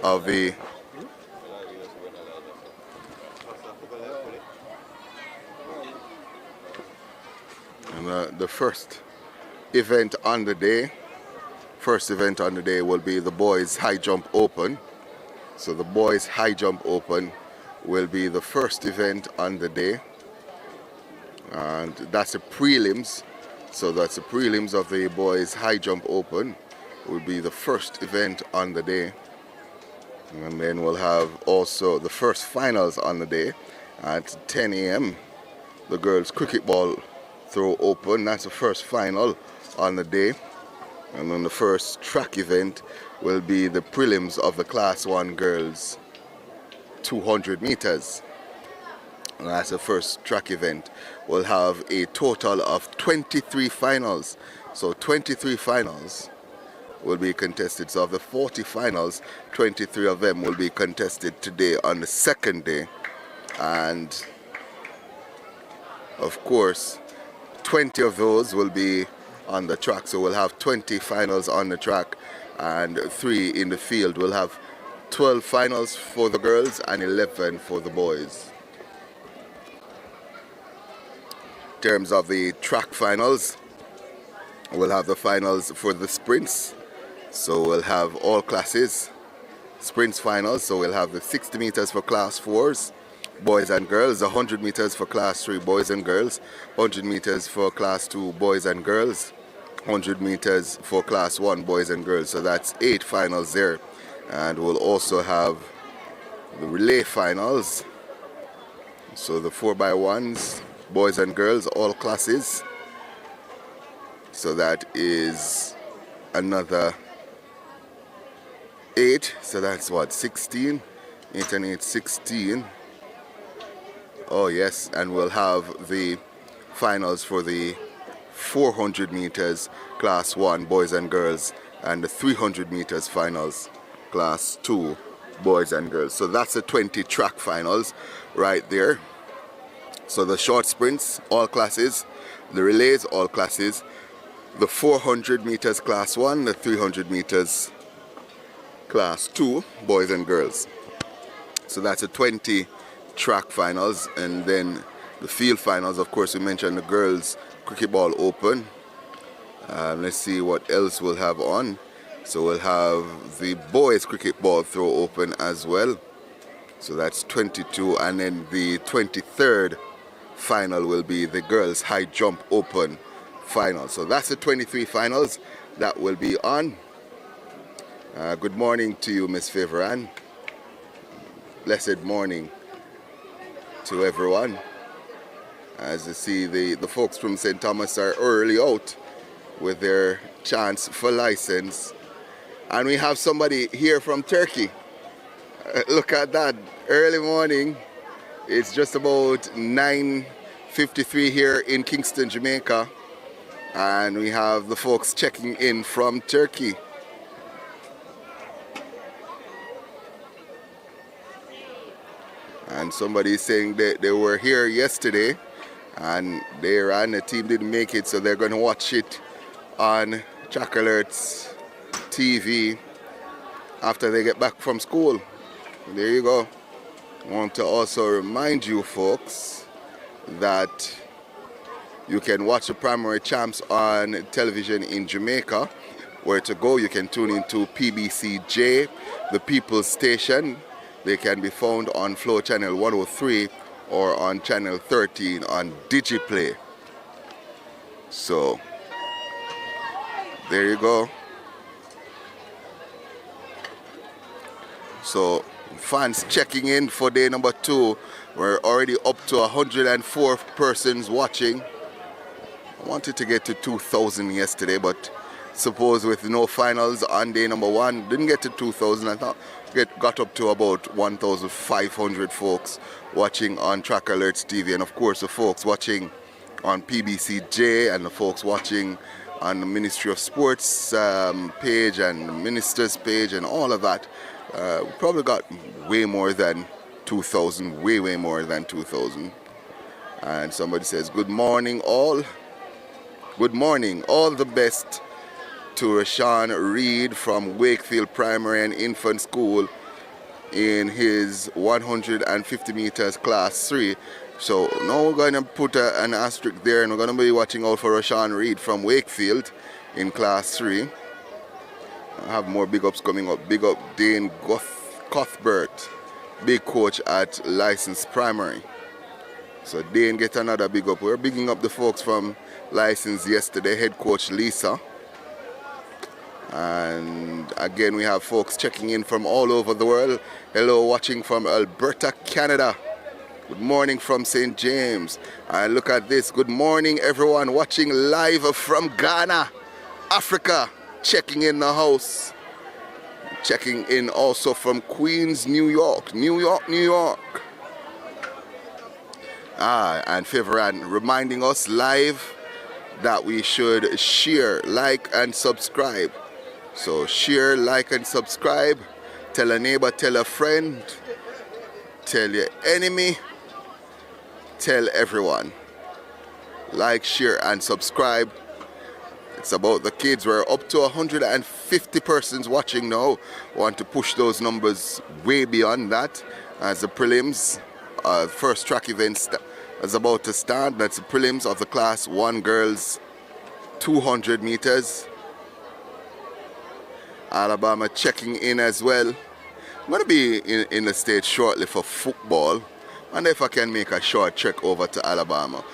of the first event on the day. First event on the day will be the boys high jump open. So the boys high jump open will be the first event on the day, and that's the prelims. So that's the prelims of the boys high jump open will be the first event on the day. And then we'll have also the first finals on the day at 10 a.m. The girls cricket ball throw open, that's the first final on the day. And then the first track event will be the prelims of the Class 1 girls 200 meters. And that's the first track event. We'll have a total of 23 finals. So 23 finals will be contested. So of the 40 finals, 23 of them will be contested today on the second day. And of course, 20 of those will be on the track. So we'll have 20 finals on the track and 3 in the field. We'll have 12 finals for the girls and 11 for the boys. In terms of the track finals, we'll have the finals for the sprints. So we'll have all classes sprints finals. So we'll have the 60 meters for class 4s, boys and girls, 100 meters for class 3 boys and girls, 100 meters for class 2 boys and girls, 100 meters for class 1 boys and girls. So that's 8 finals there. And we'll also have the relay finals. So the 4x1s, boys and girls, all classes. So that is another 8. So that's what, 16? 8 and 8, 16. Oh yes, and we'll have the finals for the 400 meters class 1 boys and girls and the 300 meters finals class 2 boys and girls. So that's the 20 track finals right there. So the short sprints, all classes, the relays, all classes, the 400 meters class 1, the 300 meters class 2 boys and girls. So that's the 20 track finals. And then the field finals, of course, we mentioned the girls cricket ball open. Let's see what else we'll have on. So we'll have the boys cricket ball throw open as well. So that's 22, and then the 23rd final will be the girls high jump open final. So that's the 23 finals that will be on. Good morning to you, Miss Favoran. Blessed morning to everyone. As you see, the folks from St. Thomas are early out with their chance for license. And we have somebody here from Turkey. Look at that, early morning. It's just about 9:53 here in Kingston, Jamaica. And we have the folks checking in from Turkey. And somebody is saying that they were here yesterday and the team didn't make it, so they're going to watch it on Trackalerts TV after they get back from school. There you go. I want to also remind you folks that you can watch the primary champs on television in Jamaica. Where to go, you can tune into PBCJ, the People's Station. They can be found on Flow Channel 103 or on Channel 13 on DigiPlay. So, there you go. So, fans checking in for day number 2. We're already up to 104 persons watching. I wanted to get to 2,000 yesterday, but suppose with no finals on day number 1, didn't get to 2,000. I thought got up to about 1,500 folks watching on Trackalerts TV, and of course the folks watching on PBCJ and the folks watching on the Ministry of Sports page and the Minister's page and all of that. We probably got way more than 2,000, way more than 2,000. And somebody says, good morning all. Good morning, all the best to Rashawn Reed from Wakefield Primary and Infant School in his 150 meters class 3. So now we're going to put an asterisk there, and we're going to be watching out for Rashawn Reed from Wakefield in class 3. I have more big ups coming up. Big up Dane Cuthbert, big coach at License Primary. So Dane get another big up. We're bigging up the folks from License yesterday, head coach Lisa. And again, we have folks checking in from all over the world. Hello, watching from Alberta, Canada. Good morning from St. James. And look at this. Good morning, everyone watching live from Ghana, Africa. Checking in the house. Checking in also from Queens, New York. New York. And Favoran reminding us live that we should share, like, and subscribe. So share, like, and subscribe. Tell a neighbor, tell a friend, tell your enemy, tell everyone. Like, share, and subscribe. It's about the kids. We're up to 150 persons watching now. Want to push those numbers way beyond that as the prelims, first track event is about to start. That's the prelims of the class 1 girls 200 meters. Alabama checking in as well. I'm going to be in the States shortly for football. And if I can make a short trek over to Alabama.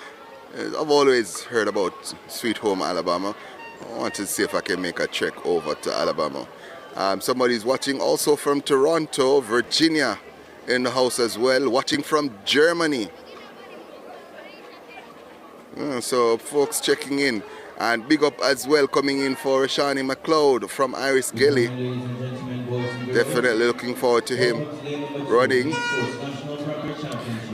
I've always heard about Sweet Home Alabama. I want to see if I can make a trek over to Alabama. Somebody's watching also from Toronto, Virginia in the house as well. Watching from Germany. So folks checking in. And big up as well coming in for Shani McLeod from Iris Gelly. Definitely looking forward to him running.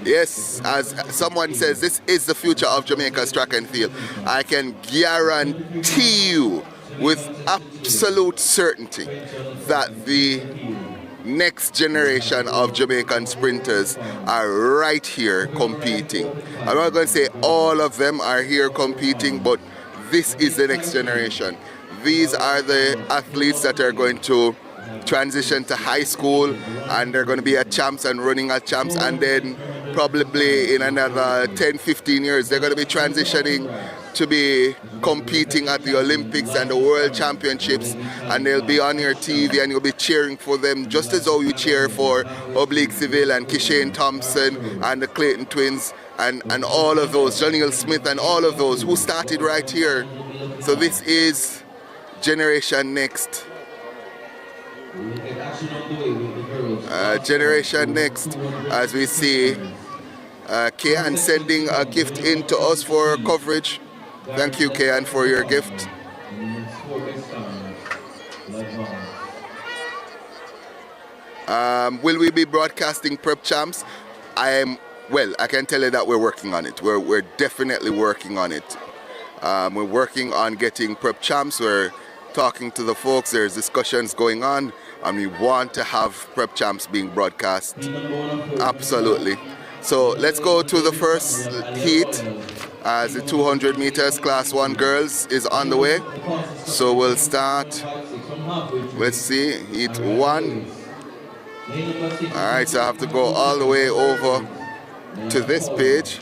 Yes, as someone says, this is the future of Jamaica's track and field. I can guarantee you with absolute certainty that the next generation of Jamaican sprinters are right here competing. I'm not going to say all of them are here competing, but this is the next generation. These are the athletes that are going to transition to high school, and they're going to be at champs and running at champs, and then probably in another 10-15 years they're going to be transitioning to be competing at the Olympics and the World Championships, and they'll be on your TV and you'll be cheering for them just as though you cheer for Oblique Civil and Kishane Thompson and the Clayton twins and all of those, Joniel Smith and all of those who started right here. So this is Generation Next. Generation Next, as we see Kian sending a gift in to us for coverage. Thank you, Kian, for your gift. Will we be broadcasting Prep Champs? I can tell you that we're working on it. We're definitely working on it. We're working on getting Prep Champs. We're talking to the folks. There's discussions going on, and we want to have Prep Champs being broadcast. Absolutely. So let's go to the first heat as the 200 meters class 1 girls is on the way. So we'll start. Let's see, heat 1. All right, so I have to go all the way over to this page.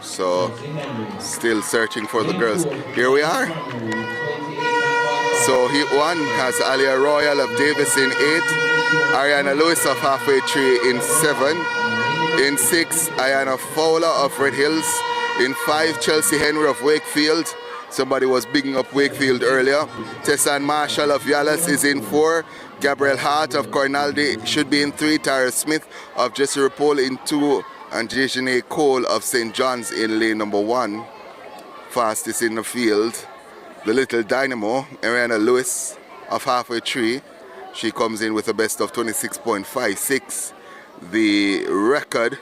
So still searching for the girls. Here we are. So heat 1 has Alia Royal of Davis in 8, Ariana Lewis of Halfway Tree in 7, in 6 Ayana Fowler of Red Hills, in 5 Chelsea Henry of Wakefield. Somebody was bigging up Wakefield earlier. Tessan Marshall of Yalas is in 4. Gabriel Hart of Cornaldy should be in 3. Tara Smith of Jesse Rapole in 2. And Jejene Cole of St. John's in lane number 1. Fastest in the field. The little dynamo, Ariana Lewis of Halfway Tree. She comes in with a best of 26.56. The record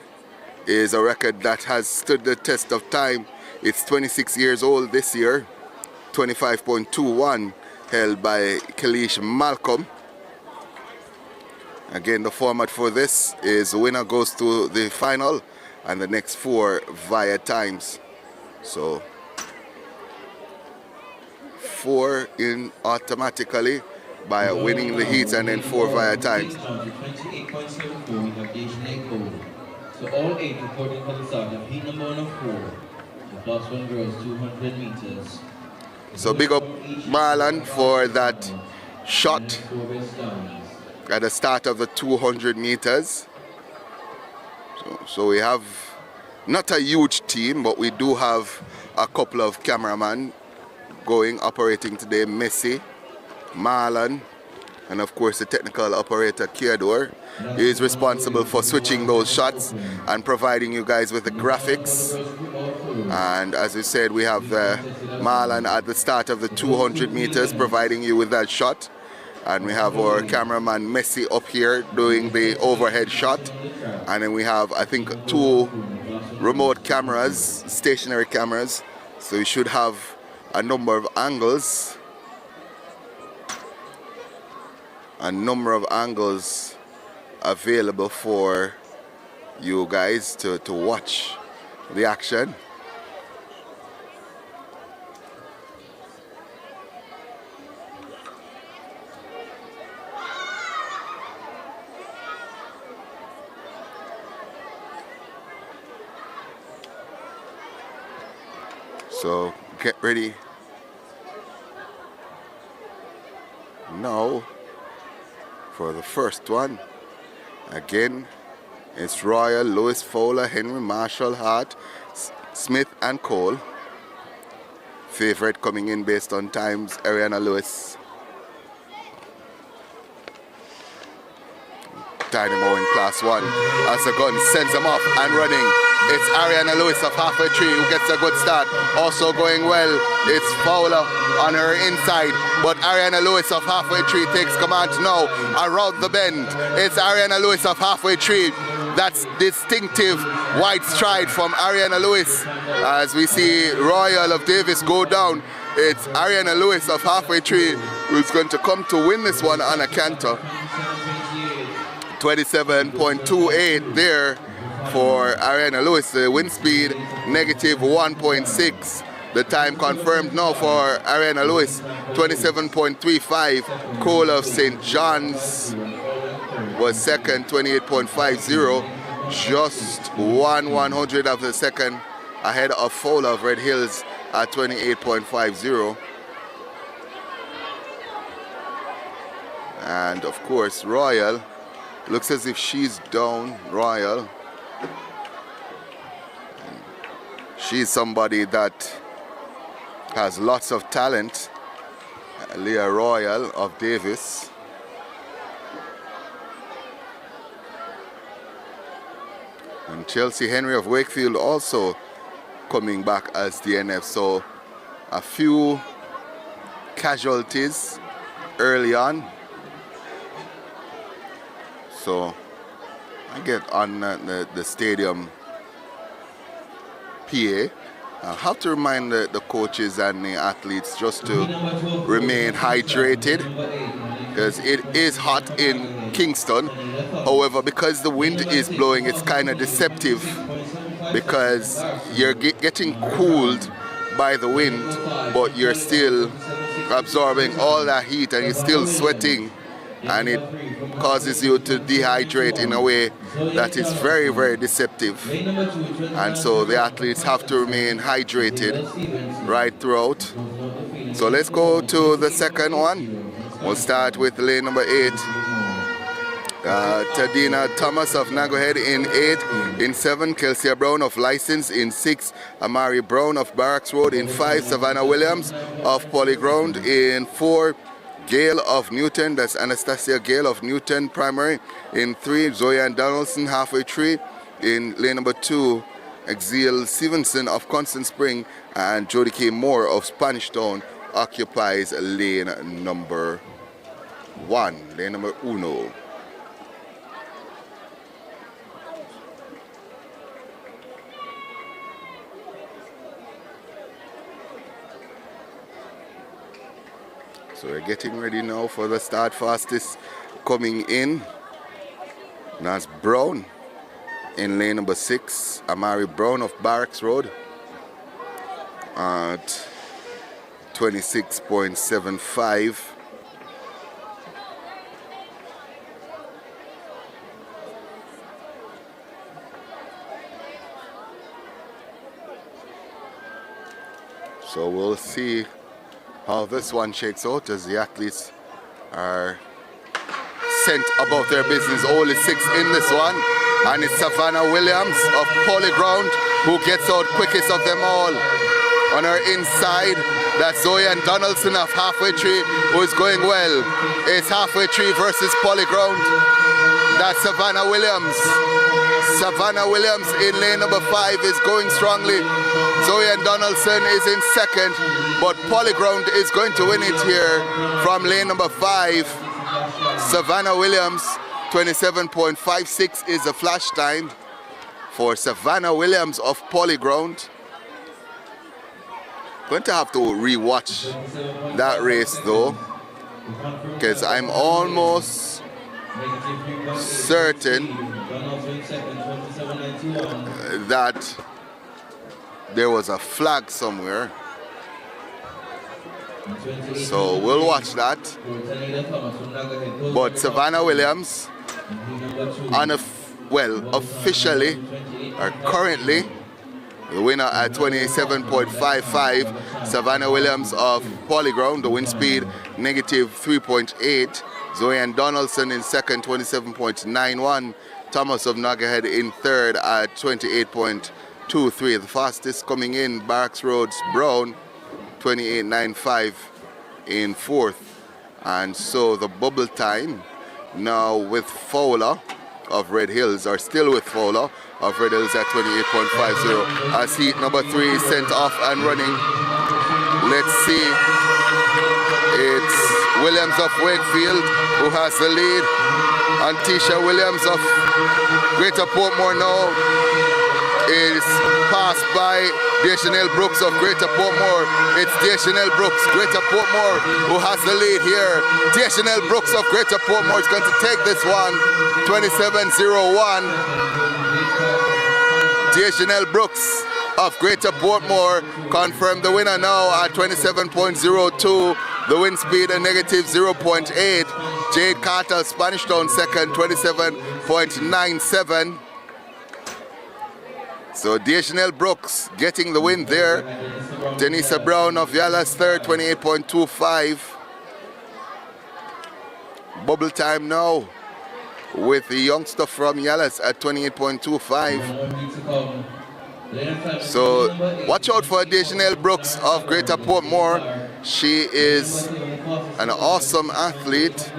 is a record that has stood the test of time. It's 26 years old this year. 25.21 held by Kalish Malcolm. Again, the format for this is the winner goes to the final and the next 4 via times. So 4 in automatically by winning the heats and then 4 via times. So all 8 reporting for the start of heat number 1 of 4. The plus 1 girls 200 meters. So big up Marlon for that shot at the start of the 200 meters. So we have not a huge team, but we do have a couple of cameramen operating today. Messi, Marlon, and of course the technical operator Kiador is responsible for switching those shots and providing you guys with the graphics. And as we said, we have Marlon at the start of the 200 meters providing you with that shot. And we have our cameraman Messi up here doing the overhead shot. And then we have, I think, 2 remote cameras, stationary cameras. So you should have a number of angles. Available for you guys to watch the action. So get ready now for the first one. Again, it's Royal, Lewis Fowler, Henry, Marshall, Hart, Smith and Cole. Favorite coming in based on times, Ariana Lewis. Dynamo in class 1 as the gun sends them off and running. It's Ariana Lewis of halfway tree who gets a good start. Also going well, it's Fowler on her inside, but Ariana Lewis of halfway tree takes command now around the bend. It's Ariana Lewis of halfway tree. That's distinctive wide stride from Ariana Lewis. As we see Royal of Davis go down, it's Ariana Lewis of halfway tree who's going to come to win this one on a canter. 27.28 there for Ariana Lewis. The wind speed negative 1.6. The time confirmed now for Ariana Lewis, 27.35. Cole of St. John's was second, 28.50. Just 1/100 of the second ahead of Fowler of Red Hills at 28.50. And of course Royal, looks as if she's down. Royal, she's somebody that has lots of talent. Leah Royal of Davis. And Chelsea Henry of Wakefield also coming back as DNF. So a few casualties early on. So I get on the stadium PA. I have to remind the coaches and the athletes just to remain hydrated because it is hot in Kingston. However, because the wind is blowing, it's kind of deceptive because you're getting cooled by the wind, but you're still absorbing all that heat and you're still sweating, and it causes you to dehydrate in a way that is very, very deceptive. And so the athletes have to remain hydrated right throughout. So let's go to the second one. We'll start with lane number 8. Tadina Thomas of Nagohead in 8. In 7, Kelsey Brown of License. In 6, Amari Brown of Barracks Road. In 5, Savannah Williams of Polyground. In 4, Gale of Newton, that's Anastasia Gale of Newton Primary. In 3, Zoyan Donaldson, halfway tree. In lane number 2, Exil Stevenson of Constant Spring, and Jody K. Moore of Spanish Town occupies lane number 1, lane number 1. So we're getting ready now for the start. Fastest coming in. That's Brown in lane number 6. Amari Brown of Barracks Road at 26.75. So we'll see how this one shakes out as the athletes are sent about their business. Only 6 in this one, and it's Savannah Williams of Polyground who gets out quickest of them all. On her inside, that's Zoe and Donaldson of Halfway Tree, who is going well. It's Halfway Tree versus Polyground. That's Savannah Williams. Savannah Williams in lane number 5 is going strongly. Zoe and Donaldson is in second, but Polyground is going to win it here from lane number 5. Savannah Williams, 27.56 is the flash time for Savannah Williams of Polyground. Going to have to rewatch that race though, because I'm almost certain that there was a flag somewhere. So we'll watch that. But Savannah Williams, officially or currently, the winner at 27.55, Savannah Williams of Polyground, the wind speed -3.8. Zoe and Donaldson in second, 27.91. Thomas of Nagahead in third at 28.23. The fastest coming in, Barracks Roads Brown, 28.95 in fourth. And so the bubble time now with Fowler of Red Hills, are still with Fowler of Red Hills at 28.50. As heat number 3 is sent off and running. Let's see. It's Williams of Wakefield who has the lead. And Tisha Williams of Greater Portmore now is passed by Deschanel Brooks of Greater Portmore. It's Deschanel Brooks, Greater Portmore, who has the lead here. Deschanel Brooks of Greater Portmore is going to take this one, 27.01. Deschanel Brooks of Greater Portmore confirmed the winner now at 27.02. The wind speed a -0.8. Jade Carter, Spanish Town second, 27.97. So Deschanel Brooks getting the win there. Denisa Brown of Yalas third, 28.25. Bubble time now with the youngster from Yalas at 28.25. So watch out for Deschanel Brooks of Greater Portmore. She is an awesome athlete,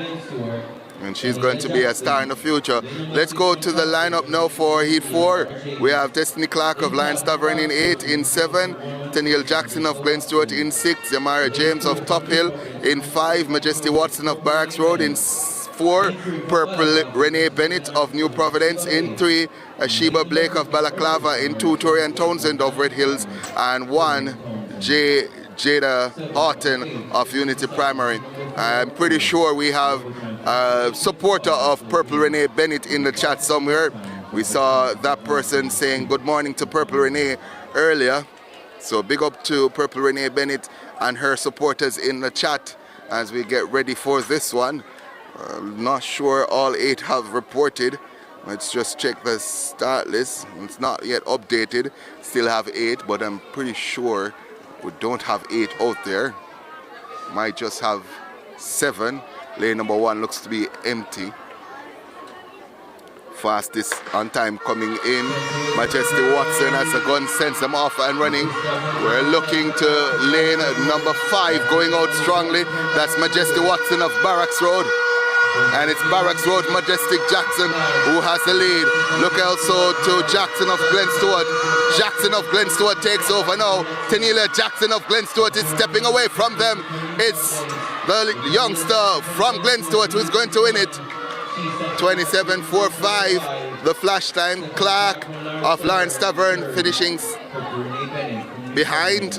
and she's going to be a star in the future. Let's go to the lineup now for Heat 4. We have Destiny Clark of Lions Tavern in 8. In 7, Tennille Jackson of Glen Stewart in 6. Yamara James of Top Hill in 5. Majesty Watson of Barracks Road in 4. Purple Renee Bennett of New Providence in 3. Ashiba Blake of Balaclava in 2. Torian Townsend of Red Hills, and 1. Jada Horton of Unity Primary. I'm pretty sure we have a supporter of Purple Renee Bennett in the chat somewhere. We saw that person saying good morning to Purple Renee earlier. So big up to Purple Renee Bennett and her supporters in the chat as we get ready for this one. Not sure all 8 have reported. Let's just check the start list. It's not yet updated. Still have 8, but I'm pretty sure we don't have 8 out there. Might just have 7. Lane number 1 looks to be empty. Fastest on time coming in. Majesty Watson as the gun sends them off and running. We're looking to lane number 5 going out strongly. That's Majesty Watson of Barracks Road. And it's Barracks Road Majestic Jackson who has the lead. Look also to Jackson of Glen Stewart. Jackson of Glen Stewart takes over now. Tennille Jackson of Glen Stewart is stepping away from them. It's the youngster from Glen Stewart who's going to win it. 27.45. The flash time. Clark of Lawrence Tavern finishing behind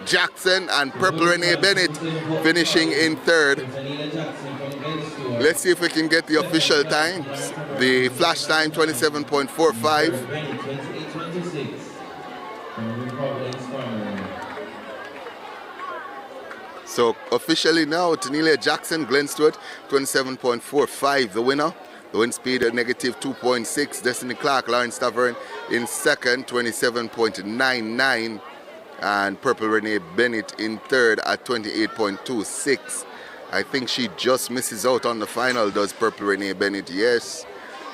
Jackson, and Purple Renee Bennett finishing in third. Let's see if we can get the official times. The flash time 27.45. So officially now, Tennille Jackson, Glen Stewart, 27.45, the winner. The wind speed at -2.6. Destiny Clark, Lawrence Tavern in second, 27.99. and Purple Renee Bennett in third at 28.26. I think she just misses out on the final, does Purple Renee Bennett? Yes,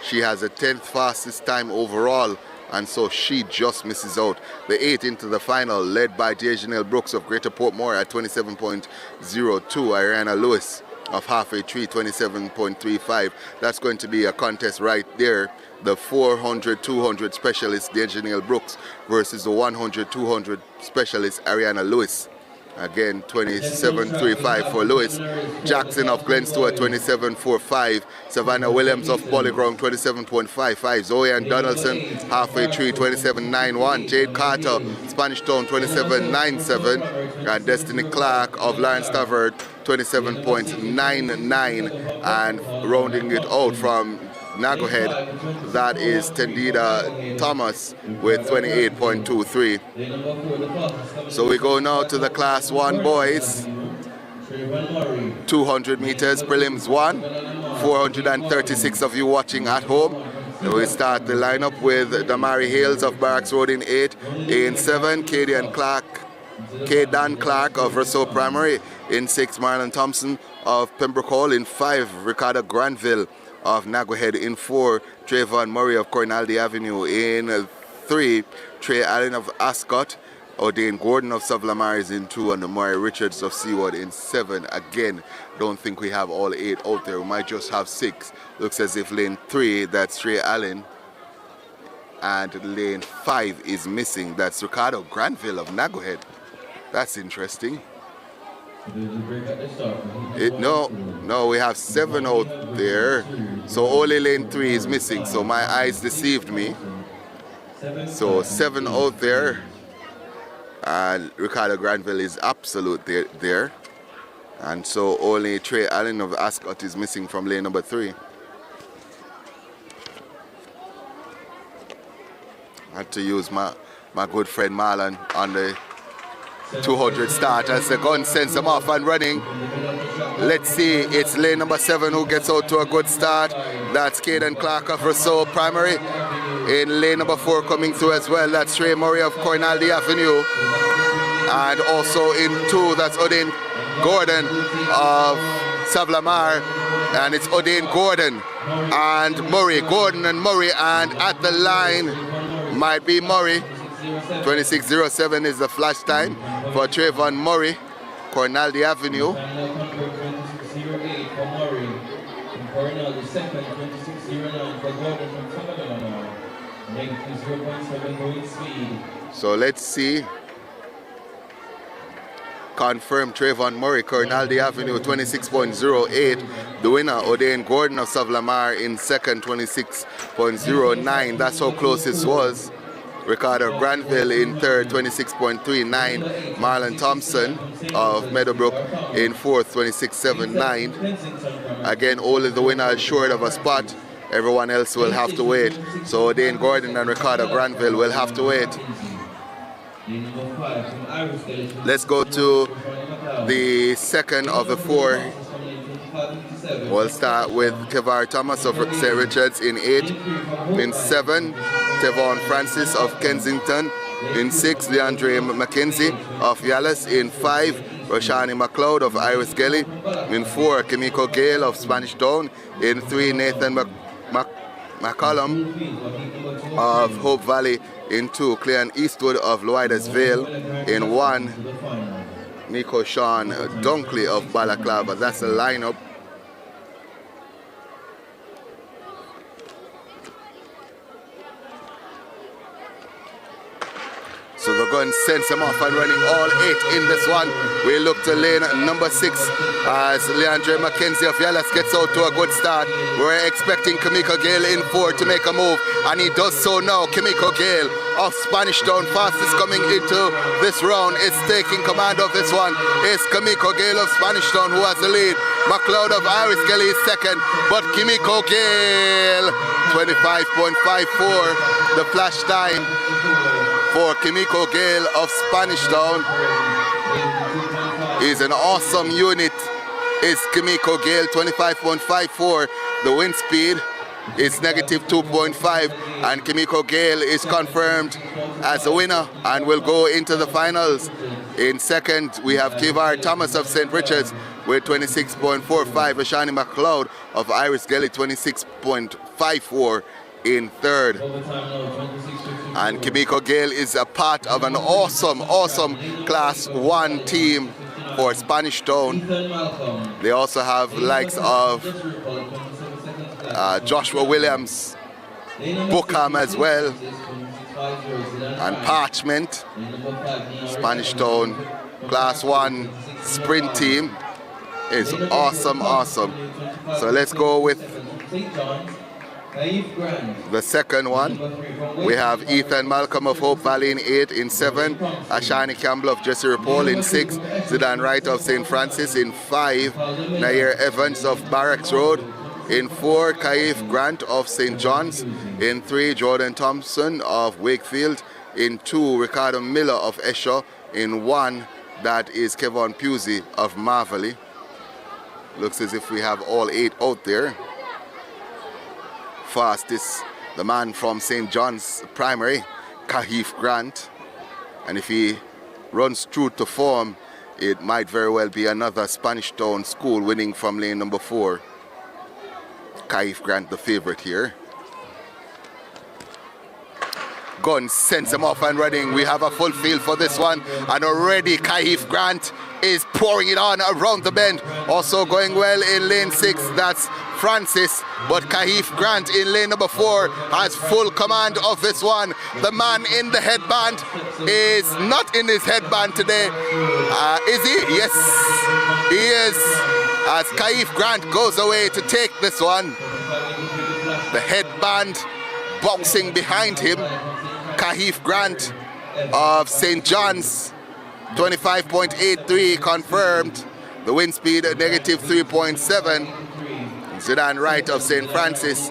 she has a 10th fastest time overall, and so she just misses out. The 8 into the final, led by Dejanelle Brooks of Greater Portmore at 27.02. Ariana Lewis of Halfway Tree, 27.35. That's going to be a contest right there. The 400-200 specialist Dejanelle Brooks versus the 100-200 specialist Ariana Lewis. Again, 27.35 for Lewis. Jackson of Glen Stewart, 27.45. Savannah Williams of Polyground, 27.55. Zoe Ann Donaldson, Halfway Tree, 27.91. Jade Carter, Spanish Town, 27.97. And Destiny Clark of Lawrence Tavern, 27.99. And rounding it out from Nagohead, that is Tendida Thomas with 28.23. So we go now to the Class 1 boys. 200 meters prelims 1. 436 of you watching at home. So we start the lineup with Damari Hales of Barracks Road in 8. In 7, Kadan Clark of Rousseau Primary. In 6, Marlon Thompson of Pembroke Hall. In 5, Ricardo Granville of Nagohead. In 4, Trayvon Murray of Cornaldy Avenue. In 3, Trey Allen of Ascot. O'Dane Gordon of Savlamar is in 2, and Amari Richards of Seaward in 7. Again, don't think we have all 8 out there. We might just have 6. Looks as if lane 3, that's Trey Allen, and lane 5 is missing. That's Ricardo Granville of Nagohead. That's interesting. No, we have 7 out there, so only lane 3 is missing, so my eyes deceived me. So 7 out there, and Ricardo Granville is absolute there. And so only Trey Allen of Ascot is missing from lane number 3. I had to use my good friend Marlon on the 200 start as the gun sends them off and running. Let's see, it's lane number 7 who gets out to a good start. That's Kadan Clark of Rousseau Primary. In lane number 4 coming through as well, that's Trey Murray of Cornaldy Avenue. And also in 2, that's O'Dane Gordon of Savlamar. And it's O'Dane Gordon and Murray. Gordon and Murray, and at the line might be Murray. 26.07 is the flash time for Trayvon Murray, Cornaldy Avenue. So let's see. Confirmed Trayvon Murray, Cornaldy Avenue, 26.08. The winner, O'Dane Gordon of Savlamar in second, 26.09. That's how close this was. Ricardo Granville in third, 26.39. Marlon Thompson of Meadowbrook in fourth, 26.79. Again, only the winner is short of a spot. Everyone else will have to wait. So O'Dane Gordon and Ricardo Granville will have to wait. Let's go to the second of the 4. We'll start with Tevar Thomas of St. Richards in 8. In 7, Tevon Francis of Kensington. In 6, Leandre McKenzie of Yalis. In 5, Roshani McLeod of Iris Gelly. In 4, Kimiko Gale of Spanish Town. In 3, Nathan McCollum of Hope Valley. In 2, Cleon Eastwood of Loidas Vale. In 1, Nico Sean Dunkley of Balaclava. That's the lineup. So the gun sends them off and running all 8 in this one. We look to lane number 6 as Leandre McKenzie of Yalas gets out to a good start. We're expecting Kimiko Gale in 4 to make a move, and he does so now. Kimiko Gale of Spanish Town, fastest coming into this round, is taking command of this one. It's Kimiko Gale of Spanish Town who has the lead. McLeod of Iris Gelly is second, but Kimiko Gale, 25.54, the flash time for Kimiko Gale of Spanish Town. Is an awesome unit. Is Kimiko Gale, 25.54, the wind speed. is negative 2.5, and Kimiko Gale is confirmed as the winner and will go into the finals. In second, we have Kivar Thomas of St. Richards with 26.45, Rashani McLeod of Iris Gelly 26.54 in third. And Kimiko Gale is a part of an awesome Class 1 team for Spanish Town. They also have likes of Joshua Williams, Bookham as well, and Parchment. Spanish Town Class 1 sprint team is awesome. So let's go with the second one. We have Ethan Malcolm of Hope Valley in 8. In 7, Ashani Campbell of Jesse Paul. In 6, Zidane Wright of St. Francis. In 5, Nair Evans of Barracks Road. In 4, Kaif Grant of St. John's. In 3, Jordan Thompson of Wakefield. In 2, Ricardo Miller of Esho. In 1, that is Kevon Pusey of Marvelly. Looks as if we have all 8 out there. Fastest, the man from St. John's Primary, Kahif Grant. And if he runs true to form, it might very well be another Spanish Town school winning from lane number 4. Kahif Grant, the favorite here. Gun sends him off and running. We have a full field for this one, and already Kahif Grant is pouring it on around the bend. Also going well in lane 6, that's Francis, but Kahif Grant in lane number 4 has full command of this one. The man in the headband is not in his headband today. Is he? Yes, he is. As Kahif Grant goes away to take this one. The headband boxing behind him. Kahif Grant of St. John's, 25.83 confirmed. The wind speed at negative 3.7. Zidane Wright of St. Francis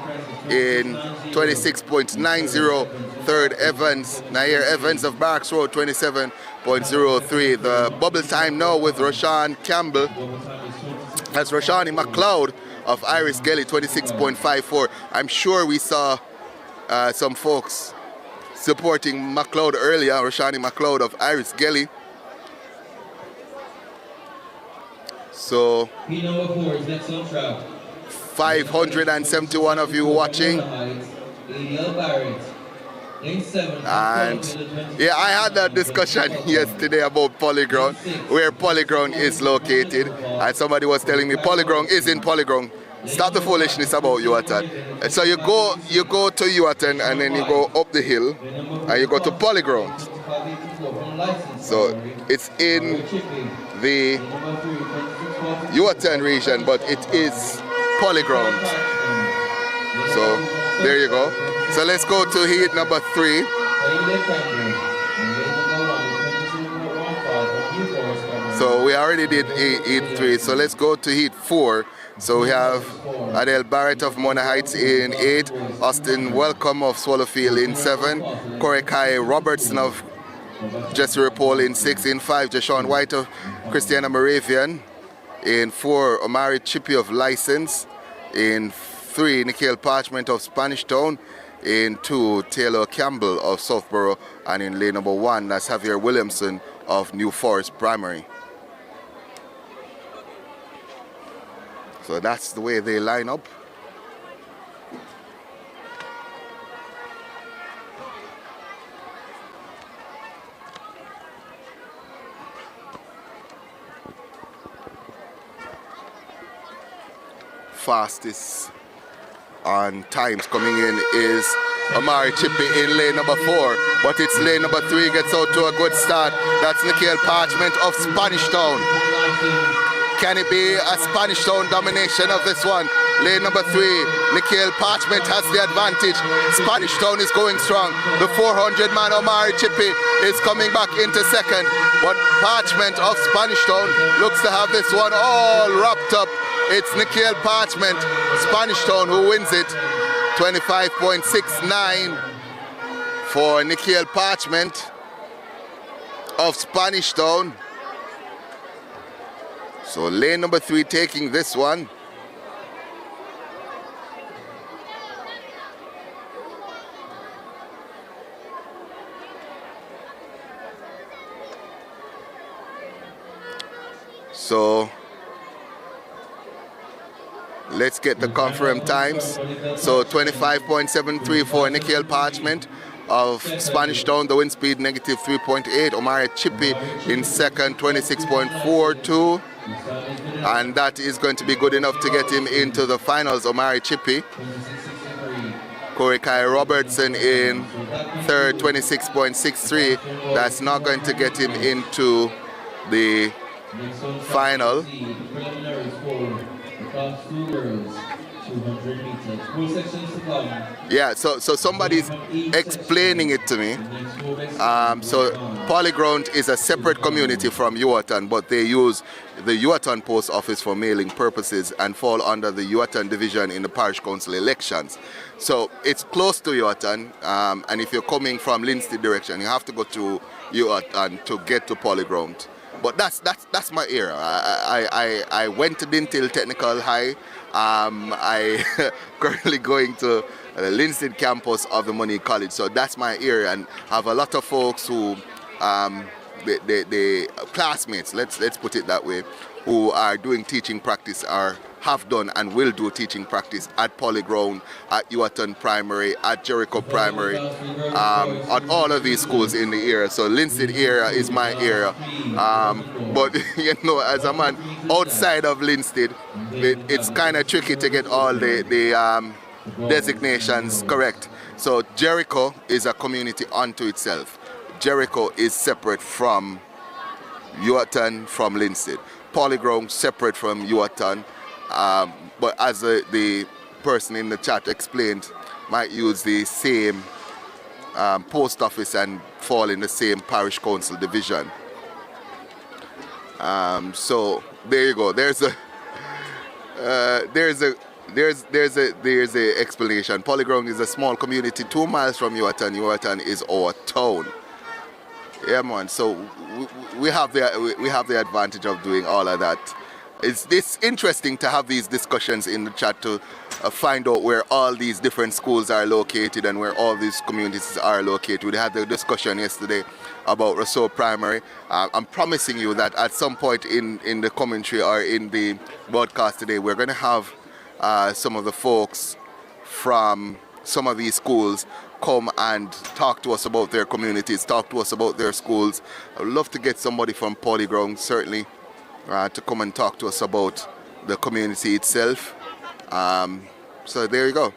in 26.90. Third, Evans, Nair Evans of Barracks Road, 27.03. The bubble time now with Rashawn Campbell. That's Rashani McLeod of Iris Gelly, 26.54. I'm sure we saw some folks supporting McLeod earlier, Rashani McLeod of Iris Gelly. So 571 of you watching. And yeah, I had that discussion yesterday about Polyground, where Polyground is located, and somebody was telling me Polyground is in Polyground. Stop the foolishness about Yuatan. And so you go to Yuatan, and then you go up the hill and you go to Polyground. So it's in the Yuatan region, but it is Polyground. So there you go. So let's go to heat number 3. So we already did heat 3. So let's go to heat 4. So we have Adele Barrett of Mona Heights in 8, Austin Welcome of Swallowfield in 7, Corey Kai Robertson of Jesse Paul in 6, in 5, Jashawn White of Christiana Moravian, in 4, Omari Chippy of License, in 3, Nikhil Parchment of Spanish Town, in 2, Taylor Campbell of Southborough, and in lane number 1, that's Javier Williamson of New Forest Primary. So that's the way they line up. Fastest on times coming in is Omari Chippy in lane number 4, but it's lane number 3 gets out to a good start. That's Nikhil Parchment of Spanish Town. Can it be a Spanish Town domination of this one? Lane number 3, Nikhil Parchment has the advantage. Spanish Town is going strong. The 400-man Omari Chippy is coming back into second, but Parchment of Spanish Town looks to have this one all wrapped up. It's Nikhil Parchment, Spanish Town, who wins it. 25.69 for Nikhil Parchment of Spanish Town. So lane number 3 taking this one. So let's get the confirmed times. So 25.73 for Nikhil Parchment of Spanish Town, the wind speed negative 3.8. Omari Chippy in second, 26.42. And that is going to be good enough to get him into the finals. Omari Chippy. Corey Kai Robertson in third, 26.63. That's not going to get him into the final. Yeah, so somebody's explaining it to me. So Polyground is a separate community from Yuatan, but they use the Yuatan post office for mailing purposes and fall under the Yuatan division in the parish council elections. So it's close to Yuatan, and if you're coming from Linstead direction, you have to go to Yuatan to get to Polyground. But that's my era. I went to Dintil Technical High. I currently going to the Linstead campus of the Money College. So that's my area, and I have a lot of folks who, the classmates, let's put it that way, who are doing teaching practice or have done and will do teaching practice at Polyground, at Yuatan Primary, at Jericho Primary, at all of these schools in the area. So Linstead area is my area. But you know, as a man outside of Linstead, it's kind of tricky to get all the designations correct. So Jericho is a community unto itself. Jericho is separate from Yuatan, from Linstead. Polyground separate from Yuatan. But as the person in the chat explained, might use the same post office and fall in the same parish council division. So there you go. There's a explanation. Polyground is a small community 2 miles from Yuatan. Yuatan is our town. Yeah, man. So we have the advantage of doing all of that. It's interesting to have these discussions in the chat to find out where all these different schools are located and where all these communities are located. We had the discussion yesterday about Rousseau Primary. I'm promising you that at some point in the commentary or in the broadcast today, we're going to have some of the folks from some of these schools come and talk to us about their communities, talk to us about their schools. I would love to get somebody from Polyground, certainly, to come and talk to us about the community itself. So there you go.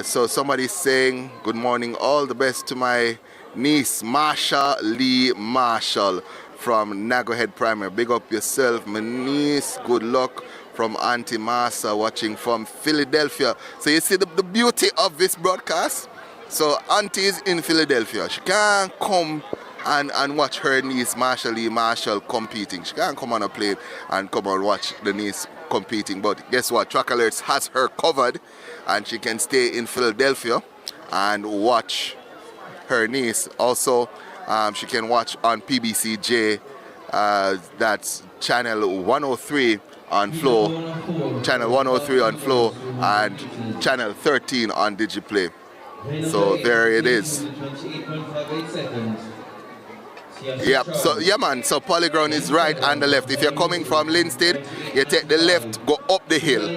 So somebody's saying, good morning, all the best to my niece, Marsha Lee Marshall from Nagohead Primary. Big up yourself, my niece. Good luck from Auntie Marsa, watching from Philadelphia. So you see the beauty of this broadcast? So Auntie is in Philadelphia. She can't come and watch her niece Marsha Lee Marshall competing. She can't come on a plane and come and watch the niece competing. But guess what? Trackalerts has her covered, and she can stay in Philadelphia and watch her niece. Also, she can watch on PBCJ. That's channel 103 on Flow, channel 103 on Flow, and channel 13 on Digiplay. So there it is. Yep, so yeah man, so Polyground is right and the left. If you're coming from Linstead, you take the left, go up the hill.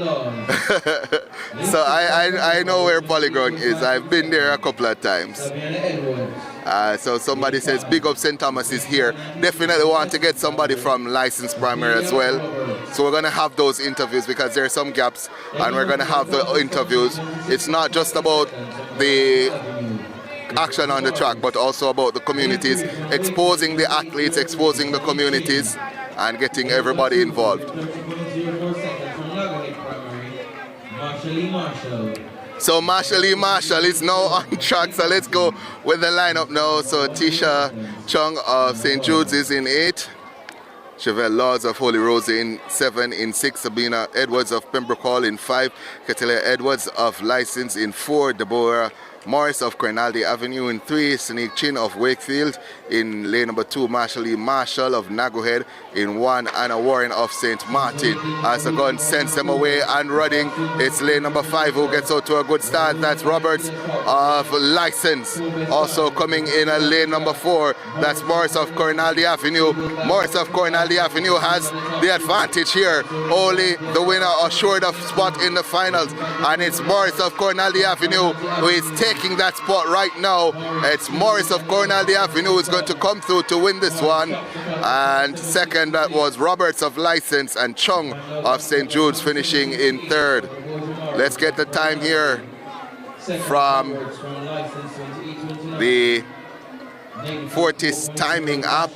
So I know where Polyground is. I've been there a couple of times. So somebody says big up St. Thomas is here. Definitely want to get somebody from licensed primary as well. So we're going to have those interviews because there are some gaps, and we're going to have the interviews. It's not just about the action on the track, but also about the communities, exposing the athletes, exposing the communities, and getting everybody involved. So Marsha Lee Marshall is now on track, so let's go with the lineup now. So Tisha Chung of St. Jude's is in 8, Chevelle Laws of Holy Rose in 7, in 6 Sabina Edwards of Pembroke Hall in 5, Catelia Edwards of License in 4, Deborah Morris of Grenaldi Avenue. In 3, Sneak Chin of Wakefield. In lane number 2, Marshall E. Marshall of Nagohead. In 1, Anna Warren of St. Martin. As the gun sends them away and running, it's lane number 5 who gets out to a good start. That's Roberts of License. Also coming in at lane number 4, that's Morris of Grenaldi Avenue. Morris of Grenaldi Avenue has the advantage here. Only the winner assured of spot in the finals, and it's Morris of Grenaldi Avenue who is taking that spot right now. It's Morris of Grenaldi Avenue who is going to come through to win this one. And second, that was Roberts of License, and Chung of St. Jude's finishing in 3rd. Let's get the time here from the Fortis timing app.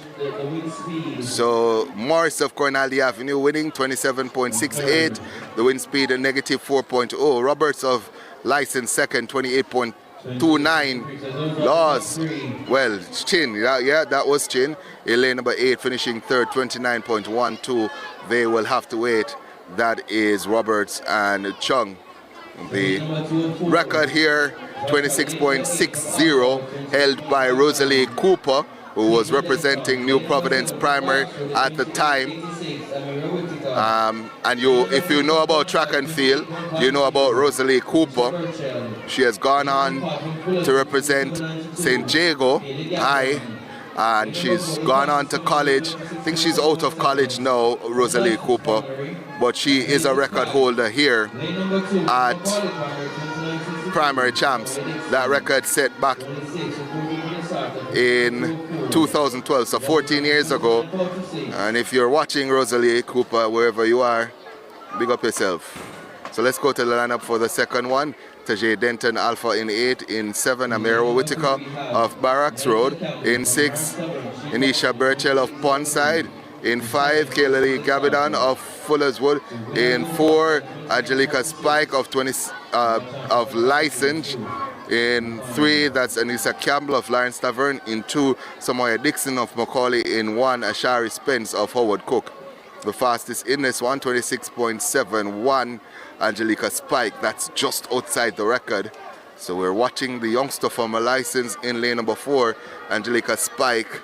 So Morris of Grenaldi Avenue winning 27.68. The wind speed a negative 4.0. Roberts of License second, 28.29. Laws, well, Chin, yeah, that was Chin. In lane number 8 finishing 3rd, 29.12. They will have to wait. That is Roberts and Chung. The record here, 26.60, held by Rosalie Cooper, who was representing New Providence Primary at the time. And if you know about track and field, you know about Rosalie Cooper. She has gone on to represent St. Jago High, and she's gone on to college. I think she's out of college now, Rosalie Cooper, but she is a record holder here at Primary Champs. That record set back in 2012, so 14 years ago. And if you're watching Rosalie Cooper, wherever you are, big up yourself. So let's go to the lineup for the second one. Tajay Denton Alpha in 8. In 7, Amira Whitaker of Barracks Road. In 6, Anisha Burchell of Pondside. In 5, Kayla Lee Gabidon of Fullerswood. In 4, Angelica Spike of License. In 3, that's Anissa Campbell of Lawrence Tavern. In 2, Samoya Dixon of Macaulay. In 1, Ashari Spence of Howard Cook. The fastest in this one, 26.71, Angelica Spike. That's just outside the record. So we're watching the youngster from a License in lane number 4, Angelica Spike.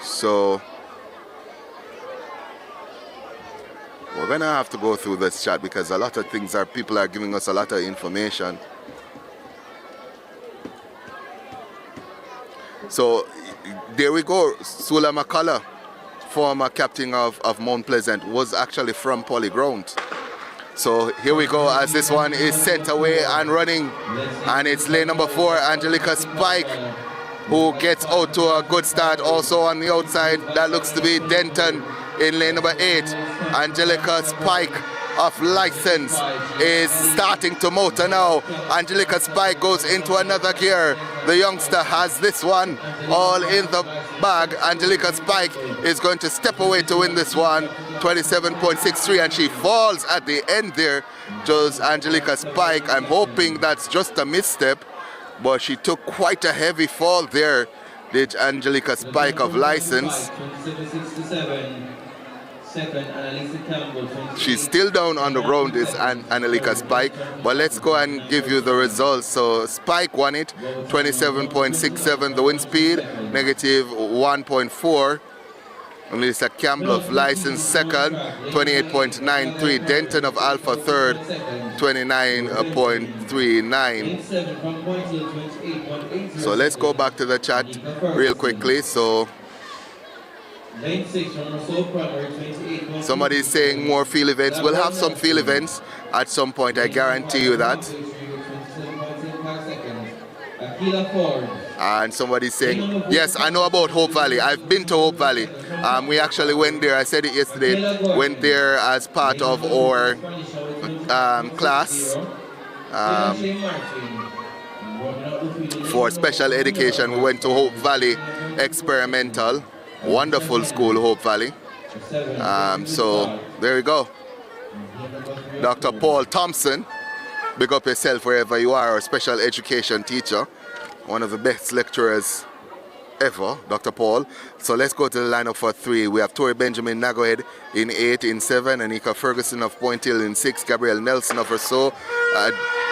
So we're gonna have to go through this chat because a lot of things people are giving us a lot of information. So there we go. Sula McCullough, former captain of Mount Pleasant, was actually from Polyground. So here we go as this one is sent away and running, and it's lane number 4, Angelica Spike, who gets out to a good start. Also on the outside, that looks to be Denton in lane number 8. Angelica Spike of License is starting to motor now. Angelica Spike goes into another gear. The youngster has this one all in the bag. Angelica Spike is going to step away to win this one, 27.63, and she falls at the end there. Just Angelica Spike, I'm hoping that's just a misstep, but she took quite a heavy fall there, did Angelica Spike of License. She's still down on the ground, is Angelica Spike, but let's go and give you the results. So Spike won it, 27.67, the wind speed, negative 1.4. Melissa Campbell of License second, 28.93. Denton of Alpha third, 29.39. So let's go back to the chat real quickly. So somebody's saying more field events. We'll have some field events at some point, I guarantee you that. And somebody's saying, yes, I know about Hope Valley. I've been to Hope Valley. We actually went there, I said it yesterday, went there as part of our class for special education. We went to Hope Valley Experimental. Wonderful school, Hope Valley. So there you go. Dr. Paul Thompson, big up yourself wherever you are, a special education teacher, one of the best lecturers ever, Dr. Paul. So let's go to the lineup for 3. We have Tori Benjamin Nagohead in 8, in 7, Anika Ferguson of Point Hill in 6, Gabrielle Nelson of Rousseau,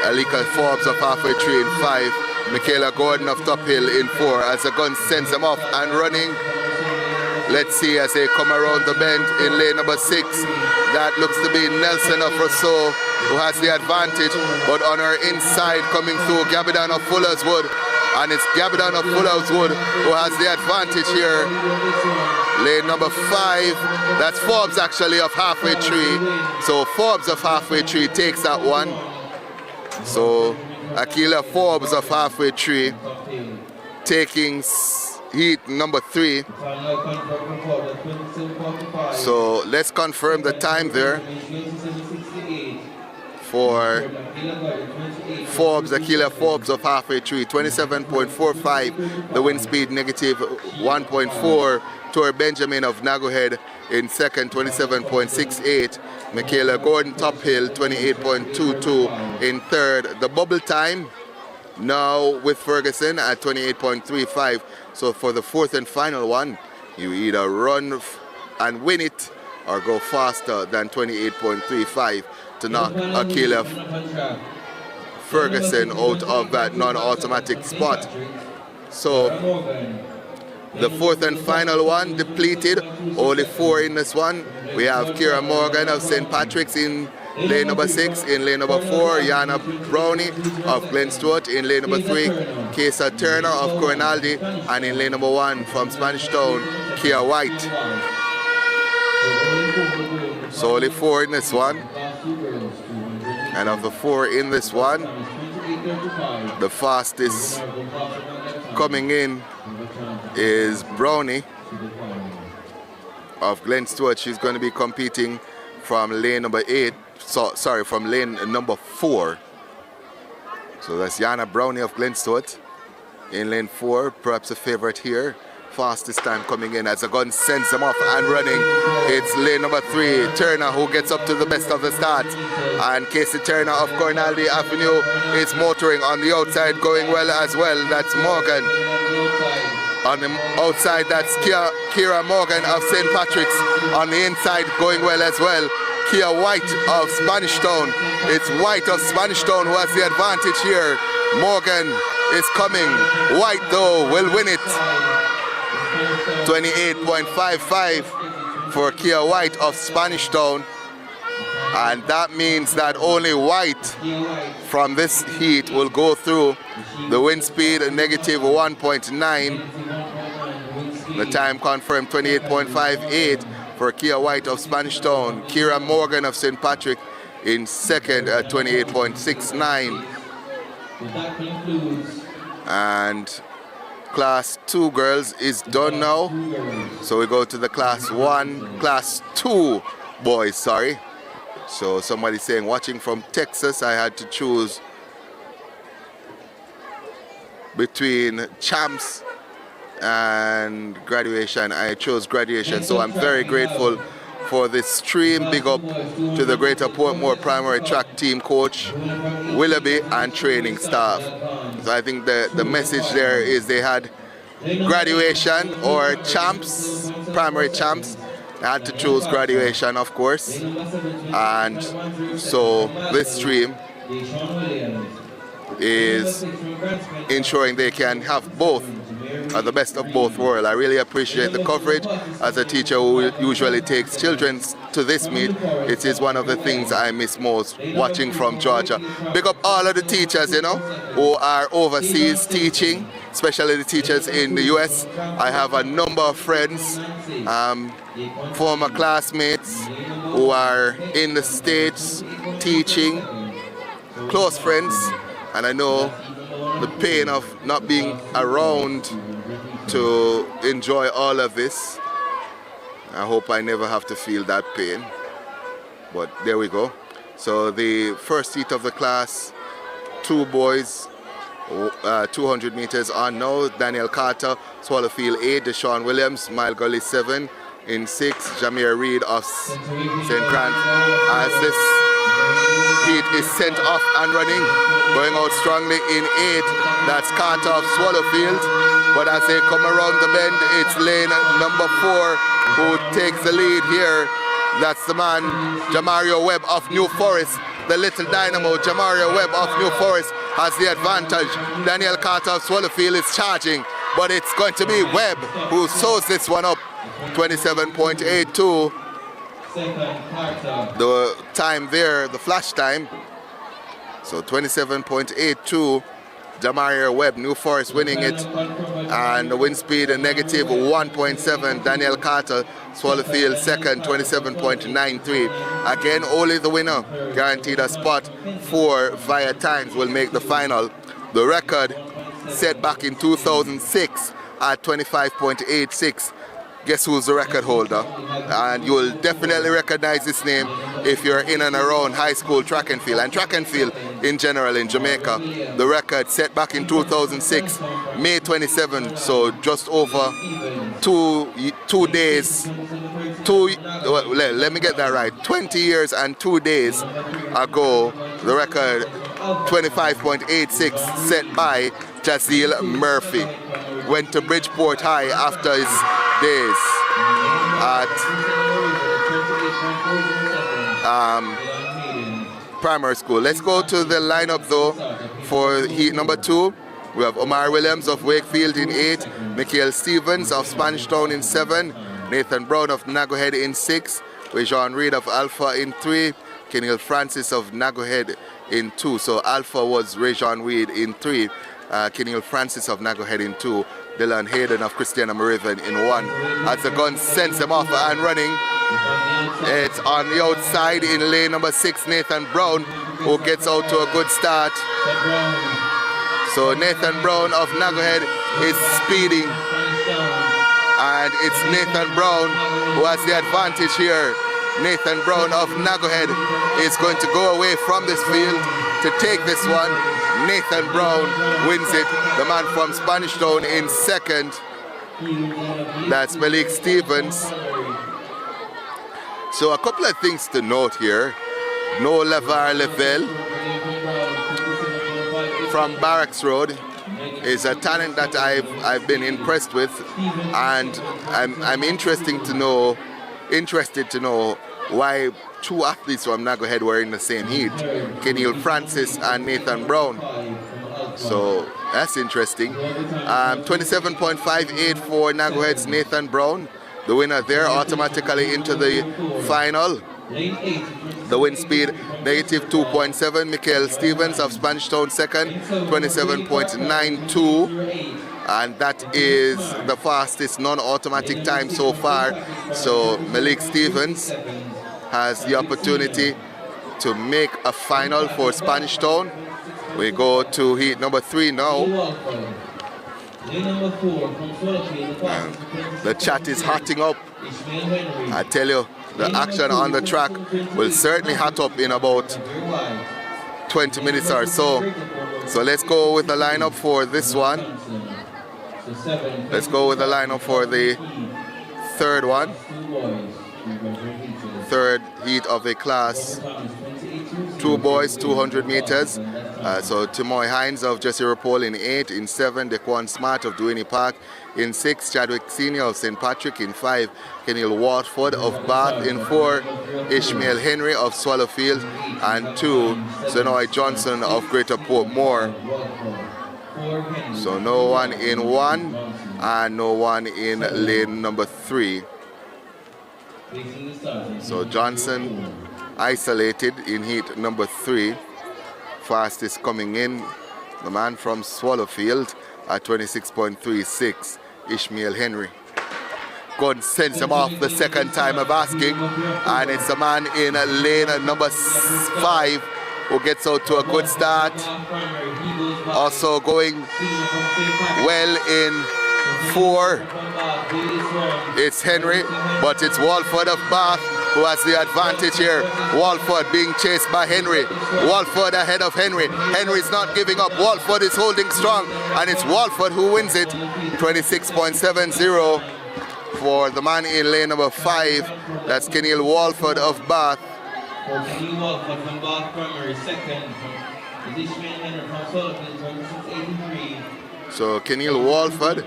Alika Forbes of Halfway Tree in 5, Michaela Gordon of Top Hill in 4. As the gun sends them off and running, let's see as they come around the bend in lane number 6. That looks to be Nelson of Rousseau who has the advantage, but on her inside coming through Gabidan of Fullerswood, and it's Gabidan of Fullerswood who has the advantage here. Lane number 5, that's Forbes actually of Halfway Tree. So Forbes of Halfway Tree takes that one. So Akila Forbes of Halfway Tree taking heat number 3. So let's confirm the time there for Forbes, Akila Forbes of Halfway Tree, 27.45. The wind speed negative 1.4. Tori Benjamin of Nagohead in second, 27.68. Michaela Gordon Top Hill, 28.22 in third. The bubble time now with Ferguson at 28.35. So for the 4th and final one, you either run and win it or go faster than 28.35 to knock Akila Ferguson out of that non-automatic spot. So the 4th and final one depleted, only 4 in this one. We have Kira Morgan of St. Patrick's in lane number 6. In lane number 4, Yana Brownie of Glen Stewart. In lane number 3, Kesa Turner of Corinaldi. And in lane number 1 from Spanish Town, Kia White. So only 4 in this one. And of the 4 in this one, the fastest coming in is Brownie of Glen Stewart. She's going to be competing from lane number 8. Sorry, from lane number 4. So that's Yana Brownie of Glen Stewart in lane 4, perhaps a favorite here. Fastest time coming in as the gun sends them off and running. It's lane number 3, Turner, who gets up to the best of the start. And Casey Turner of Corinaldi Avenue is motoring on the outside, going well as well. That's Morgan. On the outside, that's Kira Morgan of St. Patrick's. On the inside, going well as well, Kia White of Spanish Town. It's White of Spanish Town who has the advantage here. Morgan is coming. White, though, will win it. 28.55 for Kia White of Spanish Town. And that means that only White from this heat will go through. The wind speed negative 1.9. The time confirmed 28.58 for Kia White of Spanish Town. Kira Morgan of St. Patrick in second at 28.69. And Class 2 girls is done now. So we go to the Class 2 boys, sorry. So somebody saying, watching from Texas, I had to choose between champs and graduation. I chose graduation, so I'm very grateful for this stream. Big up to the Greater Portmore Primary Track Team coach, Willoughby, and training staff. So I think the message there is they had graduation or champs, primary champs. I had to choose graduation, of course. And so this stream is ensuring they can have both, the best of both worlds. I really appreciate the coverage. As a teacher who usually takes children to this meet, it is one of the things I miss most, watching from Georgia. Big up all of the teachers, you know, who are overseas teaching, especially the teachers in the US. I have a number of friends, former classmates who are in the States teaching, close friends, and I know the pain of not being around to enjoy all of this. I hope I never have to feel that pain, but there we go. So the first heat of the Class 2 boys, 200 meters on now. Daniel Carter, Swallowfield 8, Deshaun Williams, Mile Gully 7. In 6, Jameer Reed of St. Grant. As this Heat is sent off and running. Going out strongly in 8. That's Carter of Swallowfield. But as they come around the bend, it's lane number 4 who takes the lead here. That's the man, Jamario Webb of New Forest. The little dynamo, Jamario Webb of New Forest, has the advantage. Daniel Carter of Swallowfield is charging, but it's going to be Webb who sews this one up. 27.82. The time there, the flash time. So 27.82. Jamario Webb, New Forest winning it, and the wind speed a negative 1.7. Daniel Carter, Swallowfield second, 27.93. Again, only the winner guaranteed a spot for via times will make the final. The record set back in 2006 at 25.86. Guess who's the record holder? And you'll definitely recognize this name if you're in and around high school track and field in general in Jamaica. The record set back in 2006, May 27, so just over 2 days, let me get that right, 20 years and 2 days ago, the record 25.86 set by Jazeel Murphy. Went to Bridgeport High after his days at primary school. Let's go to the lineup though for heat number 2. We have Omar Williams of Wakefield in 8, Michael Stevens of Spanish Town in 7, Nathan Brown of Nagohead in 6, Rajon Reed of Alpha in 3, Kenil Francis of Nagohead in 2. So Alpha was Rajon Reed in 3, Kenil Francis of Nagohead in 2, Dylan Hayden of Christiana Meridian in 1. As the gun sends him off and running, it's on the outside in lane number 6, Nathan Brown, who gets out to a good start. So Nathan Brown of Nagohead is speeding, and it's Nathan Brown who has the advantage here. Nathan Brown of Nagohead is going to go away from this field to take this one. Nathan Brown wins it. The man from Spanish Town in 2nd. That's Malik Stevens. So a couple of things to note here. No Levar Level from Barracks Road is a talent that I've been impressed with, and I'm interested to know why 2 athletes from Nagohead were in the same heat, Kenil Francis and Nathan Brown. So that's interesting. 27.58 for Nagohead's Nathan Brown. The winner there automatically into the final. The wind speed negative 2.7. Michael Stevens of Spanish Town 2nd, 27.92. And that is the fastest non-automatic time so far. So Malik Stevens has the opportunity to make a final for Spanish Town. We go to heat number 3 now. The chat is hotting up. I tell you, the action on the track will certainly hot up in about 20 minutes or so. So let's go with the lineup for this one. Let's go with the lineup for the third one. Third heat of a class 2 boys, 200 meters. So Timoy Hines of Jesse Rapole in 8, in 7, Dequan Smart of Duane Park, in 6, Chadwick Senior of St. Patrick, in 5, Kenil Watford of Bath, in 4, Ishmael Henry of Swallowfield, and 2, Sonoy Johnson of Greater Portmore. So no one in 1 and no one in lane number 3. So Johnson isolated in heat number 3. Fastest coming in, the man from Swallowfield at 26.36, Ishmael Henry. God sends him off the second time of asking, and it's a man in lane number 5 who gets out to a good start. Also going well in 4. It's Henry, but it's Walford of Bath who has the advantage here. Walford being chased by Henry. Walford ahead of Henry. Henry's not giving up. Walford is holding strong, and it's Walford who wins it. 26.70 for the man in lane number 5. That's Kenil Walford of Bath. For Kenny Walford from Bath Primary, second from Ishmael Henry from Sullivan, 26.83. So Keneal Walford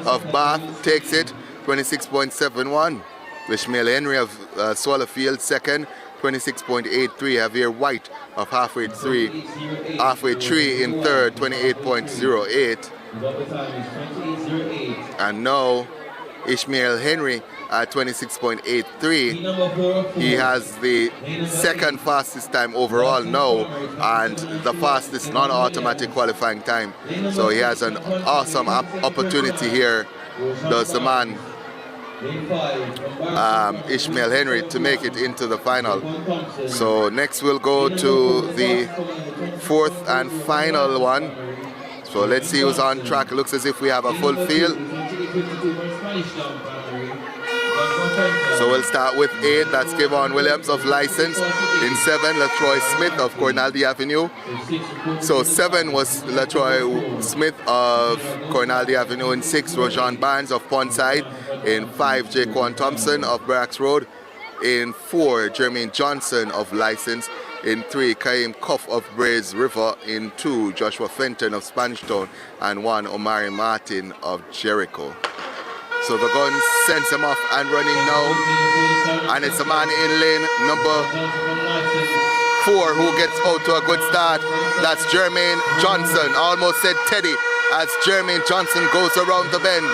of Bath takes it, 26.71. Ishmael Henry of Swallowfield second, 26.83. Javier White of Halfway Tree in third, 28.08. And now Ishmael Henry at 26.83. He has the second fastest time overall now and the fastest non-automatic qualifying time. So he has an awesome opportunity here, does the man Ishmael Henry, to make it into the final. So next we'll go to the fourth and final one. So let's see who's on track. Looks as if we have a full field. So we'll start with 8, that's Kevon Williams of License. In 7, LaTroy Smith of Cornaldy Avenue. So 7 was LaTroy Smith of Cornaldy Avenue. In 6, Rojan Barnes of Pondside. In 5, Jaquan Thompson of Barracks Road. In 4, Jermaine Johnson of License. In 3, Kaim Cuff of Braze River. In 2, Joshua Fenton of Spanish Town. And 1, Omari Martin of Jericho. So the gun sends him off and running now. And it's a man in lane number 4 who gets out to a good start. That's Jermaine Johnson. Almost said Teddy as Jermaine Johnson goes around the bend.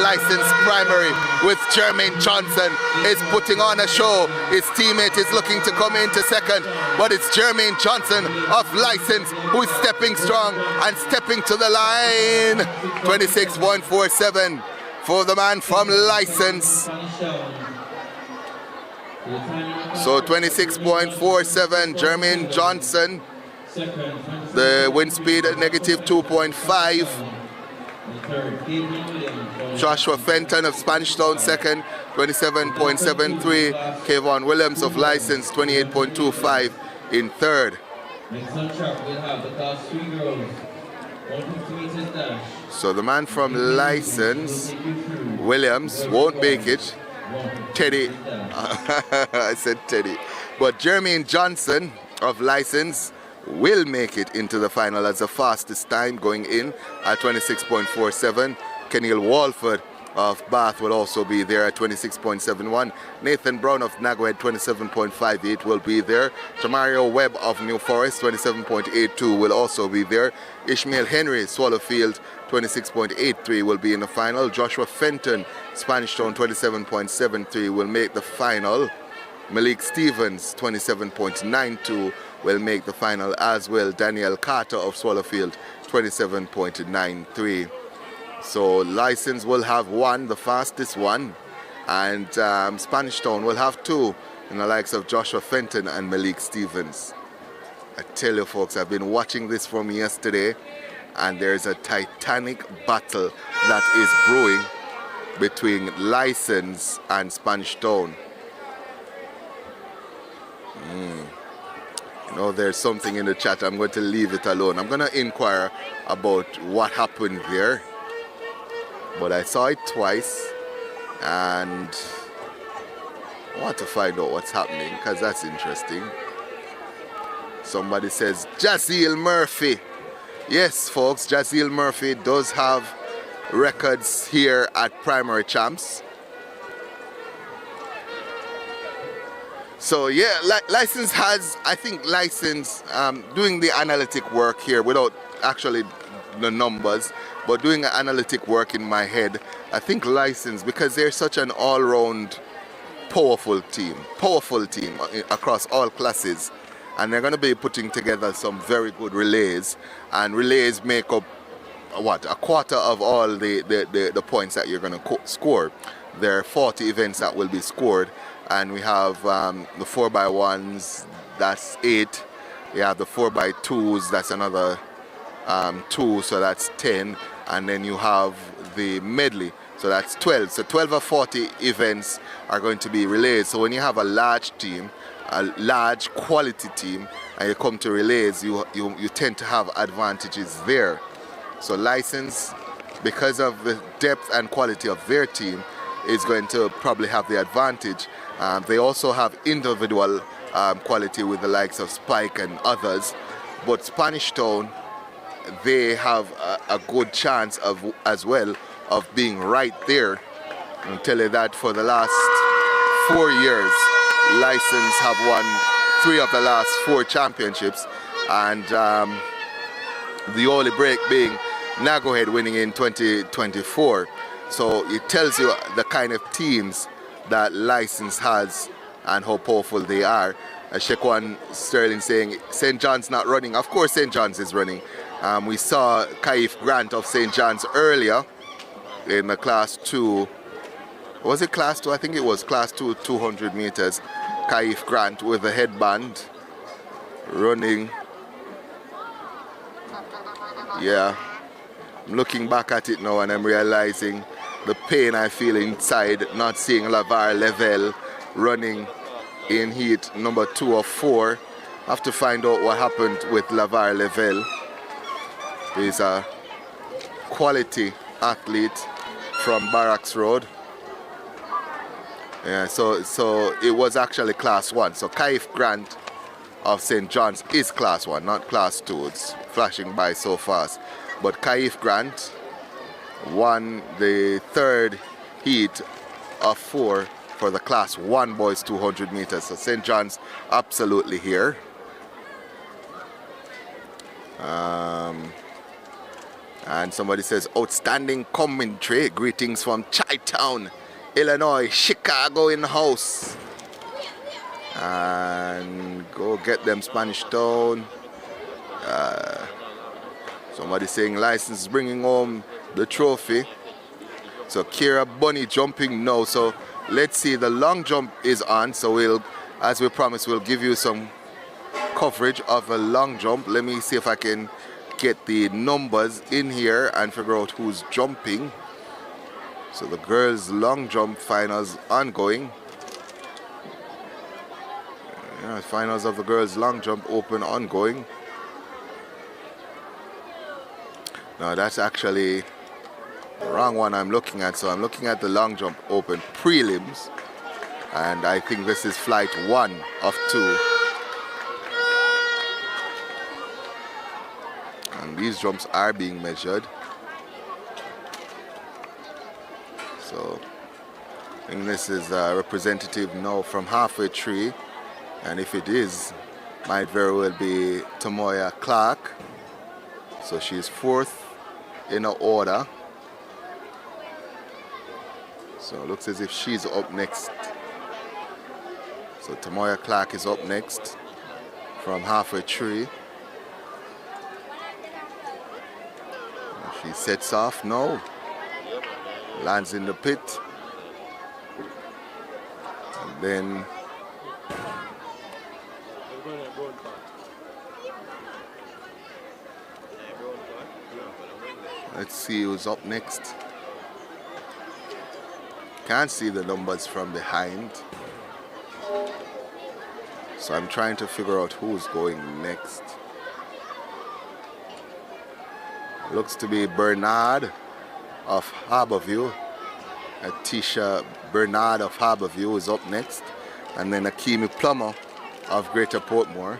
License primary with Jermaine Johnson is putting on a show. His teammate is looking to come into second, but it's Jermaine Johnson of License who's stepping strong and stepping to the line. 26.47 for the man from License. So 26.47, Jermaine Johnson. The wind speed at negative 2.5. Joshua Fenton of Spanish Town second, 27.73. Kevon Williams of License, 28.25 in third. Next on track we'll have the class 3 girls. 150 meters dash. So the man from License, Williams, won't make it. Teddy, I said Teddy. But Jermaine Johnson of License will make it into the final as the fastest time going in at 26.47. Keneal Walford of Bath will also be there at 26.71. Nathan Brown of Nagawhead, 27.58 will be there. Tamario Webb of New Forest, 27.82 will also be there. Ishmael Henry, Swallowfield, 26.83 will be in the final. Joshua Fenton, Spanish Town, 27.73 will make the final. Malik Stevens, 27.92 will make the final as well. Daniel Carter of Swallowfield, 27.93. So License will have 1, the fastest one, and Spanish Town will have 2 in the likes of Joshua Fenton and Malik Stevens. I tell you folks, I've been watching this from yesterday, and there's a titanic battle that is brewing between License and Spanish Town. You know, there's something in the chat. I'm going to leave it alone. I'm going to inquire about what happened there. But I saw it twice, and I want to find out what's happening because that's interesting. Somebody says Jazeel Murphy. Yes, folks, Jazeel Murphy does have records here at Primary Champs. So yeah, License has, I think License doing the analytic work here without actually the numbers, but doing analytic work in my head. I think License, because they're such an all-round powerful team across all classes, and they're going to be putting together some very good relays, and relays make up what, a quarter of all the points that you're going to score. There are 40 events that will be scored, and we have the 4x1s, that's 8. We have the 4x2s, that's another 2, so that's 10, and then you have the medley, so that's 12. So 12 or 40 events are going to be relays. So when you have a large team, a large quality team, and you come to relays, you tend to have advantages there. So License, because of the depth and quality of their team, is going to probably have the advantage. They also have individual quality with the likes of Spike and others. But Spanish Town, they have a good chance of as well of being right there. I'll tell you that for the last 4 years, License have won 3 of the last 4 championships, and the only break being Nagohead winning in 2024. So it tells you the kind of teams that License has and how powerful they are. Shekwan Sterling saying St. John's not running. Of course St. John's is running. We saw Kaif Grant of St. John's earlier in the class 2. Was it class 2? I think it was class 2, 200 meters. Kaif Grant with the headband running. Yeah, I'm looking back at it now and I'm realizing the pain I feel inside not seeing Lavar Level running in heat number 2 or 4. Have to find out what happened with Lavar Level. He's a quality athlete from Barracks Road. Yeah, so it was actually class 1. So Kaif Grant of St. John's is class 1, not class 2. It's flashing by so fast. But Kaif Grant won the 3rd heat of 4 for the class 1 boys 200 meters. So St. John's absolutely here. And somebody says outstanding commentary. Greetings from Chi-Town, Illinois, Chicago in the house. And go get them Spanish Town. Somebody saying License is bringing home the trophy. So Kira Bunny jumping now. So let's see, the long jump is on. So we'll, as we promised, we'll give you some coverage of a long jump. Let me see if I can get the numbers in here and figure out who's jumping. So the girls long jump finals ongoing. Yeah, finals of the girls long jump open ongoing. Now that's actually the wrong one I'm looking at. So I'm looking at the long jump open prelims, and I think this is flight 1 of 2. And these jumps are being measured. So I think this is a representative now from halfway tree, and if it is, might very well be Tamoya Clark. So she's 4th in her order. So it looks as if she's up next. So Tamoya Clark is up next from halfway tree. She sets off now, lands in the pit, and then let's see who's up next. Can't see the numbers from behind, so I'm trying to figure out who's going next. Looks to be Bernard of Harborview. Atisha Bernard of Harborview is up next. And then Akimi Plummer of Greater Portmore.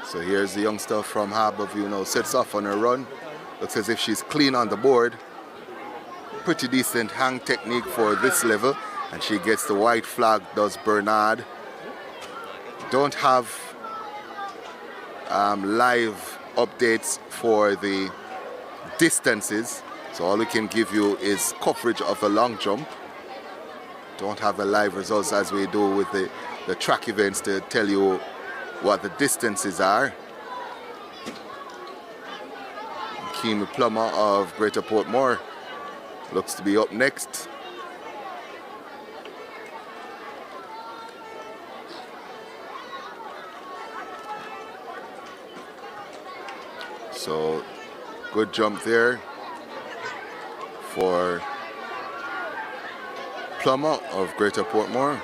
So here's the youngster from Harborview now. Sets off on her run. Looks as if she's clean on the board. Pretty decent hang technique for this level. And she gets the white flag, does Bernard. Don't have live updates for the distances, so all we can give you is coverage of the long jump. Don't have the live results as we do with the track events to tell you what the distances are. Kimi Plummer of Greater Portmore looks to be up next. So good jump there for Plummer of Greater Portmore.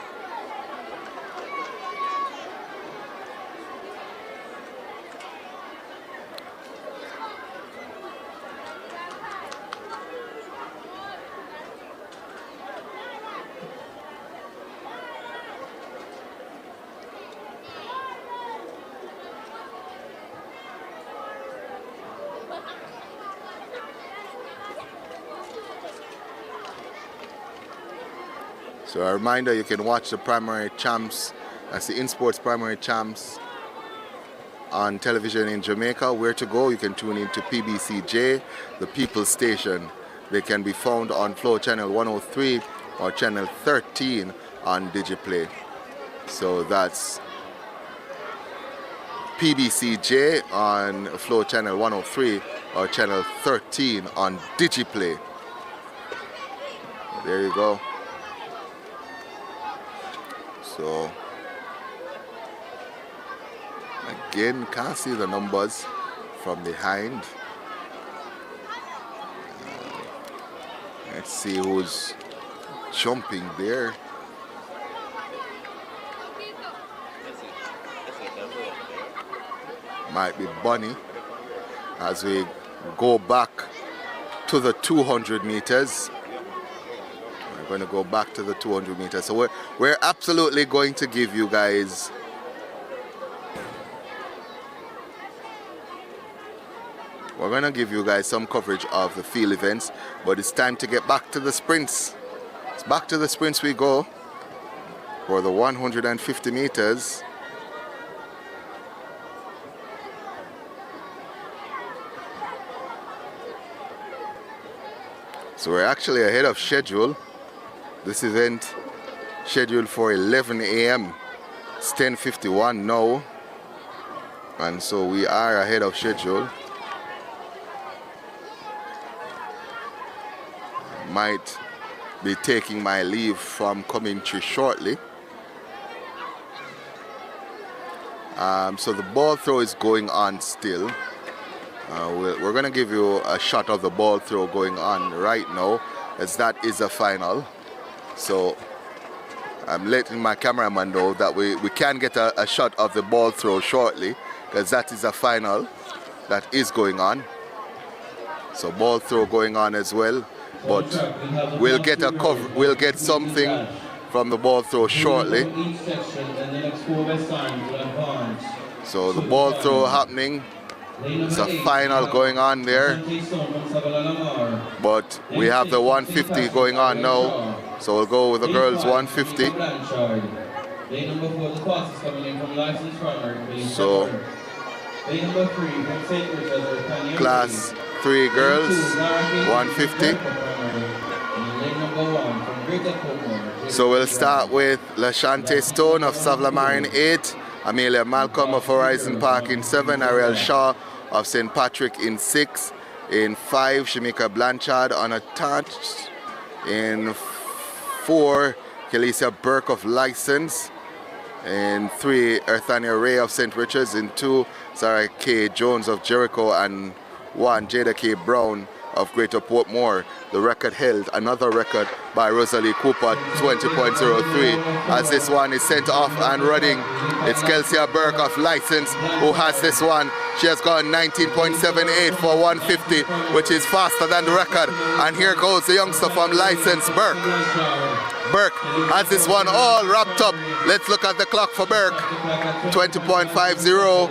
So a reminder, you can watch the primary champs, that's the InSports primary champs on television in Jamaica. Where to go? You can tune in to PBCJ, the People's Station. They can be found on Flow Channel 103 or Channel 13 on Digiplay. So that's PBCJ on Flow Channel 103 or Channel 13 on Digiplay. There you go. So again, can't see the numbers from behind. Let's see who's jumping there. Might be Bunny as we go back to the 200 meters. We're going to go back to the 200 meters. So we're absolutely going to give you guys some coverage of the field events, but it's time to get back to the sprints. It's back to the sprints we go for the 150 meters. So we're actually ahead of schedule. This event scheduled for 11 a.m. It's 10:51 now, and so we are ahead of schedule. Might be taking my leave from commentary shortly. So the ball throw is going on still. We're going to give you a shot of the ball throw going on right now, as that is a final. So I'm letting my cameraman know that we can get a shot of the ball throw shortly, because that is a final that is going on. So ball throw going on as well, but we'll get something from the ball throw shortly. So the ball throw happening. It's a final going on there, but we have the 150 going on now, so we'll go with the girls 150. So class 3 girls 150. So we'll start with Lashante Stone of Savla-Marin 8, Amelia Malcolm of Horizon Park in 7, Ariel Shaw of St. Patrick in 6, in 5, Shamika Blanchard unattached, in 4, Kelisa Burke of License, in 3, Earthania Ray of St. Richards, in 2, Sarah K. Jones of Jericho, and 1, Jada K. Brown of Greater Portmore. The record held, another record by Rosalie Cooper, 20.03. As this one is sent off and running, it's Kelsia Burke of License who has this one. She has gone 19.78 for 150, which is faster than the record. And here goes the youngster from License, Burke. Burke has this one all wrapped up. Let's look at the clock for Burke. 20.50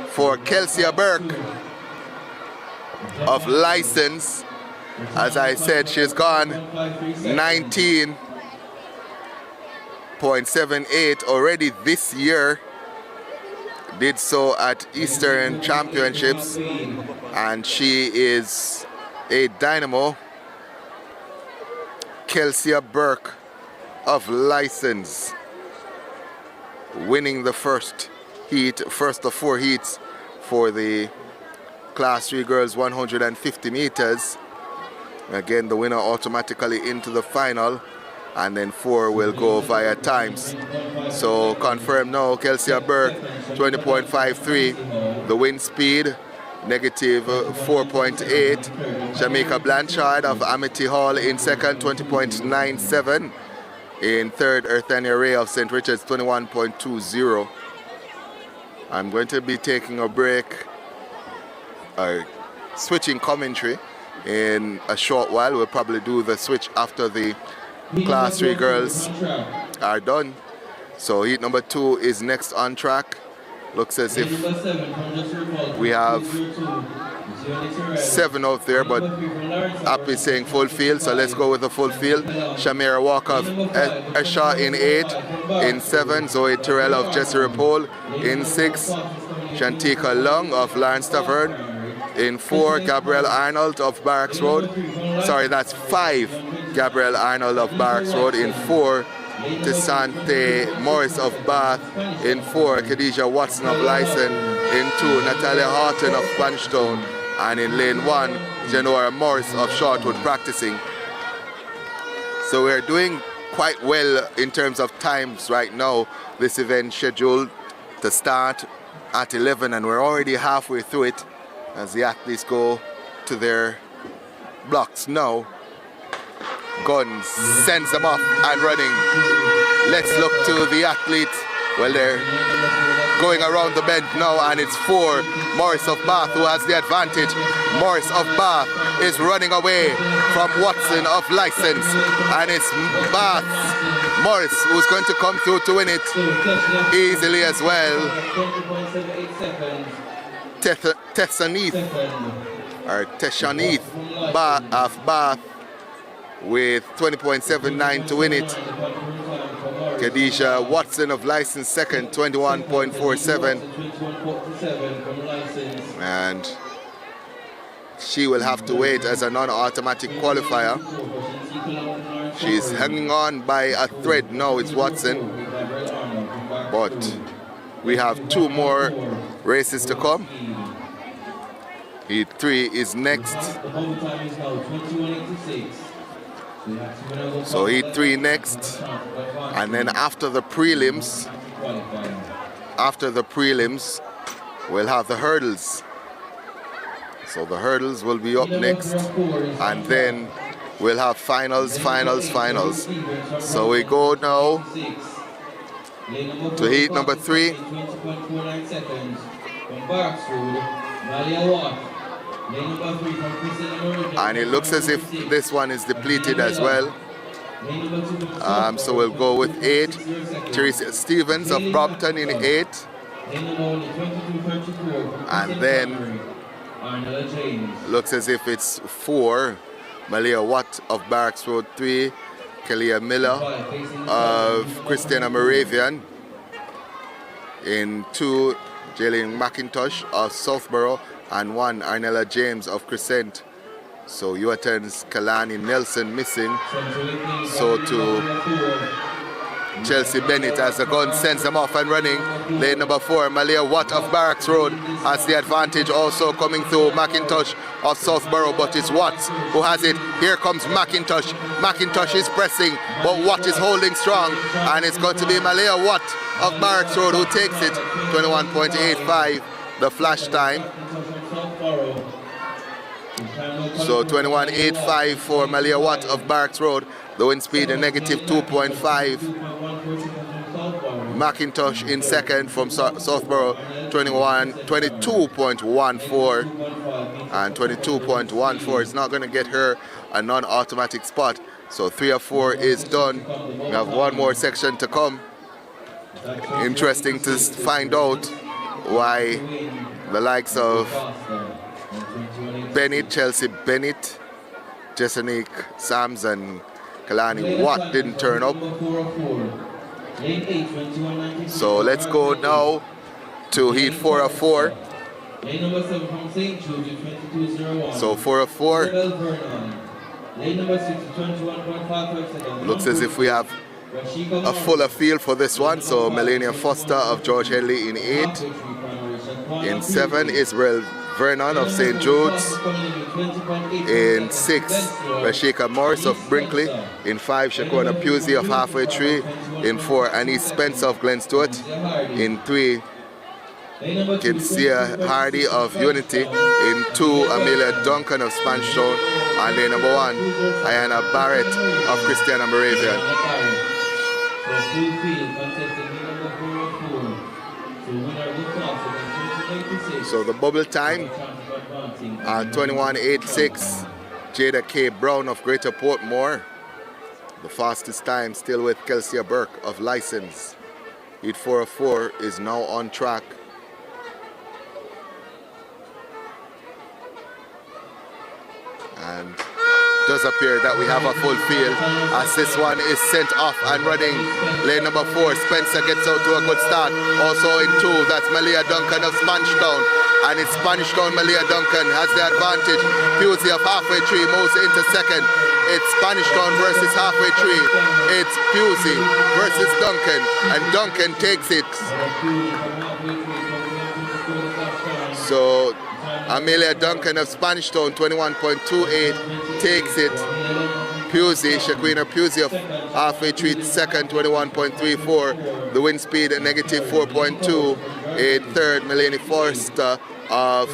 for Kelsia Burke of License. As I said, she's gone 19.78 already this year. Did so at Eastern Championships, and she is a dynamo. Kelsia Burke of License winning the first of 4 heats for the Class 3 girls 150 meters. Again, the winner automatically into the final, and then 4 will go via times. So confirmed now, Kelsia Burke 20.53, the wind speed negative 4.8. Jamaica Blanchard of Amity Hall in second, 20.97. In third, Earthania Ray of St. Richards, 21.20. I'm going to be taking a break, switching commentary in a short while. We'll probably do the switch after the Class 3 girls are done. So heat number 2 is next on track. Looks as if we have 7 out there, but Happy saying full field, so let's go with the full field. Shamira Walker of Esha in 8. In 7, Zoe Terrell of Jesse Repole. In 6, Shantika Long of Lawrence Tavern. In 4, Gabriel Arnold of Barracks Road. Sorry, that's 5, Gabriel Arnold of Barracks Road. In 4, Desante Morris of Bath. In 4, Khadijah Watson of Lyson. In 2, Natalia Horton of Punchstone. And in lane 1, Janora Morris of Shortwood practicing. So we're doing quite well in terms of times right now. This event scheduled to start at 11 and we're already halfway through it as the athletes go to their blocks now. Guns sends them off and running. Let's look to the athletes. Well, they're going around the bend now, and it's 4, Morris of Bath who has the advantage. Morris of Bath is running away from Watson of License, and it's Bath's Morris who's going to come through to win it easily as well. Tessanith of Bath with 20.79 to win it. Khadijah Watson of License second, 21.47. And she will have to wait as a non-automatic qualifier. She's hanging on by a thread now, it's Watson. But we have 2 more races to come. Heat 3 is next. So Heat 3 next. And then after the prelims, we'll have the hurdles. So the hurdles will be up next. And then we'll have finals. So we go now to heat number 3. And it looks as if this one is depleted as well. So we'll go with 8. Teresa Stevens of Brompton in 8. And then looks as if it's 4. Malia Watt of Barracks Road 3. Kalia Miller of Christiana Moravian. In 2, Jalen McIntosh of Southborough. And 1, Arnella James of Crescent. So Uatan's Kalani Nelson missing. So to Chelsea Bennett as the gun sends them off and running. Lane number 4, Malia Watt of Barracks Road has the advantage, also coming through McIntosh of Southborough, but it's Watts who has it. Here comes McIntosh. McIntosh is pressing, but Watt is holding strong, and it's going to be Malia Watt of Barracks Road who takes it. 21.85 the flash time. So 21.85 for Malia Watt of Barracks Road. The wind speed a negative 2.5. McIntosh in second from Southborough, 22.14. And 22.14 is not going to get her a non-automatic spot. So 3 of 4 is done. We have 1 more section to come. Interesting to find out why the likes of Bennett, Chelsea Bennett, Jessenique Sams and Kalani Watt didn't turn up. So let's go now to heat 4 of 4. So 4 of 4. Looks as if we have a fuller field for this one. So Melania Foster of George Henley in 8. In 7, Israel Vernon of St. Jude's. In 6, Rashika Morris of Brinkley. In 5, Shakona Pusey of Halfway Tree. In 4, Anise Spencer of Glen Stewart. In 3, Kinsia Hardy of Unity. In 2, Amelia Duncan of Spanstone. And then number 1, Ayana Barrett of Christiana Moravian. So the bubble time at 21.86. Jada K. Brown of Greater Portmore. The fastest time still with Kelsia Burke of License. Heat 4 of 4 is now on track. And does appear that we have a full field as this one is sent off and running. Lane number 4, Spencer gets out to a good start. Also in 2, that's Malia Duncan of Spanish Town. And it's Spanish Town, Malia Duncan has the advantage. Pusey of Halfway Tree moves into second. It's Spanish Town versus Halfway Tree. It's Pusey versus Duncan, and Duncan takes it. So Amelia Duncan of Spanish Town, 21.28, takes it. Pusey, Shaquina Pusey of Halfway Tree, second, 21.34. The wind speed at negative 4.2. In third, Melanie Forster of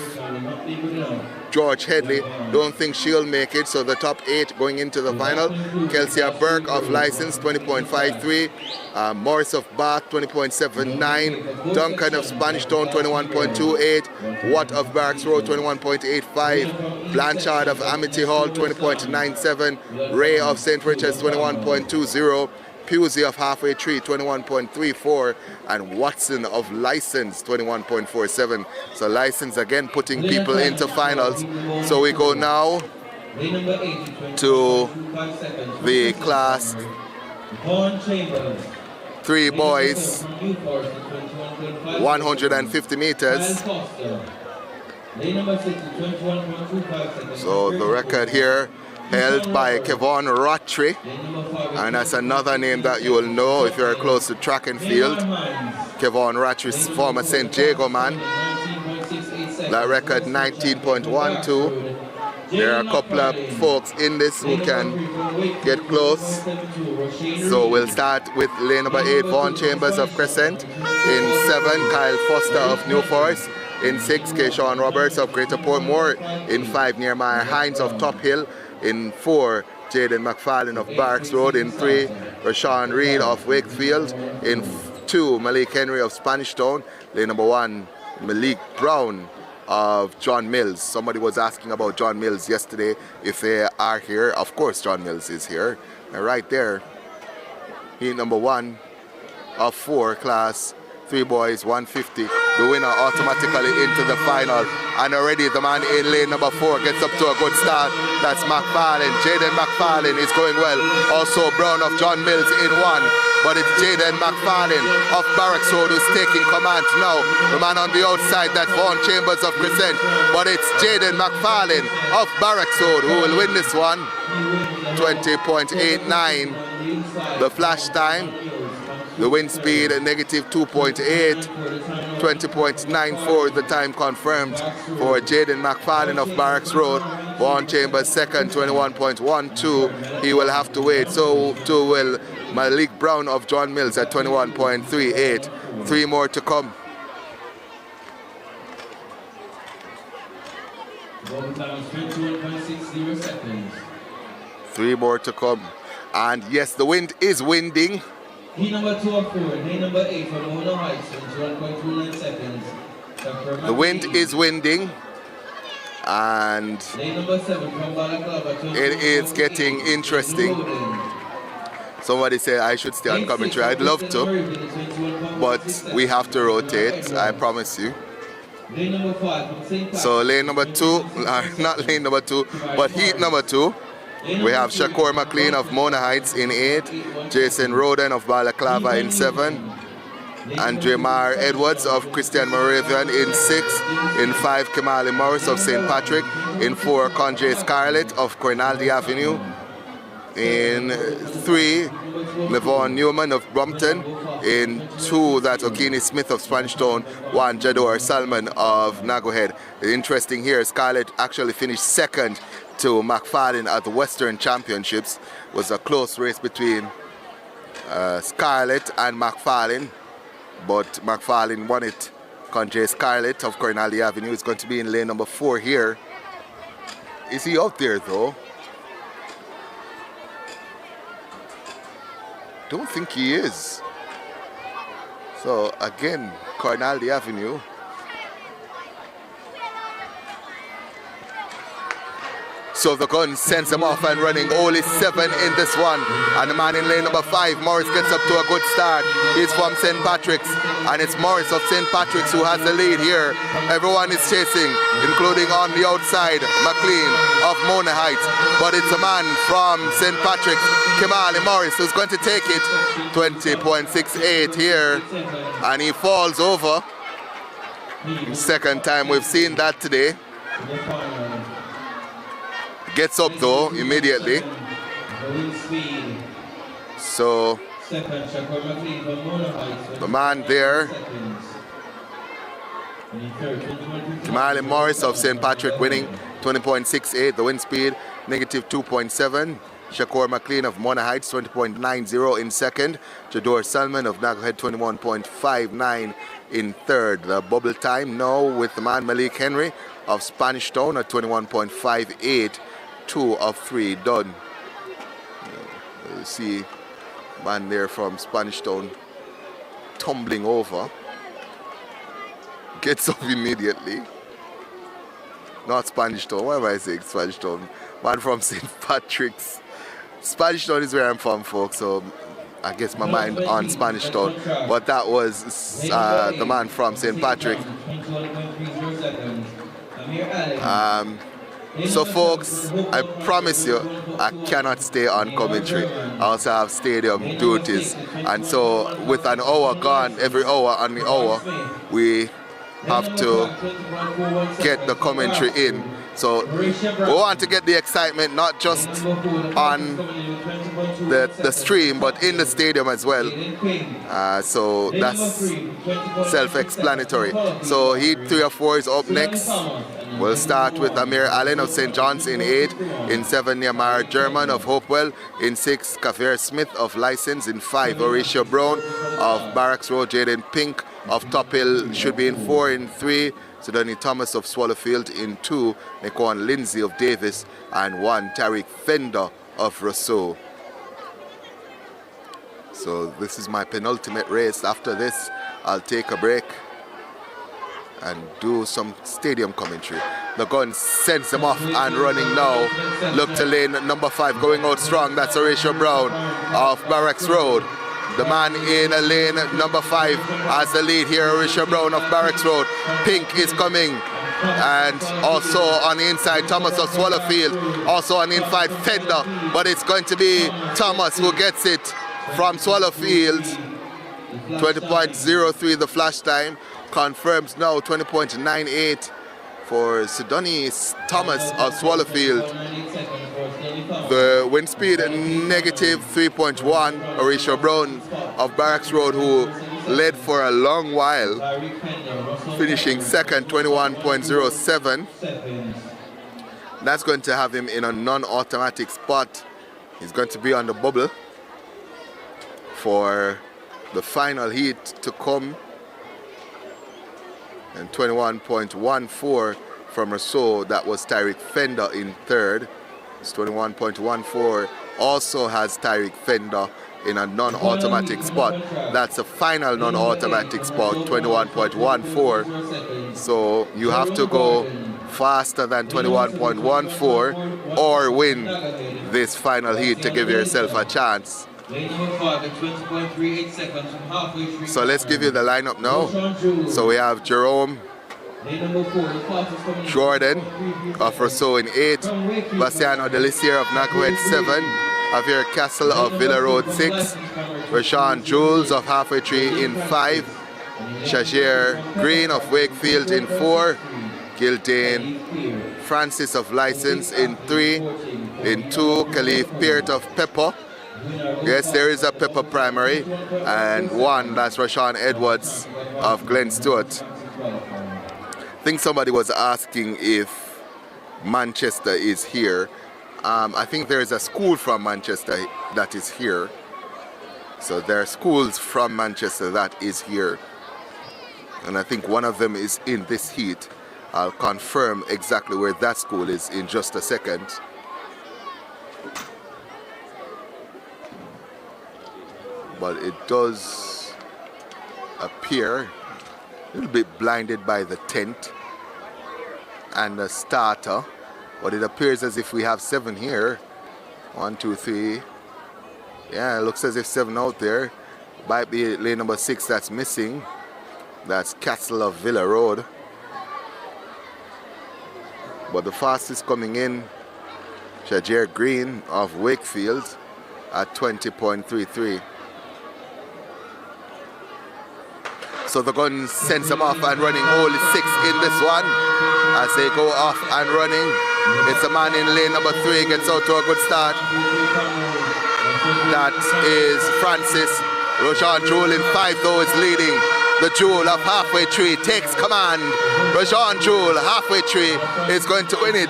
George Headley. Don't think she'll make it, so the top 8 going into the final. Kelsey Burke of License, 20.53. Morris of Bath, 20.79. Duncan of Spanish Town, 21.28. Watt of Barracks Road, 21.85. Blanchard of Amity Hall, 20.97. Ray of St. Richard's, 21.20. Pusey of Halfway Tree, 21.34, and Watson of License, 21.47. So License again putting people into finals. So we go now to the class 3 boys, 150 meters. So the record here held by Kevon Rattray, and that's another name that you will know if you're close to track and field. Kevon Rattray, former St. Jago man. That record 19.12. There are a couple of folks in this who can get close. So we'll start with lane number 8, Vaughn Chambers of Crescent. In 7, Kyle Foster of New Forest. In 6, Keyshawn Roberts of Greater Portmore. In 5, Nehemiah Hines of Top Hill. In 4, Jaden McFarlane of Barracks Road. In 3, Rashawn Reed of Wakefield. In 2, Malik Henry of Spanish Town. Lane number 1, Malik Brown of John Mills. Somebody was asking about John Mills yesterday if they are here. Of course John Mills is here. And right there, heat number 1 of 4, class 3 boys, 150. The winner automatically into the final. And already the man in lane number 4 gets up to a good start. That's McFarlane. Jaden McFarlane is going well. Also Brown of John Mills in 1. But it's Jaden McFarlane of Barracks Road who's taking command now. The man on the outside, that's Vaughn Chambers of Crescent. But it's Jaden McFarlane of Barracks Road who will win this one. 20.89 the flash time. The wind speed at negative 2.8, 20.94 the time confirmed for Jaden McFarlane of Barracks Road. Vaughn Chambers second, 21.12. He will have to wait. So too will Malik Brown of John Mills at 21.38. 3 more to come. Three more to come. And yes, the wind is winding. Heat number 2 of 4, lane number 8 from Mona Heights, 21.29 seconds. The wind is winding, and lane number 7 from Balaclava, it is getting interesting. Somebody said I should stay on commentary. I'd love to, but we have to rotate, I promise you. Lane number 5 from St. So lane number 2, not lane number 2, but heat number 2. We have Shakur McLean of Mona Heights in 8, Jason Roden of Balaclava in 7, Andre Mar Edwards of Christian Moravian in 6, in 5, Kamali Morris of St. Patrick, in 4, Conjay Scarlett of Cornaldi Avenue, in 3, Levon Newman of Brompton, in 2, that's Okini Smith of Spanish Town, 1, Jador Salmon of Nagohead. Interesting here, Scarlett actually finished second to McFarlane at the Western Championships. It was a close race between Scarlett and McFarlane, but McFarlane won it. Conjay Scarlett of Cornaldi Avenue is going to be in lane number 4 here. Is he out there though? Don't think he is. So again, Cornaldi Avenue. So the gun sends him off and running. Only 7 in this one. And the man in lane number 5, Morris, gets up to a good start. He's from St. Patrick's. And it's Morris of St. Patrick's who has the lead here. Everyone is chasing, including on the outside, McLean of Mona Heights. But it's a man from St. Patrick's, Kimali Morris, who's going to take it. 20.68 here. And he falls over. Second time we've seen that today. Gets up though immediately. So the man there, Kimali Morris of St. Patrick, winning 20.68. The wind speed negative 2.7. Shakur McLean of Mona Heights 20.90 in second. Jador Salman of Nagahead 21.59 in third. The bubble time now with the man Malik Henry of Spanish Town at 21.58. 2 of 3 done. You see man there from Spanish Town tumbling over. Gets up immediately. Not Spanish Town. Why am I saying Spanish Town? Man from St. Patrick's. Spanish Town is where I'm from, folks, so I guess my mind on Spanish Town. But that was the man from St. Patrick. So folks, I promise you, I cannot stay on commentary. I also have stadium duties. And so with an hour gone, every hour on the hour, we have to get the commentary in. So we want to get the excitement not just on the stream, but in the stadium as well. So that's self-explanatory. So Heat 3 or 4 is up next. We'll start with Amir Allen of St. John's in 8. In 7, Nehemiah German of Hopewell. In 6, Kavir Smith of License. In 5, Horatio Brown of Barracks Road. Jaden Pink of Top Hill should be in 4. In 3, Sidney Thomas of Swallowfield. In 2, Nikon Lindsay of Davis. And 1, Tariq Fender of Rousseau. So this is my penultimate race. After this, I'll take a break and do some stadium commentary. The gun sends them off and running now. Look to lane number 5 going out strong. That's Horatio Brown of Barracks Road. The man in lane number 5 has the lead here, Horatio Brown of Barracks Road. Pink is coming. And also on the inside, Thomas of Swallowfield. Also on the inside, Fender. But it's going to be Thomas who gets it from Swallowfield. 20.03 the flash time. Confirms now 20.98 for Sidney Thomas of Swallowfield. The wind speed negative 3.1. Horatio Brown of Barracks Road, who led for a long while, finishing second, 21.07. That's going to have him in a non-automatic spot. He's going to be on the bubble for the final heat to come. And 21.14 from Rousseau. That was Tariq Fender in third. It's 21.14. Also has Tariq Fender in a non-automatic spot. That's a final non-automatic spot, 21.14. So you have to go faster than 21.14 or win this final heat to give yourself a chance. So let's give you the lineup now. So we have Jerome Jordan of Rousseau in 8, Bastiano Delisier of Nagahead 7, Javier Castle of Villa Road 6, Rashawn Jules of Halfway Tree in 5, Shajir Green of Wakefield in 4, Gildane Francis of License in 3, in 2, Khalif Peart of Pepper. Yes, there is a Pepper primary, and 1, that's Rashawn Edwards of Glen Stewart. I think somebody was asking if Manchester is here. I think there is a school from Manchester that is here. So there are schools from Manchester that is here. And I think one of them is in this heat. I'll confirm exactly where that school is in just a second. But it does appear a little bit blinded by the tent and the starter. but it appears as if we have 7 here. 1, 2, 3. Yeah, it looks as if 7 out there. Might be lane number 6 that's missing. That's Castle of Villa Road. But the fastest coming in, Shajir Green of Wakefield at 20.33. So the gun sends them off and running, only 6 in this one. As they go off and running, it's a man in lane number 3, gets out to a good start. That is Francis. Rajan Jewel in 5 though is leading. The Jewel of Halfway Tree takes command. Rajan Jewel, Halfway Tree, is going to win it.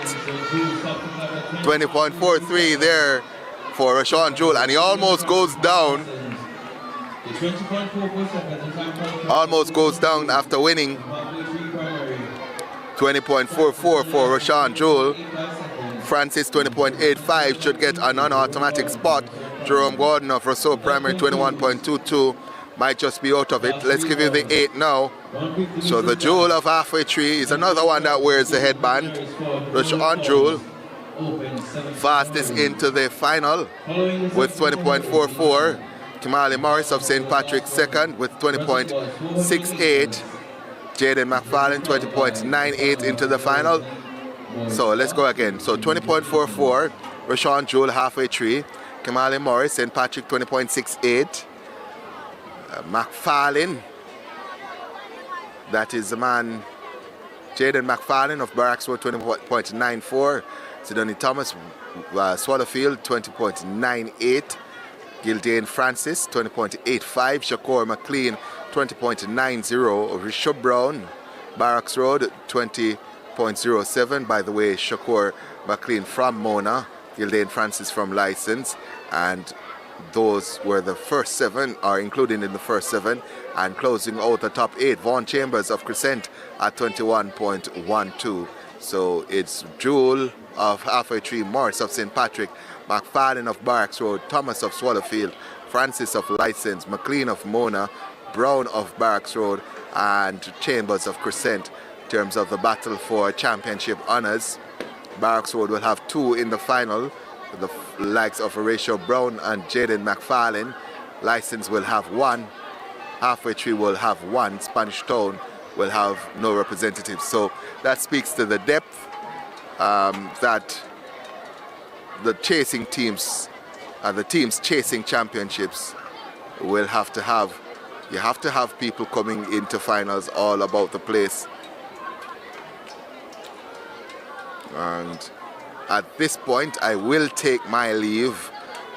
20.43 there for Rajan Jewel, and he almost goes down. Almost goes down after winning. 20.44 for Rashawn Jewel. Francis 20.85 should get a non-automatic spot. Jerome Gordon of Rousseau Primary 21.22 might just be out of it. Let's give you the 8 now. So the Jewel of Halfway Tree is another one that wears the headband. Rashawn Jewel fastest into the final with 20.44. Kimali Morris of St. Patrick's second with 20.68. Jaden McFarlane 20.98 into the final. So let's go again. So 20.44, Rashawn Jewel Halfway Tree. Kimali Morris, St. Patrick 20.68. McFarlane, that is the man, Jaden McFarlane of Barracks Road 20.94. Sidney Thomas, Swallowfield 20.98. Gildane Francis 20.85, Shakur McLean 20.90, Rishabh Brown, Barracks Road 20.07. By the way, Shakur McLean from Mona, Gildane Francis from License, and those were the first 7, are included in the first 7, and closing out the top 8, Vaughn Chambers of Crescent at 21.12. So it's Jewel of Halfway Tree, Morris of St. Patrick, McFarlane of Barracks Road, Thomas of Swallowfield, Francis of License, McLean of Mona, Brown of Barracks Road, and Chambers of Crescent. In terms of the battle for championship honors, Barracks Road will have 2 in the final, the likes of Horatio Brown and Jaden McFarlane. License will have 1, Halfway Tree will have 1, Spanish Town will have no representatives. So that speaks to the depth that the chasing teams, the teams chasing championships will have to have. You have to have people coming into finals all about the place. And at this point, I will take my leave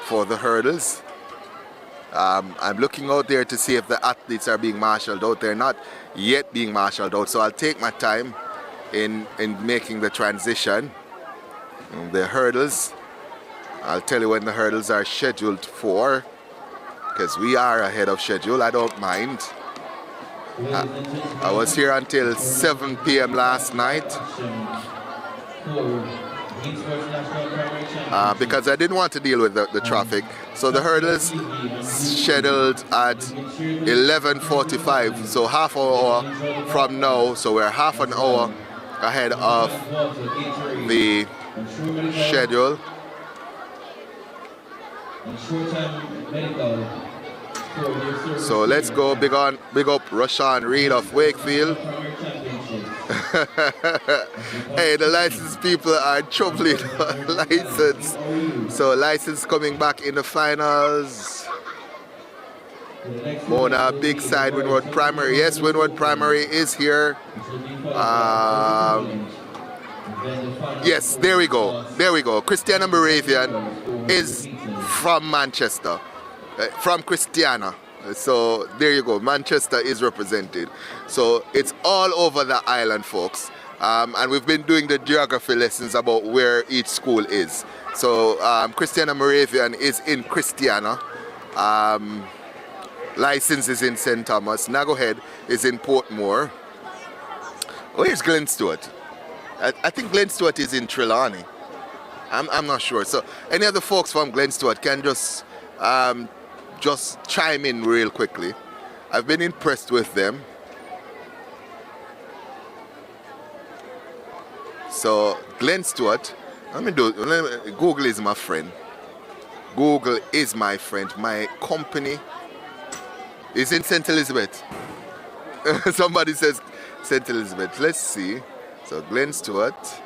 for the hurdles. I'm looking out there to see if the athletes are being marshaled out. They're not yet being marshaled out, so I'll take my time in making the transition. The hurdles, I'll tell you when the hurdles are scheduled for, because we are ahead of schedule. I don't mind. I was here until 7 p.m. last night because I didn't want to deal with the traffic. So the hurdles scheduled at 11:45, so half an hour from now. So we're half an hour ahead of the schedule. So let's go big up Rashawn Reed of Wakefield. Hey, the license people are troubling license. So license coming back in the finals. Mona, big side, Windward Primary. Yes, Windward Primary is here. Yes, there we go. There we go. Christiana Moravian is from Manchester. From Christiana. So there you go. Manchester is represented. So it's all over the island, folks. And we've been doing the geography lessons about where each school is. So Christiana Moravian is in Christiana. License is in St. Thomas. Nagohead is in Portmore. Where's Glen Stewart? I think Glen Stewart is in Trelawney. I'm not sure. So any of the folks from Glen Stewart can just chime in real quickly. I've been impressed with them. So Glen Stewart Google is my friend. Google is my friend. My company is in St. Elizabeth. Somebody says St. Elizabeth. Let's see. So Glen Stewart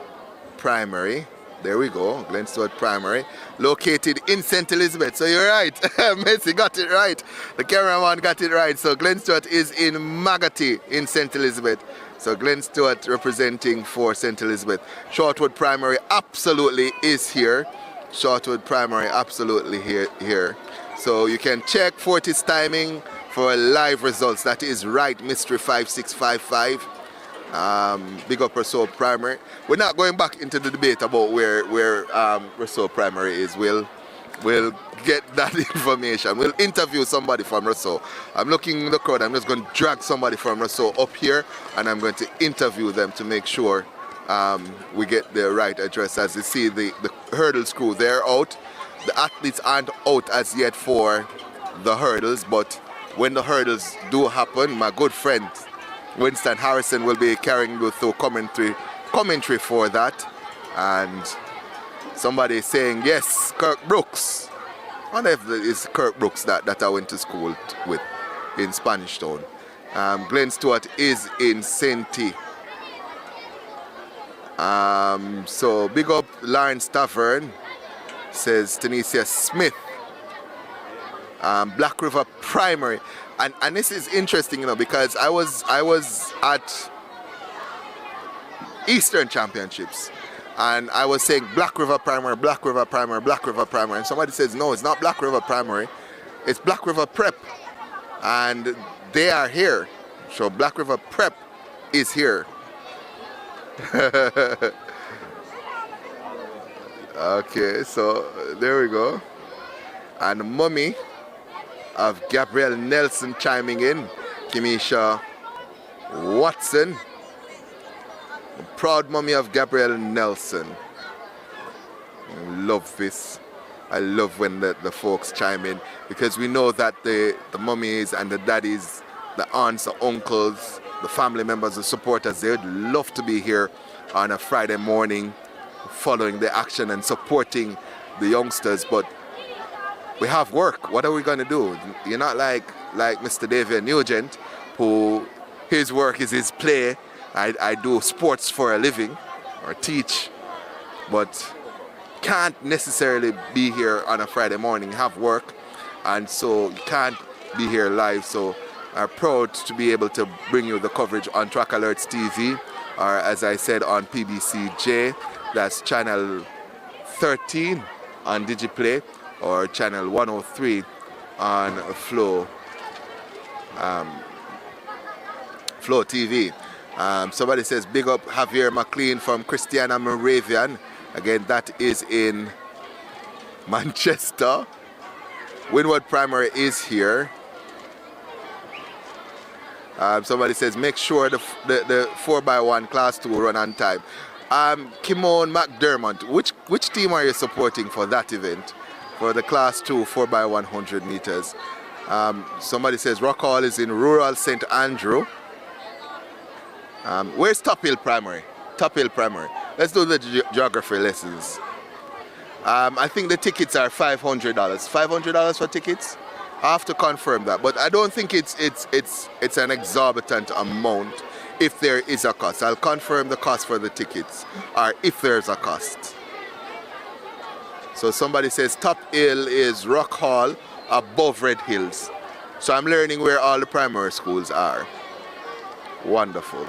Primary. There we go. Glen Stewart Primary. Located in St. Elizabeth. So you're right. Messi got it right. The cameraman got it right. So Glen Stewart is in Magatti in St. Elizabeth. So Glen Stewart representing for St. Elizabeth. Shortwood Primary absolutely is here. Shortwood Primary absolutely here. So you can check Fortis timing for live results. That is right, Mystery 5655. Big up Rousseau Primary. We're not going back into the debate about where Rousseau Primary is. We'll get that information. We'll interview somebody from Rousseau. I'm looking in the crowd. I'm just going to drag somebody from Rousseau up here, and I'm going to interview them to make sure we get the right address. As you see, the hurdles crew, they're out. The athletes aren't out as yet for the hurdles, but when the hurdles do happen, my good friend Winston Harrison will be carrying you through commentary for that. And somebody is saying, yes, Kirk Brooks. I wonder if it is Kirk Brooks that I went to school with in Spanish Town. Glen Stewart is in Senti. So big up Lawrence Tavern, says Tanisha Smith. Black River Primary. And this is interesting, you know, because I was at Eastern Championships and I was saying Black River Primary, Black River Primary, Black River Primary, and somebody says no, it's not Black River Primary, it's Black River Prep, and they are here. So Black River Prep is here. Okay, so there we go. And Mummy of Gabrielle Nelson chiming in. Kimisha Watson. Proud mummy of Gabrielle Nelson. Love this. I love when the folks chime in, because we know that the mummies and the daddies, the aunts, the uncles, the family members, the supporters, they would love to be here on a Friday morning following the action and supporting the youngsters, but we have work. What are we going to do? You're not like Mr. David Nugent, who his work is his play. I do sports for a living, or teach, but can't necessarily be here on a Friday morning, have work, and so you can't be here live. So I'm proud to be able to bring you the coverage on Trackalerts TV, or as I said, on PBCJ, that's channel 13 on Digiplay, or channel 103 on Flow TV. Somebody says big up Javier McLean from Christiana Moravian. Again, that is in Manchester. Windward Primary is here. Somebody says make sure the 4x1 class 2 run on time. Kimon McDermott, which team are you supporting for that event? For the class 2 4x100 meters. Somebody says Rock Hall is in rural St. Andrew. Where's Top Hill Primary? Top Hill Primary. Let's do the geography lessons. I think the tickets are $500. $500 for tickets? I have to confirm that, but I don't think it's an exorbitant amount if there is a cost. I'll confirm the cost for the tickets, or if there's a cost. So somebody says Top Hill is Rock Hall above Red Hills. So I'm learning where all the primary schools are. Wonderful.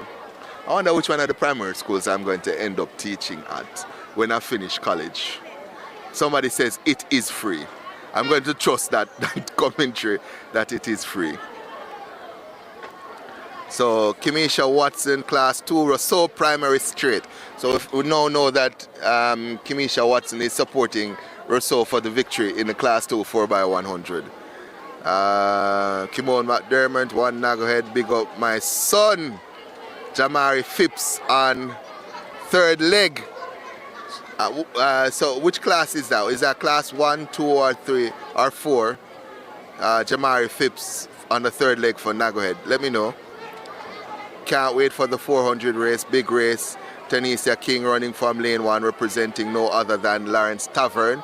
I wonder which one of the primary schools I'm going to end up teaching at when I finish college. Somebody says it is free. I'm going to trust that commentary that it is free. So Kimisha Watson, class 2, Rousseau Primary straight. So if we now know that Kimisha Watson is supporting Rousseau for the victory in the class 2 4x100. Kimon McDermott, one Nagohead, big up my son Jamari Phipps on third leg. So which class is that? Is that class 1, 2 or 3 or 4? Jamari Phipps on the third leg for Nagohead. Let me know. Can't wait for the 400 race, big race. Tanisha King running from lane 1, representing no other than Lawrence Tavern.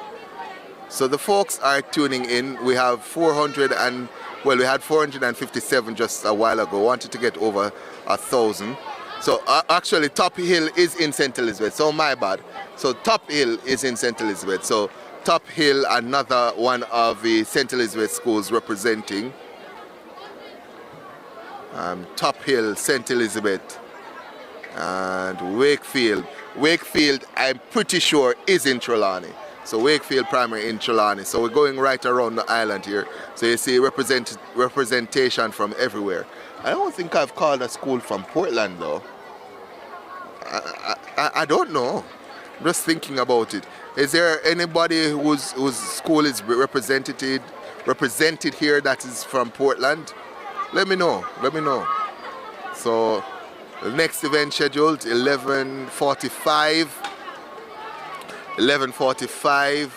So the folks are tuning in. We have 400 and, well, we had 457 just a while ago. Wanted to get over 1,000. So actually Top Hill is in St. Elizabeth, so my bad. So Top Hill is in St. Elizabeth. So Top Hill, another one of the St. Elizabeth schools representing. Top Hill, St. Elizabeth, and Wakefield. Wakefield, I'm pretty sure, is in Trelawney. So Wakefield Primary in Trelawney. So we're going right around the island here. So you see representation from everywhere. I don't think I've called a school from Portland though. I don't know. I'm just thinking about it. Is there anybody whose school is represented here that is from Portland? Let me know. Let me know. So the next event scheduled 11:45. 11:45,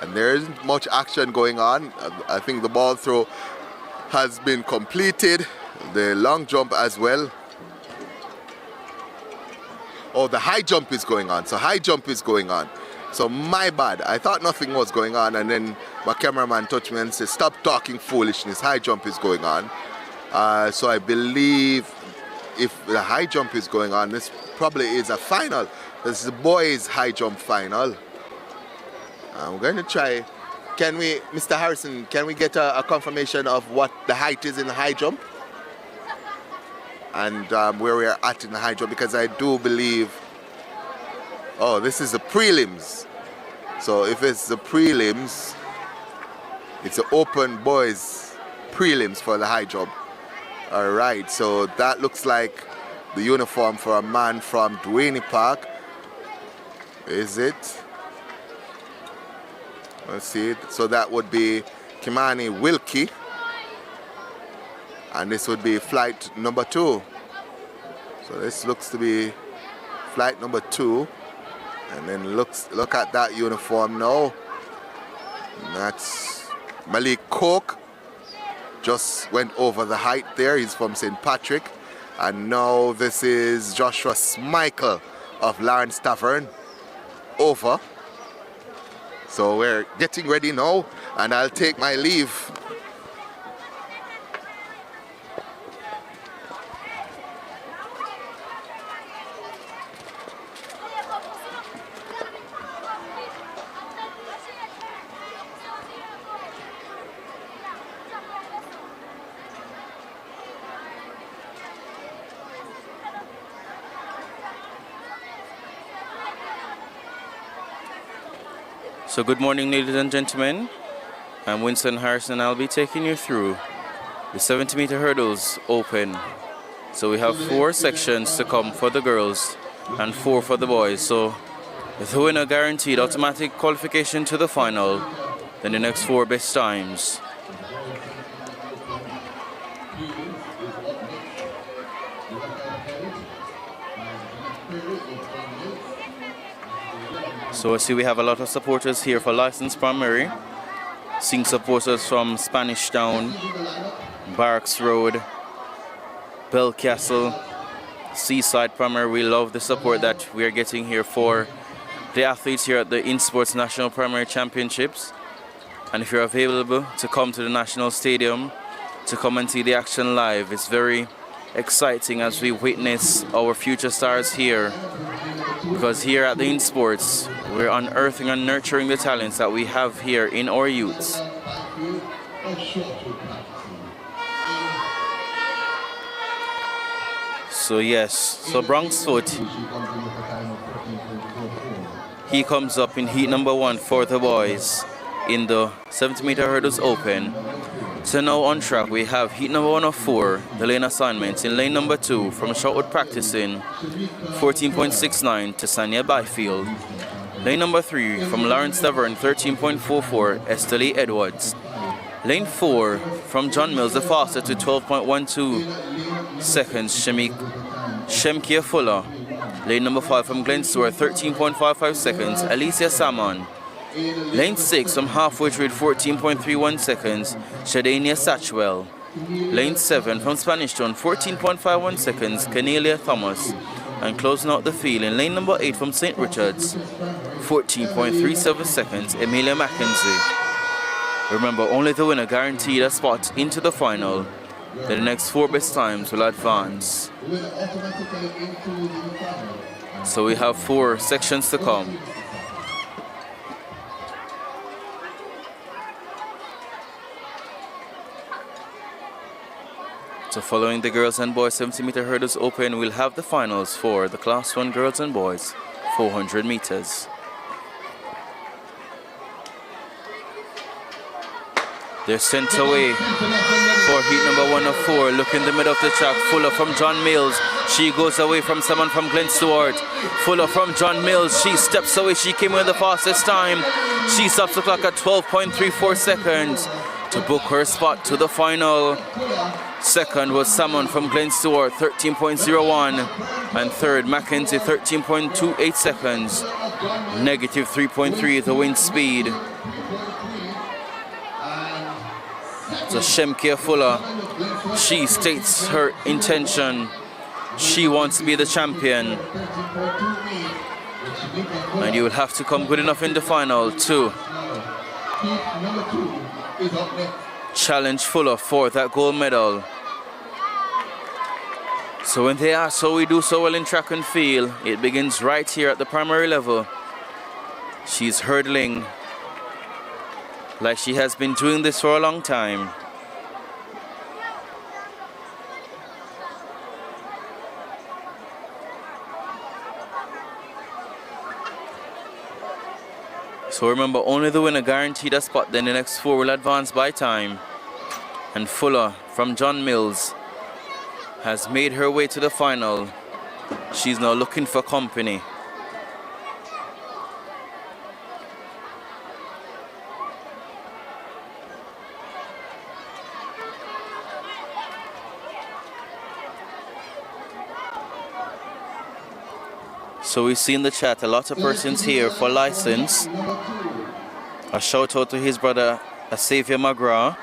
and there isn't much action going on. I think the ball throw has been completed. The long jump as well. Oh, the high jump is going on. So high jump is going on. So my bad. I thought nothing was going on, and then my cameraman touched me and said, "Stop talking foolishness. High jump is going on." So I believe if the high jump is going on, this probably is a final. This is the boys' high jump final. I'm going to try. Can we, Mr. Harrison, can we get a confirmation of what the height is in the high jump? And where we are at in the high jump, because I do believe, oh, this is the prelims. So if it's the prelims, it's the open boys prelims for the high jump. All right, so that looks like the uniform for a man from Duane Park. Is it? Let's see. So that would be Kimani Wilkie. And this would be flight number 2. So this looks to be flight number 2. And then look at that uniform now. And that's Malik Coke. Just went over the height there. He's from St. Patrick. And now this is Joshua Smichael of Lawrence Tavern. Over. So we're getting ready now, and I'll take my leave. So good morning, ladies and gentlemen. I'm Winston Harrison. I'll be taking you through the 70-meter hurdles open. So we have 4 sections to come for the girls and 4 for the boys. So with the winner guaranteed automatic qualification to the final, then the next 4 best times. So I see we have a lot of supporters here for License Primary. Seeing supporters from Spanish Town, Barracks Road, Belcastle, Seaside Primary. We love the support that we are getting here for the athletes here at the InSports National Primary Championships. And if you're available to come to the National Stadium to come and see the action live, it's very exciting as we witness our future stars here. Because here at the InSports, we're unearthing and nurturing the talents that we have here in our youths. So yes, so Bronxfoot, he comes up in heat number 1 for the boys in the 70-meter hurdles open. So now on track we have heat number 1 of 4, the lane assignments. In lane number 2 from Shotwood practicing, 14.69 to Sanya Byfield. Lane number 3 from Lawrence Tavern, 13.44 Estelle Edwards. Lane 4 from John Mills, the faster to 12.12 seconds, Shemkia Fuller. Lane number 5 from Glenstore, 13.55 seconds, Alicia Salmon. Lane 6 from halfway through 14.31 seconds, Shadania Satchwell. Lane 7 from Spanish Town, 14.51 seconds, Cornelia Thomas. And closing out the field in lane number 8 from St. Richards, 14.37 seconds, Emilia Mackenzie. Remember, only the winner guaranteed a spot into the final. Then the next 4 best times will advance. So we have 4 sections to come. So following the girls and boys 70-meter hurdles open, we'll have the finals for the Class 1 girls and boys 400 meters. They're sent away for heat number 1 of 4. Look in the middle of the track. Fuller from John Mills. She goes away from someone from Glen Stewart. Fuller from John Mills. She steps away. She came in the fastest time. She stops the clock at 12.34 seconds to book her spot to the final. Second was Salmon from Glen Stewart, 13.01. And third, Mackenzie, 13.28 seconds. Negative 3.3 the wind speed. So Shemkia Fuller, she states her intention. She wants to be the champion. And you will have to come good enough in the final to challenge Fuller for that gold medal. So when they ask how we do so well in track and field, it begins right here at the primary level. She's hurdling like she has been doing this for a long time. So remember, only the winner guaranteed a spot, then the next 4 will advance by time. And Fuller from John Mills has made her way to the final. She's now looking for company. So we see in the chat a lot of persons here for license. A shout out to his brother Xavier McGrath.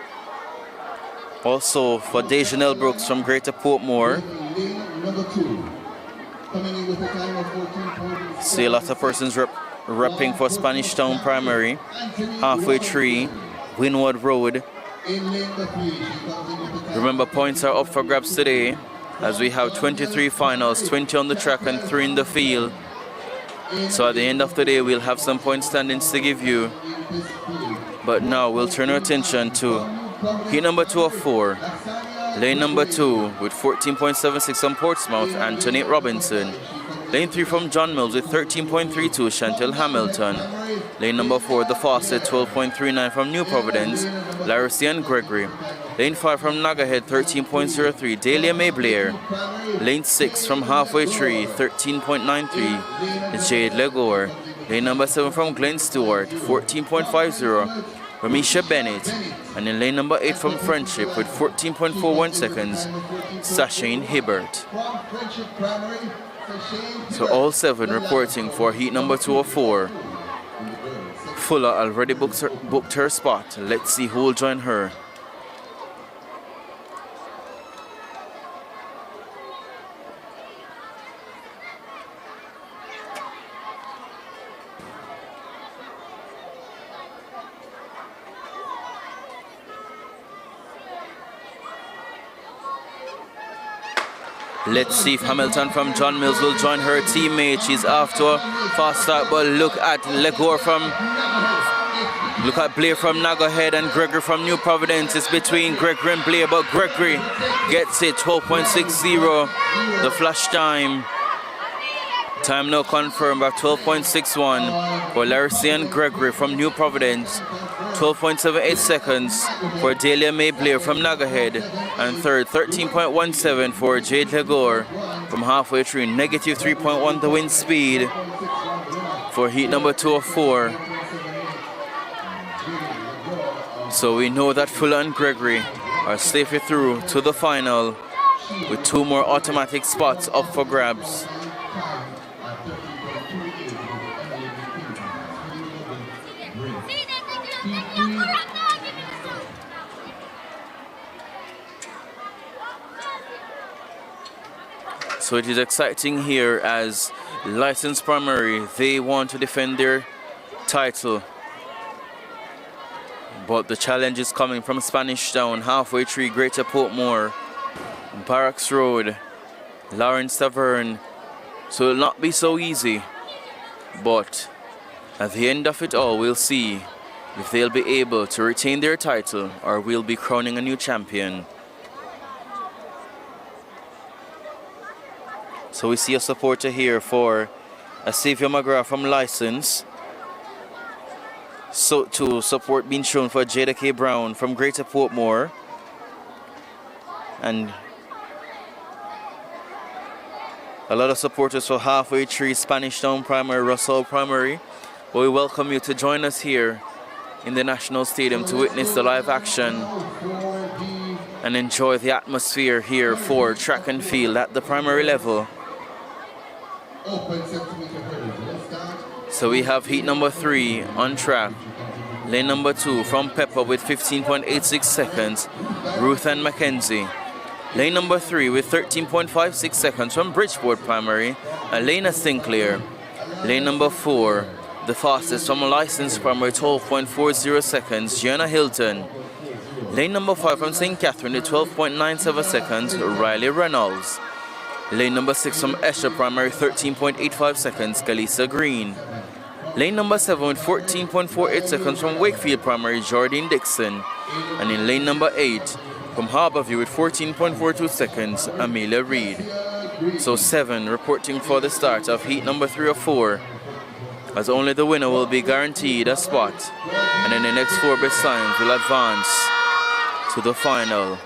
Also for Dejanelle Brooks from Greater Portmore. See a lot of persons repping for Spanish Town Primary. Halfway Tree, Windward Road. Remember, points are up for grabs today, as we have 23 finals, 20 on the track and 3 in the field. So at the end of the day, we'll have some point standings to give you. But now we'll turn our attention to heat number 2 of 4. Lane number 2 with 14.76 from Portsmouth, Antoinette Robinson. Lane 3 from John Mills with 13.32, Chantel Hamilton. Lane number 4, the fastest, 12.39 from New Providence, Larisian Gregory. Lane 5 from Nagahead, 13.03, Dahlia May Blair. Lane 6 from Halfway Tree, 13.93, Jade Legore. Lane number 7 from Glen Stewart, 14.50, Ramisha Bennett. And in lane number 8 from Friendship with 14.41 seconds, Sashane Hibbert. So all 7 reporting for heat number 2 of 4. Fuller already booked her spot. Let's see who will join her. Let's see if Hamilton from John Mills will join her teammate. She's after a fast start, but look at Blair from Nagahead and Gregory from New Providence. It's between Gregory and Blair, but Gregory gets it, 12.60, the flash time. Time now confirmed by 12.61 for Larisian Gregory from New Providence. 12.78 seconds for Dahlia May Blair from Nagahead. And third, 13.17 for Jade Legore from Halfway Tree. Negative 3.1 the wind speed for heat number 2 of 4. So we know that Fuller and Gregory are safely through to the final with 2 more automatic spots up for grabs. So it is exciting here as License Primary, they want to defend their title. But the challenge is coming from Spanish Town, Halfway Tree, Greater Portmore, Barracks Road, Lawrence Tavern. So it will not be so easy. But at the end of it all, we'll see if they'll be able to retain their title or we'll be crowning a new champion. So we see a supporter here for Xavier McGrath from License. So to support being shown for Jada K. Brown from Greater Portmore. And a lot of supporters for Halfway Tree, Spanish Town Primary, Russell Primary. But we welcome you to join us here in the National Stadium to witness the live action and enjoy the atmosphere here for track and field at the primary level. So we have heat number 3 on track. Lane number 2 from Pepper with 15.86 seconds, Ruth and Mackenzie. Lane number 3 with 13.56 seconds from Bridgeport Primary, Elena Sinclair. Lane number 4, the fastest from a licensed primary, 12.40 seconds, Gianna Hilton. Lane number 5 from St. Catherine with 12.97 seconds, Riley Reynolds. Lane number 6 from Esher Primary, 13.85 seconds, Kalisa Green. Lane number 7 with 14.48 seconds from Wakefield Primary, Jordan Dixon. And in lane number 8 from Harborview with 14.42 seconds, Amelia Reed. So 7 reporting for the start of heat number 3 or 4, as only the winner will be guaranteed a spot. And then the next 4 best times will advance to the final.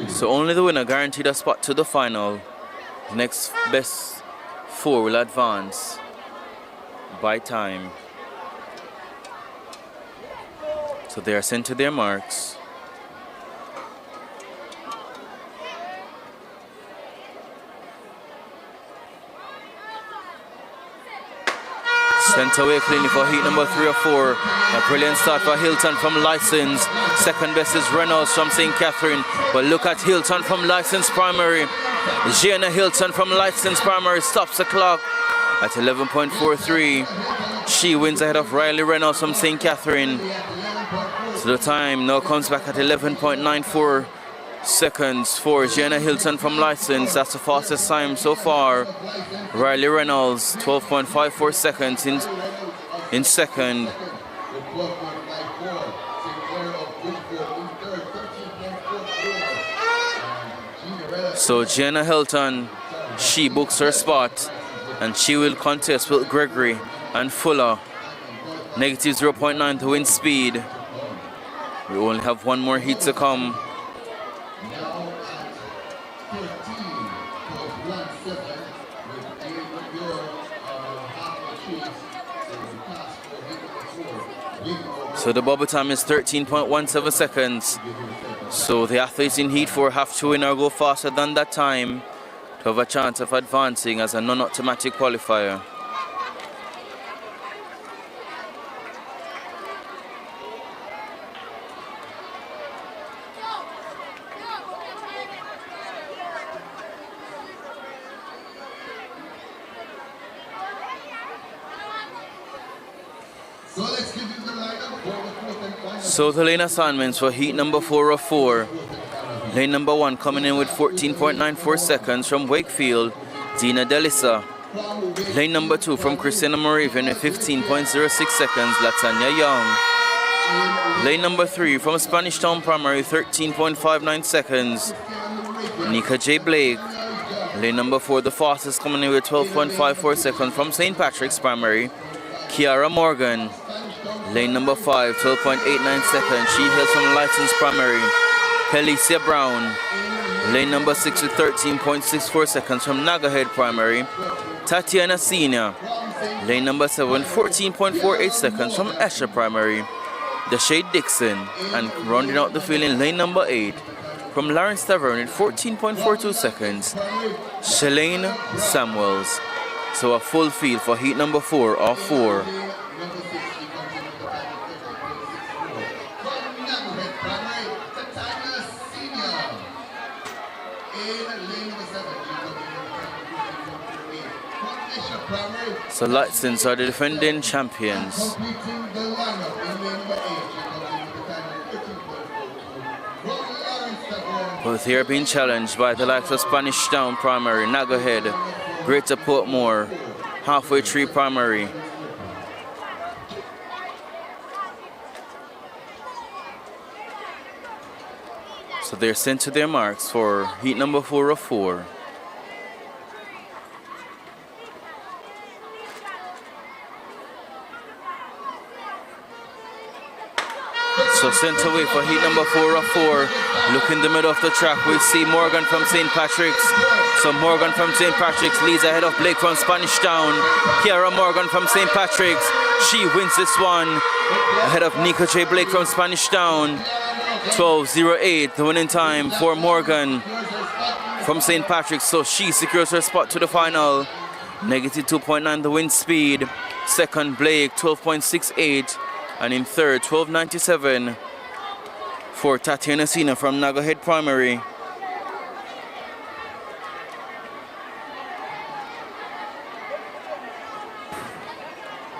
So only the winner guaranteed a spot to the final. The next best 4 will advance by time. So they are sent to their marks. Sent away cleanly for heat number 3 or 4. A brilliant start for Hilton from License. Second best is Reynolds from St. Catherine. But look at Hilton from License Primary. Gianna Hilton from License Primary stops the clock at 11.43. She wins ahead of Riley Reynolds from St. Catherine. So the time now comes back at 11.94 seconds for Gianna Hilton from License. That's the fastest time so far. Riley Reynolds, 12.54 seconds in second. So Gianna Hilton, she books her spot and she will contest with Gregory and Fuller. Negative 0.9 to win speed. We only have one more heat to come. So the bubble time is 13.17 seconds. So the athletes in heat 4 have to win or go faster than that time to have a chance of advancing as a non-automatic qualifier. So the lane assignments for heat number 4 of 4. Lane number 1 coming in with 14.94 seconds from Wakefield, Dina Delisa. Lane number 2 from Christina Moravian with 15.06 seconds, Latanya Young. Lane number 3 from Spanish Town Primary, 13.59 seconds, Nika J. Blake. Lane number 4, the fastest, coming in with 12.54 seconds from St. Patrick's Primary, Kiara Morgan. Lane number 5, 12.89 seconds. She hails from License Primary, Felicia Brown. Lane number 6 with 13.64 seconds from Nagahead Primary, Tatiana Senior. Lane number 7, 14.48 seconds from Esher Primary, Deshade Dixon. And rounding out the field in lane number 8, from Lawrence Tavern at 14.42 seconds, Shalane Samuels. So a full field for heat number 4 of 4. So Lightsons are the defending champions. But they are being challenged by the likes of Spanish Town Primary, Nagahead, Greater Portmore, Halfway Tree Primary. So they're sent to their marks for heat number 4 of 4. So sent away for heat number 4 of 4. Look in the middle of the track, we see Morgan from St. Patrick's. So Morgan from St. Patrick's leads ahead of Blake from Spanish Town. Kiara Morgan from St. Patrick's, she wins this one. Ahead of Nika J. Blake from Spanish Town. 12:08, the winning time for Morgan from St. Patrick's. So she secures her spot to the final. Negative 2.9 the wind speed. Second Blake, 12.68. And in third, 12.97 for Tatiana Sina from Nagahead Primary.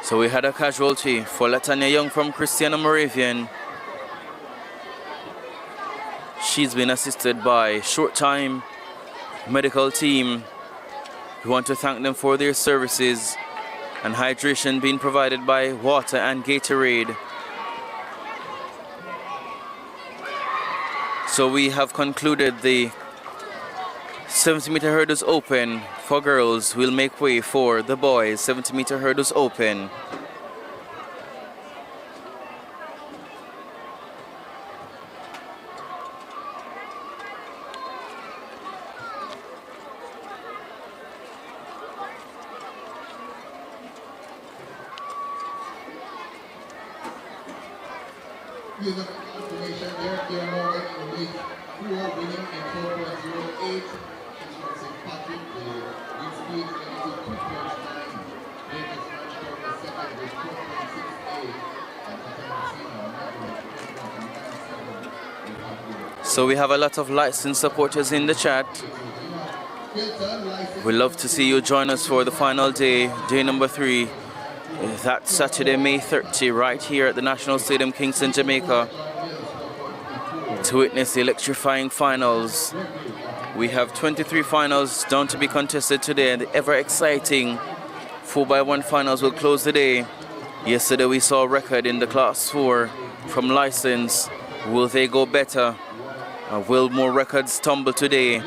So we had a casualty for Latanya Young from Christiana Moravian. She's been assisted by Short Time medical team. We want to thank them for their services and hydration being provided by water and Gatorade. So we have concluded the 70-meter hurdles open for girls. We'll make way for the boys 70-meter hurdles open. Here's a confirmation there. Kiara Morgan in week 4 winning in 4.08. She's from St. Patrick. The wind speed negative 2.9. Blake is matched up the second with 4.68. And So we have a lot of licensed supporters in the chat. We'd love to see you join us for the final day, day number 3. That's Saturday, May 30, right here at the National Stadium, Kingston, Jamaica, to witness the electrifying finals. We have 23 finals down to be contested today, and the ever-exciting 4x1 finals will close the day. Yesterday we saw a record in the Class 4 from License. Will they go better? Will more records tumble today?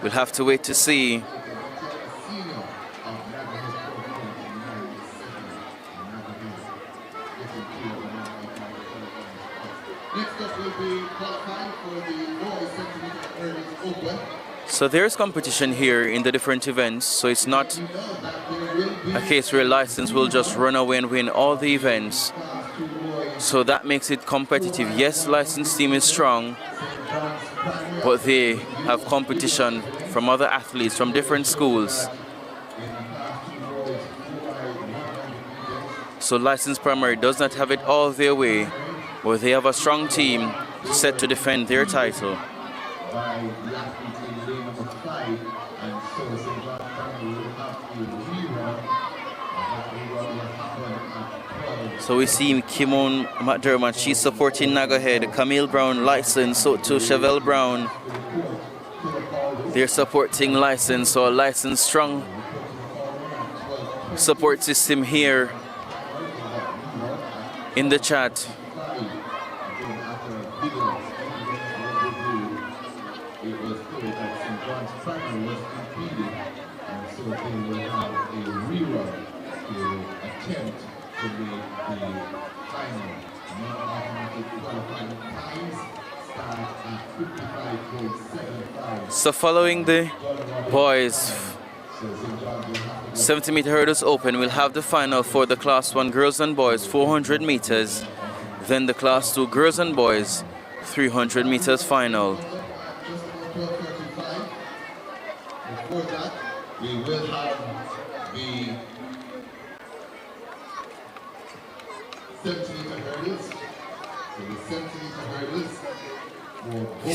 We'll have to wait to see. So there's competition here in the different events, so it's not a case where License will just run away and win all the events. So that makes it competitive. Yes, License team is strong, but they have competition from other athletes from different schools. So License Primary does not have it all their way, but they have a strong team set to defend their title. So we see Kimon McDermott, she's supporting Nagahead, Camille Brown, License, so too Chevelle Brown. They're supporting License, so a License strong support system here in the chat. So following the boys 70-meter hurdles open, we'll have the final for the Class 1 girls and boys 400 meters, then the Class 2 girls and boys 300 meters final. Before that, we will have the 70-meter hurdles. So the 70-meter hurdles.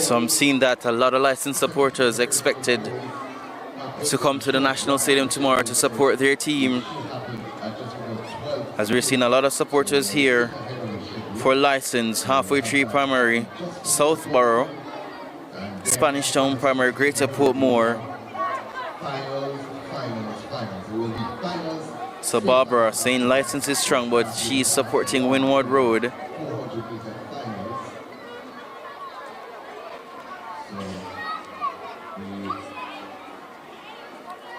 So I'm seeing that a lot of licensed supporters expected to come to the National Stadium tomorrow to support their team. As we're seeing a lot of supporters here for license, Halfway Tree Primary, Southborough, Spanish Town Primary, Greater Portmore. So Barbara saying license is strong, but she's supporting Windward Road.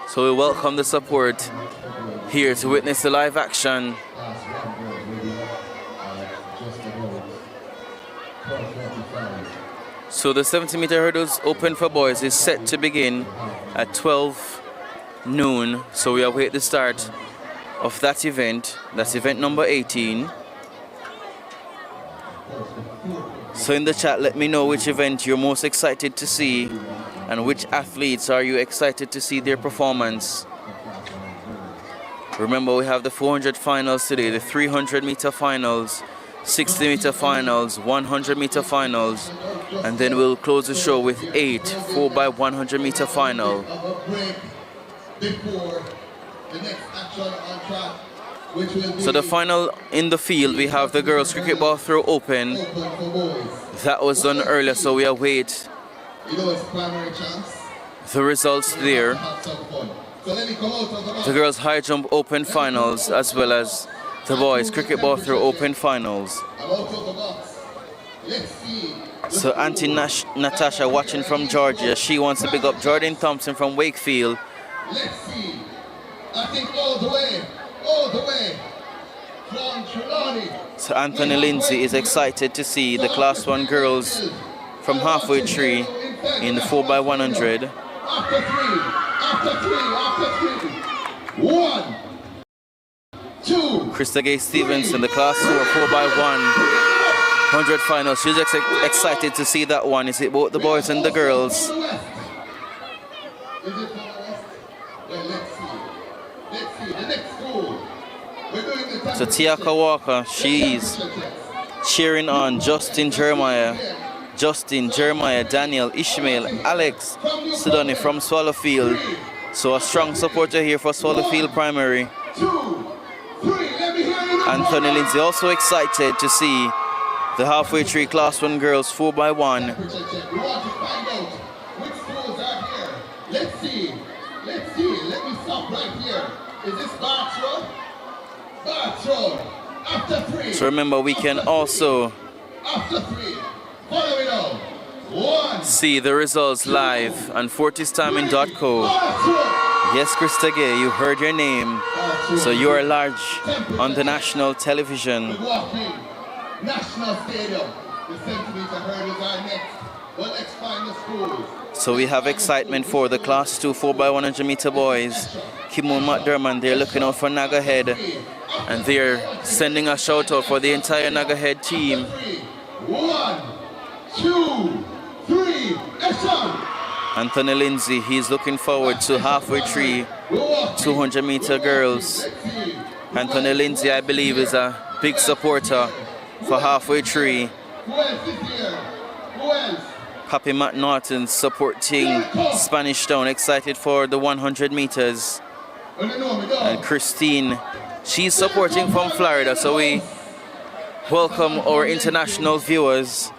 So we welcome the support here to witness the live action. So the 70-meter hurdles open for boys is set to begin at 12 noon. So we await the start of that event. That's event number 18. So in the chat, let me know which event you're most excited to see and which athletes are you excited to see their performance. Remember, we have the 400 finals today, the 300-meter finals, 60-meter finals, 100-meter finals, and then we'll close the show with 8 4x100-meter final. So the final in the field, we have the girls cricket ball throw open. That was done earlier, so we await the results there. The girls high jump open finals, as well as the boys cricket ball throw open finals. So Auntie Natasha watching from Georgia, she wants to pick up Jordan Thompson from Wakefield. Let's see. I think all the way. From Trelawney. So Anthony Lindsay is excited to see the Class 1 girls from Halfway Tree in the 4x100. After three. 1, 2. Krista Gay Stevenson, the Class 4 4x100 final. She's excited to see that one. Is it both the boys and the girls? Is it from the west? Well, let's see. The next school. We're doing the So Tiaka Walker, she's cheering on Justin, Jeremiah, Daniel, Ishmael, Alex Sidoni from Swallowfield. So a strong supporter here for Swallowfield Primary. 2, 3. Let me hear you. Anthony Lindsay also excited to see the Halfway Tree Class 1 girls 4x1. We want to find out which schools are here. Let's see. Let me stop right here. Is this Barts Road? After 3. So remember, we can also After 3. Follow it on. 1. see the results live on FortisTiming.co. Yes, Krista Gay, you heard your name. So you are large on the national television. Walking. National Stadium. The 70-meter hurdles are next. Well, let's find the schools. So we have excitement for the Class 2 4x100 meter boys. Kimon McDermott, they're looking out for Naga Head. And they're sending a shout out for the entire Naga Head team. 1, 2, 3. Action! Anthony Lindsay, he's looking forward to Halfway Tree 200 meter girls. Anthony Lindsay, I believe, is a big supporter for Halfway Tree. Who else is here? Who else? Pappy McNaughton supporting Spanish Town, excited for the 100 meters. And Christine, she's supporting from Florida, so we welcome our international viewers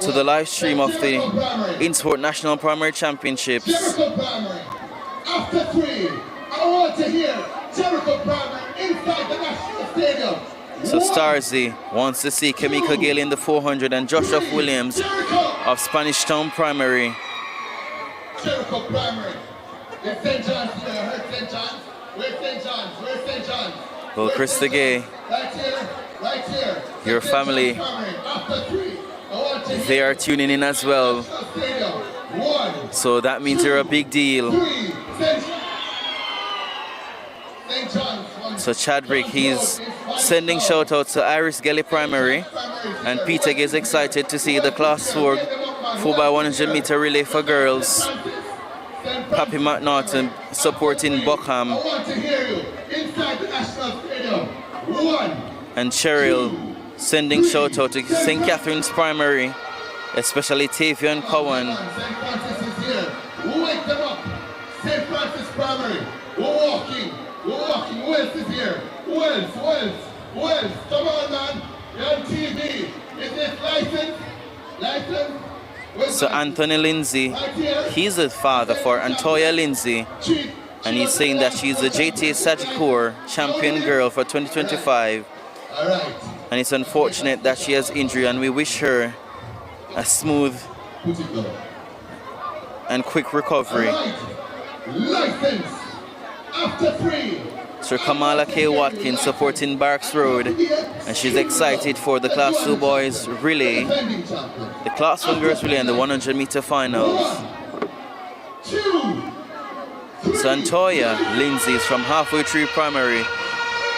to the live stream of the InSport National Primary Championships. Jericho Primary. After 3, I want to hear Jericho Primary inside the National Stadium. So Starzy wants to see Kamika Gale in the 400 and Joshua Williams of Spanish Town Primary. Jericho Primary. In St. John's here. I heard St. John's. Where's St. John's? St. John's? Well, Krista Gay, Right here. your family, After 3, I want to they are tuning in as well. Stadium. 1, So that means you're a big deal. 3. St. John's. So Chadwick, he's sending shout outs to Iris Gelly Primary. And Peter is excited to see the Class 4 4x100 meter relay for girls. Pappy McNaughton supporting Buckham. I want to hear you inside the National Stadium. 1. and Cheryl sending shout out to St. Catherine's Primary, especially Tavian Cowan. St. Francis is here. We'll wake them up. St. Francis Primary. We're walking. We're walking. Who else is here? Who else? Who else? Who else? Come on, man. You're on TV. Is this licensed? Licensed? So Anthony Lindsay, he's the father for Antoya Lindsay, and he's saying that she's the JTA Sagicor champion girl for 2025. And it's unfortunate that she has injury, and we wish her a smooth and quick recovery. License after 3. Sir Kamala K. Watkins supporting Barks Road, and she's excited for the Class 2 boys relay, the Class 1 girls relay, and the 100-meter finals. So Antoya Lindsay is from Halfway Tree Primary.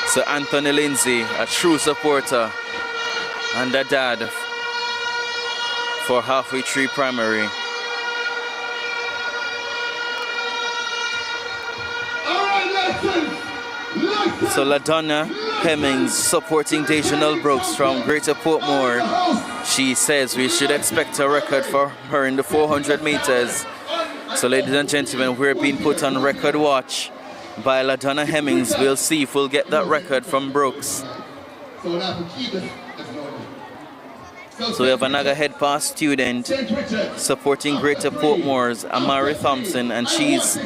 So Anthony Lindsay, a true supporter and a dad for Halfway Tree Primary. So LaDonna Hemmings supporting Dejanelle Brooks from Greater Portmore. She says we should expect a record for her in the 400 meters. So ladies and gentlemen, we're being put on record watch by LaDonna Hemmings. We'll see if we'll get that record from Brooks. So we have another head pass student supporting Greater Portmore's Amari Thompson, and she's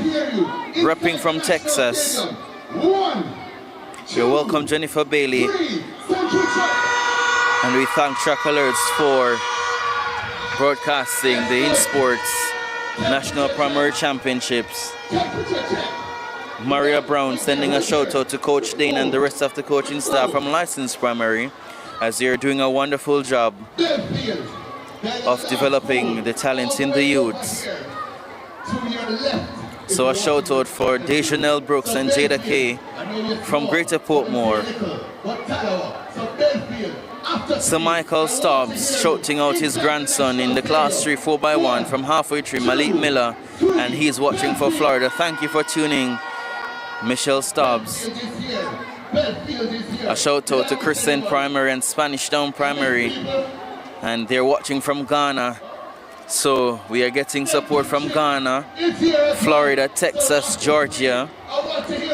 repping from Texas. You're welcome, Jennifer Bailey. And we thank Trackalerts for broadcasting the InSports National Primary Championships. Maria Brown sending a shout out to Coach Dane and the rest of the coaching staff from Licensed Primary, as they're doing a wonderful job of developing the talents in the youths. So a shout out for Dejanelle Brooks and Jada Kay from Greater Portmore. Sir Michael Stubbs shouting out his grandson in the Class 3 4x1 from Halfway Tree, Malik Miller, and he's watching for Florida. Thank you for tuning, Michelle Stubbs. A shout out to Kristen Primary and Spanish Town Primary, and they're watching from Ghana. So we are getting support from Ghana, Florida, Texas, Georgia.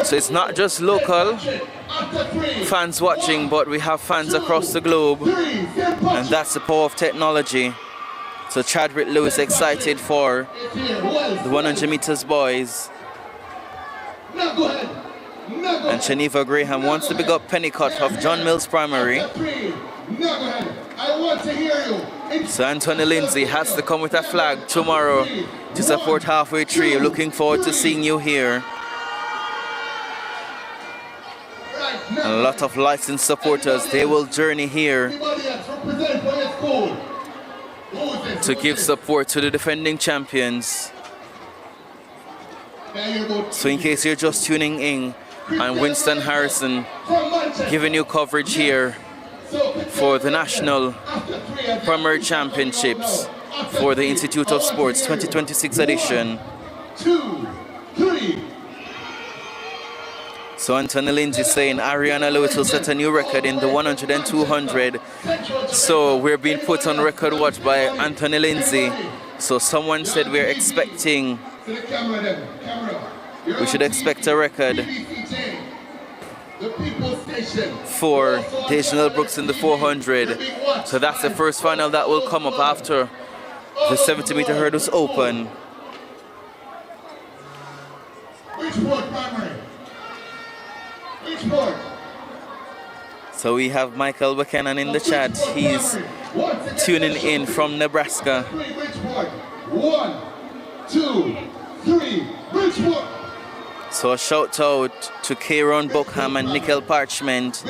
So it's not just local fans watching, but we have fans across the globe, and that's the power of technology. So Chadwick Lewis excited for the 100 meters boys. And Geneva Graham wants to big up Pennicott of John Mills Primary. So Anthony Lindsay has to come with a flag tomorrow to support Halfway Tree. Looking forward to seeing you here. And a lot of licensed supporters, they will journey here to give support to the defending champions. So in case you're just tuning in, I'm Winston Harrison giving you coverage here for the National Primary Championships for the Institute of Sports 2026 edition. So Anthony Lindsay saying Ariana Lewis will set a new record in the 100 and 200. So we're being put on record watch by Anthony Lindsay. So someone said we're expecting, we should expect a record for Dejanelle Brooks in the 400. So that's the first final that will come up after the 70-meter hurdles open. So we have Michael Buchanan in the chat. He's tuning in from Nebraska. 1, 2, 3, Bridgeport. So a shout out to Kieron Buckham and Nickel Parchment.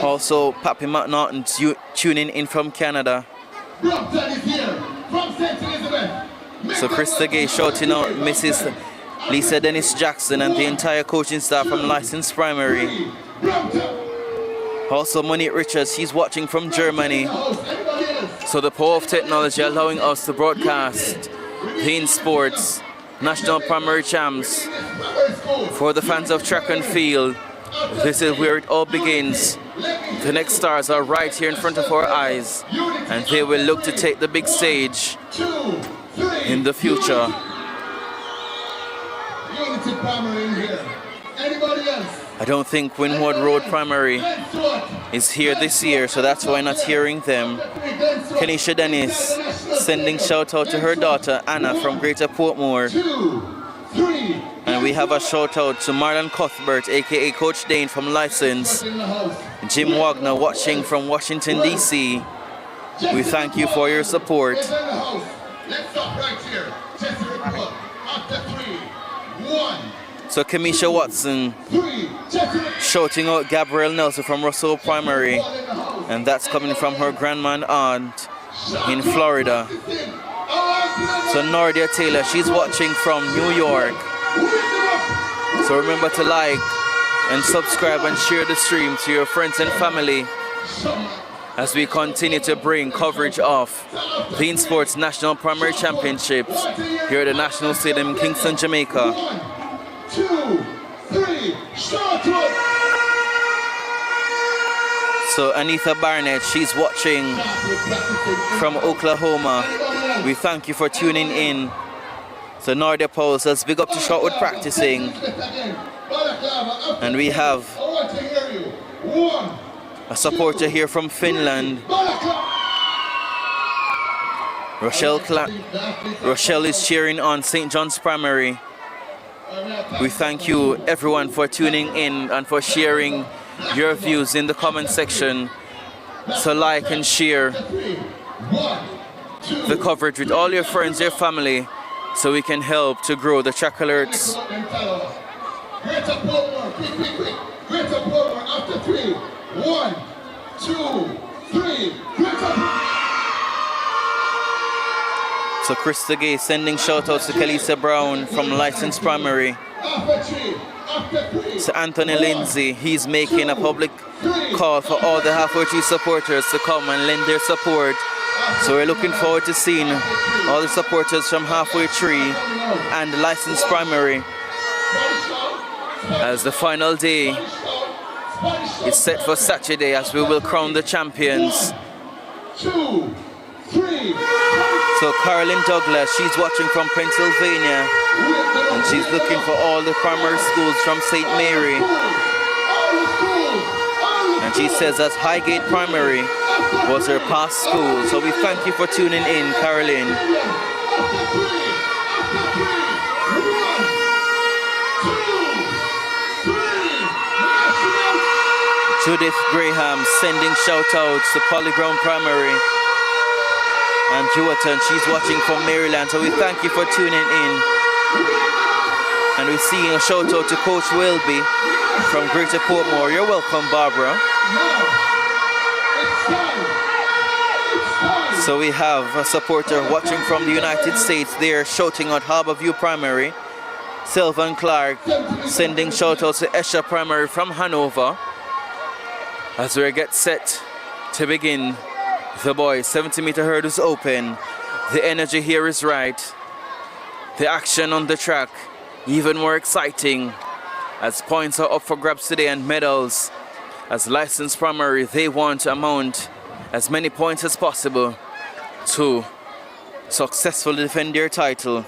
Also Pappy McNaughton tuning in from Canada. So Krista Gay shouting out Mrs. Lisa Dennis Jackson and the entire coaching staff from Licensed Primary. Also Monique Richards, she's watching from Germany. So the power of technology allowing us to broadcast the InSports National Primary Champs for the fans of track and field This is where it all begins. The next stars are right here in front of our eyes, and they will look to take the big stage in the future. Unity primary in here. Anybody else? I don't think Winwood Road Primary is here this year, so that's why I'm not hearing them. Kenisha Dennis sending shout out to her daughter Anna from Greater Portmore. And we have a shout out to Marlon Cuthbert, aka Coach Dane from License. Jim Wagner watching from Washington DC. We thank you for your support. Let's stop right here. Just report. After 3, 1, So Kamisha Watson 3, shouting out Gabrielle Nelson from Russell Primary, and that's coming from her grandma and aunt in Florida. So Nordia Taylor, she's watching from New York. So remember to like and subscribe and share the stream to your friends and family as we continue to bring coverage of the InSports National Primary Championships here at the National Stadium in Kingston, Jamaica. 2, 3, start. So Anita Barnett, she's watching from Oklahoma. We thank you for tuning in. So Nordia Paul says big up to Shortwood practicing. And we have a supporter here from Finland. Rochelle is cheering on St. John's Primary. We thank you everyone for tuning in and for sharing your views in the comment section. So like and share the coverage with all your friends, your family, so we can help to grow the Trackalerts. Greater Portmore, quick. Greater Portmore after 3, 1, 2, 3, Greater. So Krista Gay sending shout-outs to Kalisa Brown from License Primary. So Anthony Lindsay, he's making a public call for all the halfway tree supporters to come and lend their support. So we're looking forward to seeing all the supporters from halfway tree and License Primary as the final day is set for Saturday as we will crown the champions. 2, 3. So Carolyn Douglas, she's watching from Pennsylvania, and she's looking for all the primary schools from St. Mary. And she says that Highgate Primary was her past school. So we thank you for tuning in, Carolyn. Judith Graham sending shout-outs to Polyground Primary. And Jewelton, she's watching from Maryland, so we thank you for tuning in. And we're seeing a shout out to Coach Wilby from Greater Portmore. You're welcome, Barbara. So we have a supporter watching from the United States there, shouting out Harborview Primary. Sylvan Clark sending shout outs to Esher Primary from Hanover. As we get set to begin the boys 70-meter hurdles open. The energy here is right. The action on the track even more exciting as points are up for grabs today and medals. As License Primary, they want to amount as many points as possible to successfully defend their title.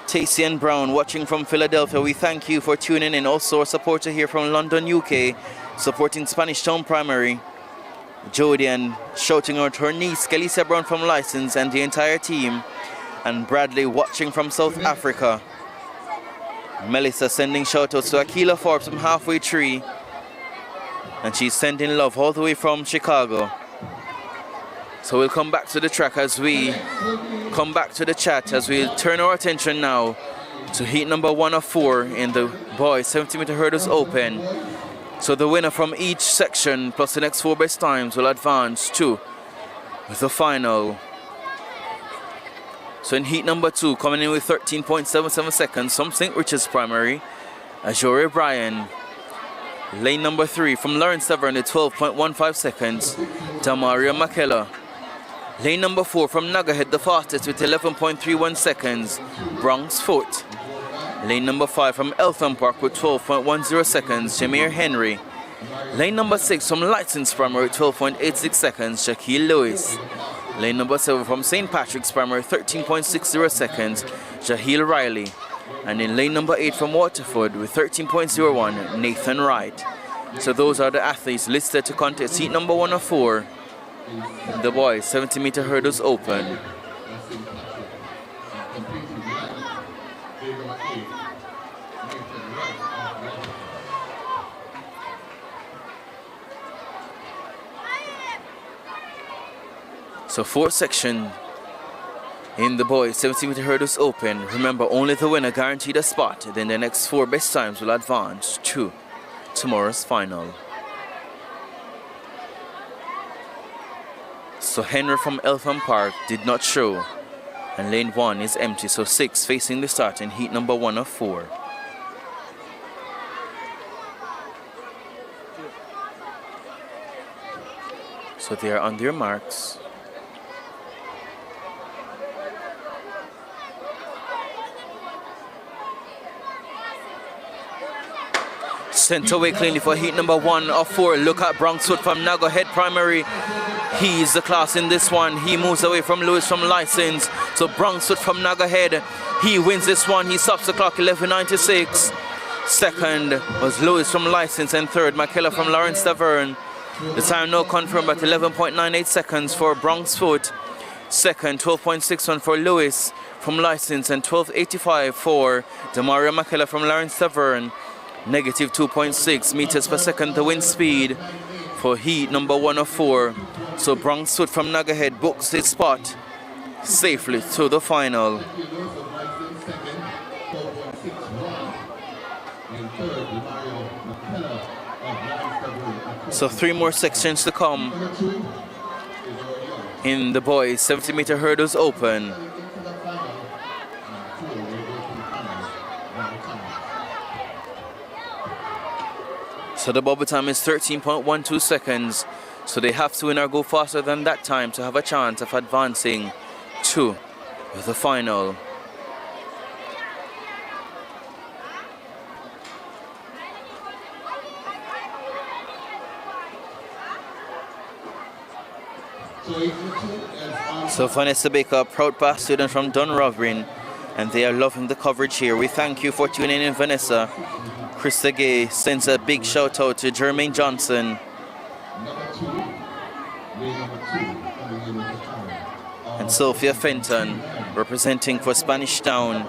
Tacey and Brown watching from Philadelphia, we thank you for tuning in. Also a supporter here from London, UK, supporting Spanish Town Primary. Jody and shouting out her niece, Kalisa Brown from License and the entire team. And Bradley watching from South Africa. Melissa sending shout-outs to Akila Forbes from Halfway Tree. And she's sending love all the way from Chicago. So we'll come back to the track as we come back to the chat as we turn our attention now to heat number 1 of 4 in the boys 70-meter hurdles open. So the winner from each section plus the next 4 best times will advance to the final. So in heat number 2, coming in with 13.77 seconds from St. Richard's Primary, Ajore Bryan. Lane number 3 from Lawrence Severn at 12.15 seconds, Damaria McKellar. Lane number 4 from Nuggerhead, the fastest with 11.31 seconds, Bronx Foot. Lane number 5 from Eltham Park with 12.10 seconds, Jameer Henry. Lane number 6 from License Primary, 12.86 seconds, Shaquille Lewis. Lane number 7 from St. Patrick's Primary, 13.60 seconds, Jahil Riley. And in lane number 8 from Waterford with 13.01, Nathan Wright. So those are the athletes listed to contest heat number 1 of 4. The boys 70-meter hurdles open. So 4 sections in the boys 70-meter hurdles open. Remember, only the winner guaranteed a spot. Then the next 4 best times will advance to tomorrow's final. So Henry from Eltham Park did not show, and lane 1 is empty. So 6 facing the start in heat number 1 of 4. So they are on their marks. Sent away cleanly for heat number 1 of 4. Look at Bronxwood from Nago Head Primary. He's the class in this one. He moves away from Lewis from License. So Bronxwood from Nago Head, he wins this one. He stops the clock 11.96. Second was Lewis from License, and third McKellar from Lawrence Tavern. The time now confirmed at 11.98 seconds for Bronxwood. Second, 12.61 for Lewis from License, and 12.85 for Demario McKellar from Lawrence Tavern. Negative 2.6 meters per second the wind speed for heat number 1 of 4. So Bronxwood from Nagahead books his spot safely to the final. So 3 more sections to come in the boys 70-meter hurdles open. So the bubble time is 13.12 seconds. So they have to win or go faster than that time to have a chance of advancing to the final. So Vanessa Baker, proud past student from Dunrovin, and they are loving the coverage here. We thank you for tuning in, Vanessa. Krista Gay sends a big shout out to Jermaine Johnson. And Sophia Fenton, representing for Spanish Town.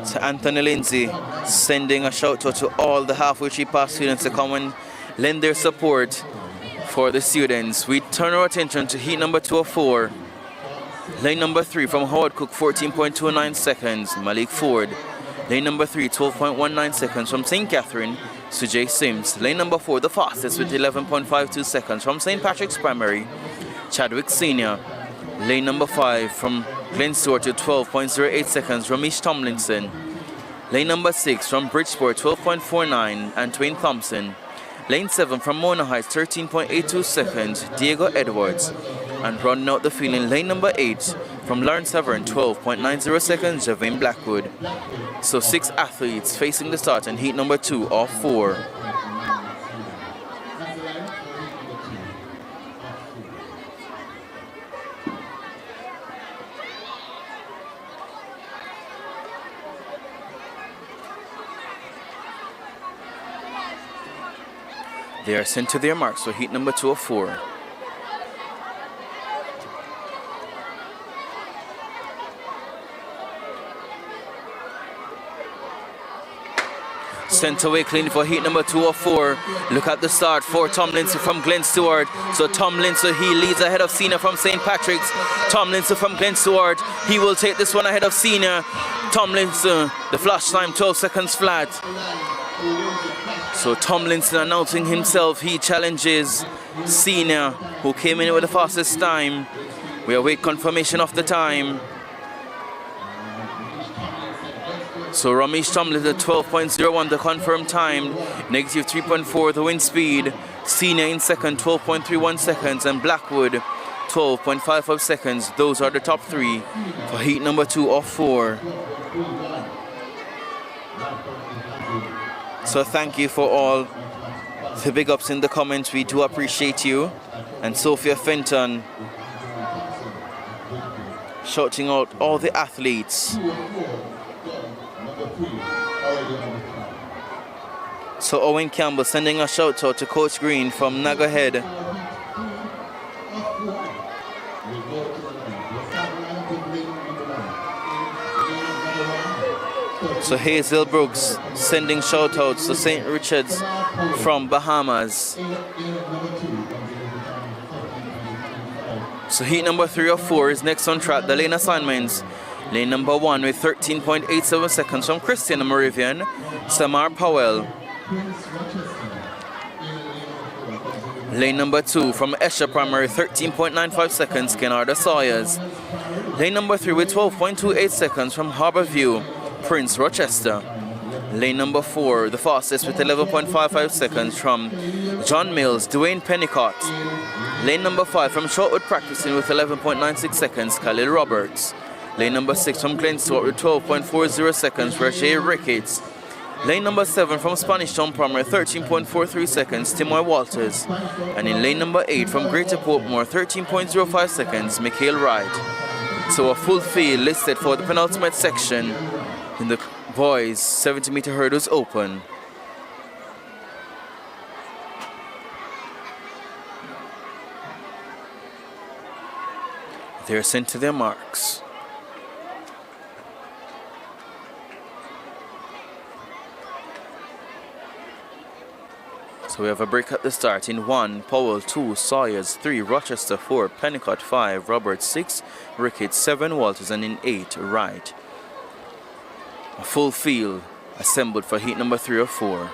To Anthony Lindsay, sending a shout out to all the halfway tree pass students to come and lend their support for the students. We turn our attention to heat number 2 of 4. Lane number 3 from Howard Cook, 14.29 seconds, Malik Ford. Lane number 3, 12.19 seconds from St. Catherine, Sujay Sims. Lane number 4, the fastest with 11.52 seconds from St. Patrick's Primary, Chadwick Sr. Lane number 5 from Glen Stewart to 12.08 seconds, Ramesh Tomlinson. Lane number 6 from Bridgeport, 12.49, Antwain Thompson. Lane 7 from Mona Heights, 13.82 seconds, Diego Edwards. And running out the field in lane number 8 from Lawrence Tavern, 12.90 seconds, Javin Blackwood. So 6 athletes facing the start in heat number 2 of 4. They are sent to their marks for heat number 2 of 4. Sent away clean for heat number 2 of 4. Look at the start for Tomlinson from Glen Stewart. So Tomlinson, he leads ahead of Senior from St. Patrick's. Tomlinson from Glen Stewart, he will take this one ahead of Senior. Tomlinson, the flash time 12 seconds flat. So Tomlinson announcing himself, he challenges Senior, who came in with the fastest time. We await confirmation of the time. So Ramesh Tomlinson, 12.01 the confirmed time, negative 3.4 the wind speed. Senior in second, 12.31 seconds, and Blackwood, 12.55 seconds. Those are the top three for heat number 2 of 4. So thank you for all the big ups in the comments. We do appreciate you. And Sophia Fenton shouting out all the athletes. So Owen Campbell sending a shout out to Coach Green from Nagahead. So Hazel Brooks sending shout outs to St. Richard's from Bahamas. So heat number 3 of 4 is next on track. The lane assignments. Lane number 1 with 13.87 seconds from Christian Moravian, Samar Powell. Lane number 2 from Esher Primary, 13.95 seconds, Kenarda Sawyers. Lane number 3 with 12.28 seconds from Harborview, Prince Rochester. Lane number 4, the fastest with 11.55 seconds from John Mills, Dwayne Pennicott. Lane number 5 from Shortwood Practicing with 11.96 seconds, Khalil Roberts. Lane number 6 from Glen Stewart with 12.40 seconds, Roger Ricketts. Lane number 7 from Spanish Town Primary, 13.43 seconds, Timoy Walters. And in lane number 8 from Greater Portmore, 13.05 seconds, Mikhail Wright. So a full field listed for the penultimate section in the boys 70-meter hurdles open. They're sent to their marks. So we have a break at the start in 1, Powell 2, Sawyers 3, Rochester 4, Pennicott 5, Roberts 6, Ricketts 7, Walters, and in 8, Wright. A full field assembled for heat number 3 of 4.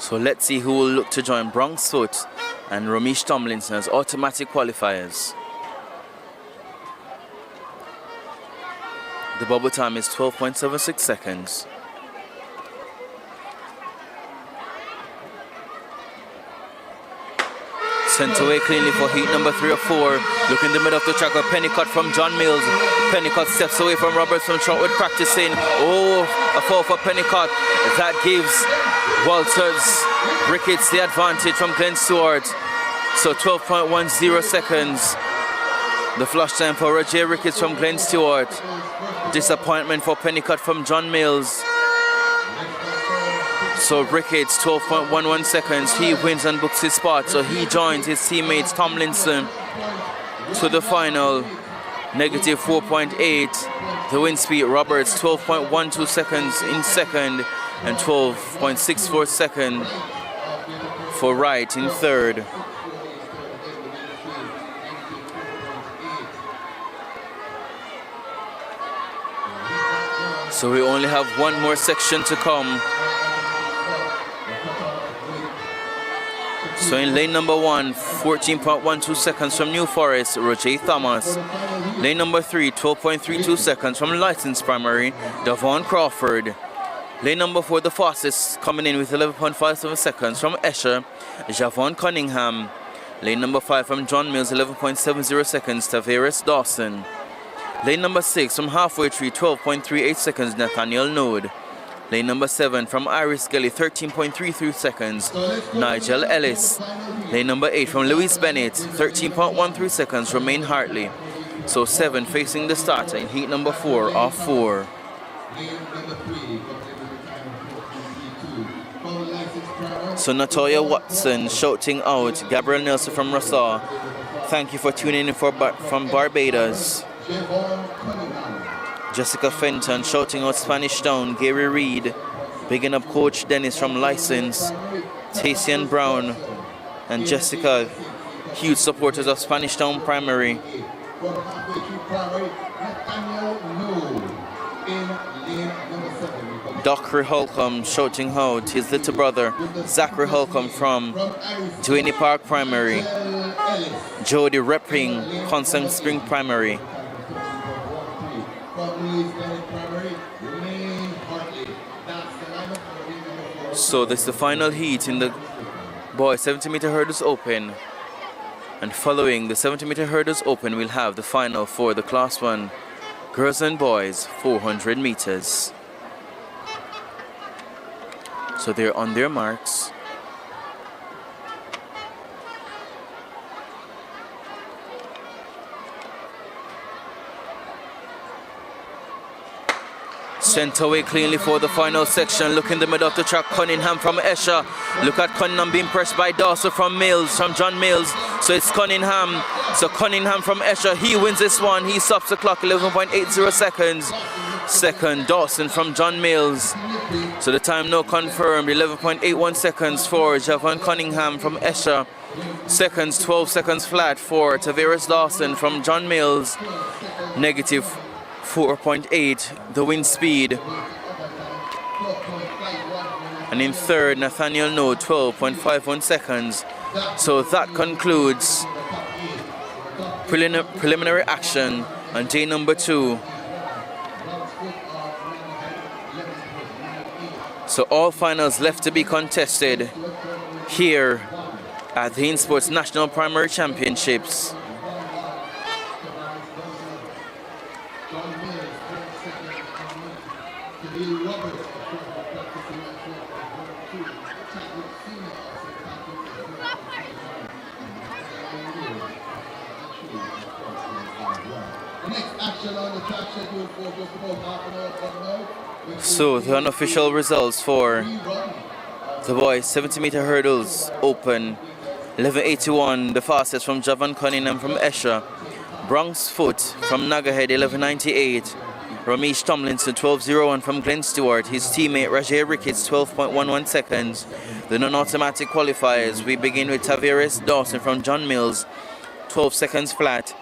So let's see who will look to join Bronx Foot and Ramesh Tomlinson as automatic qualifiers. The bubble time is 12.76 seconds. Sent away cleanly for heat number 3 of 4. Look in the middle of the track with Pennicott from John Mills. Pennicott steps away from Roberts from Shortwood Practicing. Oh, a fall for Pennicott. That gives Walters Ricketts the advantage from Glen Stewart. So 12.10 seconds. The flush time for Roger Ricketts from Glen Stewart. Disappointment for Pennicott from John Mills. So Ricketts 12.11 seconds. He wins and books his spot. So he joins his teammates Tomlinson to the final. Negative 4.8. The wind speed Roberts 12.12 seconds in second and 12.64 second for Wright in third. So we only have one more section to come. So in lane number 1, 14.12 seconds from New Forest, Roger Thomas. Lane number 3, 12.32 seconds from License Primary, Davon Crawford. Lane number 4, the fastest, coming in with 11.57 seconds from Esher, Javon Cunningham. Lane number 5 from John Mills, 11.70 seconds, Tavares Dawson. Lane number 6 from Halfway Tree, 12.38 seconds, Nathaniel Node. Lane number 7 from Iris Gelly, 13.33 seconds, Nigel Ellis. Lane number 8 from Louise Bennett, 13.13 seconds, Romaine Hartley. So 7 facing the starter in heat number 4 of 4. So Natoya Watson shouting out Gabriel Nelson from Rossau. Thank you for tuning in from Barbados. Jessica Fenton shouting out Spanish Town, Gary Reed, bigging up Coach Dennis from License, Tacian Brown and Jessica, huge supporters of Spanish Town Primary. Dockery Holcomb shouting out his little brother, Zachary Holcomb from Duane Park Primary. Jody repping Constant Spring Primary. So this is the final heat in the boys 70-meter hurdles open. And following the 70-meter hurdles open, we'll have the final for the Class 1 girls and boys 400 meters. So they're on their marks. Sent away cleanly for the final section. Look in the middle of the track, Cunningham from Esher. Look at Cunningham being pressed by Dawson from Mills, from John Mills. So it's Cunningham. So Cunningham from Esher, he wins this one. He stops the clock, 11.80 seconds. Second, Dawson from John Mills. So the time now confirmed, 11.81 seconds for Javon Cunningham from Esher. Seconds, 12 seconds flat for Tavares Dawson from John Mills. Negative 4.8 the wind speed. And in third, Nathaniel No, 12.51 seconds. So that concludes preliminary action on day number 2. So all finals left to be contested here at the InSports National Primary Championships. So the unofficial results for the boys 70-meter hurdles open, 11.81 the fastest from Javon Cunningham from Esher. Bronx Foot from Nagahead, 11.98. Ramesh Tomlinson, 12.01 from Glen Stewart. His teammate Rajay Ricketts, 12.11 seconds. The non-automatic qualifiers, we begin with Tavares Dawson from John Mills, 12 seconds flat.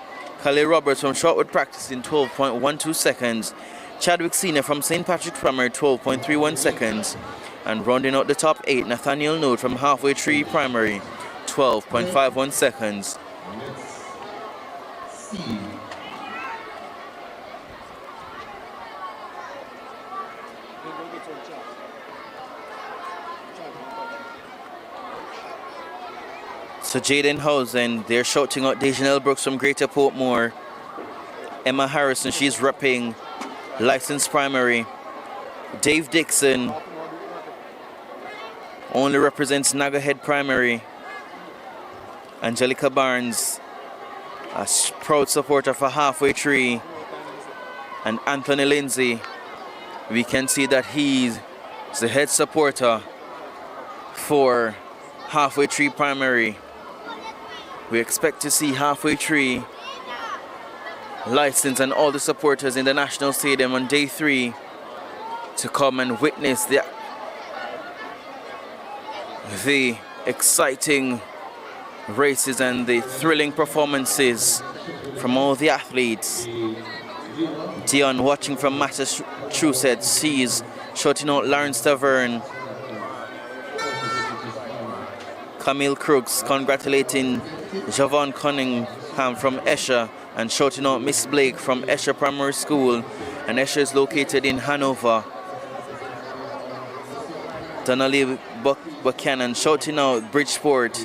Khalil Roberts from Shortwood Practicing, 12.12 seconds. Chadwick Senior from St. Patrick's Primary, 12.31 seconds. And rounding out the top 8, Nathaniel Node from Halfway Tree Primary, 12.51 seconds. So Jaden Housen, they're shouting out Dejanelle Brooks from Greater Portmore. Emma Harrison, she's repping License Primary. Dave Dixon only represents Nagahead Primary. Angelica Barnes, a proud supporter for Halfway Tree. And Anthony Lindsay, we can see that he's the head supporter for Halfway Tree Primary. We expect to see Halfway Tree license and all the supporters in the National Stadium on day 3 to come and witness the exciting races and the thrilling performances from all the athletes. Dion watching from Massachusetts, she's shouting out Lawrence Taverne. Camille Crooks congratulating Javon Cunningham from Esher and shouting out Miss Blake from Esher Primary School, and Esher is located in Hanover. Donnelly Buchanan shouting out Bridgeport.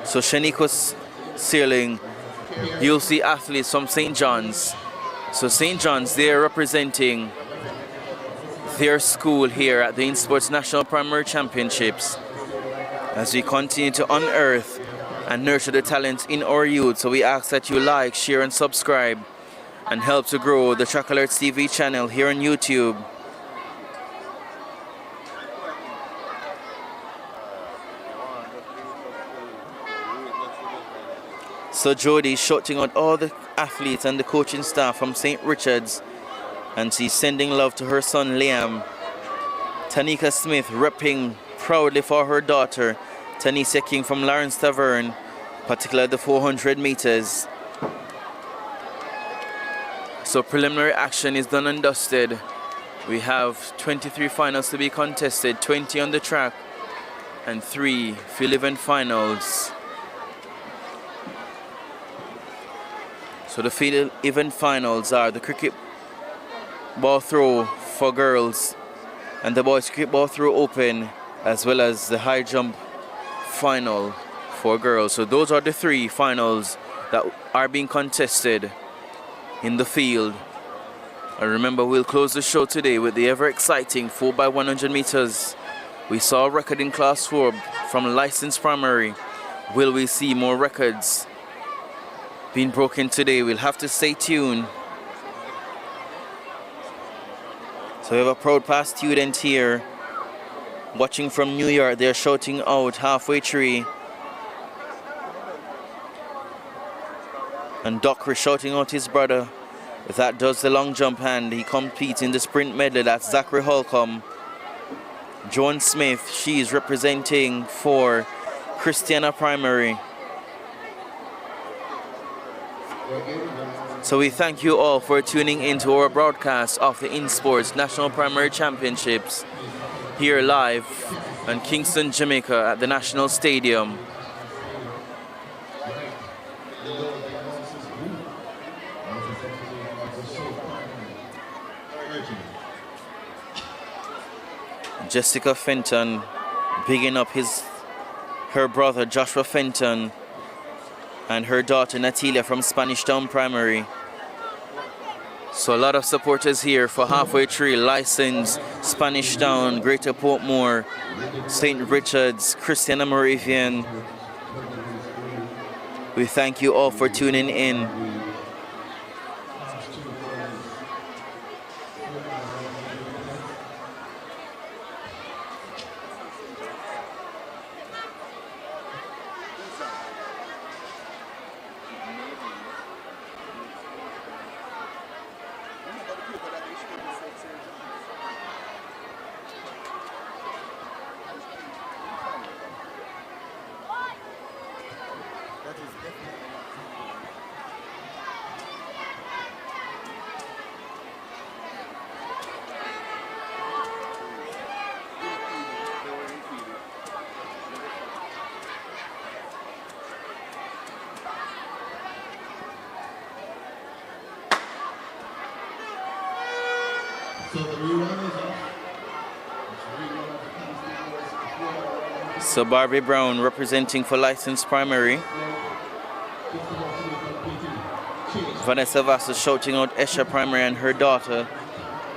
So Shaniqua Searling, you'll see athletes from St. John's. So St. John's, they're representing their school here at the InSports National Primary Championships as we continue to unearth and nurture the talents in our youth. So we ask that you like, share and subscribe and help to grow the Trackalerts TV channel here on YouTube. So Jody shouting out all the athletes and the coaching staff from St. Richard's, and she's sending love to her son Liam. Tanika Smith repping proudly for her daughter Tanisha King from Lawrence Taverne, particularly the 400 meters. So preliminary action is done and dusted. We have 23 finals to be contested, 20 on the track, and 3 field event finals. So the field event finals are the cricket ball throw for girls and the boys cricket ball throw open, as well as the high jump final for girls. So those are the 3 finals that are being contested in the field. And remember, we'll close the show today with the ever exciting 4x100 meters. We saw a record in class 4 from licensed primary. Will we see more records being broken today? We'll have to stay tuned. So we have a proud past student here watching from New York. They're shouting out halfway tree. And Dockery shouting out his brother that does the long jump, and he competes in the sprint medley. That's Zachary Holcomb. Joan Smith, she's representing for Christiana Primary. So we thank you all for tuning in to our broadcast of the InSports National Primary Championships here live in Kingston, Jamaica at the National Stadium. Jessica Fenton bigging up her brother Joshua Fenton and her daughter Natalia from Spanish Town Primary. So a lot of supporters here for Halfway Tree, License, Spanish Town, Greater Portmore, St. Richards, Christiana Moravian. We thank you all for tuning in. So Barbie Brown representing for Licensed Primary. Vanessa Vassar shouting out Esha Primary and her daughter,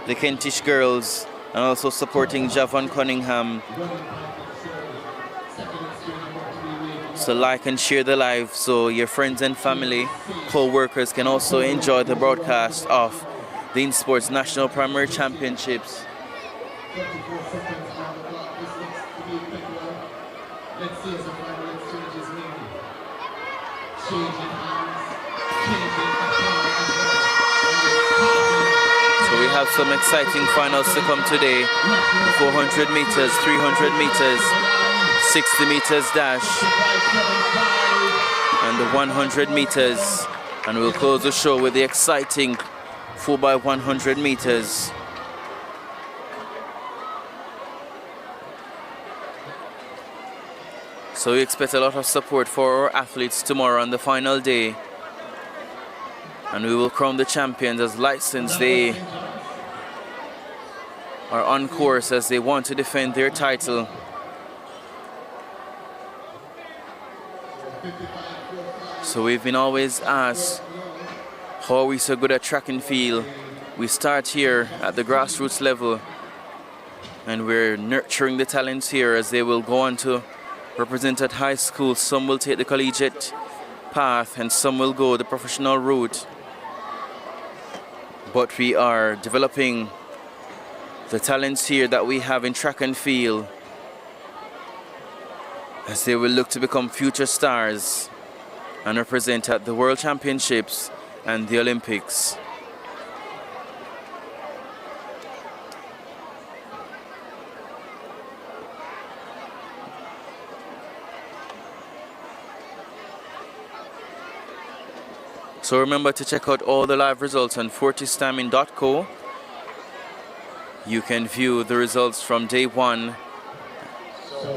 the Kentish girls, and also supporting Javon Cunningham. So like and share the live so your friends and family, co-workers can also enjoy the broadcast of the InSports National Primary Championships. Let's see as the final exchange is made. Changing hands, So we have some exciting finals to come today. 400 meters, 300 meters, 60 meters dash, and the 100 meters. And we'll close the show with the exciting 4x100 meters. So we expect a lot of support for our athletes tomorrow on the final day. And we will crown the champions as licensed. They are on course as they want to defend their title. So we've been always asked, how are we so good at track and field? We start here at the grassroots level, and we're nurturing the talents here as they will go on to represent at high school. Some will take the collegiate path and some will go the professional route. But we are developing the talents here that we have in track and field as they will look to become future stars and represent at the World Championships and the Olympics. So remember to check out all the live results on fortistiming.co. You can view the results from day 1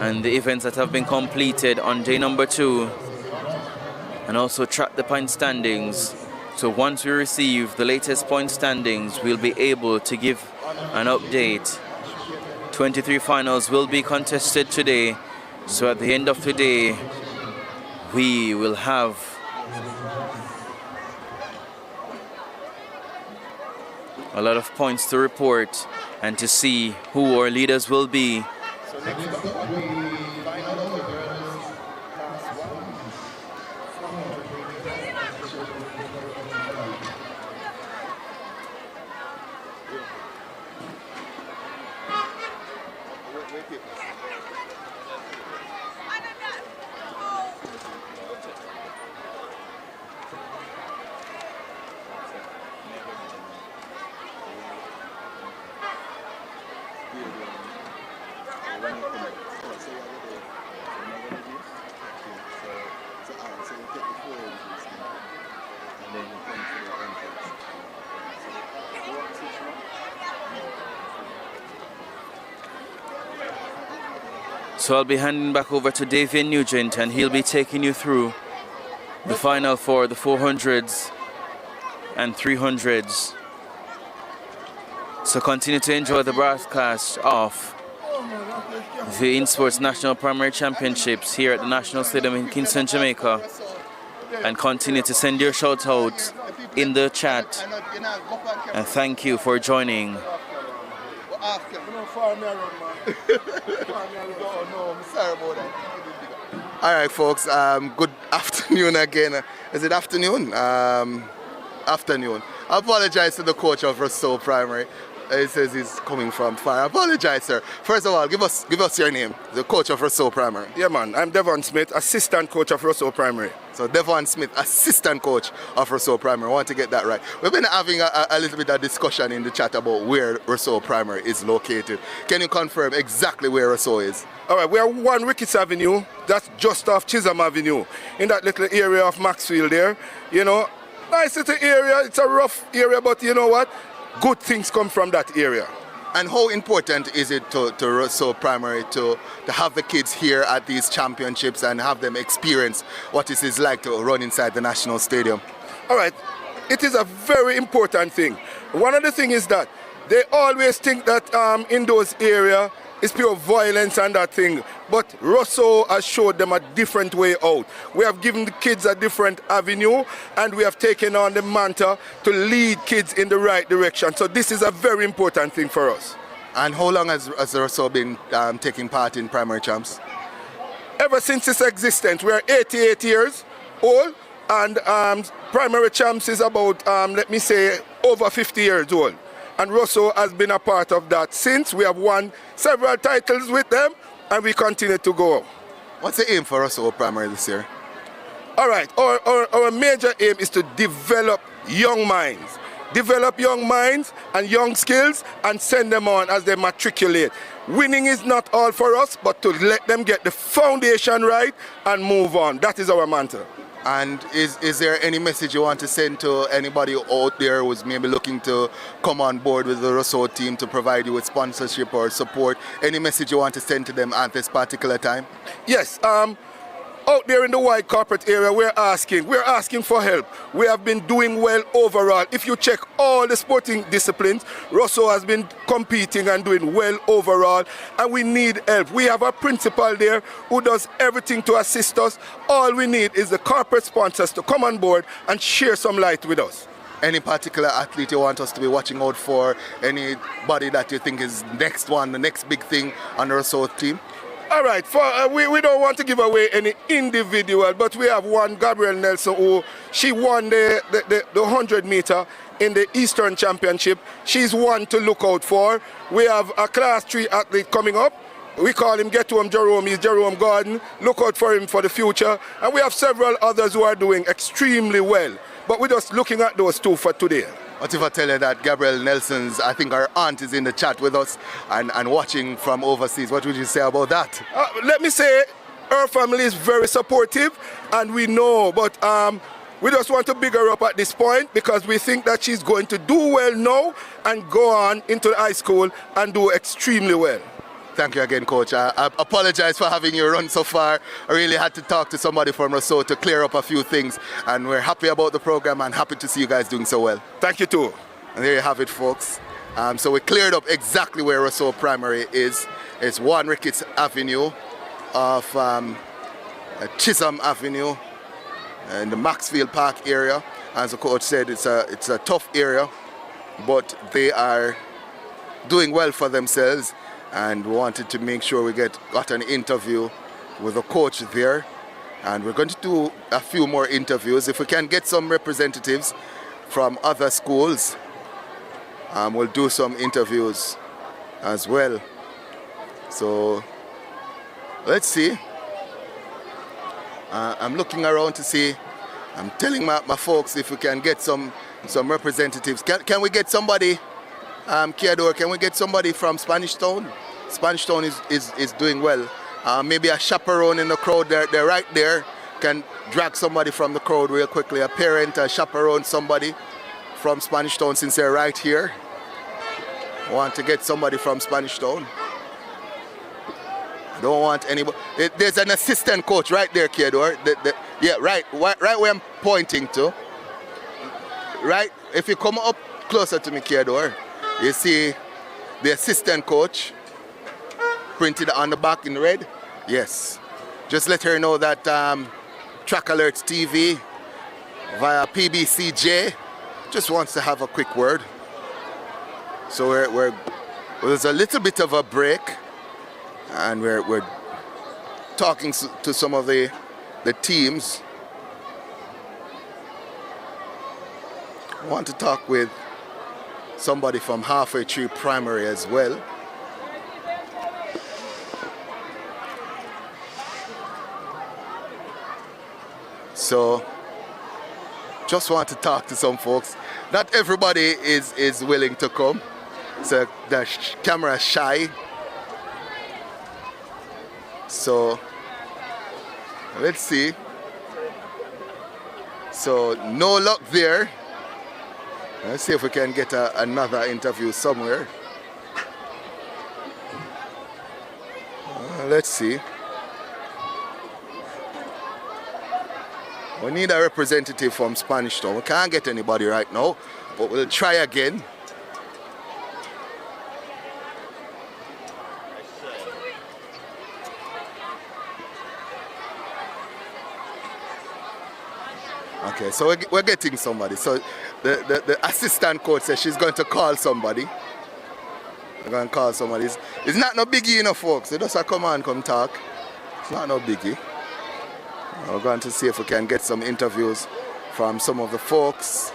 and the events that have been completed on day number 2, and also track the point standings. So once we receive the latest point standings, we'll be able to give an update. 23 finals will be contested today. So at the end of today, we will have a lot of points to report and to see who our leaders will be. So I'll be handing back over to Davian Nugent, and he'll be taking you through the final for the 400s and 300s. So continue to enjoy the broadcast of the InSports National Primary Championships here at the National Stadium in Kingston, Jamaica. And continue to send your shout outs in the chat. And thank you for joining. All right, folks. Good afternoon again. Is it afternoon? Afternoon. I apologize to the coach of Rousseau Primary. He says he's coming from far. I apologize, sir. First of all, give us your name. The coach of Rousseau Primary. Yeah, man. I'm Devon Smith, assistant coach of Rousseau Primary. So Devon Smith, assistant coach of Rousseau Primary. I want to get that right. We've been having a little bit of discussion in the chat about where Rousseau Primary is located. Can you confirm exactly where Rousseau is? All right, we are 1 Ricketts Avenue. That's just off Chisholm Avenue. In that little area of Maxfield there. You know, nice little area. It's a rough area, but you know what? Good things come from that area. And how important is it to Rousseau Primary to have the kids here at these championships and have them experience what it is like to run inside the National Stadium? All right, it is a very important thing. One of the things is that they always think that in those areas it's pure violence and that thing. But Rousseau has showed them a different way out. We have given the kids a different avenue, and we have taken on the mantle to lead kids in the right direction. So this is a very important thing for us. And how long has Rousseau been taking part in primary champs? Ever since its existence. We are 88 years old, and primary champs is about, let me say, over 50 years old. And Rousseau has been a part of that since. We have won several titles with them, and we continue to go. What's the aim for Rousseau Primary this year? All right, our major aim is to develop young minds. Develop young minds and young skills and send them on as they matriculate. Winning is not all for us, but to let them get the foundation right and move on. That is our mantra. And is there any message you want to send to anybody out there who's maybe looking to come on board with the Rousseau team to provide you with sponsorship or support? Any message you want to send to them at this particular time? Yes. Out there in the wide corporate area, we're asking for help. We have been doing well overall. If you check all the sporting disciplines, Rousseau has been competing and doing well overall, and we need help. We have a principal there who does everything to assist us. All we need is the corporate sponsors to come on board and share some light with us. Any particular athlete you want us to be watching out for? Anybody that you think is the next big thing on the Rousseau team? All right, we don't want to give away any individual, but we have one, Gabrielle Nelson, who she won the 100 meter in the Eastern Championship. She's one to look out for. We have a Class 3 athlete coming up. We call him Get Home Jerome. He's Jerome Gordon. Look out for him for the future. And we have several others who are doing extremely well. But we're just looking at those two for today. What if I tell you that Gabrielle Nelson's, I think her aunt is in the chat with us and watching from overseas? What would you say about that? Let me say, her family is very supportive, and we know, but we just want to big her up at this point because we think that she's going to do well now and go on into the high school and do extremely well. Thank you again, Coach. I apologize for having you run so far. I really had to talk to somebody from Rousseau to clear up a few things, and we're happy about the program and happy to see you guys doing so well. Thank you too. And there you have it, folks. So we cleared up exactly where Rousseau Primary is. It's 1 Ricketts Avenue off Chisholm Avenue in the Maxfield Park area. As the coach said, it's a tough area, but they are doing well for themselves. And we wanted to make sure we got an interview with the coach there, and we're going to do a few more interviews. If we can get some representatives from other schools, we'll do some interviews as well. So let's see. I'm looking around to see. I'm telling my folks if we can get some representatives. Can we get somebody? Kiador, can we get somebody from Spanish Town? Spanish Town is doing well. Maybe a chaperone in the crowd, they're right there. Can drag somebody from the crowd real quickly. A parent, a chaperone, somebody from Spanish Town since they're right here. I want to get somebody from Spanish Town. I don't want anybody. There's an assistant coach right there, Kiador. Yeah, right where I'm pointing to. Right, if you come up closer to me, Kiador, you see the assistant coach printed on the back in red. Yes. Just let her know that Trackalerts TV via PBCJ just wants to have a quick word. So there's a little bit of a break, and we're talking to some of the teams. I want to talk with somebody from Halfway Tree Primary as well. So just want to talk to some folks. Not everybody is willing to come. So the camera shy. So let's see. So no luck there. Let's see if we can get another interview somewhere. Let's see. We need a representative from Spanish Town. We can't get anybody right now, but we'll try again. Okay, so we're getting somebody. So the assistant coach says she's going to call somebody. We're going to call somebody. It's not no biggie, you know, folks. They just come on, come talk. It's not no biggie. We're going to see if we can get some interviews from some of the folks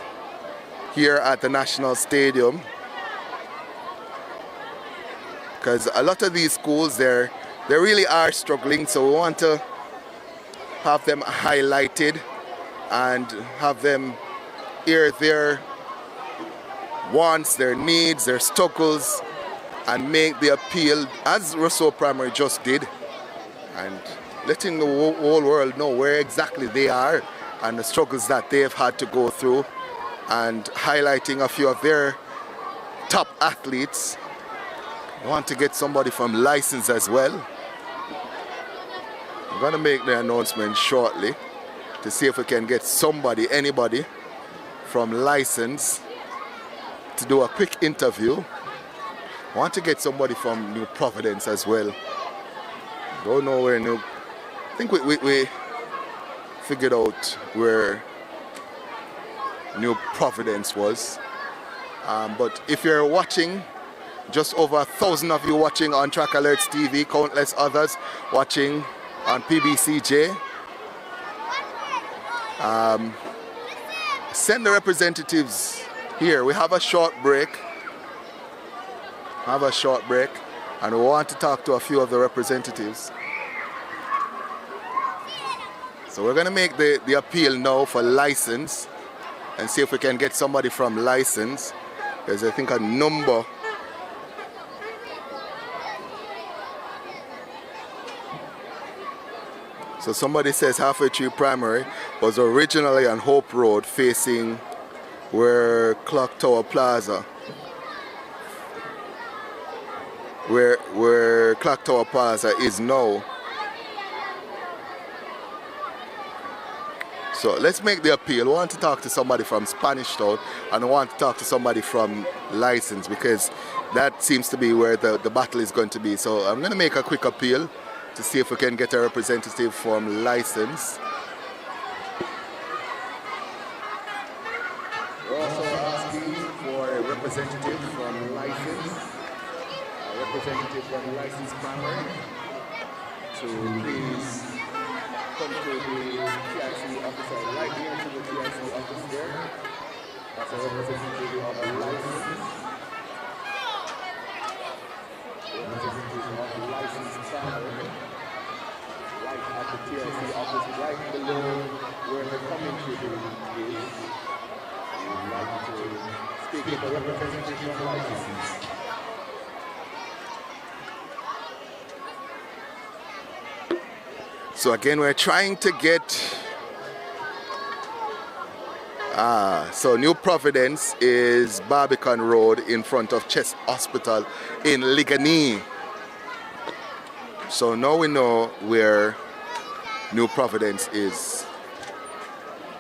here at the National Stadium. Because a lot of these schools, they really are struggling, so we want to have them highlighted and have them hear their wants, their needs, their struggles, and make the appeal, as Rousseau Primary just did, and letting the whole world know where exactly they are and the struggles that they've had to go through, and highlighting a few of their top athletes. I want to get somebody from license as well. I'm going to make the announcement shortly to see if we can get somebody, anybody from license to do a quick interview. I want to get somebody from New Providence as well. Don't know where New... I think we figured out where New Providence was. But if you're watching, just over 1,000 of you watching on Trackalerts TV, countless others watching on PBCJ. Send the representatives here. We have a short break. And we want to talk to a few of the representatives. So we're going to make the appeal now for license and see if we can get somebody from license. There's, I think, a number. So somebody says Halfway Tree Primary was originally on Hope Road facing where Clock Tower Plaza, where Clock Tower Plaza is now. So let's make the appeal. I want to talk to somebody from Spanish Town and I want to talk to somebody from License because that seems to be where the battle is going to be. So I'm going to make a quick appeal to see if we can get a representative from License. We're also asking for a representative from License, a representative from License Primary to please come to the TIC officer right here to the TIC office there. That's a representative of the License. Representative of the License Primary. Right at the TIC office, right below where the commentary is. We would like to speak with the representative of License. So again, we're trying to get, so New Providence is Barbican Road in front of Chest Hospital in Ligani. So now we know where New Providence is.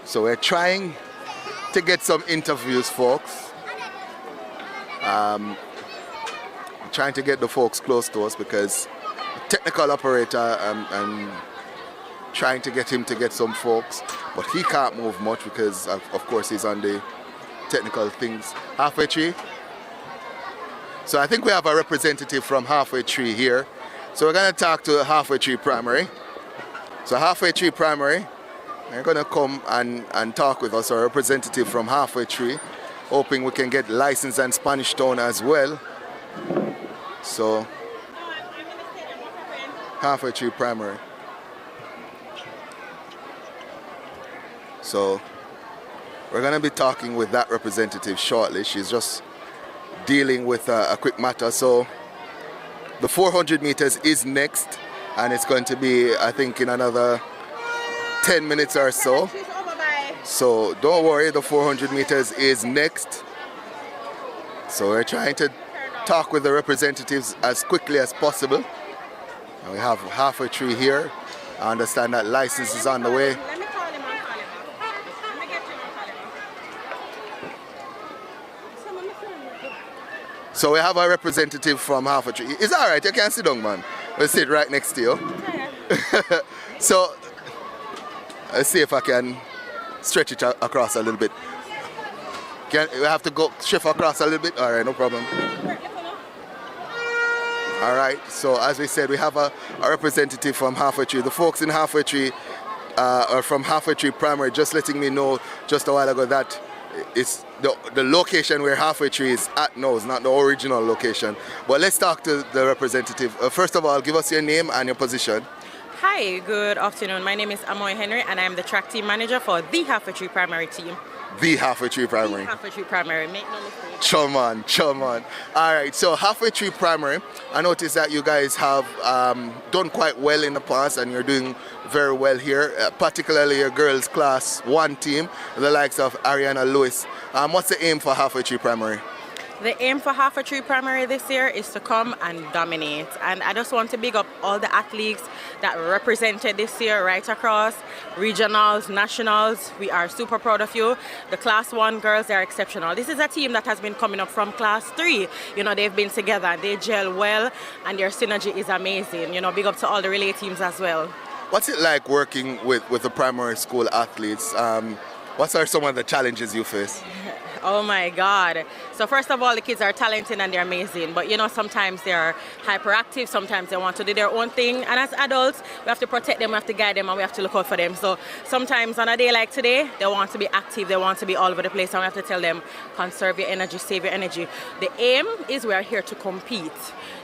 So we're trying to get some interviews, folks. Trying to get the folks close to us because the technical operator, I'm trying to get him to get some folks, but he can't move much because of course he's on the technical things. Halfway Tree. So I think we have a representative from Halfway Tree here. So we're going to talk to Halfway Tree Primary. So Halfway Tree Primary, they're going to come and talk with us, a representative from Halfway Tree, hoping we can get License and Spanish Town as well. So Halfway Tree Primary. So we're going to be talking with that representative shortly. She's just dealing with a quick matter. So the 400 meters is next, and it's going to be, I think, in another 10 minutes or so. So don't worry, the 400 meters is next. So we're trying to talk with the representatives as quickly as possible. And we have Halfway Tree here. I understand that License is on the way. So we have a representative from Halfway Tree. It's all right, you can sit down, man. We'll sit right next to you. So let's see if I can stretch it across a little bit. We have to go shift across a little bit? All right, no problem. All right, so as we said, we have a representative from Halfway Tree. The folks in Halfway Tree are from Halfway Tree Primary, just letting me know just a while ago that it's the location where Halfway Tree is at now is not the original location. But let's talk to the representative. First of all, give us your name and your position. Hi, good afternoon. My name is Amoy Henry and I'm the track team manager for the Halfway Tree Primary team. The Halfway Tree Primary. The Halfway Tree Primary, make no mistake. Chum on. All right, so Halfway Tree Primary, I noticed that you guys have done quite well in the past and you're doing very well here, particularly your girls class 1 team, the likes of Ariana Lewis. What's the aim for Halfway Tree Primary? The aim for Halfway Tree Primary this year is to come and dominate. And I just want to big up all the athletes that represented this year right across, regionals, nationals. We are super proud of you. The class 1 girls, they're exceptional. This is a team that has been coming up from class 3. You know, they've been together, they gel well, and their synergy is amazing. You know, big up to all the relay teams as well. What's it like working with the primary school athletes? What are some of the challenges you face? Oh my God. So first of all, the kids are talented and they're amazing. But you know, sometimes they're hyperactive, sometimes they want to do their own thing. And as adults, we have to protect them, we have to guide them, and we have to look out for them. So sometimes on a day like today, they want to be active, they want to be all over the place. And we have to tell them, conserve your energy, save your energy. The aim is we are here to compete.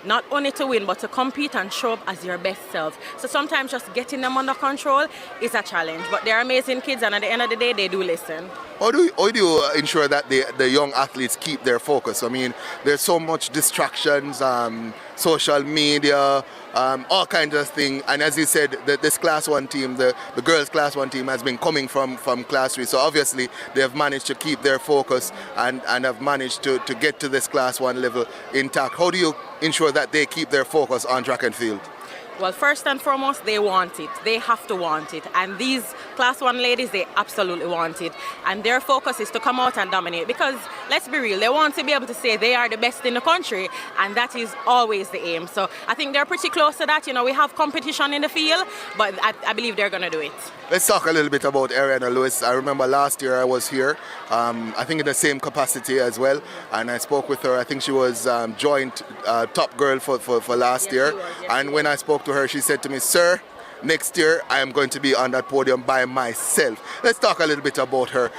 Not only to win, but to compete and show up as your best self. So sometimes just getting them under control is a challenge. But they're amazing kids, and at the end of the day, they do listen. How do you ensure that the young athletes keep their focus? I mean, there's so much distractions, social media, all kinds of things. And as you said, this Class 1 team, the girls' Class 1 team has been coming from Class 3. So obviously they have managed to keep their focus and have managed to get to this Class 1 level intact. How do you ensure that they keep their focus on track and field? Well, first and foremost, they want it. They have to want it. And these Class 1 ladies, they absolutely want it. And their focus is to come out and dominate. Because, let's be real, they want to be able to say they are the best in the country. And that is always the aim. So I think they're pretty close to that. You know, we have competition in the field, but I believe they're going to do it. Let's talk a little bit about Ariana Lewis. I remember last year I was here, I think in the same capacity as well. And I spoke with her. I think she was joint top girl for last year. And when I spoke to her, she said to me, "Sir, next year I am going to be on that podium by myself." Let's talk a little bit about her.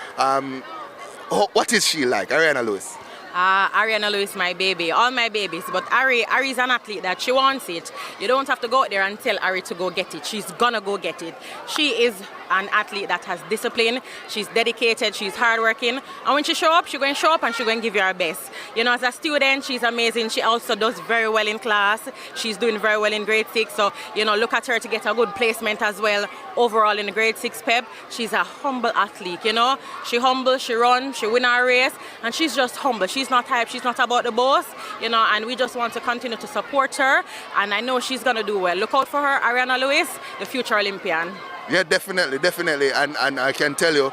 What is she like, Ariana Lewis? Ariana Lewis, my baby, all my babies. But Ari's an athlete that she wants it. You don't have to go out there and tell Ari to go get it. She's gonna go get it. She is an athlete that has discipline. She's dedicated. She's hardworking. And when she show up, she's going to show up and she's going to give you her best. You know, as a student, she's amazing. She also does very well in class. She's doing very well in grade 6. So, you know, look at her to get a good placement as well overall in the grade 6 PEP. She's a humble athlete, you know. She humble, she run, she win her race, and she's just humble. She's not hype, she's not about the boss, you know, and we just want to continue to support her. And I know she's going to do well. Look out for her, Ariana Lewis, the future Olympian. Yeah, definitely. And I can tell you,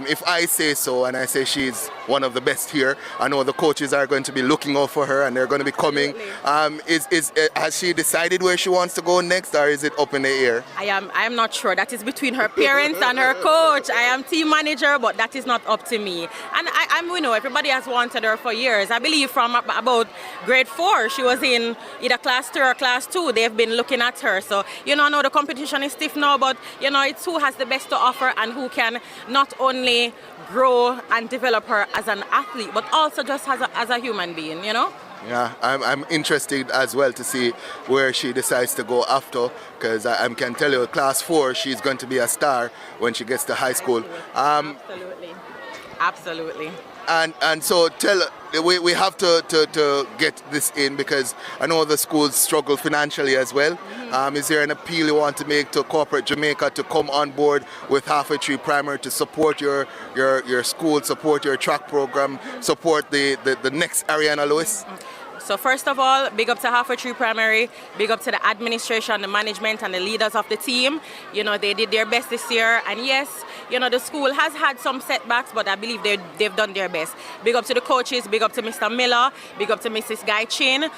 if I say so and I say she's one of the best here, I know the coaches are going to be looking out for her and they're going to be coming. Has she decided where she wants to go next, or is it up in the air? I am not sure. That is between her parents and her coach. I am team manager, but that is not up to me. And we know everybody has wanted her for years. I believe from about grade 4, she was in either class 3 or class 2. They've been looking at her. So, you know, I know the competition is stiff now, but, you know, it's who has the best to offer and who can not only grow and develop her as an athlete, but also just as a human being, you know? Yeah, I'm interested as well to see where she decides to go after, because I can tell you, class 4, she's going to be a star when she gets to high school. Absolutely. And so we have to get this in, because I know the schools struggle financially as well. Is there an appeal you want to make to corporate Jamaica to come on board with Halfway Tree Primary to support your school, support your track program, support the next Ariana Lewis? So first of all, big up to Halfway Tree Primary, big up to the administration, the management and the leaders of the team. You know, they did their best this year, and yes, you know, the school has had some setbacks, but I believe they've done their best. Big up to the coaches, big up to Mr. Miller, big up to Mrs. Guy Chin.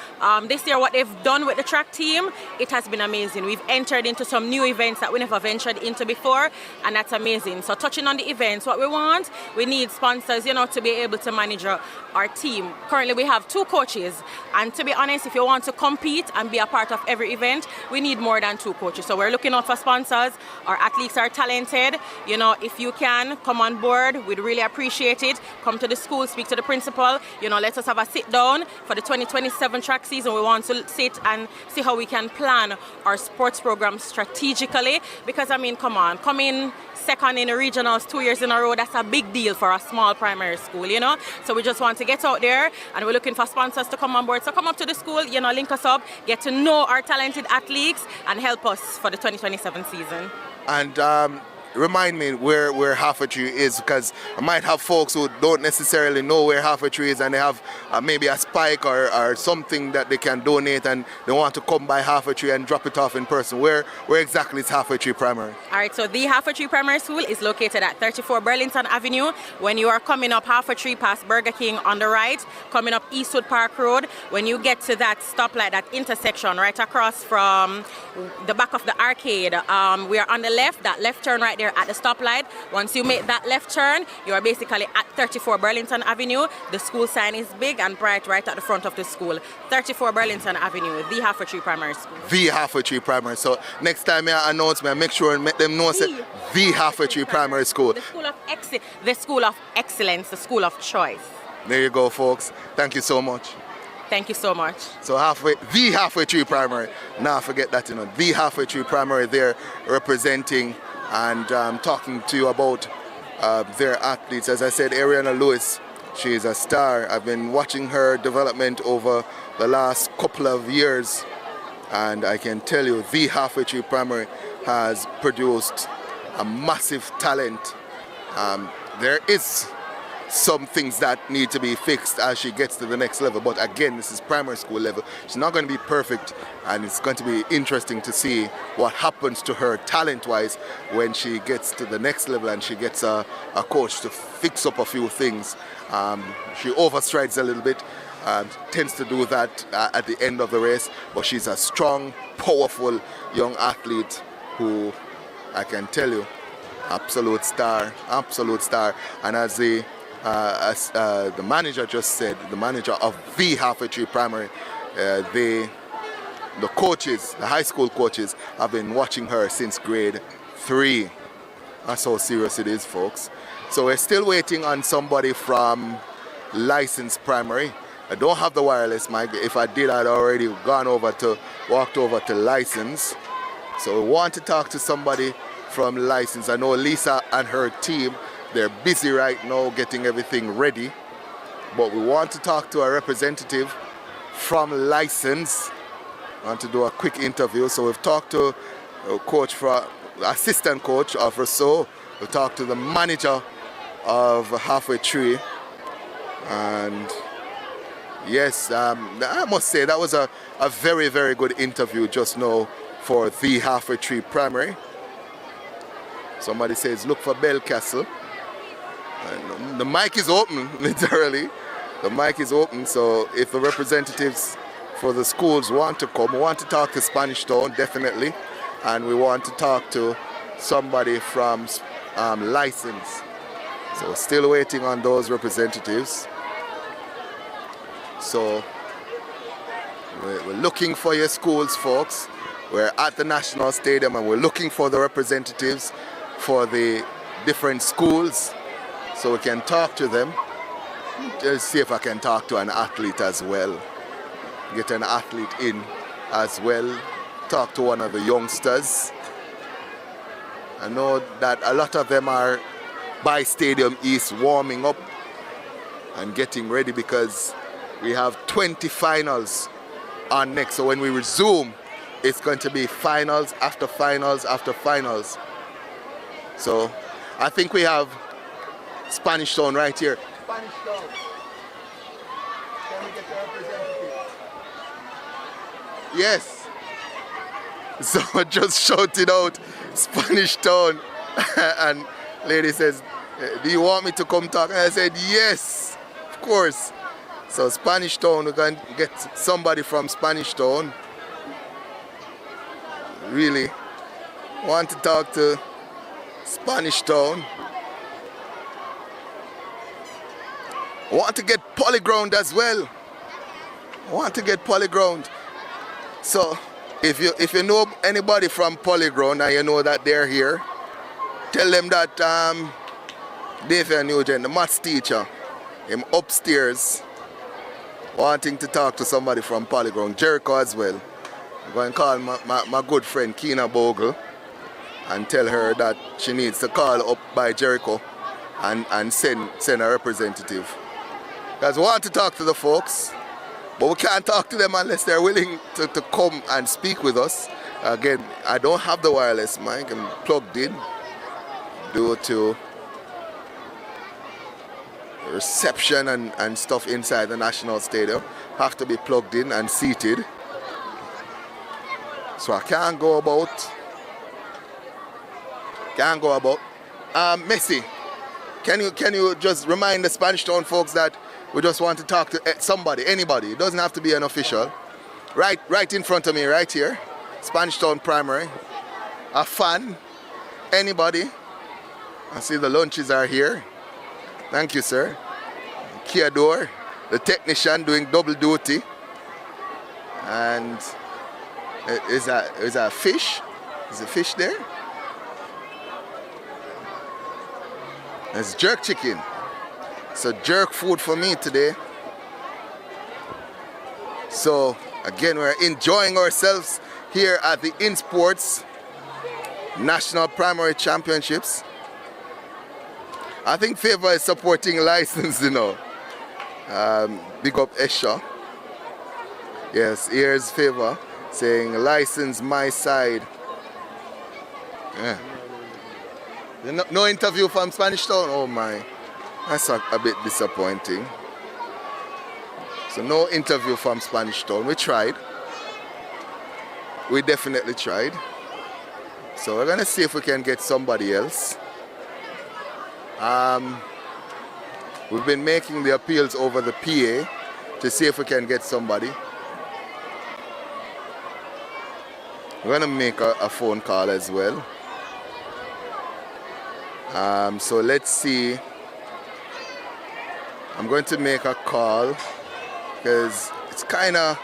This year, what they've done with the track team, it has been amazing. We've entered into some new events that we never ventured into before, and that's amazing. So touching on the events, what we want, we need sponsors, you know, to be able to manage our team. Currently, we have 2 coaches. And to be honest, if you want to compete and be a part of every event, we need more than 2 coaches. So we're looking out for sponsors. Our athletes are talented. You know, if you can come on board, we'd really appreciate it. Come to the school, speak to the principal. You know, let us have a sit down for the 2027 track season. We want to sit and see how we can plan our sports program strategically. Because, I mean, come on, come in second in the regionals 2 years in a row, that's a big deal for a small primary school, you know. So we just want to get out there, and we're looking for sponsors to come on board. So come up to the school, you know, link us up, get to know our talented athletes, and help us for the 2027 season. And remind me where Halfway Tree is, because I might have folks who don't necessarily know where Halfway Tree is, and they have maybe a spike or something that they can donate, and they want to come by Halfway Tree and drop it off in person. Where exactly is Halfway Tree Primary? All right, so the Halfway Tree Primary School is located at 34 Burlington Avenue. When you are coming up Halfway Tree past Burger King on the right, coming up Eastwood Park Road, when you get to that stoplight, that intersection right across from the back of the arcade, we are on the left, that left turn right there at the stoplight. Once you make that left turn, you are basically at 34 Burlington Avenue. The school sign is big and bright right at the front of the school. 34 Burlington Avenue, the Halfway Tree Primary School. The Halfway Tree Primary. So next time I announce me, I make sure and make them know the Halfway Tree Primary School. The school of excellence, the school of choice. There you go, folks. Thank you so much. Thank you so much. So the Halfway Tree Primary. Now forget that, you know, the Halfway Tree Primary there representing and talking to you about their athletes. As I said, Ariana Lewis, she is a star. I've been watching her development over the last couple of years, and I can tell you the Halfway Tree Primary has produced a massive talent. There is some things that need to be fixed as she gets to the next level, but again, this is primary school level. She's not going to be perfect, and it's going to be interesting to see what happens to her talent-wise when she gets to the next level and she gets a coach to fix up a few things. She overstrides a little bit, tends to do that at the end of the race, but she's a strong, powerful young athlete who, I can tell you, absolute star. And as the manager just said, the manager of the Halfway Tree Primary, the coaches, the high school coaches, have been watching her since grade 3. That's how serious it is, folks. So we're still waiting on somebody from licensed primary. I don't have the wireless mic. If I did, I'd already walked over to license. So we want to talk to somebody from license. I know Lisa and her team, they're busy right now getting everything ready, but we want to talk to a representative from license. I want to do a quick interview. So we've talked to a coach, assistant coach of Rousseau. We've talked to the manager of Halfway Tree, and yes, I must say that was a very, very good interview just now for the Halfway Tree Primary. Somebody says look for Belcastle. And the mic is open, literally. The mic is open, so if the representatives for the schools want to come, we want to talk to Spanish Town, definitely, and we want to talk to somebody from license. So still waiting on those representatives. So we're looking for your schools, folks. We're at the National Stadium and we're looking for the representatives for the different schools so we can talk to them. Just see if I can talk to an athlete as well. Get an athlete in as well. Talk to one of the youngsters. I know that a lot of them are by Stadium East warming up and getting ready because we have 20 finals on next. So when we resume, it's going to be finals after finals after finals. So I think we have Spanish Town right here. Spanish Town. Can we get the representative? Yes. So just shouted out Spanish Town and lady says, do you want me to come talk? And I said, yes, of course. So Spanish Town, we're going to get somebody from Spanish Town. Really want to talk to Spanish Town. Want to get Polyground as well. Want to get Polyground. So if you know anybody from Polyground and you know that they're here, tell them that Dave Nugent, the maths teacher, him upstairs wanting to talk to somebody from Polyground. Jericho as well. I'm going to call my good friend Keena Bogle and tell her that she needs to call up by Jericho and send a representative. Because we want to talk to the folks, but we can't talk to them unless they're willing to come and speak with us. Again, I don't have the wireless mic. I'm plugged in due to reception and stuff inside the National Stadium. Have to be plugged in and seated. So I can't go about. Messi, can you just remind the Spanish Town folks that we just want to talk to somebody, anybody. It doesn't have to be an official. Right in front of me, right here. Spanish Town Primary. A fan, anybody. I see the lunches are here. Thank you, sir. Kiador, the technician doing double duty. And is that fish? Is a fish there? There's jerk chicken. So jerk food for me today. So again, we're enjoying ourselves here at the InSports National Primary Championships. I think Favor is supporting license, you know. Big up Esha. Yes, here's Favor saying license my side. Yeah. No interview from Spanish Town? Oh my. That's a bit disappointing. So no interview from Spanish Town. We tried. We definitely tried. So we're gonna see if we can get somebody else. We've been making the appeals over the PA to see if we can get somebody. We're gonna make a phone call as well. So let's see. I'm going to make a call because it's kind of,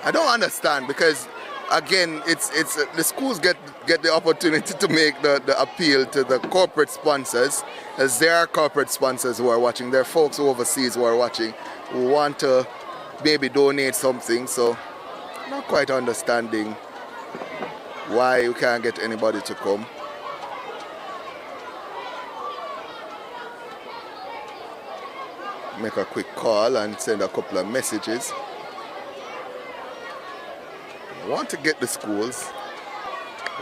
I don't understand, because again, it's the schools get the opportunity to make the appeal to the corporate sponsors, as there are corporate sponsors who are watching. There are folks overseas who are watching who want to maybe donate something. So I'm not quite understanding why you can't get anybody to come. Make a quick call and send a couple of messages. Want to get the schools,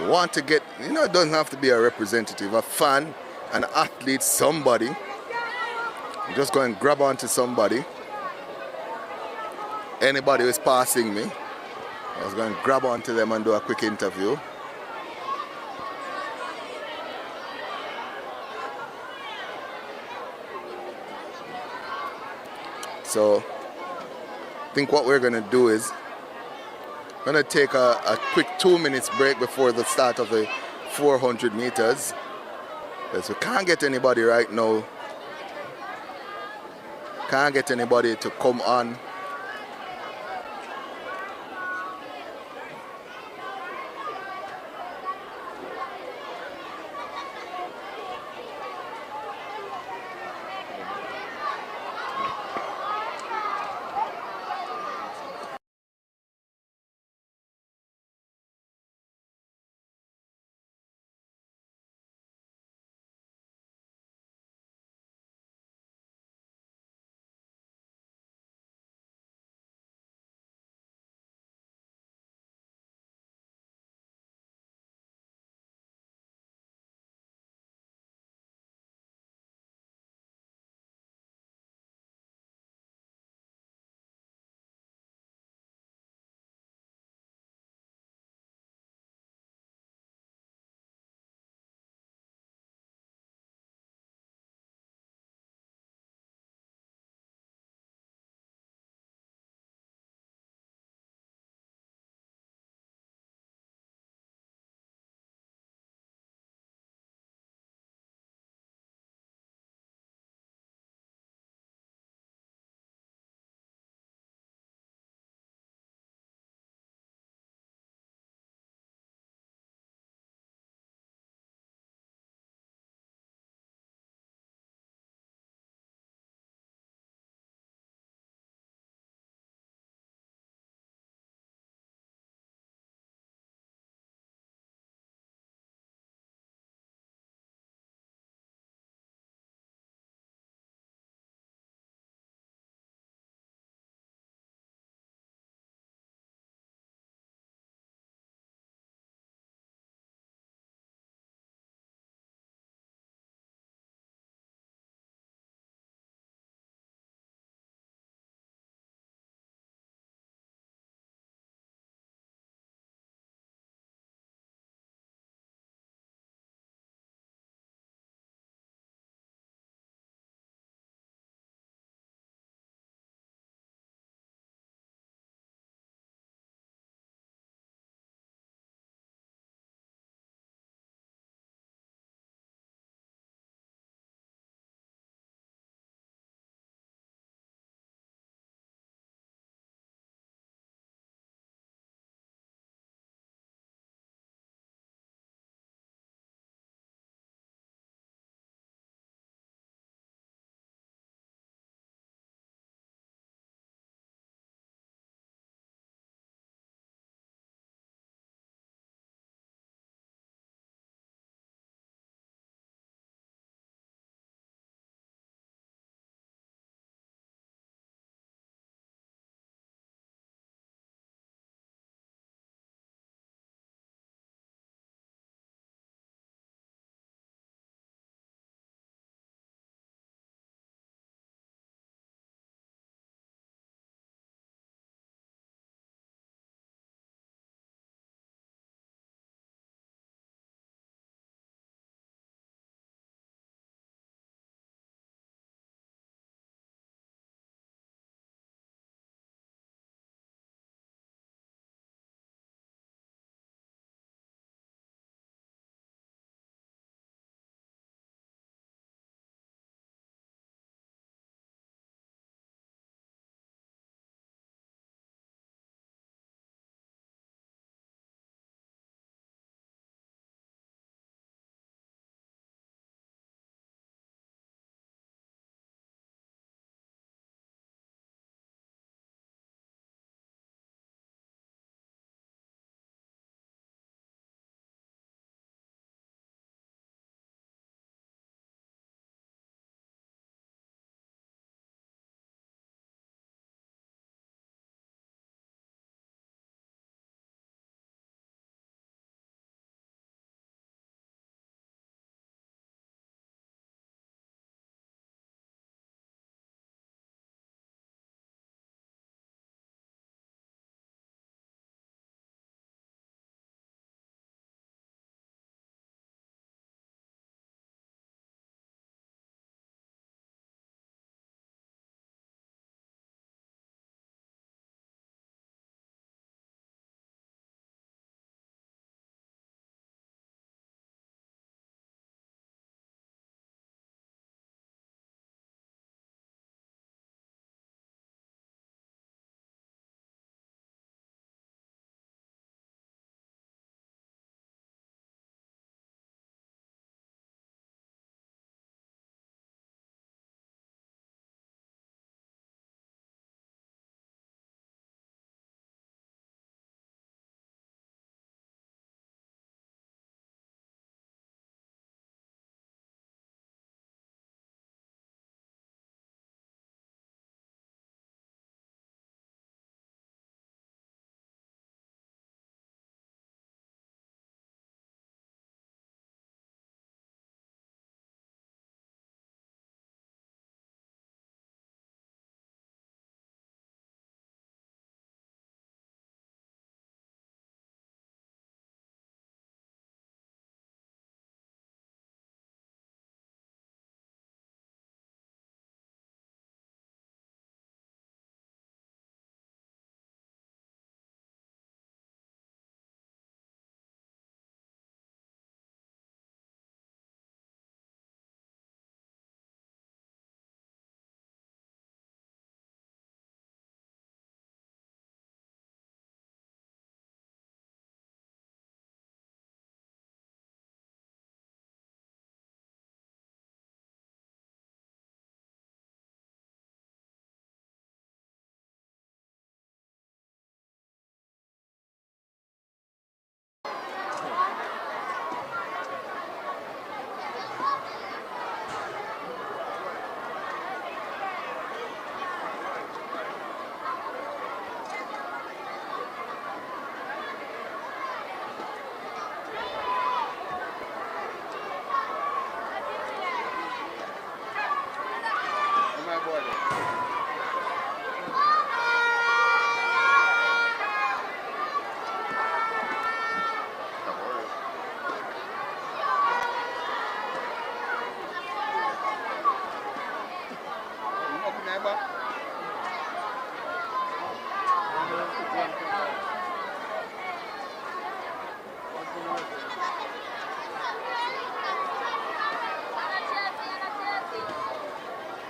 want to get, you know, it doesn't have to be a representative, a fan, an athlete, somebody. Just go and grab onto somebody. Anybody who is passing me, I was going to grab onto them and do a quick interview. So I think what we're going to do is going to take a quick 2 minutes break before the start of the 400 meters, because we can't get anybody right now. Can't get anybody to come on.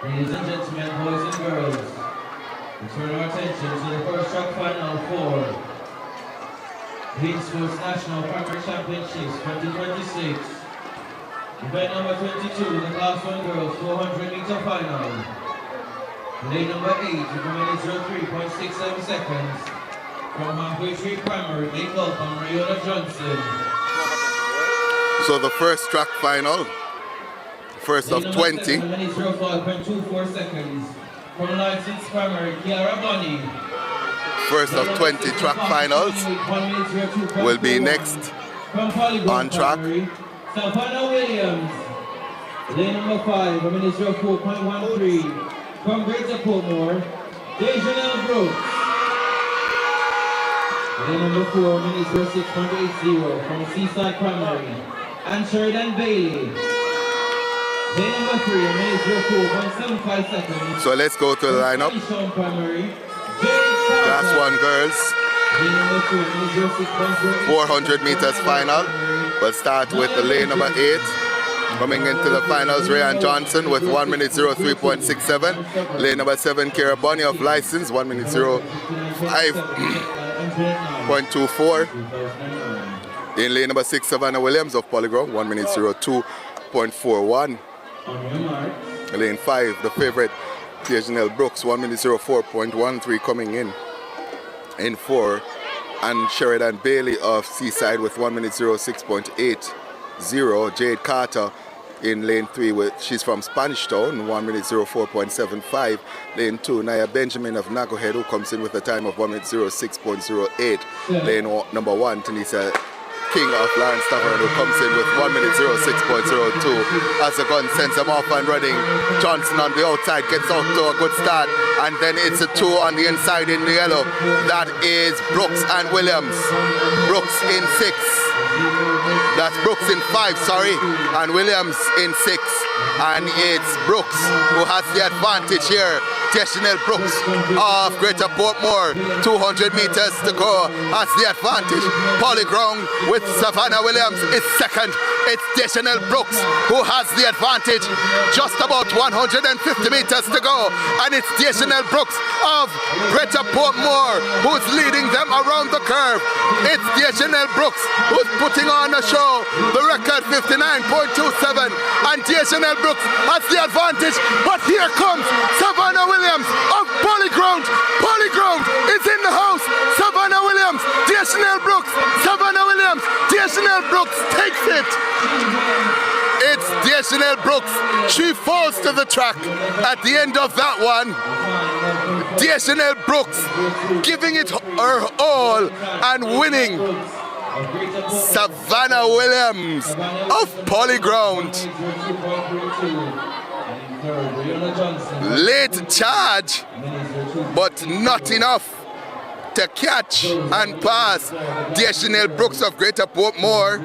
Ladies and gentlemen, boys and girls, we turn our attention to the first track final for Kingston National Primary Championships 2026. Event number 22, the Class 1 Girls 400-meter final. Lane number 8, with a minute 03.67 seconds. From Halfway Tree Primary, they welcome Riona Johnson. So the first track final, first of 20. 05.24 seconds. From License Primary, Kiara Bunny. First of 20 track finals will be next on track. Savannah Williams. Lane number 5, a minute 04.13. From Greater Portmore, Dejanelle Brooks. Lane number 4, a minute 06.80. From Seaside Primary, and Sheridan Bailey. Lane number 3, a minute 04.75 seconds. So let's go to the lineup. Class 1 girls, 400 meters final. We'll start with the lane number 8. Coming into the finals, Ryan Johnson with 1 minute 03.67. Lane number 7, Kira Bunny of license, 1 minute 05.24. In lane number 6, Savannah Williams of Polygram, 1 minute 02.41. Lane 5, the favorite, Janelle Brooks, 1 minute 04.13 coming in. In 4, and Sheridan Bailey of Seaside with 1 minute 06.80. Jade Carter in lane 3, she's from Spanish Town, 1 minute 04.75. Lane 2, Naya Benjamin of Nagohead, who comes in with a time of 1 minute 06.08. Lane number 1, Tanisha King of Lawrence Tavern, who comes in with 1 minute 06.02. As the gun sends them off and running, Johnson on the outside gets out to a good start, and then it's a 2 on the inside in the yellow. That is Brooks and Williams. Brooks in 6. That's Brooks in 5, sorry, and Williams in 6. And it's Brooks who has the advantage here. Deschanel Brooks of Greater Portmore, 200 meters to go, has the advantage. Polyground with Savannah Williams is second. It's Deschanel Brooks who has the advantage. Just about 150 meters to go, and it's Deschanel Brooks of Greater Portmore who's leading them around the curve. It's Deschanel Brooks who's putting on a show. The record 59.27, and Deschanel Brooks has the advantage. But here comes Savannah Williams of Polyground. Polyground is in the house. Savannah Williams, Deschanel Brooks, Savannah Williams, Deschanel Brooks takes it. It's Deschanel Brooks. She falls to the track at the end of that one. Deschanel Brooks giving it her all and winning. Savannah Williams of Polyground. Late charge, but not enough to catch and pass Deschanel Brooks of Greater Portmore.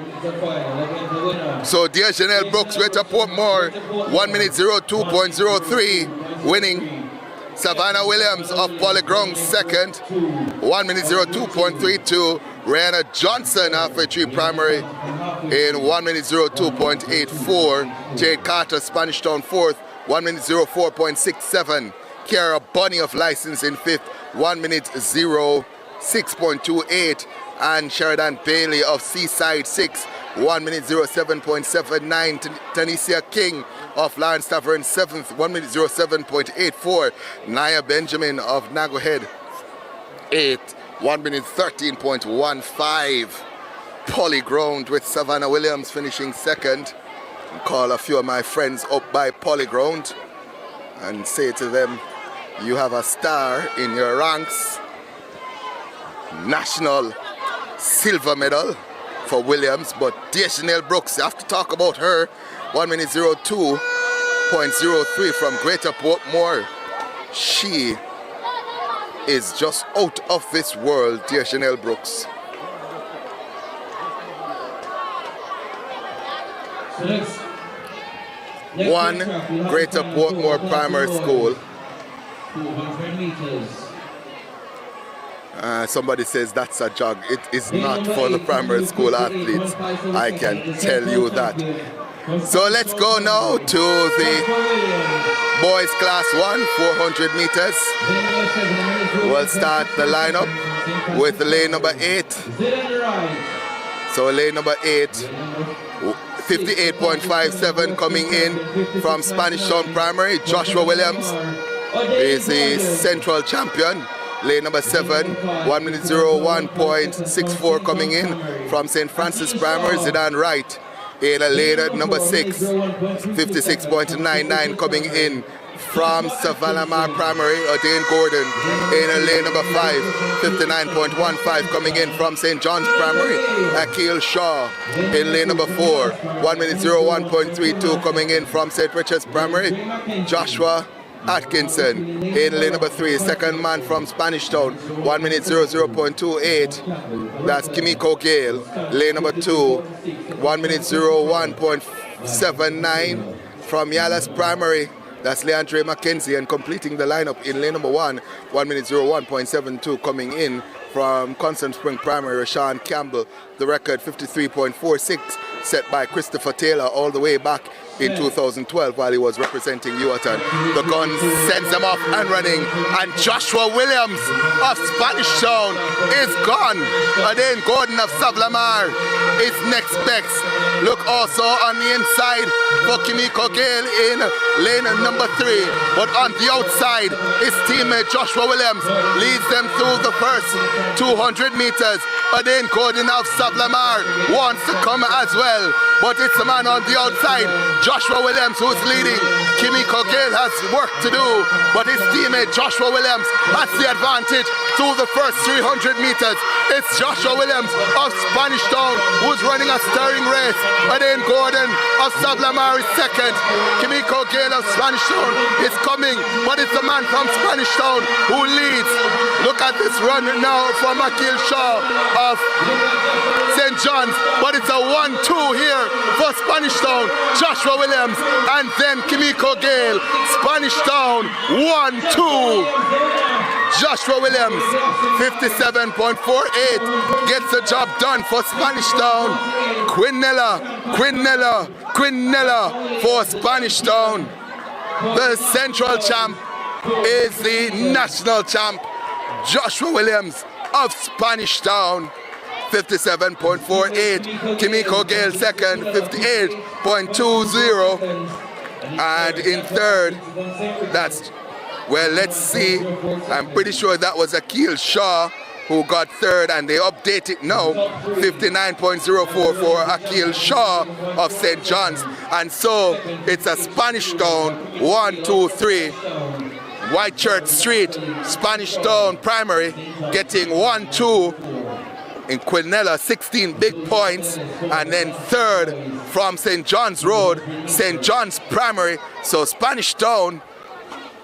So Deschanel Brooks, Greater Portmore, 1 minute 02.03, winning. Savannah Williams of Polyground second, 1 minute 02.32. Rihanna Johnson Halfway Tree Primary in 1 minute 02.84. Jade Carter Spanish Town fourth, 1 minute 04.67. Kiara Bunny of license in fifth, 1 minute 06.28. And Sheridan Bailey of Seaside 6, 1 minute 07.79. Tanisha King of Lawrence Tavern 7th, 1 minute 07.84. Naya Benjamin of Nagohead 8th, 1 minute 13.15. Polyground with Savannah Williams finishing second. I'll call a few of my friends up by Polyground and say to them, you have a star in your ranks. National silver medal for Williams, but Deschanel Brooks, you have to talk about her. 1 minute 02.03 from Greater Portmore. She is just out of this world, Deschanel Brooks. One Greater Portmore Primary School. 200 meters. Somebody says that's a jog. It is not for the primary school athletes. I can tell you that. So let's go now to the boys class 1, 400 meters. We'll start the lineup with lane number 8. So lane number 8, 58.57 coming in from Spanish Town Primary. Joshua Williams is the central champion. Lane number 7, 1 minute 01.64 coming in from St. Francis Primary. Zidane Wright in a lane number 6, 56.99 coming in from Savannah Mar Primary. Dane Gordon in a lane number 5, 59.15 coming in from St. John's Primary. Akil Shaw in lane number 4, 1 minute 01.32 coming in from St. Richard's Primary. Joshua Atkinson in lane number 3, second man from Spanish Town, 1 minute 00.28. That's Kimiko Gale. Lane number 2, 1 minute 01.79 from Yalas Primary. That's Leandre McKenzie, and completing the lineup in lane number 1, 1 minute 01.72 coming in from Constant Spring Primary, Rashawn Campbell. The record 53.46 set by Christopher Taylor all the way back in 2012 while he was representing Yuatan. The gun sends them off and running, and Joshua Williams of Spanish Town is gone. Dane Gordon of Savlamar is next best. Look also on the inside for Kimiko Gale in lane number 3, but on the outside his teammate Joshua Williams leads them through the first 200 meters. Dane Gordon of Savlamar wants to come as well, but it's the man on the outside, Joshua Williams, who's leading. Kimiko Gale has work to do, but his teammate Joshua Williams has the advantage through the first 300 meters. It's Joshua Williams of Spanish Town who's running a stirring race. Dane Gordon of Savlamar is second. Kimiko Gale of Spanish Town is coming, but it's the man from Spanish Town who leads. Look at this run now from Akil Shaw of St. John's, but it's a 1-2 here for Spanish Town, Joshua Williams, and then Kimiko Gale. Spanish Town 1-2. Joshua Williams 57.48 gets the job done for Spanish Town. Quinella for Spanish Town. The central champ is the national champ, Joshua Williams of Spanish Town. 57.48. Kimiko Gale second, 58.20. And in third, that's, well, let's see. I'm pretty sure that was Akil Shaw who got third, and they update it now. 59.04 for Akil Shaw of St. John's. And so it's a Spanish Town 1, 2, 3. White Church Street, Spanish Town Primary getting 1, 2. In Quinella, 16 big points, and then third from St. John's Road, St. John's Primary. So Spanish Town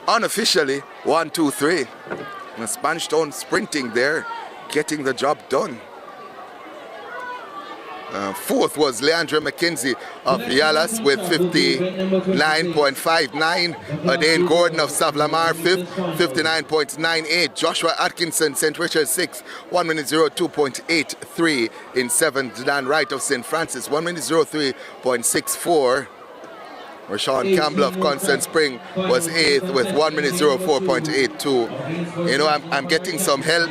unofficially 1, 2, 3. And Spanish Town sprinting there, getting the job done. Fourth was Leandre McKenzie of Yalas with 59.59. Dane Gordon of Savlamar fifth, 59.98. Joshua Atkinson, St. Richard's sixth, 1 minute 02.83 in seventh. Dan Wright of St. Francis, 1 minute 03.64. Rashawn Campbell of Constant Spring was 8th with 1 minute 04.82. You know, I'm getting some help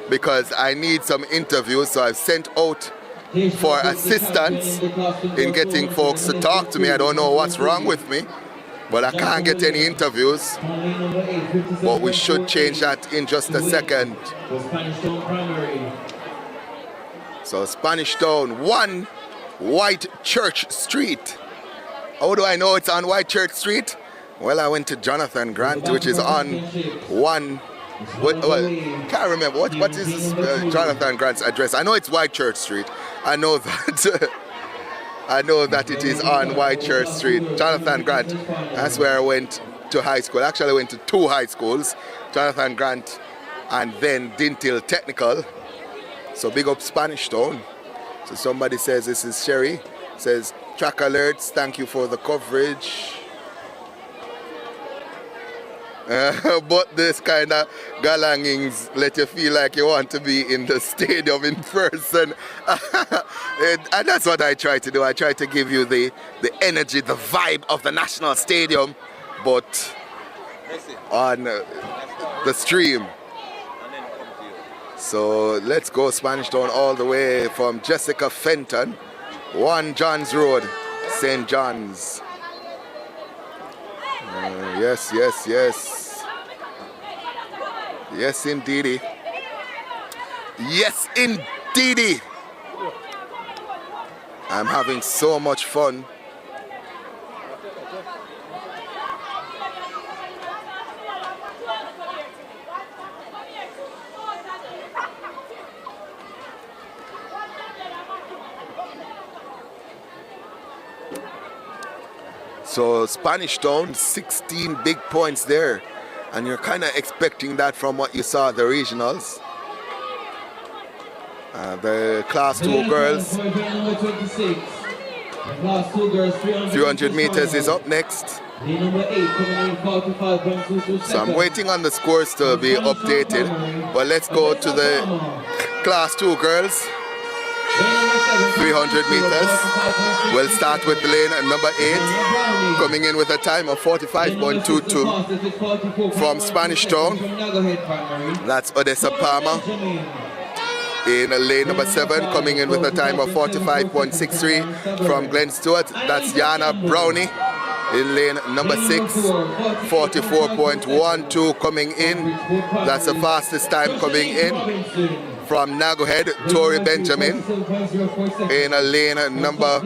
because I need some interviews, so I've sent out for assistance in getting folks to talk to me. I don't know what's wrong with me, but I can't get any interviews. But we should change that in just a second. So Spanish Town 1, White Church Street. How do I know it's on White Church Street? Well, I went to Jonathan Grant, which is on 1. Well, can't remember what is Jonathan Grant's address. I know it's White Church Street. I know that it is on White Church Street. Jonathan Grant, that's where I went to high school. Actually, I went to 2 high schools, Jonathan Grant and then Dintil Technical. So big up Spanish Town. So somebody says, this is Sherry, says, Trackalerts, thank you for the coverage. But this kind of galangings let you feel like you want to be in the stadium in person. And that's what I try to do. I try to give you the energy, the vibe of the National Stadium, but on the stream. So let's go Spanish Town all the way from Jessica Fenton, 1 John's Road, St. John's. Yes. Yes, indeedy. Yes, indeedy. I'm having so much fun. So Spanish Town, 16 big points there. And you're kind of expecting that from what you saw at the regionals. The Class 2 girls, 300 meters is up next. So I'm waiting on the scores to be updated. But let's go to the Class 2 girls. 300 meters. We'll start with lane number 8, coming in with a time of 45.22 from Spanish Town. That's Odessa Palmer. In lane number 7, coming in with a time of 45.63 from Glen Stewart. That's Yana Brownie. In lane number 6, 44.12 coming in. That's the fastest time coming in. From Nagohead, Tori Benjamin. In lane number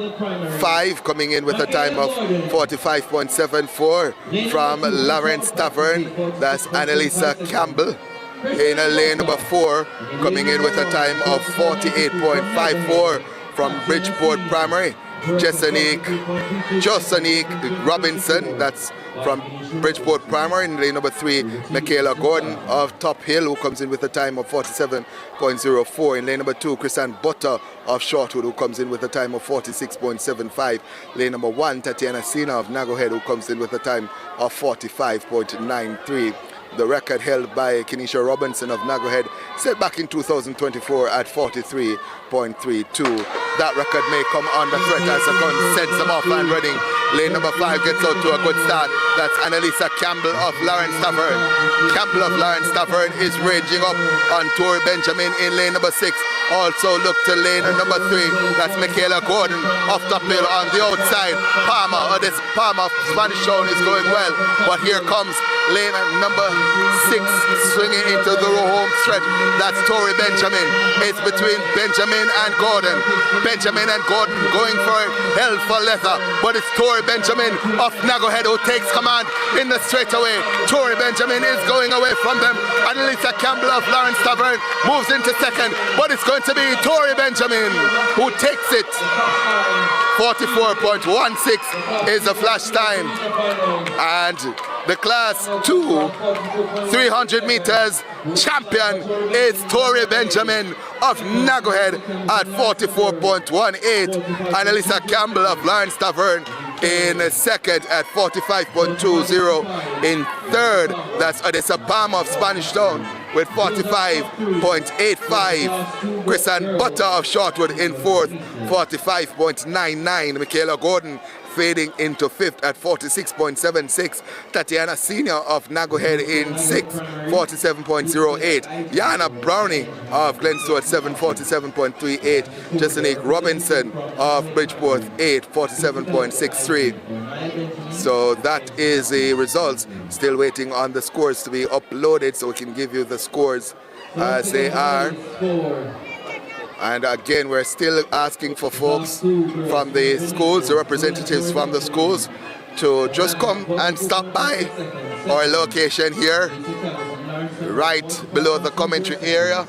5, coming in with a time of 45.74 from Lawrence Tavern. That's Annalisa Campbell. In lane number 4, coming in with a time of 48.54 from Bridgeport Primary. Josanique Robinson, that's from Bridgeport Primary. In lane number 3, Michaela Gordon of Top Hill, who comes in with a time of 47.04. In lane number 2, Chrisanne Butter of Shortwood, who comes in with a time of 46.75. Lane number 1, Tatiana Sina of Nagohead, who comes in with a time of 45.93. The record held by Kenesha Robinson of Nagohead, set back in 2024 at 43.32. That record may come under threat as the gun sends them off and running. Lane number 5 gets out to a good start. That's Annalisa Campbell of Lawrence Tavern. Campbell of Lawrence Tavern is raging up on Tori Benjamin in lane number 6. Also look to lane number 3. That's Michaela Gordon of Top Hill on the outside. Palmer, this Palmer of Spanish Town is going well. But here comes lane number 6 swinging into the home stretch. That's Tori Benjamin. It's between Benjamin and Gordon. Benjamin and Gordon going for it, hell for leather. But it's Tori Benjamin of Nagohead who takes command in the straightaway. Tori Benjamin is going away from them. Annalisa Campbell of Lawrence Tavern moves into second. But it's going to be Tori Benjamin who takes it. 44.16 is the flash time. And the Class 2 300 meters champion is Tori Benjamin of Nagohead at 44.18. Annalisa Campbell of Lawrence Tavern in second at 45.20. In third, that's Odessa Palmer of Spanish Town with 45.85. Chrisanne Butter of Shortwood in fourth, 45.99. Michaela Gordon fading into fifth at 46.76. Tatiana Senior of Nagohead in sixth, 47.08. Yana Brownie of Glen Stewart 7, 47.38. Josanique Robinson of Bridgeport 8, 47.63. So that is the results. Still waiting on the scores to be uploaded so we can give you the scores as they are. And again, we're still asking for folks from the schools, the representatives from the schools, to just come and stop by our location here, right below the commentary area,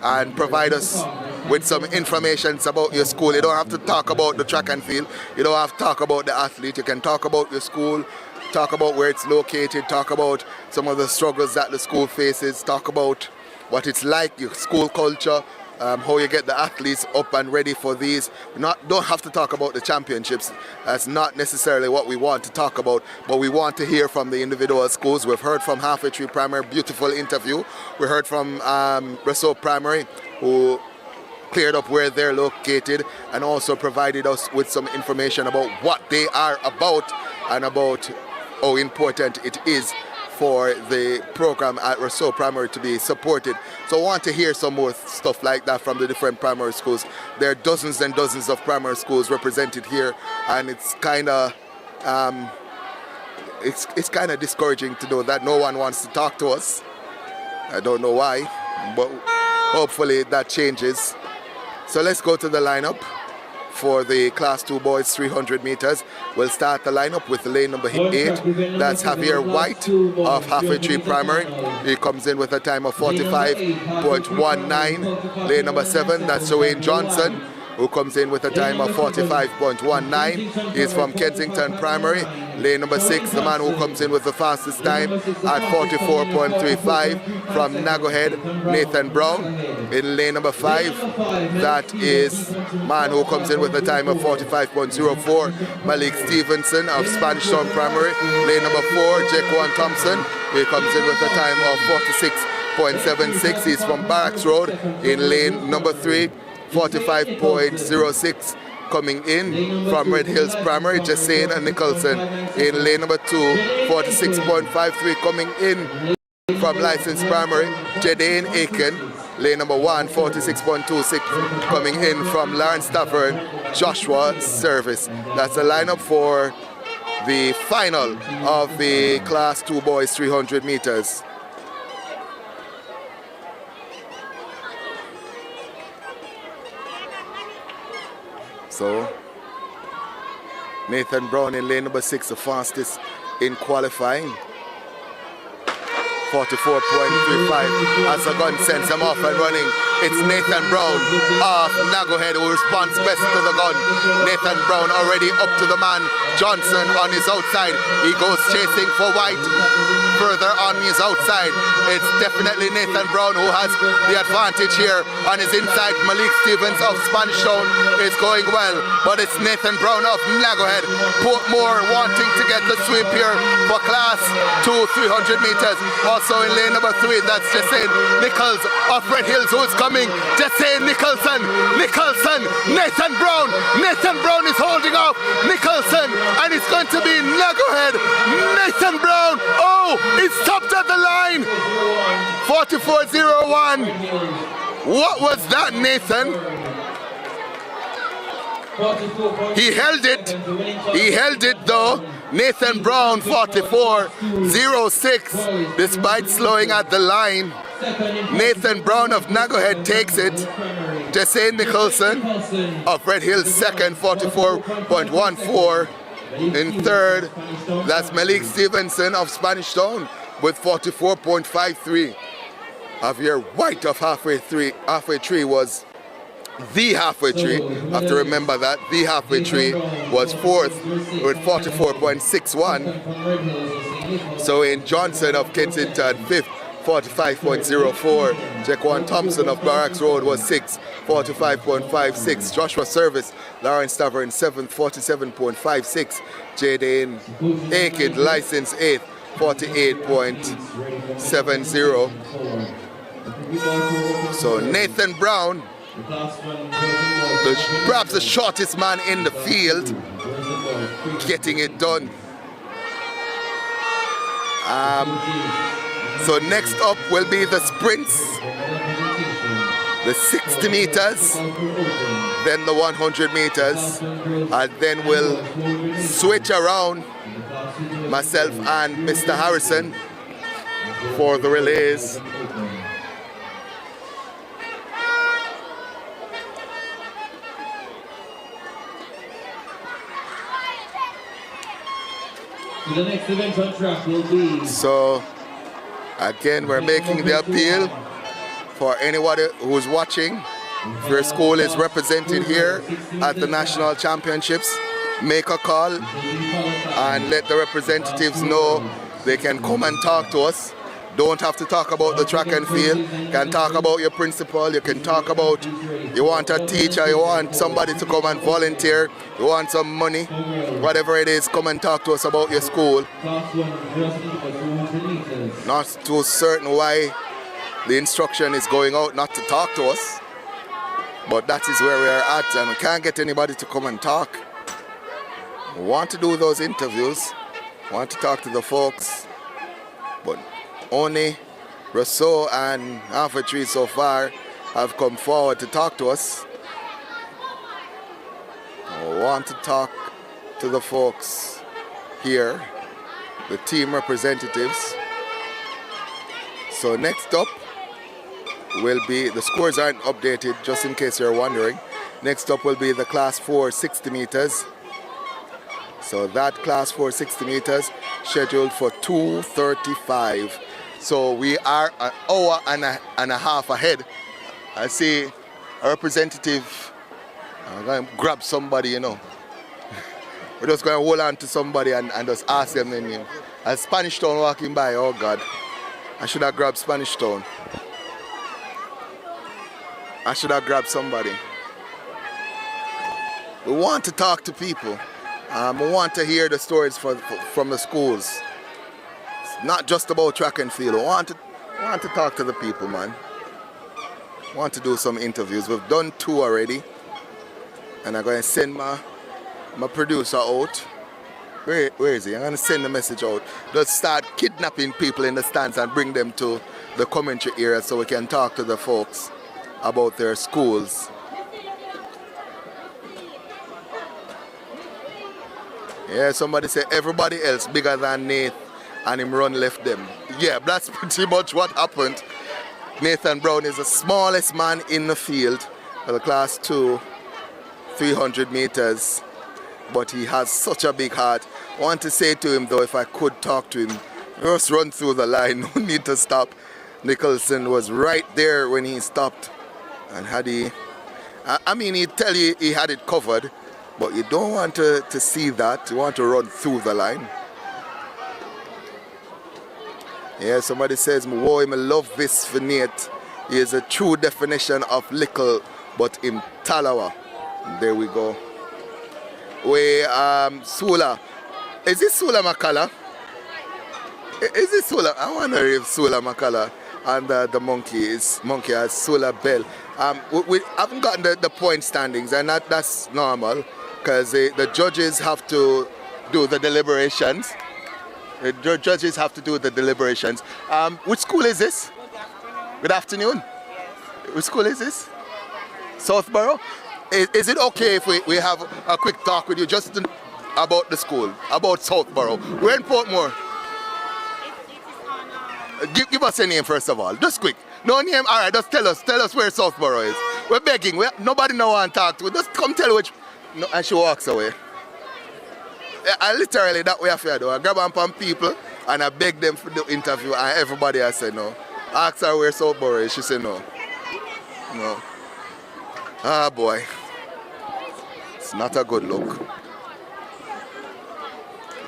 and provide us with some information about your school. You don't have to talk about the track and field. You don't have to talk about the athlete. You can talk about your school, talk about where it's located, talk about some of the struggles that the school faces, talk about what it's like, your school culture, how you get the athletes up and ready for these. Don't have to talk about the championships. That's not necessarily what we want to talk about, but we want to hear from the individual schools. We've heard from Halfway Tree Primary, beautiful interview. We heard from Rousseau Primary, who cleared up where they're located and also provided us with some information about what they are about and about how important it is for the program at Rousseau Primary to be supported. So I want to hear some more stuff like that from the different primary schools. There are dozens and dozens of primary schools represented here, and it's kind of it's kind of discouraging to know that no one wants to talk to us. I don't know why, but hopefully that changes. So let's go to the lineup for the Class 2 boys 300 meters. We'll start the lineup with lane number 8. That's Javier White of Halfway Tree Primary. He comes in with a time of 45.19. Lane number 7, that's Wayne Johnson, who comes in with a time of 45.19. He's from Kensington Primary. Lane number 6, the man who comes in with the fastest time at 44.35 from Nagohead, Nathan Brown. In lane number 5, that is man who comes in with a time of 45.04, Malik Stevenson of Spanish Town Primary. Lane number 4, Jaquan Thompson. He comes in with a time of 46.76. He's from Barracks Road. In lane number 3, 45.06 coming in from Red Hills Primary, Jasane and Nicholson. In lane number 2, 46.53 coming in from Licensed Primary, Jadane Aiken. Lane number 1, 46.26 coming in from Lawrence Tavern, Joshua Service. That's the lineup for the final of the Class 2 boys 300 meters. So, Nathan Brown in lane number 6, the fastest in qualifying. 44.35 as the gun sends him off and running. It's Nathan Brown of Nagohead who responds best to the gun. Nathan Brown already up to the man. Johnson on his outside. He goes chasing for White. Further on his outside, it's definitely Nathan Brown who has the advantage here on his inside. Malik Stevens of Spanish Town is going well, but it's Nathan Brown of Nagohead. Portmore wanting to get the sweep here for Class 2 300 meters. Also in lane number 3, that's Jasane Nichols of Red Hills who is coming. Jasane Nicholson, Nathan Brown. Nathan Brown is holding off Nicholson, and it's going to be Nagohead. Nathan Brown, oh, he stopped at the line. 44.01. What was that, Nathan? He held it though. Nathan Brown 44.06 despite slowing at the line. Nathan Brown of Nagohead takes it. Jasane Nicholson of Red Hills second, 44.14. In third, that's Malik Stevenson of Spanish Town with 44.53. Javier White of Halfway Tree was the Halfway Tree. Have to remember that. The Halfway Tree was fourth with 44.61. So in Johnson of Kensington, fifth, 45.04. Jaquan Thompson of Barracks Road was sixth, 45.56. Joshua Service, Lawrence Tavern, seventh, 47.56. Jadane Aiken, license eighth, 48.70. So Nathan Brown, perhaps the shortest man in the field, getting it done. So next up will be the sprints, the 60 meters, then the 100 meters, and then we'll switch around, myself and Mr. Harrison, for the relays. The next event on track will be... So, again, we're making the appeal for anybody who's watching. If your school is represented here at the National Championships, make a call and let the representatives know they can come and talk to us. Don't have to talk about the track and field. You can talk about your principal. You can talk about you want a teacher. You want somebody to come and volunteer. You want some money. Whatever it is, come and talk to us about your school. Not too certain why the instruction is going out not to talk to us. But that is where we are at, and we can't get anybody to come and talk. We want to do those interviews. Want to talk to the folks. But only Rousseau and Alpha Tree so far have come forward to talk to us. I want to talk to the folks here, the team representatives. So next up will be, the scores aren't updated just in case you're wondering. Next up will be the class 4 60 meters. So that class 4 60 meters scheduled for 2:35. So we are an hour and a half ahead. I see a representative. I'm going to grab somebody, you know. We're just going to hold on to somebody and just ask them their name. A Spanish Town walking by, oh God. I should have grabbed Spanish Town. I should have grabbed somebody. We want to talk to people. We want to hear the stories from the schools. It's not just about track and field. We want to talk to the people, man. We want to do some interviews. We've done 2 already. And I'm going to send my producer out. Where is he? I'm going to send the message out. Just start kidnapping people in the stands and bring them to the commentary area so we can talk to the folks about their schools. Yeah, somebody said everybody else bigger than Nate and him run left them. Yeah, that's pretty much what happened. Nathan Brown is the smallest man in the field for the class 2 300 meters, but he has such a big heart. I want to say to him though, if I could talk to him, just run through the line, no need to stop. Nicholson was right there when he stopped, and had he, I mean, he'd tell you he had it covered, but you don't want to see that. You want to run through the line. Yeah, somebody says, "Whoa, I love this for Nate. He is a true definition of little, but in Talawa." There we go. Sula. Is this Sula Makala? Is it Sula? I wonder if Sula Makala and the monkey has Sula Bell. We haven't gotten the point standings, and that's normal because the judges have to do the deliberations. The judges have to do the deliberations. Which school is this? Good afternoon. Which school is this? Southborough? Is it okay if we have a quick talk with you just about the school, about Southborough? We're in Portmore. Give us a name first of all, just quick. No name, all right, just tell us where Southborough is. We're begging, nobody now want to talk to. Just come tell which, no, and she walks away. I literally, that way I feel though. I grab on people and I beg them for the interview and everybody has said no. I asked her where Southborough is, she said no. No. Ah boy, it's not a good look.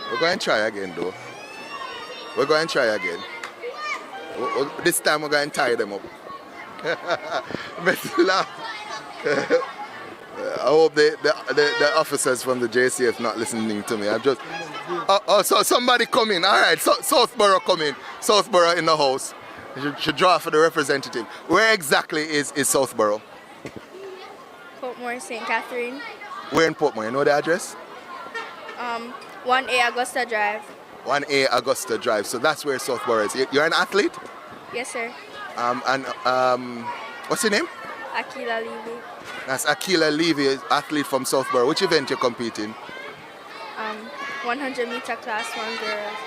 We're going to try again though. We're going to try again. This time we're going to tie them up. Best laugh. I hope the officers from the JCF not listening to me. I'm just. So somebody come in. All right, Southborough come in. Southborough in the house. You should draw for the representative. Where exactly is Southborough? Portmore, St. Catherine. Where in Portmore? You know the address? 1A Augusta Drive. 1A Augusta Drive. So that's where Southborough is. You're an athlete? Yes, sir. What's your name? Akila Levy. That's Akila Levy, athlete from Southborough. Which event you're competing? 100 meter class 1 girls,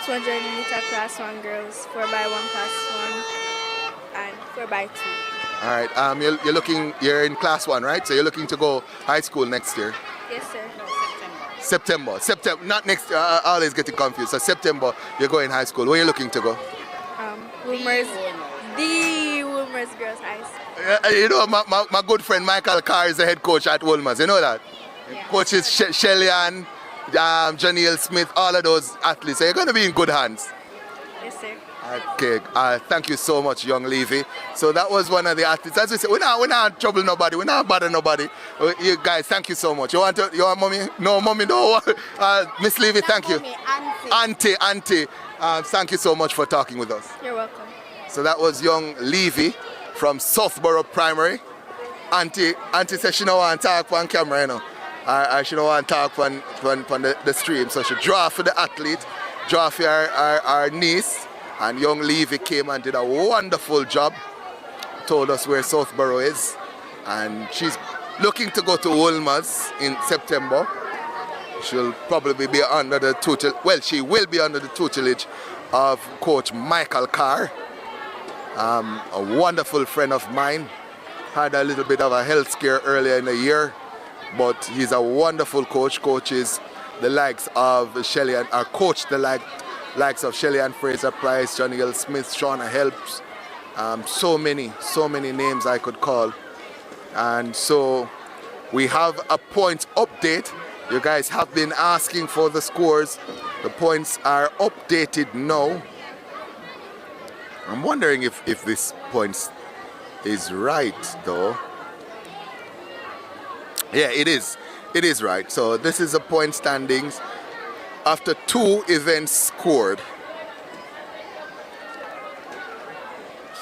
200 meter class 1 girls, 4x1 class 1, and 4x2. All right. You're in class 1, right? So you're looking to go high school next year? Yes, sir. September, not next year. I always getting confused. So September, you're going high school. Where are you looking to go? Wilmer's Girls High School. You know, my good friend Michael Carr is the head coach at Wilmer's. You know that? Yeah. Coaches Shelly and Janelle Smith, all of those athletes. So you're going to be in good hands. Yes, sir. Okay, thank you so much, young Levy. So that was one of the athletes. As we say, we're not trouble nobody. We're not bother nobody. You guys, thank you so much. You want mommy? No, mommy, no. Miss Levy, thank you. Auntie. Thank you so much for talking with us. You're welcome. So that was young Levy from Southborough Primary. Auntie says she don't want to talk on camera, you know. She don't want to talk on the stream. So she draw for the athlete, draw for our niece. And young Levy came and did a wonderful job. Told us where Southborough is. And she's looking to go to Wolmer's in September. She'll probably be under the she will be under the tutelage of Coach Michael Carr. A wonderful friend of mine. Had a little bit of a health scare earlier in the year, but he's a wonderful coach. Coaches the likes of coached the likes of Shelley and Fraser Price, Johnny L. Smith, Shauna Helps. So many names I could call. And so we have a points update. You guys have been asking for the scores. The points are updated now. I'm wondering if this points is right though. Yeah, it is. It is right. So this is the point standings after 2 events scored.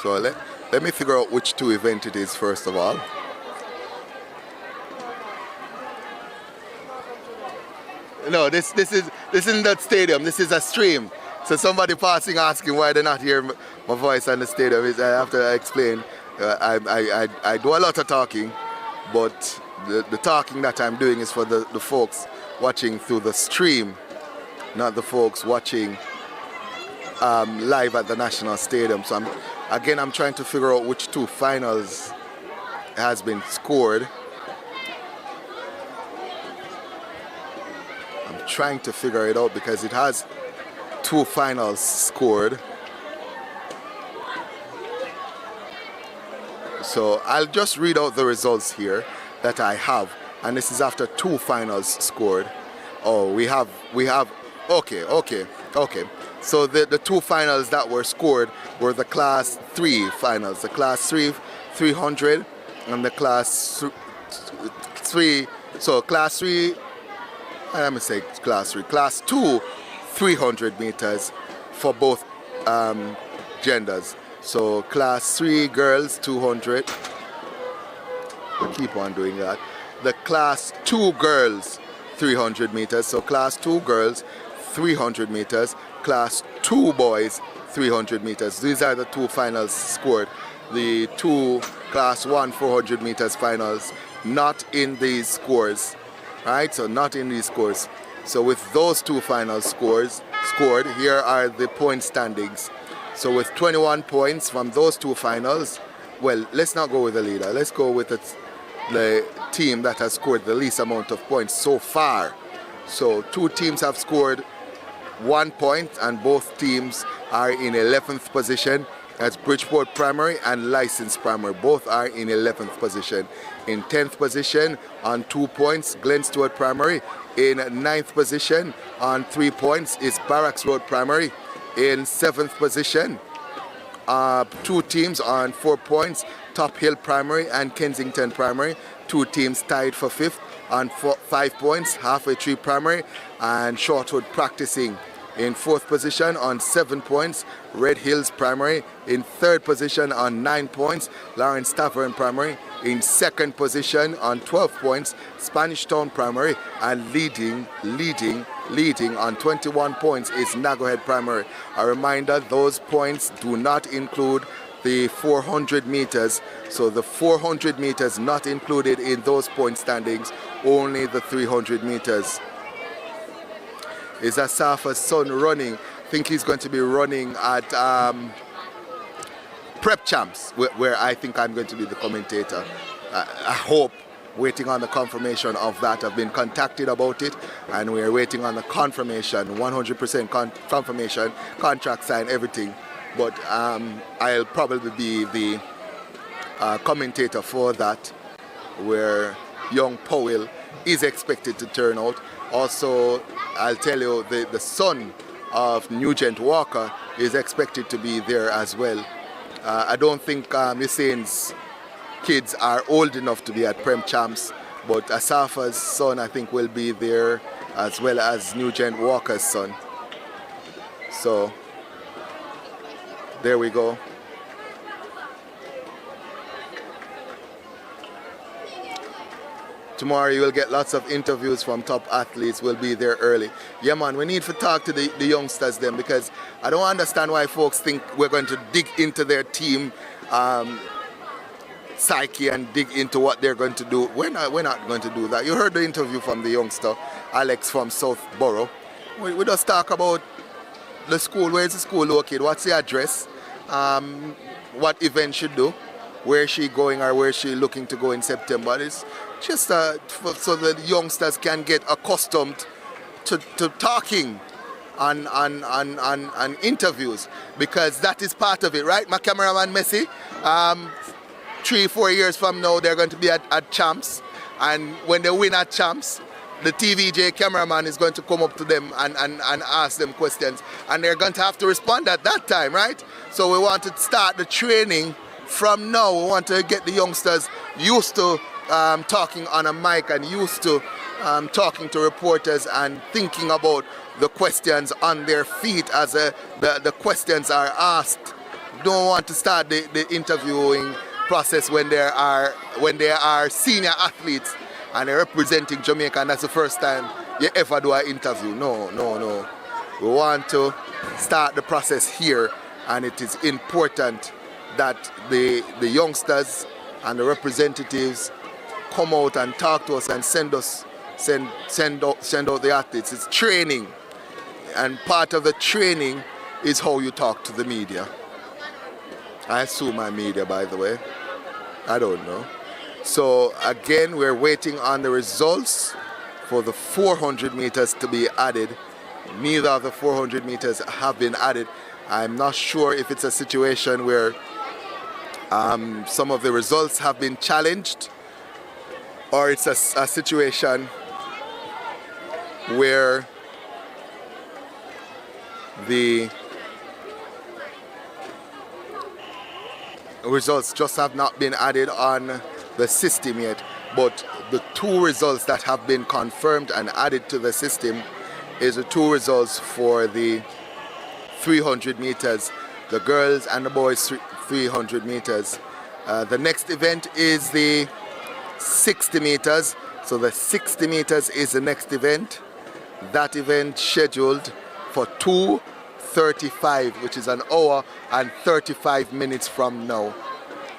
So let me figure out which 2 events it is first of all. No, this isn't that stadium. This is a stream. So somebody passing asking why they're not hearing my voice on the stadium. I have to explain. I do a lot of talking, but the talking that I'm doing is for the folks watching through the stream, not the folks watching live at the National Stadium. So I'm trying to figure out which 2 finals has been scored. I'm trying to figure it out because it has 2 finals scored. So I'll just read out the results here that I have, and this is after 2 finals scored. Oh, we have. Okay. So the 2 finals that were scored were the Class 3 finals, the Class 3 300 and the Class 3. So Class 3. Let me say Class 3. Class 2 300 meters for both genders. So Class 3 girls 200. We keep on doing that. The Class 2 girls 300 meters. So Class 2 girls 300 meters. Class 2 boys 300 meters. These are the 2 finals scored. The 2 Class 1 400 meters finals not in these scores. Right? So not in these scores. So with those 2 finals scored, here are the point standings. So with 21 points from those 2 finals, well, let's not go with the leader. Let's go with the team that has scored the least amount of points so far. So 2 teams have scored 1 point, and both teams are in 11th position. That's Bridgeport Primary and License Primary. Both are in 11th position. In 10th position on 2 points, Glen Stewart Primary. In 9th position on 3 points is Barracks Road Primary. In 7th position, 2 teams on 4 points, Top Hill Primary and Kensington Primary. 2 teams tied for 5th on 5 points, Halfway Tree Primary and Shortwood Practicing. In 4th position on 7 points, Red Hills Primary. In 3rd position on 9 points, Lawrence Tavern Primary. In 2nd position on 12 points, Spanish Town Primary. And leading on 21 points is Nagohead Primary. A reminder, those points do not include the 400 meters. So the 400 meters not included in those point standings, only the 300 meters. Is Asafa's son running? I think he's going to be running at Prep Champs, where I think I'm going to be the commentator. I hope, waiting on the confirmation of that. I've been contacted about it, and we're waiting on the confirmation, 100% confirmation, contract sign, everything. But I'll probably be the commentator for that, where young Powell is expected to turn out. Also, I'll tell you, the son of Nugent Walker is expected to be there as well. I don't think Hussein's kids are old enough to be at Prem Champs, but Asafa's son I think will be there, as well as Nugent Walker's son. So there we go. Tomorrow you will get lots of interviews from top athletes. We'll be there early. Yeah, man, we need to talk to the youngsters then, because I don't understand why folks think we're going to dig into their team psyche and dig into what they're going to do. We're not going to do that. You heard the interview from the youngster, Alex from Southborough. We just talk about the school. Where's the school located? What's the address? What event she do? Where is she going, or where is she looking to go in September? It's just so the youngsters can get accustomed to talking on interviews, because that is part of it, right? My cameraman Messi, 3-4 years from now they're going to be at Champs, and when they win at Champs, the TVJ cameraman is going to come up to them and ask them questions, and they're going to have to respond at that time, right? So we want to start the training from now. We want to get the youngsters used to talking on a mic and used to talking to reporters and thinking about the questions on their feet as the questions are asked. Don't want to start the interviewing process when they are senior athletes and they're representing Jamaica, and that's the first time you ever do an interview. No. We want to start the process here, and it is important that the youngsters and the representatives come out and talk to us and send out the athletes. It's training, and part of the training is how you talk to the media. I assume I'm media, by the way. I don't know. So again, we're waiting on the results for the 400 meters to be added. Neither of the 400 meters have been added. I'm not sure if it's a situation where some of the results have been challenged, or it's a situation where the results just have not been added on the system yet. But the two results that have been confirmed and added to the system is the two results for the 300 meters, the girls and the boys 300 meters. The next event is the 60 meters. So the 60 meters is the next event. That event scheduled for 2:35, which is an hour and 35 minutes from now.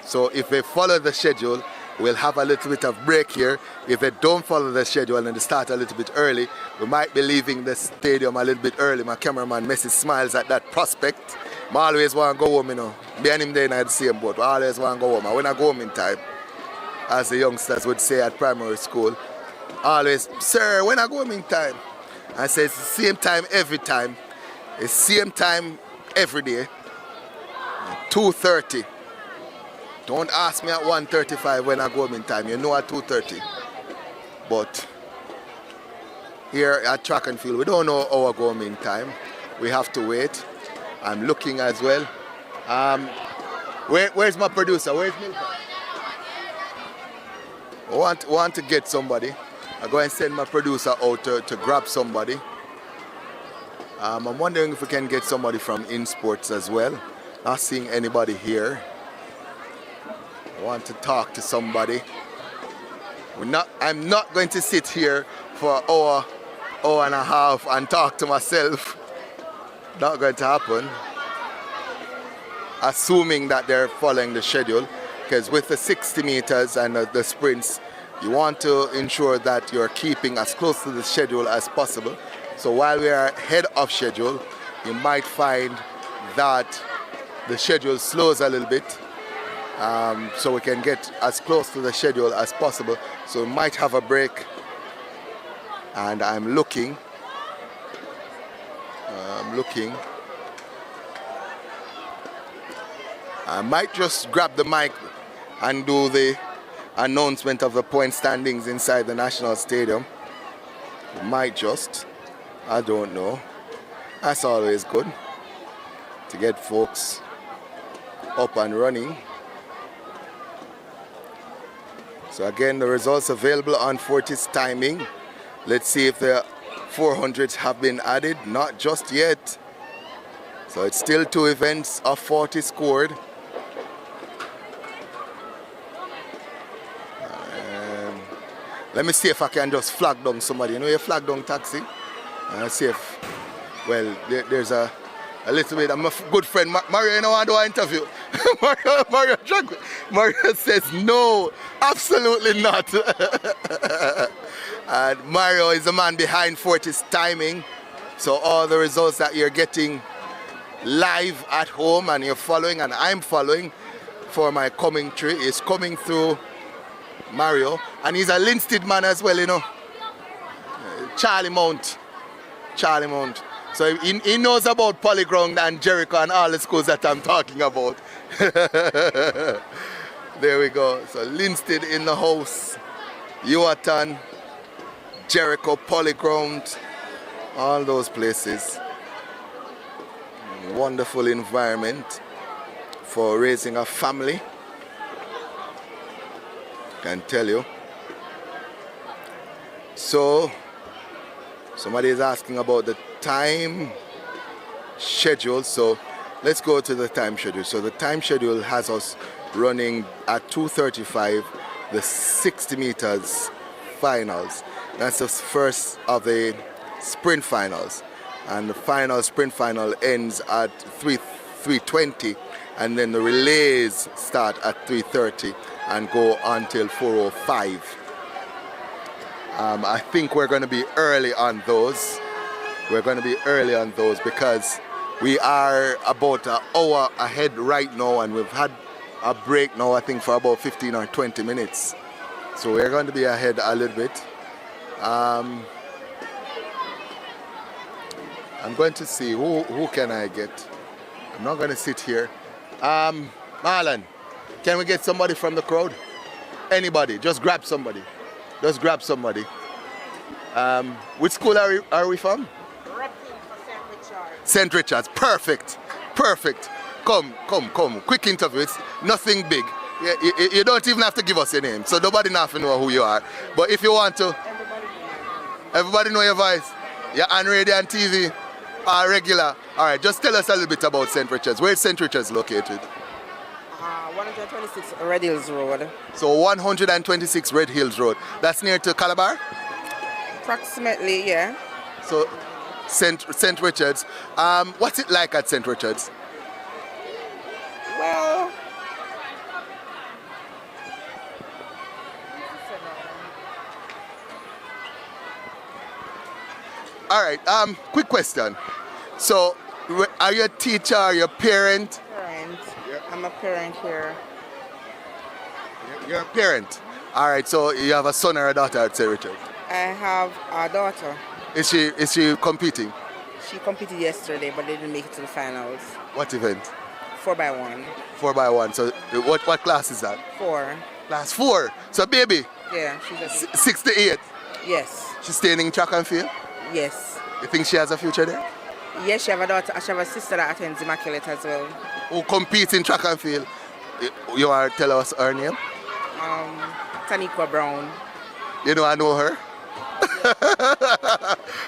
So if they follow the schedule, we'll have a little bit of break here. If they don't follow the schedule and they start a little bit early, we might be leaving the stadium a little bit early. My cameraman Messi smiles at that prospect. I always want to go home, you know. Me and him there in the same boat. I always want to go home. And when I go home in time, as the youngsters would say at primary school, always, sir, when I go home in time? I say it's the same time every time. It's same time every day. 2:30. Don't ask me at 1:35 when I go home in time. You know at 2:30. But here at track and field, we don't know our go home in time. We have to wait. I'm looking as well. Where's my producer? Where's Milka? I want to get somebody. I go and send my producer out to grab somebody. I'm wondering if we can get somebody from InSports as well. Not seeing anybody here. I want to talk to somebody. I'm not going to sit here for an hour and a half and talk to myself. Not going to happen. Assuming that they're following the schedule, because with the 60 meters and the sprints, you want to ensure that you're keeping as close to the schedule as possible. So while we are ahead of schedule, you might find that the schedule slows a little bit, so we can get as close to the schedule as possible. So we might have a break, and I'm looking. I might just grab the mic and do the announcement of the point standings inside the National Stadium. Might just. I don't know. That's always good. to get folks up and running. So again, the results available on Fortis timing. Let's see if the 400s have been added. Not just yet. So it's still 2 events of 40 scored. Let me see if I can just flag down somebody. You know you flag down taxi? See if, well, there's a little bit. I'm a good friend. Mario, you know I do an interview. Mario says no, absolutely not. And Mario is the man behind Fortis timing. So all the results that you're getting live at home and you're following and I'm following for my commentary is coming through Mario. And he's a Linstead man as well, you know. Charlie Mount. So he knows about Polyground and Jericho and all the schools that I'm talking about. There we go. So Linstead in the house. Yuatan, Jericho, Polyground, all those places. Wonderful environment for raising a family. Can tell you. So somebody is asking about the time schedule. So let's go to the time schedule. So the time schedule has us running at 2:35 the 60 meters finals. That's the first of the sprint finals. And the final sprint final ends at 3:20, and then the relays start at 3:30 and go until 4:05. I think we're going to be early on those. Because we are about an hour ahead right now, and we've had a break now, I think, for about 15 or 20 minutes. So we're going to be ahead a little bit. I'm going to see who can I get. I'm not going to sit here. Marlon, can we get somebody from the crowd? Anybody, just grab somebody. Which school are we from? St. Richard's. Perfect. Come. Quick interview. It's nothing big. You don't even have to give us your name, so nobody have to know who you are. But if you want to, everybody know your voice. You're on radio and TV. Regular. All right, just tell us a little bit about St. Richard's. Where is St. Richard's located? 126 Red Hills Road. So 126 Red Hills Road. That's near to Calabar? Approximately, yeah. So St. Richard's. What's it like at St. Richard's? Well, all right, quick question. So, are you a teacher, are you a parent? parent. I'm a parent here. You're a parent? All right, so you have a son or a daughter at St. Richard's? I have a daughter. Is she competing? She competed yesterday, but didn't make it to the finals. What event? 4x1. 4x1. So, what class is that? 4. Class 4. So, baby? Yeah, she's a 6 to 8? Yes. She's staying in track and field? Yes. You think she has a future there? Yes, she have a daughter. She have a sister that attends Immaculate as well. Who competes in track and field? You want to tell us her name? Tanika Brown. You know, I know her.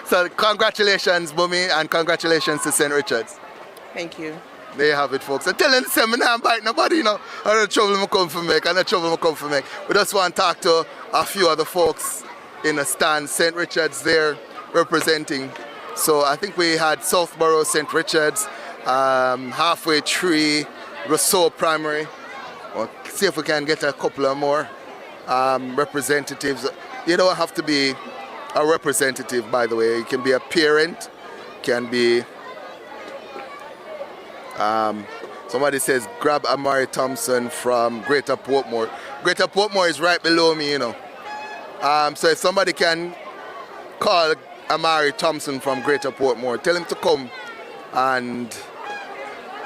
So congratulations, Bumi, and congratulations to St. Richard's. Thank you. There you have it, folks. I'm telling the seminar, I'm biting nobody, you know. I don't trouble I come for make. We just want to talk to a few other folks in the stand. St. Richard's there representing. So I think we had Southborough, St. Richard's, Halfway Tree, Rousseau Primary. We'll see if we can get a couple of more representatives. You don't have to be a representative, by the way. You can be a parent, can be... somebody says, grab Amari Thompson from Greater Portmore. Greater Portmore is right below me, you know. So if somebody can call Amari Thompson from Greater Portmore, tell him to come and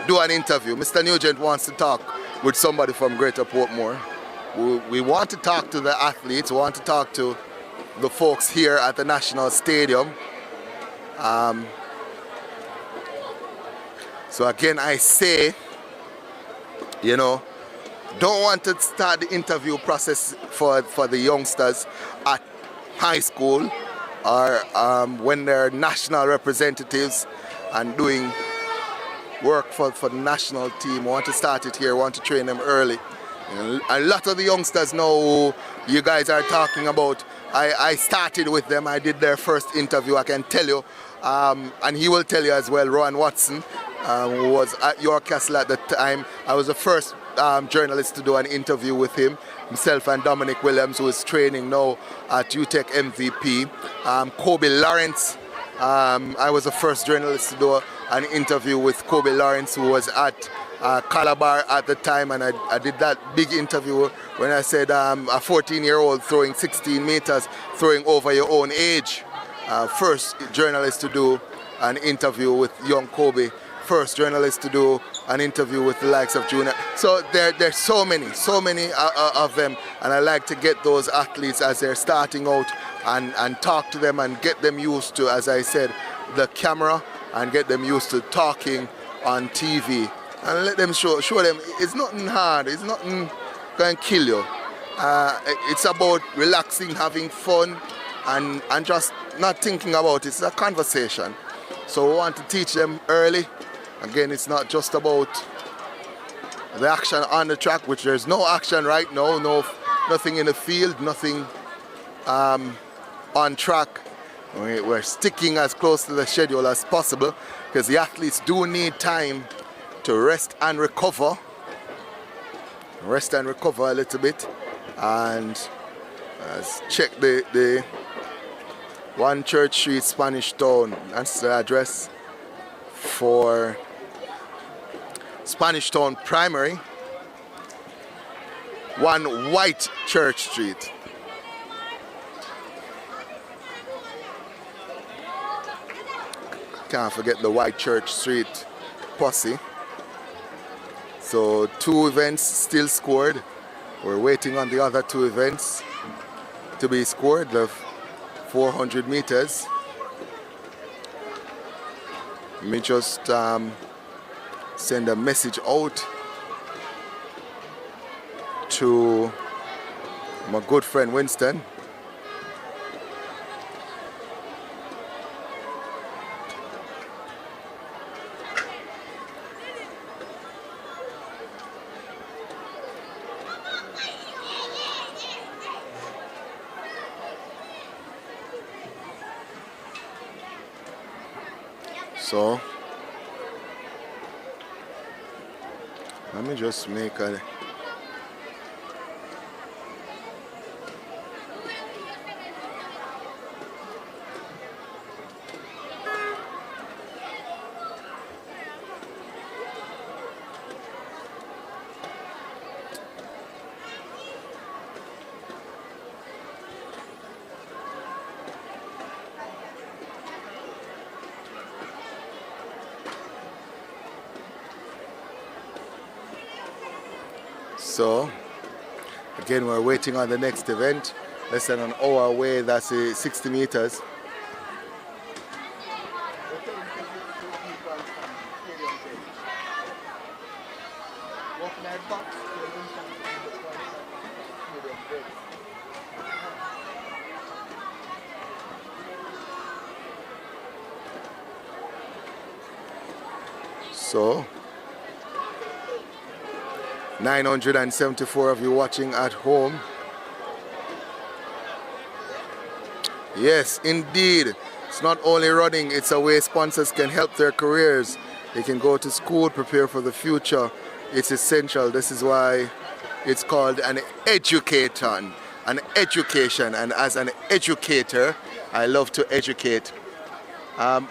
do an interview. Mr. Nugent wants to talk with somebody from Greater Portmore. We want to talk to the athletes, we want to talk to the folks here at the National Stadium. So again, I say, you know, don't want to start the interview process for the youngsters at high school or when they're national representatives and doing work for the national team. Want to start it here, want to train them early. And a lot of the youngsters now who you guys are talking about, I started with them. I did their first interview, I can tell you. And he will tell you as well, Rowan Watson, who was at York Castle at the time. I was the first journalist to do an interview with him. Himself and Dominic Williams, who is training now at UTEC MVP. Kobe Lawrence, I was the first journalist to do an interview with Kobe Lawrence, who was at Calabar at the time, and I did that big interview when I said a 14-year-old throwing 16 meters, throwing over your own age. First journalist to do an interview with young Kobe. First journalist to do an interview with the likes of Junior. So there's so many of them, and I like to get those athletes as they're starting out and talk to them and get them used to, as I said, the camera, and get them used to talking on TV. And let them show them it's nothing hard, it's nothing going to kill you. It's about relaxing, having fun, and just not thinking about it. It's a conversation. So we want to teach them early. Again, it's not just about the action on the track, which there's no action right now, nothing in the field, nothing on track. We're sticking as close to the schedule as possible because the athletes do need time to rest and recover a little bit. And let's check the One Church Street, Spanish Town. That's the address for Spanish Town Primary. 1 White Church Street. Can't forget the White Church Street posse. So 2 events still scored. We're waiting on the other 2 events to be scored, the 400 meters. Let me just send a message out to my good friend Winston. So let me just make a So, again, we're waiting on the next event. Less than an hour away, that's 60 meters. So, 974 of you watching at home. Yes, indeed. It's not only running, it's a way sponsors can help their careers. They can go to school, prepare for the future. It's essential. This is why it's called an educaton, an education. And as an educator, I love to educate.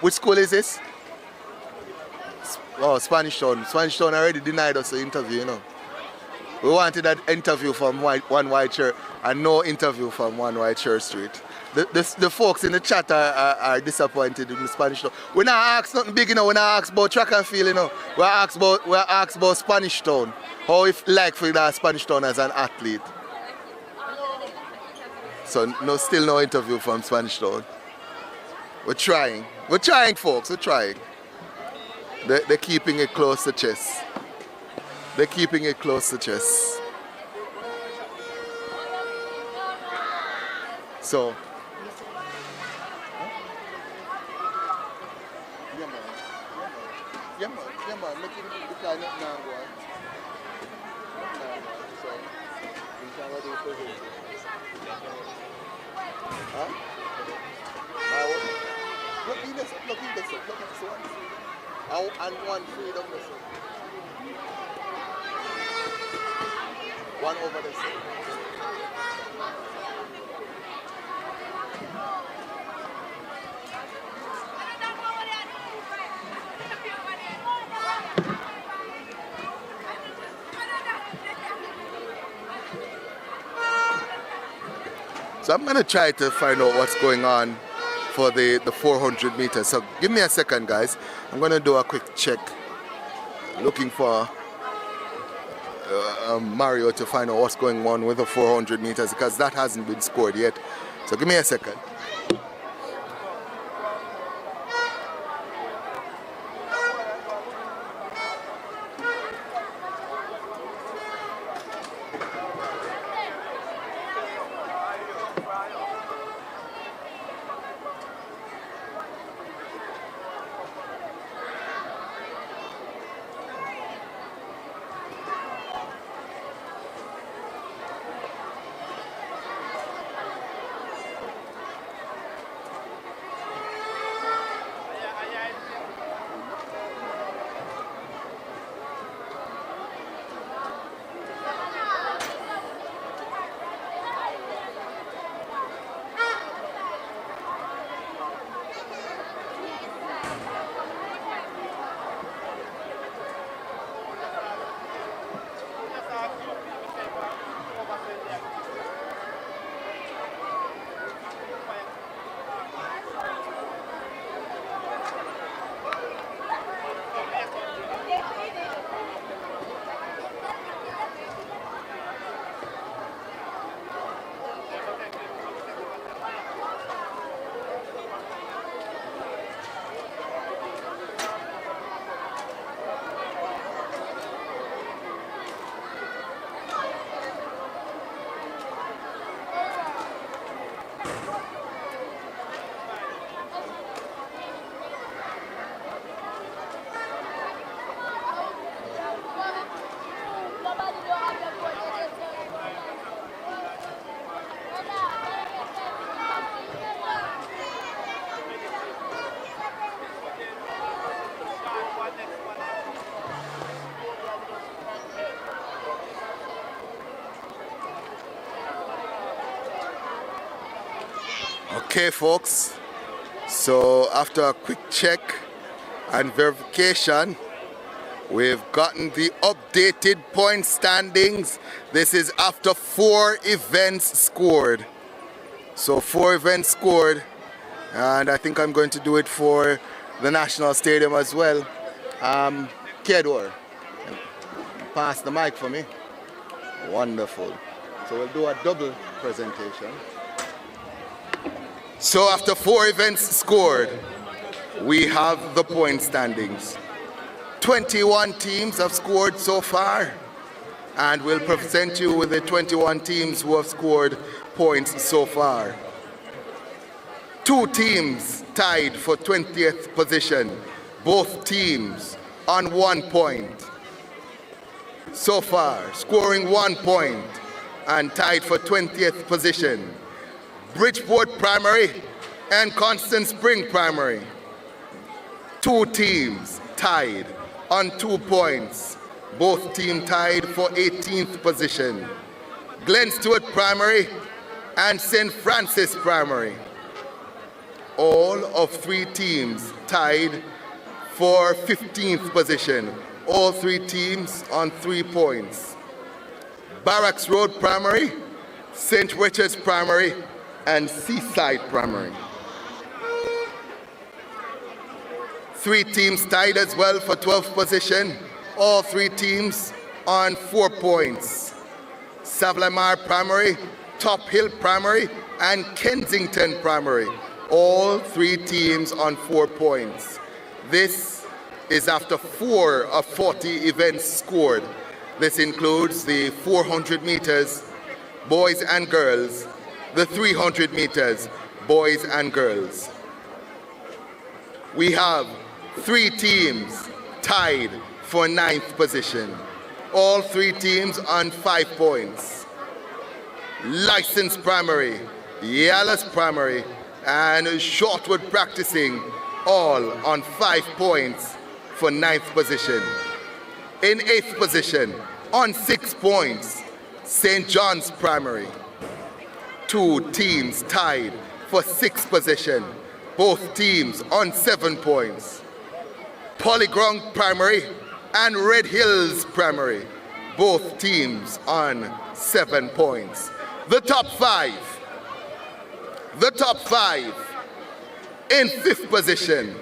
Which school is this? Oh, Spanish Town. Spanish Town already denied us the interview, you know. We wanted that interview from One White Church and no interview from One White Church Street. The folks in the chat are disappointed in the Spanish Town. We're not asked nothing big, you know. We're not asked about track and field, you know. We're asked about Spanish Town. How if like for that Spanish Town as an athlete. So still no interview from Spanish Town. We're trying. We're trying, folks. We're trying. They're keeping it close to chest. They're keeping it close to chest. So, yeah, man, make it the kind of now go on. So, we shall do it for you. Huh? Look at this one. And one freedom this one. One over this one. So I'm going to try to find out what's going on for the 400 meters. So give me a second, guys. I'm going to do a quick check, looking for Mario to find out what's going on with the 400 meters because that hasn't been scored yet. So give me a second. Okay, folks, so after a quick check and verification, we've gotten the updated point standings. This is after 4 events scored. So 4 events scored, and I think I'm going to do it for the National Stadium as well. Kedor, pass the mic for me. Wonderful. So we'll do a double presentation. So after 4 events scored, we have the point standings. 21 teams have scored so far, and we'll present you with the 21 teams who have scored points so far. 2 teams tied for 20th position, both teams on 1 point. So far, scoring 1 point and tied for 20th position. Bridgeport Primary and Constant Spring Primary. 2 teams tied on 2 points. Both teams tied for 18th position. Glen Stewart Primary and St. Francis Primary. All of 3 teams tied for 15th position. All 3 teams on 3 points. Barracks Road Primary, St. Richard's Primary, and Seaside Primary. 3 teams tied as well for 12th position. All 3 teams on 4 points. Savlamar Primary, Top Hill Primary, and Kensington Primary. All 3 teams on 4 points. This is after 4 of 40 events scored. This includes the 400 meters, boys and girls, the 300 meters, boys and girls. We have 3 teams tied for 9th position. All 3 teams on 5 points. License Primary, Yalas Primary, and Shortwood Practicing, all on 5 points for 9th position. In 8th position, on 6 points, St. John's Primary. 2 teams tied for 6th position, both teams on 7 points. Polyground Primary and Red Hills Primary, both teams on 7 points. The top 5 in 5th position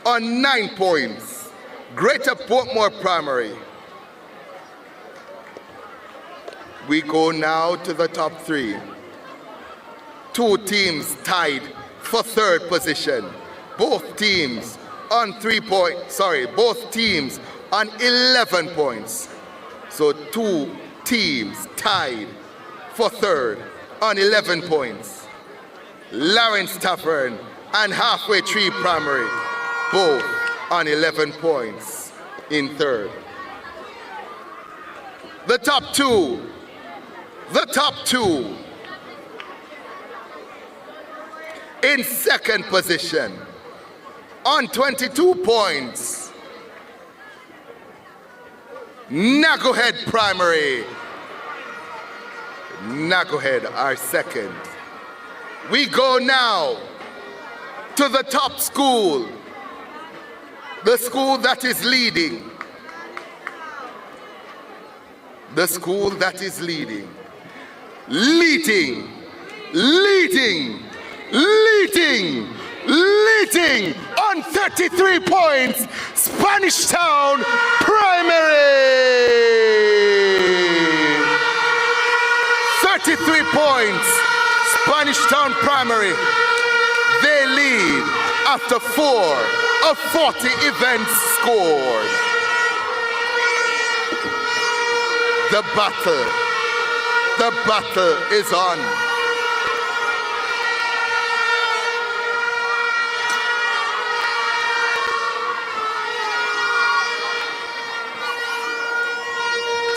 on 9 points, Greater Portmore Primary. We go now to the top 3. 2 teams tied for 3rd position, both teams on 3 points, both teams on 11 points. So 2 teams tied for 3rd on 11 points. Lawrence Tavern and Halfway Tree Primary, both on 11 points in 3rd. The top 2 in 2nd position on 22 points, Nagohead Primary. Nagohead are 2nd. We go now to the top school, the school that is leading. The school that is leading on 33 points, Spanish Town Primary. 33 points, Spanish Town Primary. They lead after 4 of 40 events scored. The battle is on.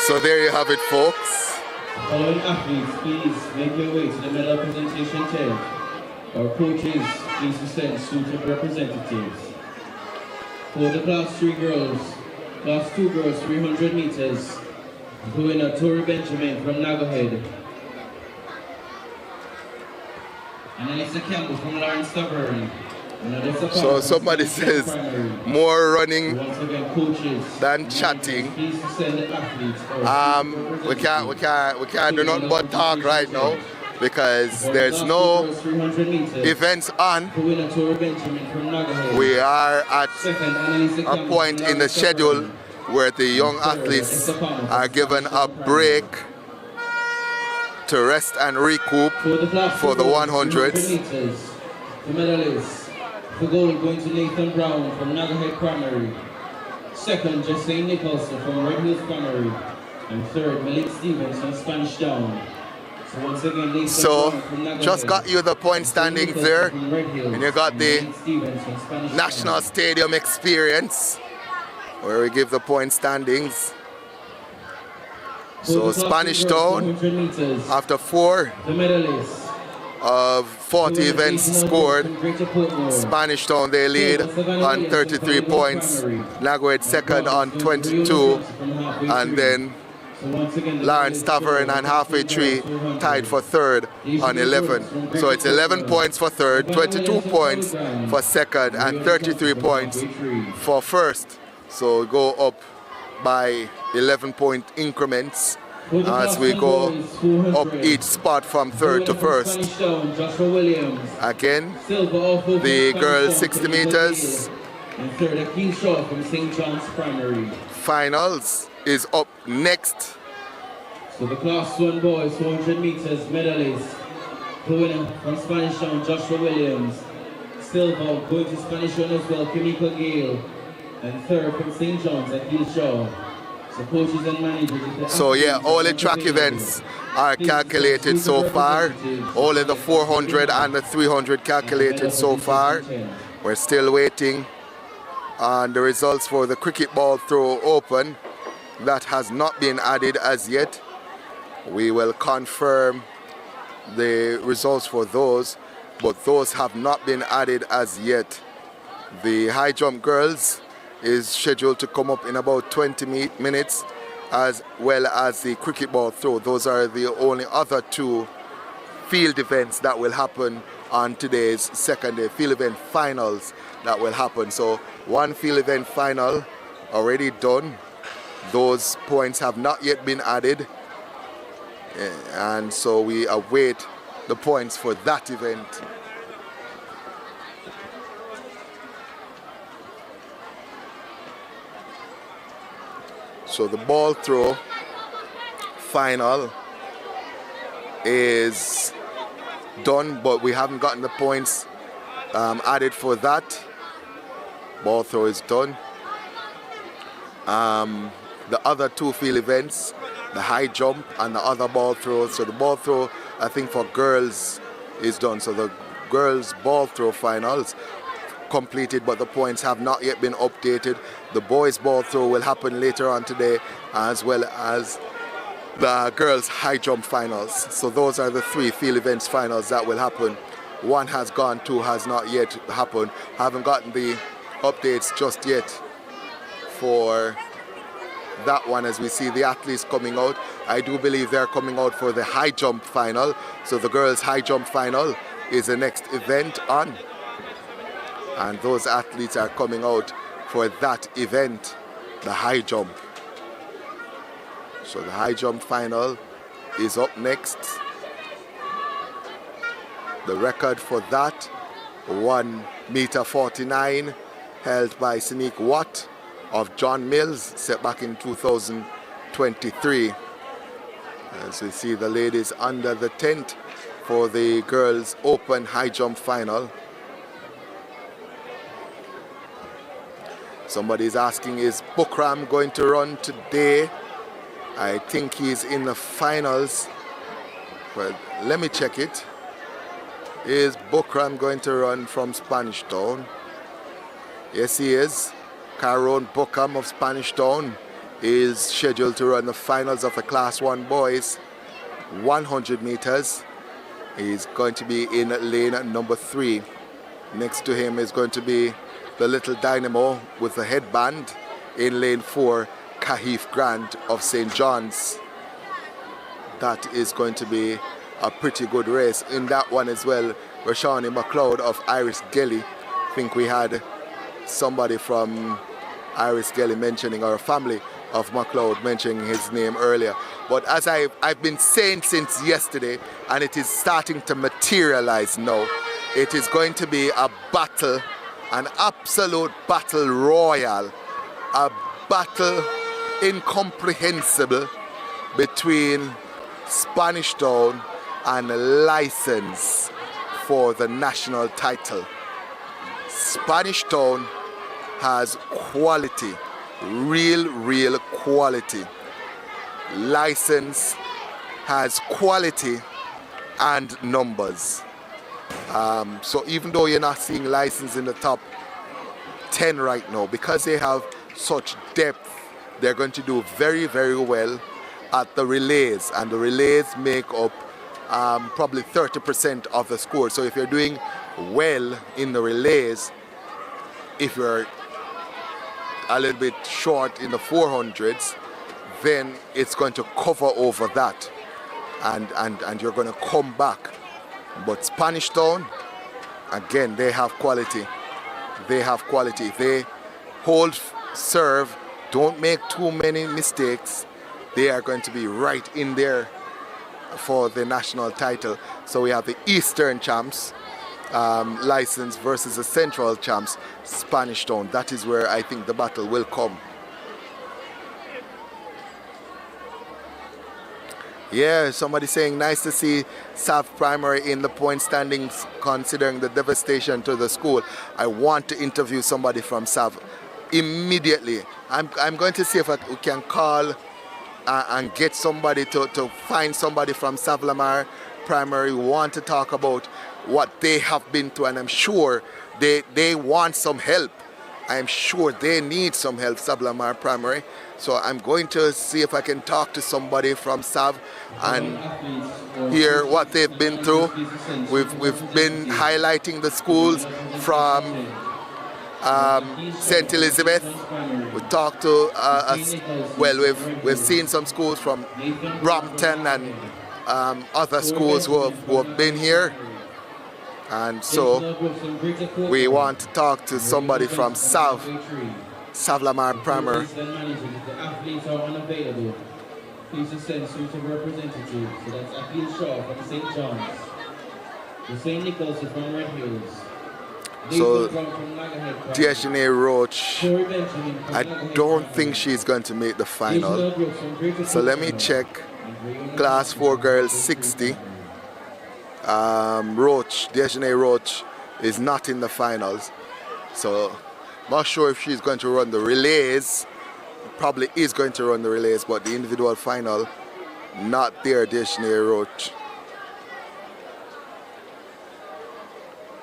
So there you have it, folks. Following athletes, please make your way to the medal presentation tent. Our coaches, please present suited representatives. For the Class 3 girls, Class 2 girls, 300 meters, the winner, Tori Benjamin from Nagohead. And Elisa Campbell from Lawrence Tavern. So somebody says more running than chatting. We can't do nothing but talk right now because there's no events on. We are at a point in the schedule where the young athletes are given a break to rest and recoup for the 100s. The medalists. For gold going to Nathan Brown from Nagohead Primary. 2nd, Jesse Nicholson from Red Hills Primary. And 3rd, Malik Stevens from Spanish Town. So once again, Nathan Brown from Nagohead. Just got you the point standings there. And you got the National Stadium experience where we give the point standings. So Spanish Town, after 4 the medalists of 40 events scored, Spanish Town they lead on 33 points, Nagohead 2nd on 22, and then Lawrence Tavern and Halfway Tree tied for 3rd on 11. So it's 11 points for 3rd, 22 points for 2nd, and 33 points for 1st. So go up by 11-point increments as we go up each spot from 3rd to 1st. Again, the girls 60 meters finals is up next. So the Class 1 boys 400 meters medalists, the winner from Spanish Town, Joshua Williams. Silver going to Spanish Town as well, Kimiko Gale. And third from St. John's at Hillshaw. So coaches and managers. So yeah, all the track events are calculated so far. All of the 400 and the 300 calculated so far. We're still waiting on the results for the cricket ball throw open. That has not been added as yet. We will confirm the results for those, but those have not been added as yet. The high jump girls is scheduled to come up in about 20 minutes, as well as the cricket ball throw. Those are the only other two field events that will happen on today's second day, field event finals that will happen. So one field event final already done. Those points have not yet been added, and so we await the points for that event. So the ball throw final is done, but we haven't gotten the points added for that. Ball throw is done. The other two field events, the high jump and the other ball throw. So the ball throw, I think for girls, is done. So the girls ball throw finals completed, but the points have not yet been updated. The boys ball throw will happen later on today, as well as the girls high jump finals. So those are the three field events finals that will happen. One has gone, two has not yet happened. Haven't gotten the updates just yet for that one, as we see the athletes coming out. I do believe they're coming out for the high jump final. So the girls high jump final is the next event on, and those athletes are coming out for that event, the high jump. So the high jump final is up next. The record for that, 1:49 m, held by Sinique Watt of John Mills, set back in 2023. As we see the ladies under the tent for the girls open high jump final. Somebody's asking, is Bukram going to run today? I think he's in the finals, but let me check it. Is Bukram going to run from Spanish Town? Yes, he is. Caron Bukram of Spanish Town is scheduled to run the finals of the Class 1 boys 100 meters. He's going to be in lane number 3. Next to him is going to be the little dynamo with the headband in lane 4, Kahif Grant of St. John's. That is going to be a pretty good race. In that one as well, Rashani McLeod of Iris Gelly. I think we had somebody from Iris Gelly mentioning, or a family of McLeod mentioning his name earlier. But as I've been saying since yesterday, and it is starting to materialize now, it is going to be a battle, an absolute battle royal, a battle incomprehensible between Spanish Town and License for the national title. Spanish Town has quality, real quality. License has quality and numbers. So even though you're not seeing License in the top 10 right now, because they have such depth, they're going to do very well at the relays, and the relays make up probably 30% of the score. So if you're doing well in the relays, if you're a little bit short in the 400s, then it's going to cover over that, and you're going to come back. But Spanish Town, again, they have quality. They have quality. They hold serve, don't make too many mistakes. They are going to be right in there for the national title. So we have the Eastern champs, License, versus the Central champs, Spanish Town. That is where I think the battle will come. Yeah, somebody saying nice to see South Primary in the point standings considering the devastation to the school. I want to interview somebody from South immediately. I'm going to see if we can call and get somebody to find somebody from Savlamar Primary who want to talk about what they have been through, and I'm sure they want some help. I'm sure they need some help, Savlamar Primary. So I'm going to see if I can talk to somebody from Sav and hear what they've been through. We've been highlighting the schools from St. Elizabeth. We talked to we've seen some schools from Brompton and other schools who have been here, and so we want to talk to somebody from Savlamar Primary. The athletes are unavailable. Please send suitable representatives. So that's Appeal Shaw from St. John's, the St. Nicholas from Red Hills. So Tiashine Roach, I don't think she's going to make the final. So let me check. Class 4 girls 60. Tiashine Roach is not in the finals. So not sure if she's going to run the relays. Probably is going to run the relays, but the individual final, not there, Tiashine Roach.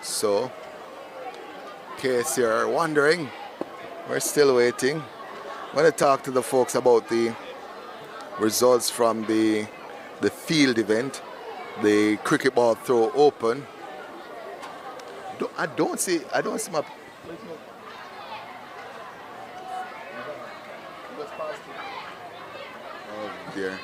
So in case you're wondering, we're still waiting. I'm going to talk to the folks about the results from the field event, the cricket ball throw open. I don't see my. Oh dear.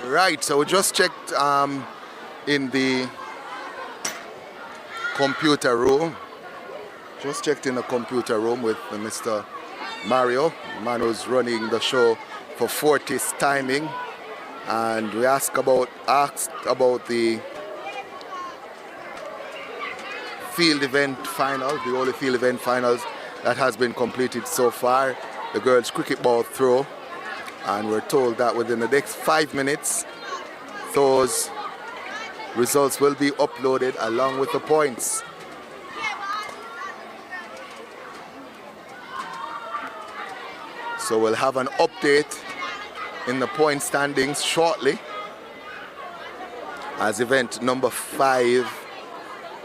Right, so we just checked in the computer room. Just checked in the computer room with Mr. Mario, the man who's running the show for Fortis Timing, and we asked about the field event final, the only field event finals that has been completed so far, the girls cricket ball throw. And we're told that within the next 5 minutes, those results will be uploaded along with the points. So we'll have an update in the point standings shortly, as event number 5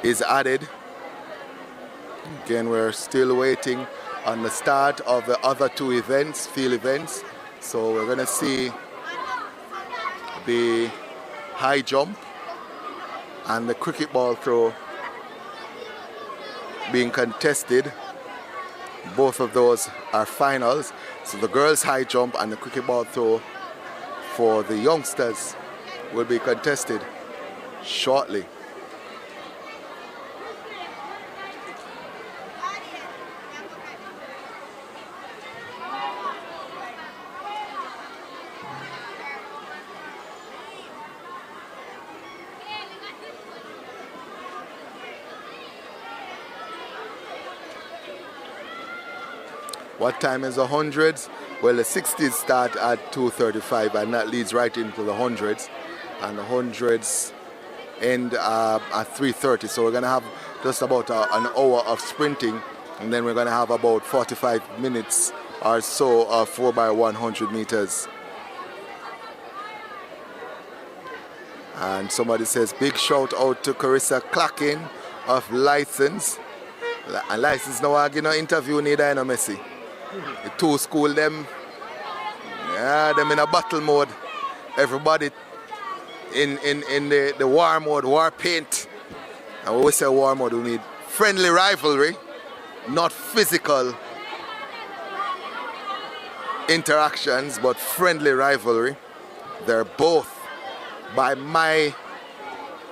is added. Again, we're still waiting on the start of the other 2 events, field events. So we're going to see the high jump and the cricket ball throw being contested. Both of those are finals. So the girls high jump and the cricket ball throw for the youngsters will be contested shortly. What time is the hundreds? Well, the 60s start at 2:35, and that leads right into the hundreds, and the hundreds end at 3:30. So we're going to have just about an hour of sprinting, and then we're going to have about 45 minutes or so of 4x100 meters. And somebody says, big shout out to Carissa Clacking of License. And License now I give no interview neither, no Messi. The 2 school them, Yeah, them in a battle mode. Everybody in the war mode, war paint. And when we say war mode, we mean friendly rivalry, not physical interactions, but friendly rivalry. They're both, by my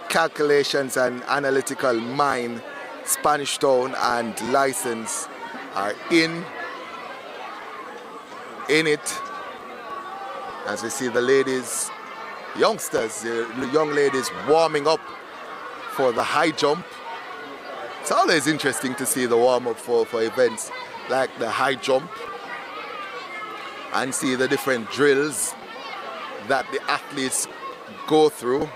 calculations and analytical mind, Spanish Town and License are in it. As we see the ladies, youngsters, the young ladies warming up for the high jump. It's always interesting to see the warm-up for events like the high jump and see the different drills that the athletes go through.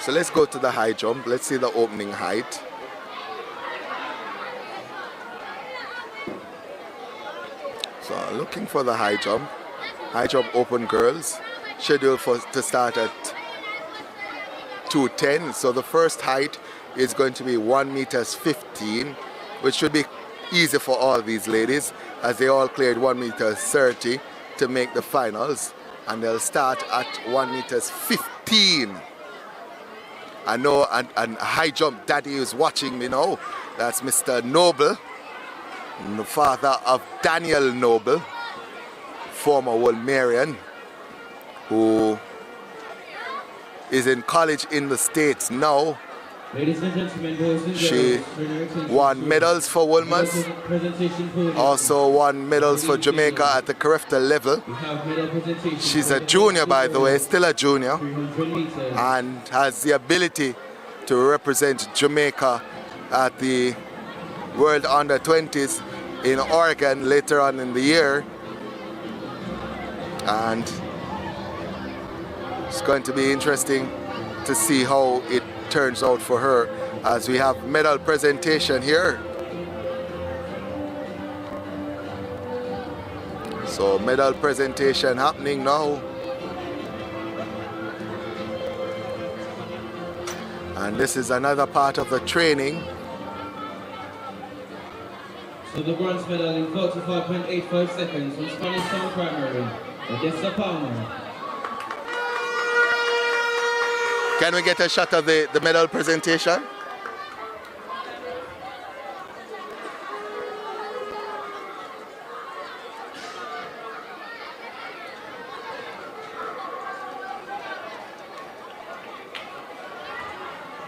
So let's go to the high jump. Let's see the opening height. So looking for the high jump. High jump open girls, scheduled to start at 2:10. So the first height is going to be 1.15 meters, which should be easy for all these ladies as they all cleared 1.30 meters to make the finals. And they'll start at 1.15 meters. I know, and high jump daddy is watching me now. That's Mr. Noble, the father of Daniel Noble, former Wolmerian, who is in college in the States now. Ladies and gentlemen, boys and She girls, won medals for Wolmer's, also won medals for Jamaica at the Carefta level. She's a junior, by the way, still a junior, and has the ability to represent Jamaica at the World Under-20s in Oregon later on in the year. And it's going to be interesting to see how it turns out for her as we have medal presentation here. So medal presentation happening now. And this is another part of the training. So the bronze medal in 45.85 seconds from Spanish Town Primary, Odessa Palmer. Can we get a shot of the medal presentation?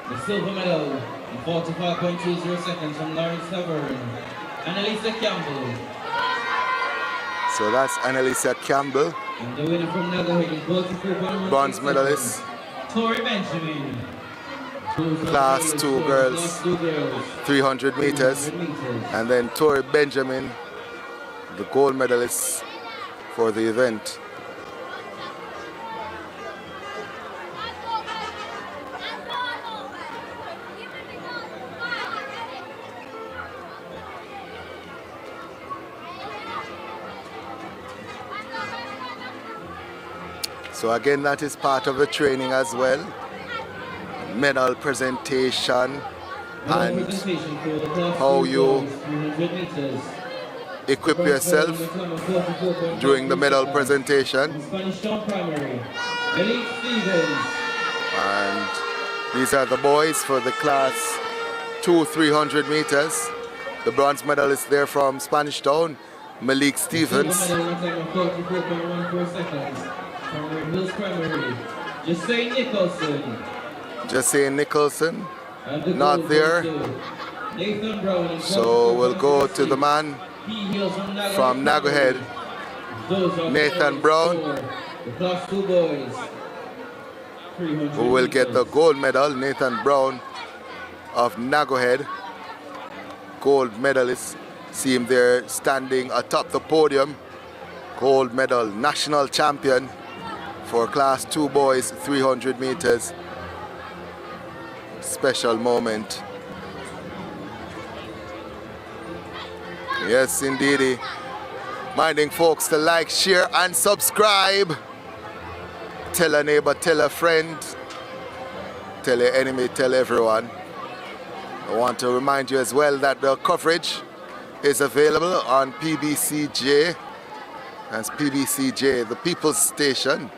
The silver medal in 45.20 seconds from Lawrence Tavern, Annalisa Campbell. So that's Annalisa Campbell, And the winner from Nagahead in 44.1 bronze medalist. Tori Benjamin. Class 2 girls, 300 meters. And then Tori Benjamin, the gold medalist for the event. So again, that is part of the training as well. Medal presentation and how you equip yourself during the medal presentation. And these are the boys for the class 2 300 meters. The bronze medalist there from Spanish Town, Malik Stevens. Jesse Nicholson, not there. So we'll go to the man from Nagahead, Nathan Brown, who will get the gold medal. Nathan Brown of Nagahead, gold medalist. See him there standing atop the podium. Gold medal, national champion for class 2 boys, 300 meters. Special moment. Yes, indeed. Minding folks to like, share, and subscribe. Tell a neighbor, tell a friend, tell your enemy, tell everyone. I want to remind you as well that the coverage is available on PBCJ. That's PBCJ, the People's Station.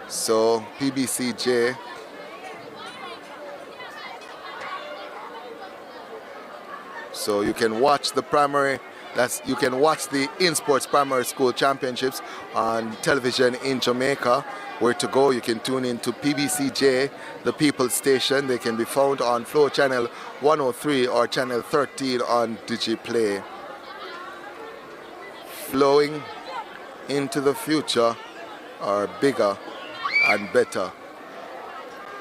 So PBCJ. So you can watch the primary, you can watch the InSports Primary School Championships on television in Jamaica. Where to go, you can tune in to PBCJ, the People's Station. They can be found on Flow Channel 103 or Channel 13 on DigiPlay. Flowing into the future are bigger and better.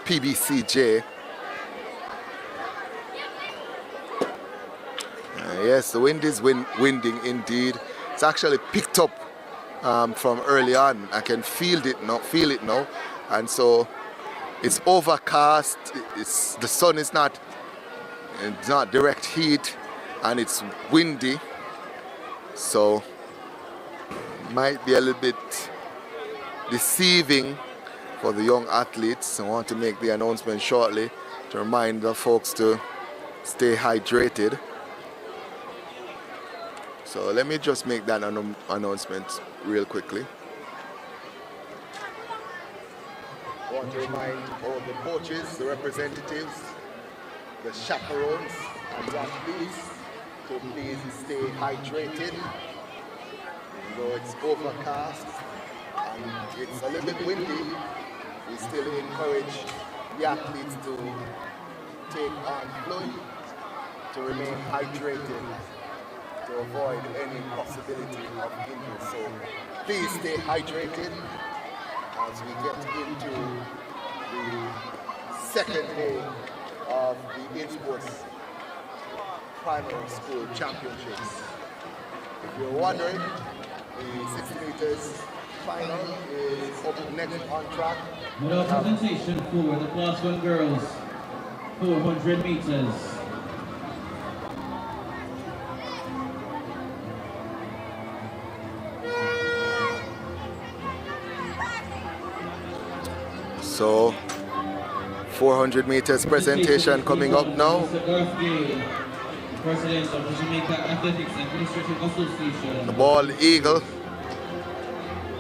PBCJ. Yes, the wind is winding indeed. It's actually picked up from early on. I can feel it now, and so it's overcast. The sun is not direct heat, and it's windy, so might be a little bit deceiving for the young athletes. I want to make the announcement shortly to remind the folks to stay hydrated. So let me just make that announcement real quickly. I want to remind all the coaches, the representatives, the chaperones, and the athletes to please stay hydrated. Though it's overcast and it's a little bit windy, we still encourage the athletes to take on fluid, to remain hydrated, to avoid any possibility of injury. So please stay hydrated as we get into the second day of the InSports Primary School Championships. If you're wondering, the 60 meters final is up next on track. Medal presentation for the Class 1 girls, 400 meters. So 400 meters presentation coming up now. President of the Jamaica Athletics Administrative Association. The bald eagle.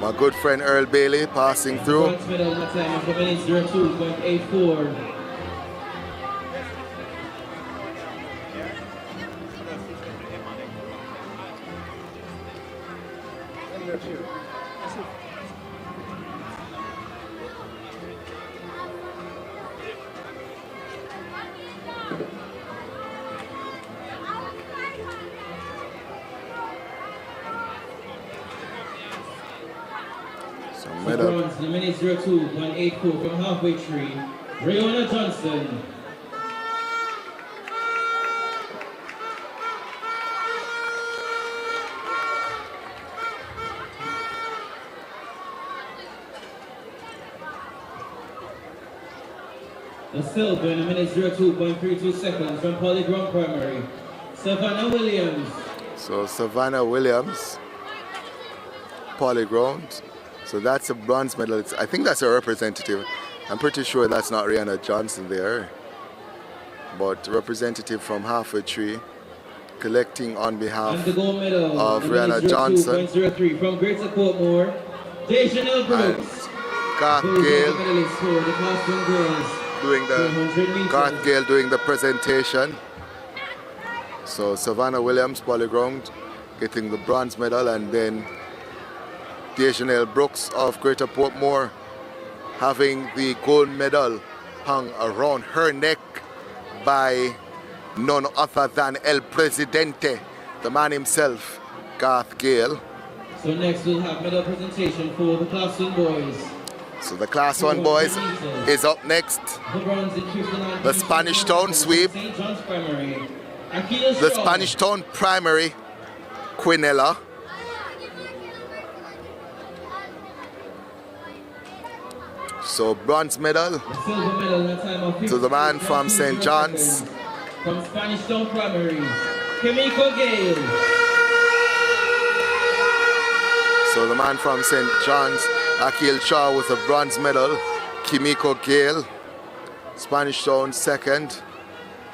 My good friend Earl Bailey passing through. Bronze medal at the time of 2:02.84. Bronze, the minute 02.84 from halfway tree, Rihanna Johnson. The silver in a minute 02.32 seconds from Polyground Primary, Savannah Williams. So Savannah Williams, Polyground. So that's a bronze medal. I think that's a representative. I'm pretty sure that's not Rihanna Johnson there. But representative from Halfway Tree, collecting on behalf and the gold medal of Rihanna Johnson. 2.03 from Greater Portmore, Dejanelle Brooks. Garth Gale doing the presentation. So Savannah Williams, Polyground, getting the bronze medal, and then Dejanelle Brooks of Greater Portmore having the gold medal hung around her neck by none other than El Presidente, the man himself, Garth Gale. So next we'll have medal presentation for the Class 1 boys. So the Class 1 boys is up next. The Spanish Town sweep. The Spanish Town primary, Quinella. So bronze medal to the man from St. John's. From Spanish Town Primary, Kimiko Gale. So the man from St. John's, Akil Shaw with a bronze medal, Kimiko Gale. Spanish Town second,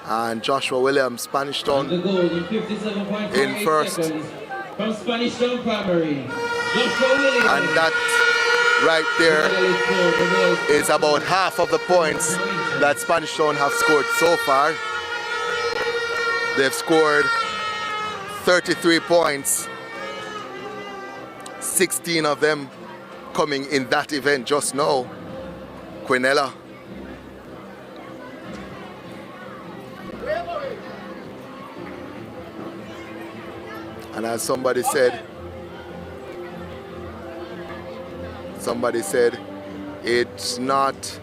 and Joshua Williams, Spanish Town, The goal in 57.48 in first. seconds from Spanish Town Primary. Joshua Williams. And that right there is about half of the points that Spanish Town have scored so far. They've scored 33 points, 16 of them coming in that event just now. Quinella. And as somebody said, it's not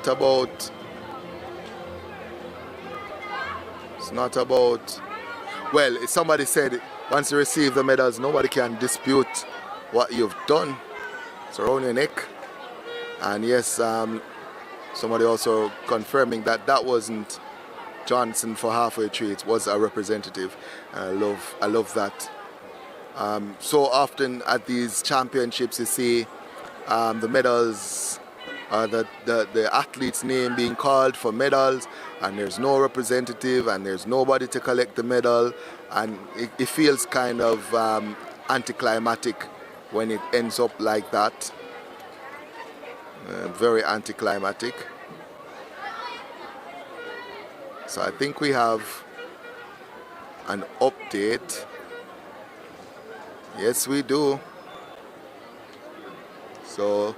about, well, somebody said once you receive the medals, nobody can dispute what you've done. It's around your neck. And yes, somebody also confirming that that wasn't Johnson for halfway tree, it was a representative. And I love that. So often at these championships you see the medals, the athlete's name being called for medals, and there's no representative and there's nobody to collect the medal, and it feels kind of anticlimactic when it ends up like that. Very anticlimactic. So I think we have an update. Yes, we do. So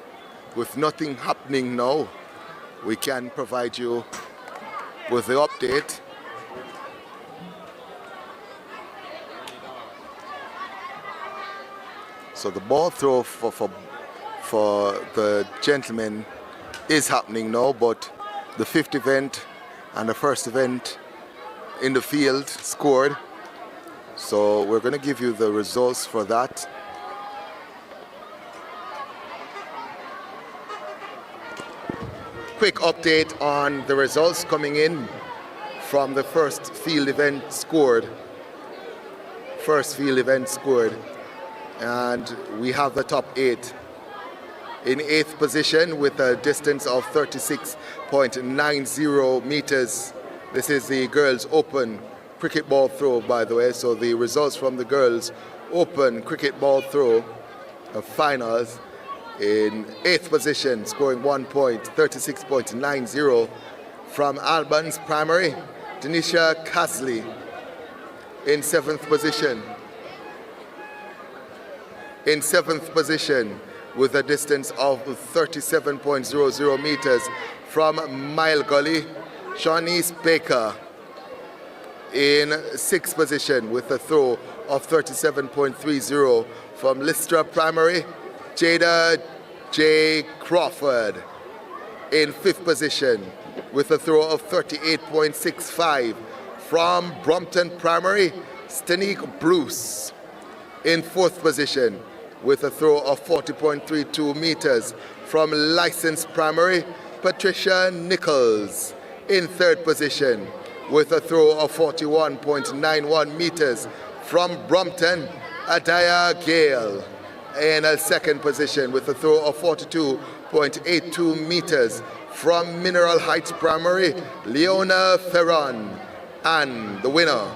with nothing happening now, we can provide you with the update. So the ball throw for the gentlemen is happening now, but the fifth event and the first event in the field scored. So we're going to give you the results for that. Quick update on the results coming in from the first field event scored. And we have the top 8. In 8th position with a distance of 36.90 meters. This is the girls' open cricket ball throw, by the way. So the results from the girls' open cricket ball throw of finals. In 8th position, scoring 1 point, 36.90 from Albans Primary, Denisha Casley. In 7th position, with a distance of 37.00 meters from Mile Gully, Shawnice Baker. In 6th position, with a throw of 37.30 from Lystra Primary, Jada J. Crawford. In 5th position, with a throw of 38.65 from Brompton Primary, Stanique Bruce. In 4th position, with a throw of 40.32 meters from Licensed Primary, Patricia Nichols. In 3rd position, with a throw of 41.91 meters from Brompton, Adaya Gale. In a 2nd position, with a throw of 42.82 meters from Mineral Heights Primary, Leona Ferron. And the winner,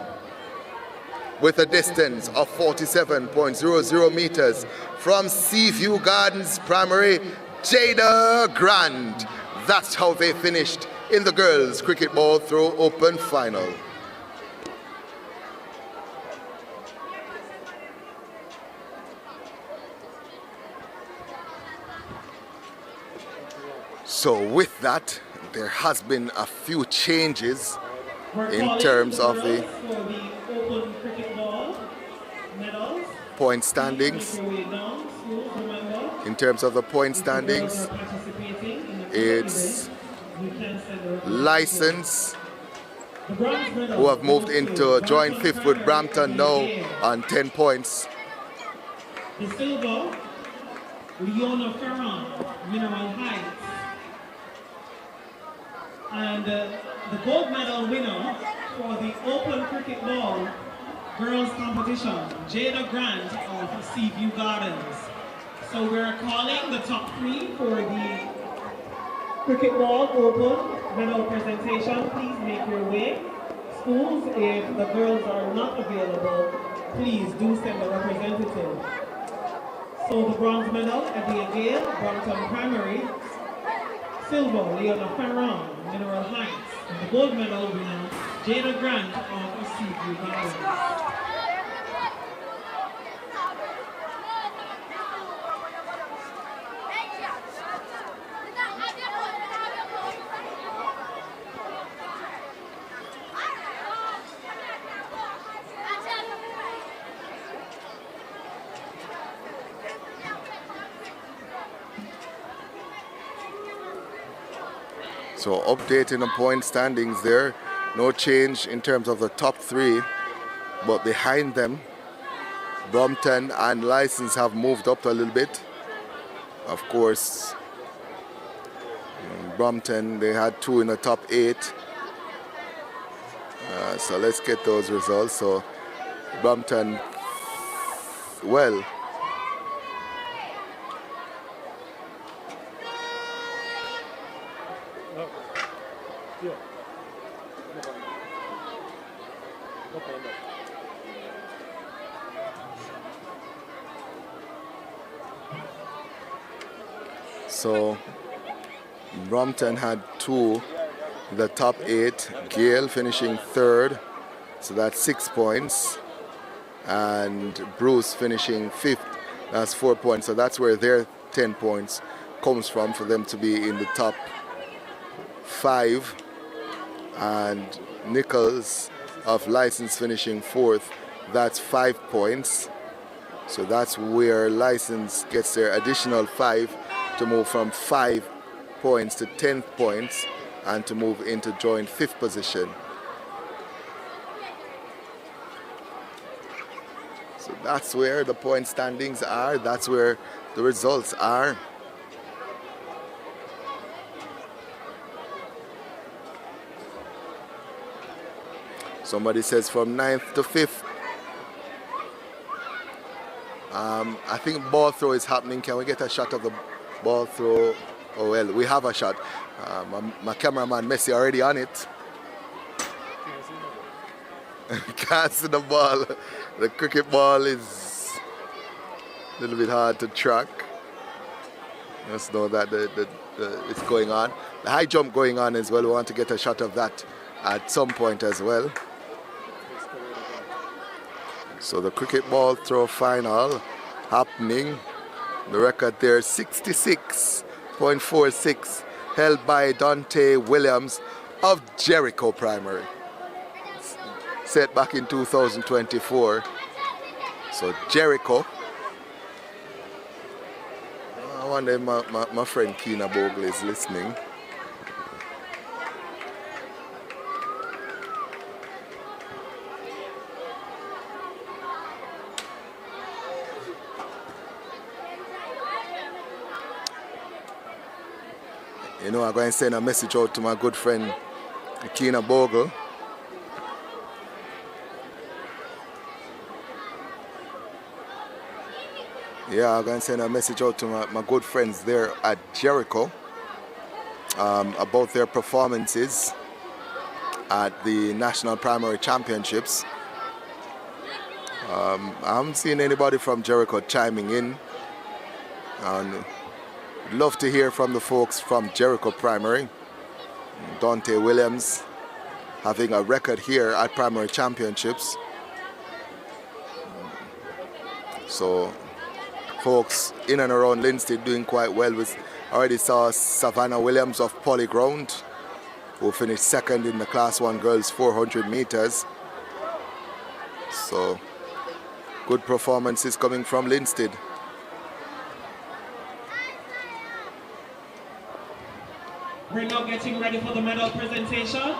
with a distance of 47.00 meters from Seaview Gardens Primary, Jada Grant. That's how they finished in the girls' cricket ball throw open final. So with that, there has been a few changes in terms of the point standings. In terms of the point standings, it's License who have moved into joint 5th with Brampton now on 10 points. The silver, Leona Ferron, Mineral Heights. And the gold medal winner for the open cricket ball girls competition, Jada Grant of Seaview Gardens. So we're calling the top 3 for the cricket ball open medal presentation. Please make your way. Schools, if the girls are not available, please do send a representative. So the bronze medal, Eddie Gale, Brompton Primary. Silver, Leona Ferron, Mineral Heights. And the gold medal winner, Jada Grant of Seaview Gardens. So updating the point standings there. No change in terms of the top 3, but behind them, Brompton and License have moved up a little bit. Of course, Brompton, they had 2 in the top 8. So let's get those results. So Brompton, well, so Brompton had 2 in the top 8. Gale finishing 3rd, so that's 6 points. And Bruce finishing 5th, that's 4 points. So that's where their 10 points comes from for them to be in the top 5. And Nichols of License finishing 4th, that's 5 points. So that's where License gets their additional 5 to move from 5 points to 10 points and to move into joint 5th position. So that's where the point standings are, that's where the results are. Somebody says from 9th to 5th. I think ball throw is happening. Can we get a shot of the ball throw? Oh well, we have a shot. My cameraman Messi already on it. Can't see the ball. The cricket ball is a little bit hard to track. Just know that it's going on. The high jump going on as well. We want to get a shot of that at some point as well. So the cricket ball throw final happening. The record there 66.46, held by Dante Williams of Jericho Primary. Set back in 2024. So Jericho. I wonder if my friend Keena Bogle is listening. You know, I'm going to send a message out to my good friend Keena Bogle. Yeah, I'm going to send a message out to my good friends there at Jericho about their performances at the National Primary Championships. I haven't seen anybody from Jericho chiming in. And love to hear from the folks from Jericho Primary. Dante Williams having a record here at Primary Championships. So folks in and around Linstead doing quite well. We already saw Savannah Williams of Polyground, who finished 2nd in the Class 1 girls 400 meters. So good performances coming from Linstead. We're now getting ready for the medal presentation.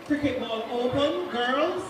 Cricket ball open, girls.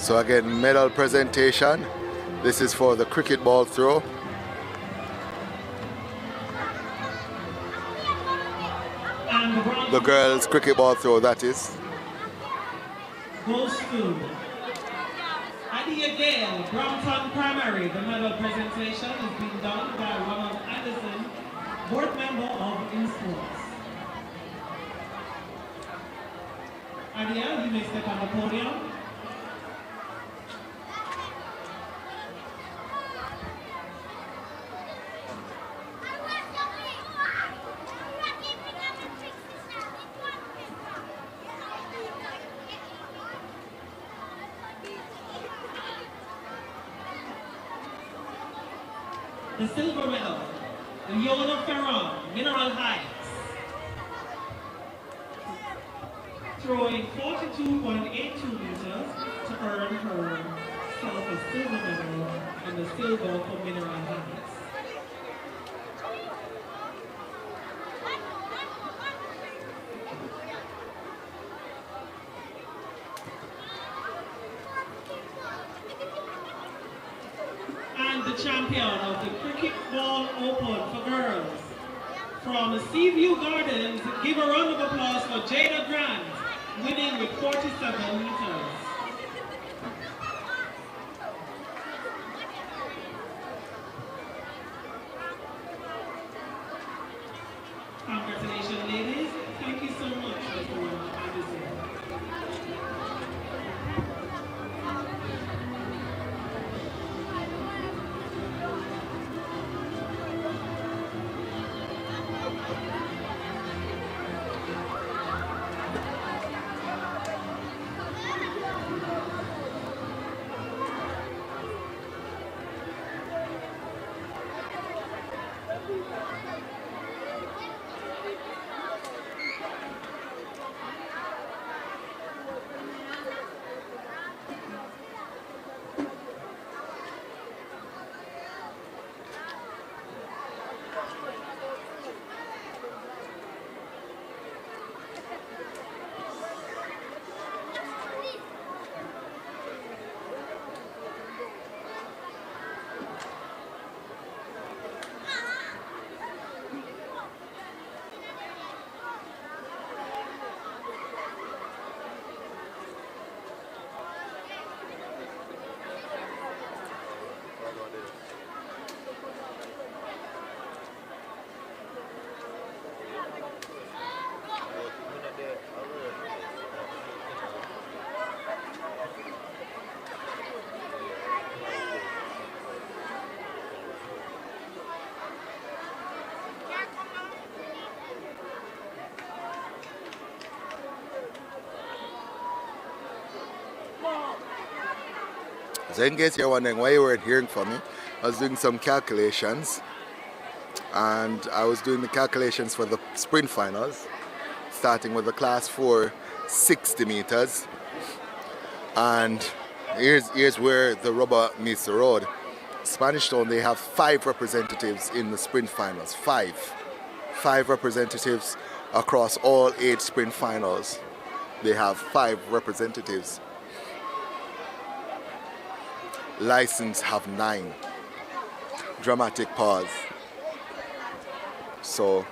So again, medal presentation. This is for the cricket ball throw. The girls' cricket ball throw, that is. Goes to Adia Gale, Brampton Primary. The medal presentation is being done by Ronald Anderson, board member of InSports. Adia, you may step on the podium. The silver medal, the Yona Ferron, Mineral Heights, throwing 42.82 meters to earn herself a silver medal and the silver for Mineral Heights. And the champion of the Cricket Ball Open for girls from Seaview Gardens, give a round of applause for Jada Grant, winning with 47 meters. Congratulations, ladies. Thank you so much, Mr. Anderson. So in case you're wondering why you weren't hearing from me, I was doing some calculations, and I was doing the calculations for the sprint finals, starting with the class 4 60 meters. And here's where the rubber meets the road. Spanish Town, they have 5 representatives in the sprint finals. 5 representatives across all 8 sprint finals. They have 5 representatives. License have 9. Dramatic pause. So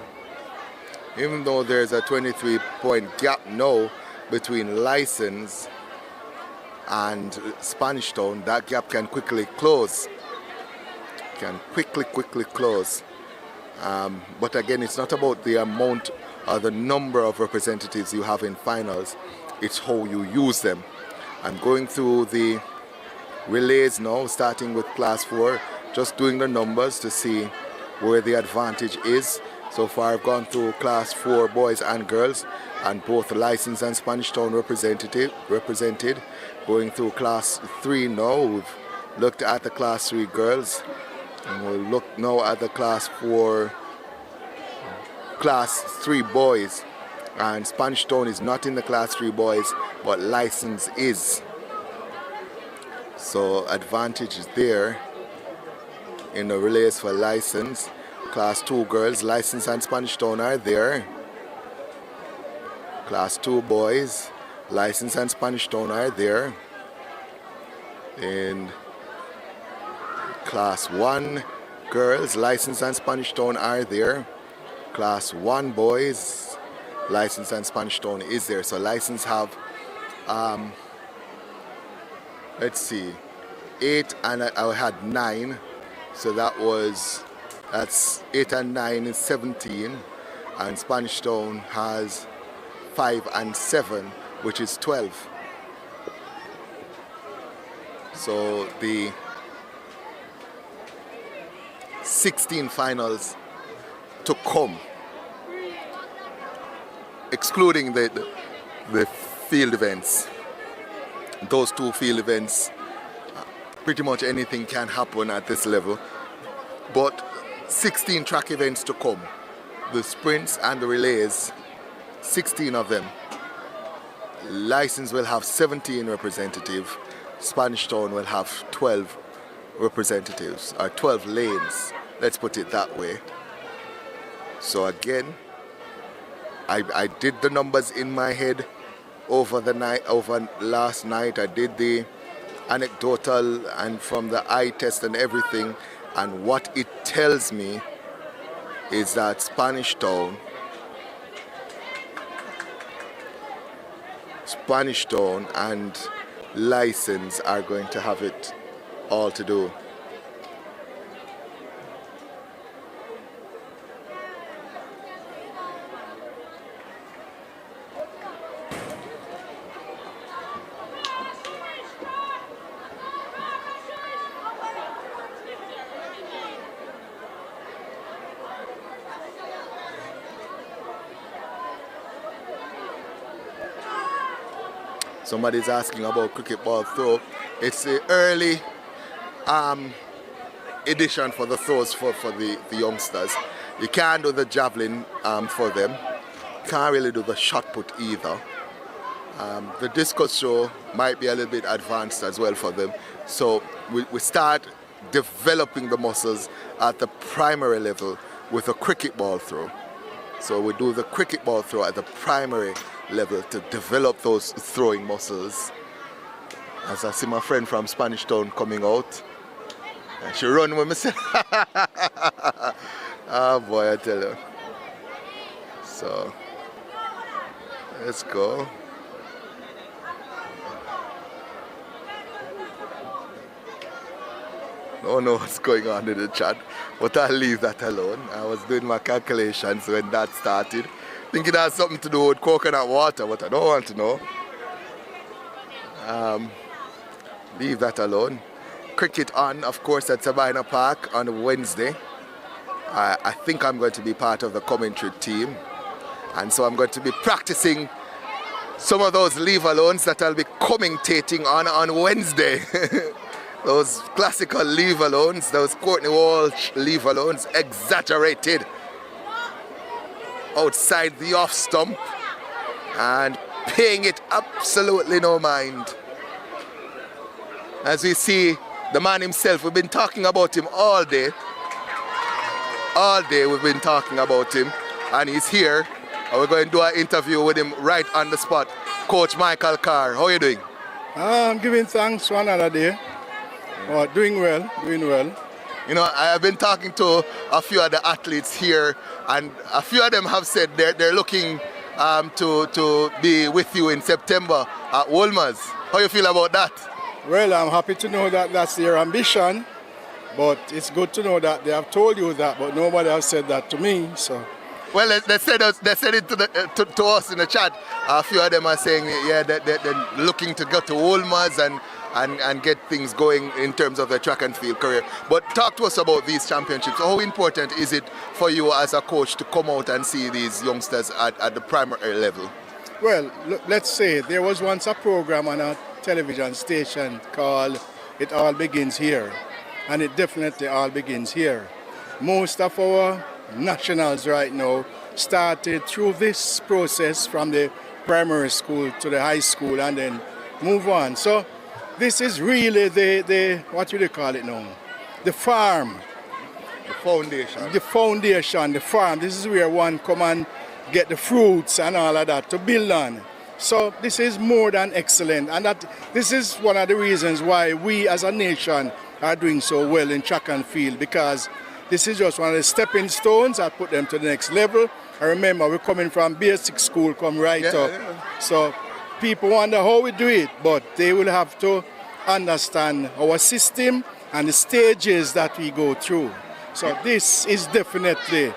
even though there's a 23-point gap now between license and Spanish Town, that gap can quickly close. Can quickly close. But again, it's not about the amount or the number of representatives you have in finals. It's how you use them. I'm going through the relays now, starting with class 4, just doing the numbers to see where the advantage is. So far I've gone through class 4 boys and girls, and both licensed and Spanish Town represented. Going through class 3 now, we've looked at the class 3 girls, and we'll look now at the class 3 boys. And Spanish Town is not in the class 3 boys, but license is. So advantage is there in the relays for license. Class 2 girls, license and Spanish Town are there. Class 2 boys, license and Spanish Town are there. In Class 1 girls, License and Spanish Town are there. Class 1 boys, License and Spanish Town is there. So License have, let's see, 8 and I had 9. So that's 8 and 9 is 17. And Spanish Town has 5 and 7, which is 12. So the 16 finals to come, excluding the field events. Those 2 field events, pretty much anything can happen at this level. But 16 track events to come, the sprints and the relays, 16 of them. License will have 17 representatives. Spanish Town will have 12 representatives, or 12 lanes, let's put it that way. So again, I did the numbers in my head over last night. I did the anecdotal and from the eye test and everything, and what it tells me is that Spanish Town and License are going to have it all to do. Somebody's asking about cricket ball throw. It's the early edition for the throws for the youngsters. You can't do the javelin for them. Can't really do the shot put either. The discus throw might be a little bit advanced as well for them. So we start developing the muscles at the primary level with a cricket ball throw. So we do the cricket ball throw at the primary level to develop those throwing muscles. As I see my friend from Spanish Town coming out, and she run with me. Oh boy, I tell you. So let's go. Don't know what's going on in the chat, but I'll leave that alone. I was doing my calculations when that started, thinking it has something to do with coconut water, but I don't want to know. Leave that alone. Cricket on, of course, at Sabina Park on Wednesday. I think I'm going to be part of the commentary team, and so I'm going to be practicing some of those leave-alones that I'll be commentating on Wednesday. Those classical leave-alones, those Courtney Walsh leave-alones, exaggerated outside the off stump and paying it absolutely no mind. As we see the man himself, we've been talking about him all day. All day we've been talking about him, and he's here, and we're going to do an interview with him right on the spot. Coach Michael Carr, how are you doing? I'm giving thanks for another day. Oh, doing well, doing well. You know, I have been talking to a few of the athletes here, and a few of them have said they're looking to be with you in September at Wolmer's. How you feel about that? Well, I'm happy to know that that's their ambition, but it's good to know that they have told you that, but nobody has said that to me. So. Well, they said it to us in the chat. A few of them are saying, yeah, they're looking to go to Wolmer's and get things going in terms of their track and field career. But talk to us about these championships. How important is it for you as a coach to come out and see these youngsters at the primary level? Well, let's say there was once a program on a television station called It All Begins Here, and it definitely all begins here. Most of our nationals right now started through this process from the primary school to the high school and then move on. So this is really the what do they call it now? The farm. The foundation. The foundation, the farm. This is where one come and get the fruits and all of that to build on. So this is more than excellent, and this is one of the reasons why we as a nation are doing so well in track and field, because this is just one of the stepping stones that put them to the next level. I remember we're coming from basic school, come right up. Yeah. So people wonder how we do it, but they will have to understand our system and the stages that we go through. So this is definitely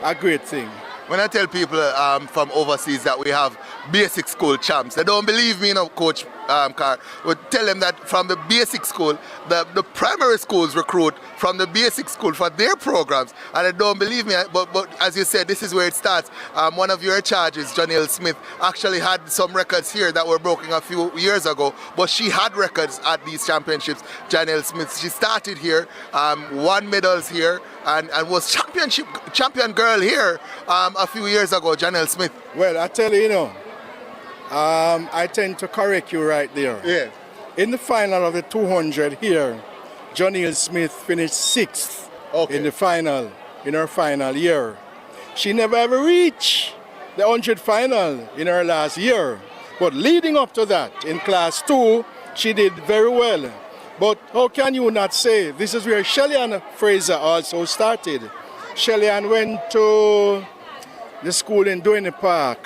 a great thing. When I tell people from overseas that we have basic school champs, they don't believe me, you know, Coach Carr. We tell them that from the basic school, the primary schools recruit from the basic school for their programs, and they don't believe me. But as you said, this is where it starts. One of your charges, Janelle Smith, actually had some records here that were broken a few years ago, but she had records at these championships. Janelle Smith, she started here, won medals here, and was champion girl here a few years ago, Janelle Smith. Well, I tell you, you know, I tend to correct you right there. Yeah. In the final of the 200 here, Janelle Smith finished 6th in the final, in her final year. She never ever reached the 100 final in her last year. But leading up to that, in class 2, she did very well. But how can you not say, this is where Shelly-Ann Fraser also started. Shelly-Ann went to the school in Duane Park,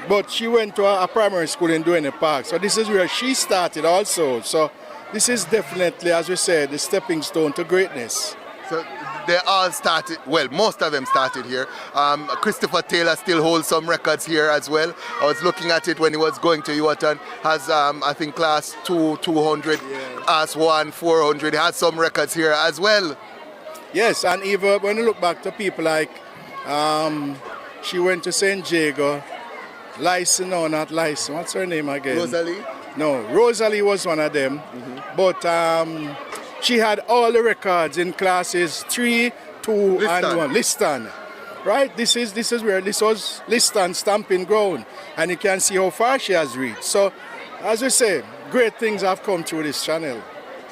but she went to a primary school in Duane Park. So this is where she started also. So this is definitely, as we said, the stepping stone to greatness. So they all started, well, most of them started here. Christopher Taylor still holds some records here as well. I was looking at it when he was going to Yuatan. Has, I think, class 2, 200, class 1, 400. He has some records here as well. Yes, and even when you look back to people like, she went to St. Jago, Lyson, no, not Lyson, what's her name again? Rosalie? No, Rosalie was one of them, but she had all the records in classes 3, 2, and 1. Liston. Right? This is where this was Liston's stamping ground, and you can see how far she has reached. So, as we say, great things have come through this channel.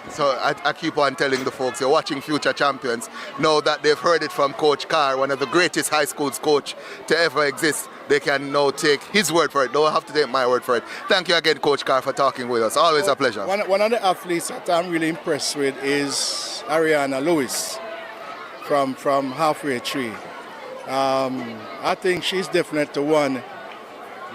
So I keep on telling the folks, you're watching Future Champions, know that they've heard it from Coach Carr, one of the greatest high schools coach to ever exist. They can now take his word for it. Don't have to take my word for it. Thank you again, Coach Carr, for talking with us. Always a pleasure. One of the athletes that I'm really impressed with is Ariana Lewis from Halfway Tree. I think she's definitely one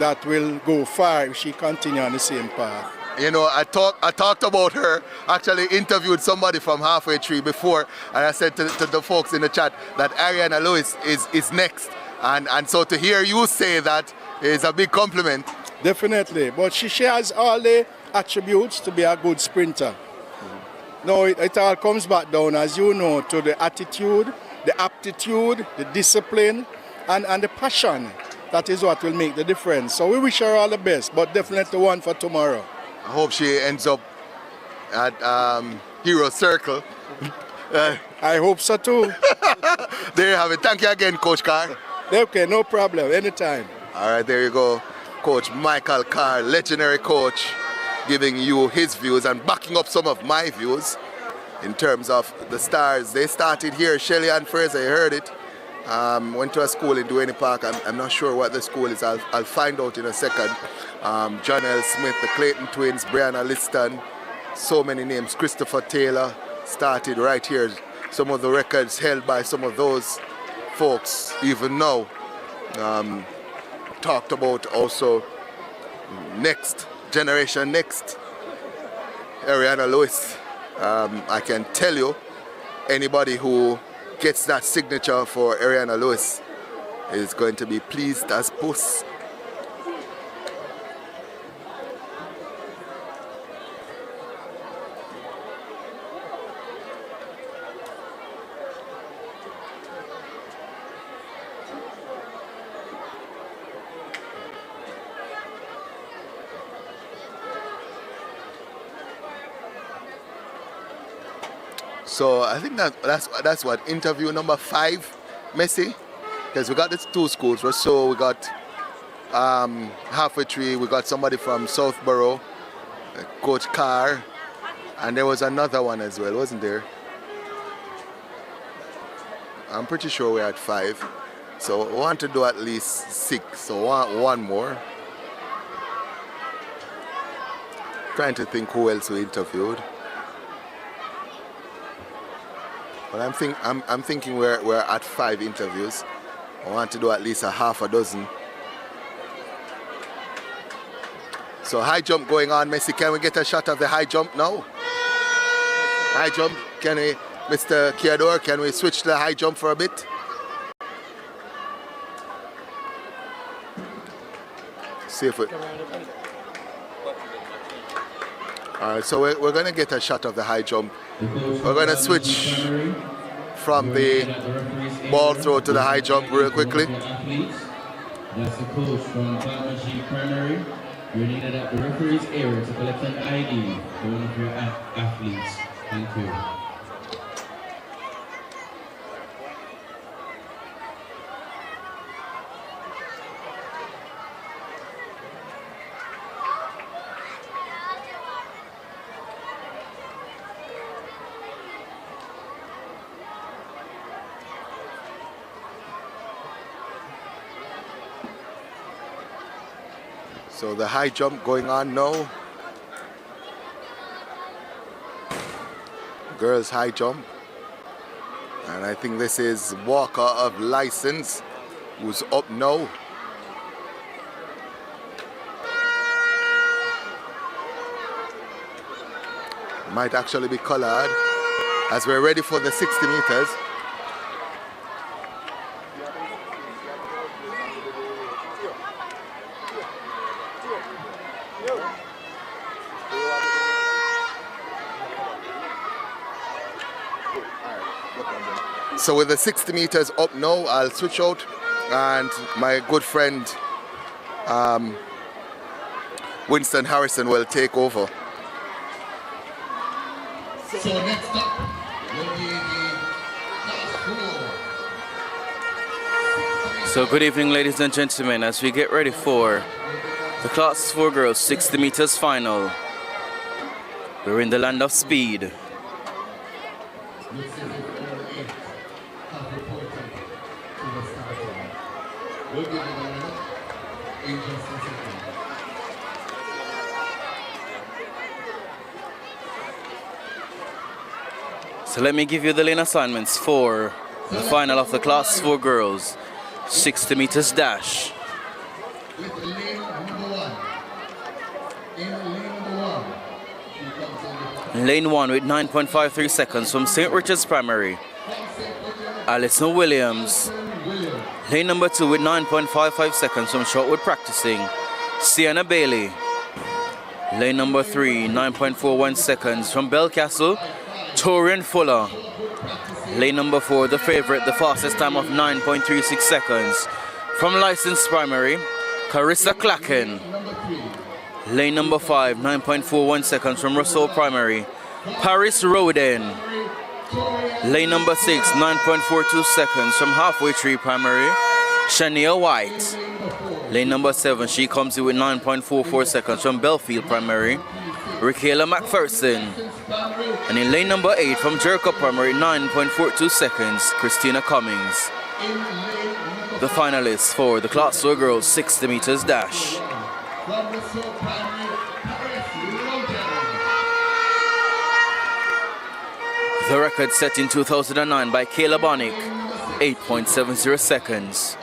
that will go far if she continues on the same path. You know, I talked about her, actually interviewed somebody from Halfway Tree before, and I said to the folks in the chat that Ariana Lewis is next. And so to hear you say that is a big compliment. Definitely, but she has all the attributes to be a good sprinter. No, it all comes back down, as you know, to the attitude, the aptitude, the discipline, and the passion. That is what will make the difference. So we wish her all the best, but definitely one for tomorrow. I hope she ends up at Hero Circle. I hope so too. There you have it. Thank you again, Coach Carr. Okay, no problem, anytime. All right, there you go. Coach Michael Carr, legendary coach, giving you his views and backing up some of my views in terms of the stars. They started here, Shelly-Ann Fraser, you heard it. Went to a school in Duane Park. I'm not sure what the school is. I'll find out in a second. Janelle Smith, the Clayton twins, Brianna Liston, so many names. Christopher Taylor started right here. Some of the records held by some of those folks even now. Talked about also next generation, next Ariana Lewis. I can tell you, anybody who gets that signature for Ariana Lewis is going to be pleased as puss. So I think that's what, interview number 5, Messi, because we got the 2 schools. So we got Halfway Tree, we got somebody from Southborough, Coach Carr, and there was another one as well, wasn't there? I'm pretty sure we're at 5. So I want to do at least 6, so one more. Trying to think who else we interviewed. But I'm thinking we're at 5 interviews. I want to do at least a half a dozen. So high jump going on, Messi. Can we get a shot of the high jump now? High jump, can we, Mr. Kiador, can we switch to the high jump for a bit? See if we... Alright, so we're going to get a shot of the high jump. We're going to switch from the ball throw to the high jump real quickly. That's the coach from Partnership Primary. You're needed at the referee's area to collect an ID for one of your athletes. Thank you. So the high jump going on now. Girls high jump. And I think this is Walker of License who's up now. Might actually be colored as we're ready for the 60 meters. So with the 60 meters up now, I'll switch out and my good friend Winston Harrison will take over. So next up will be the class 4. So good evening, ladies and gentlemen, as we get ready for the Class 4 Girls 60 meters final. We're in the land of speed. We'll give it a minute in just a second. So let me give you the lane assignments for the final of the Class 4 Girls 60 meters dash. With lane number 1. In lane number 1. Lane 1 with 9.53 seconds from St. Richard's Primary, Alison Williams. Lane number 2 with 9.55 seconds from Shortwood Practicing, Sienna Bailey. Lane number 3, 9.41 seconds from Belcastle, Torian Fuller. Lane number 4, the favorite, the fastest time of 9.36 seconds from Licensed Primary, Carissa Clacken. Lane number 5, 9.41 seconds from Russell Primary, Paris Roden. Lane number 6, 9.42 seconds from Halfway Tree Primary, Shania White. Lane number 7, she comes in with 9.44 seconds from Belfield Primary, Rikayla McPherson. And in lane number 8 from Jericho Primary, 9.42 seconds, Christina Cummings. The finalists for the Class 4 Girls 60 meters dash. The record set in 2009 by Kayla Bonnick, 8.70 seconds.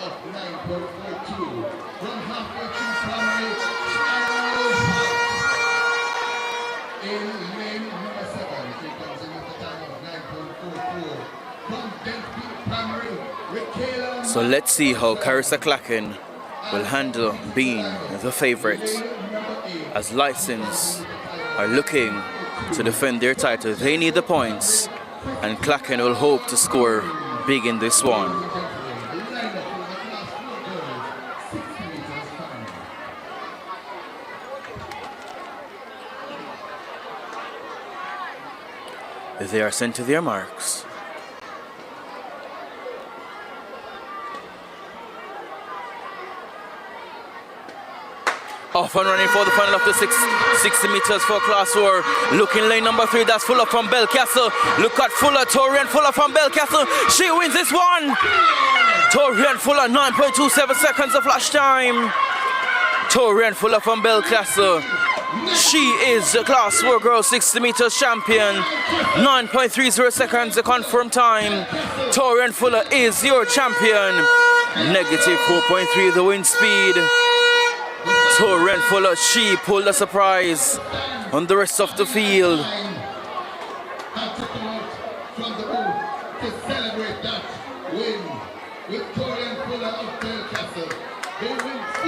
So let's see how Carissa Clacken will handle being the favorite, as License are looking to defend their title. They need the points, and Clacken will hope to score big in this one. They are sent to their marks. Off and running for the final of the 60 meters for Class 4. Looking lane number 3, that's Fuller from Belcastle. Look at Fuller, Torian Fuller from Belcastle. She wins this one. Torian Fuller, 9.27 seconds of flash time. Torian Fuller from Belcastle. She is the Class 4 Girls 60 meters champion. 9.30 seconds the confirmed time. Torian Fuller is your champion. Negative 4.3 the wind speed. Torian Fuller, she pulled a surprise on the rest of the field.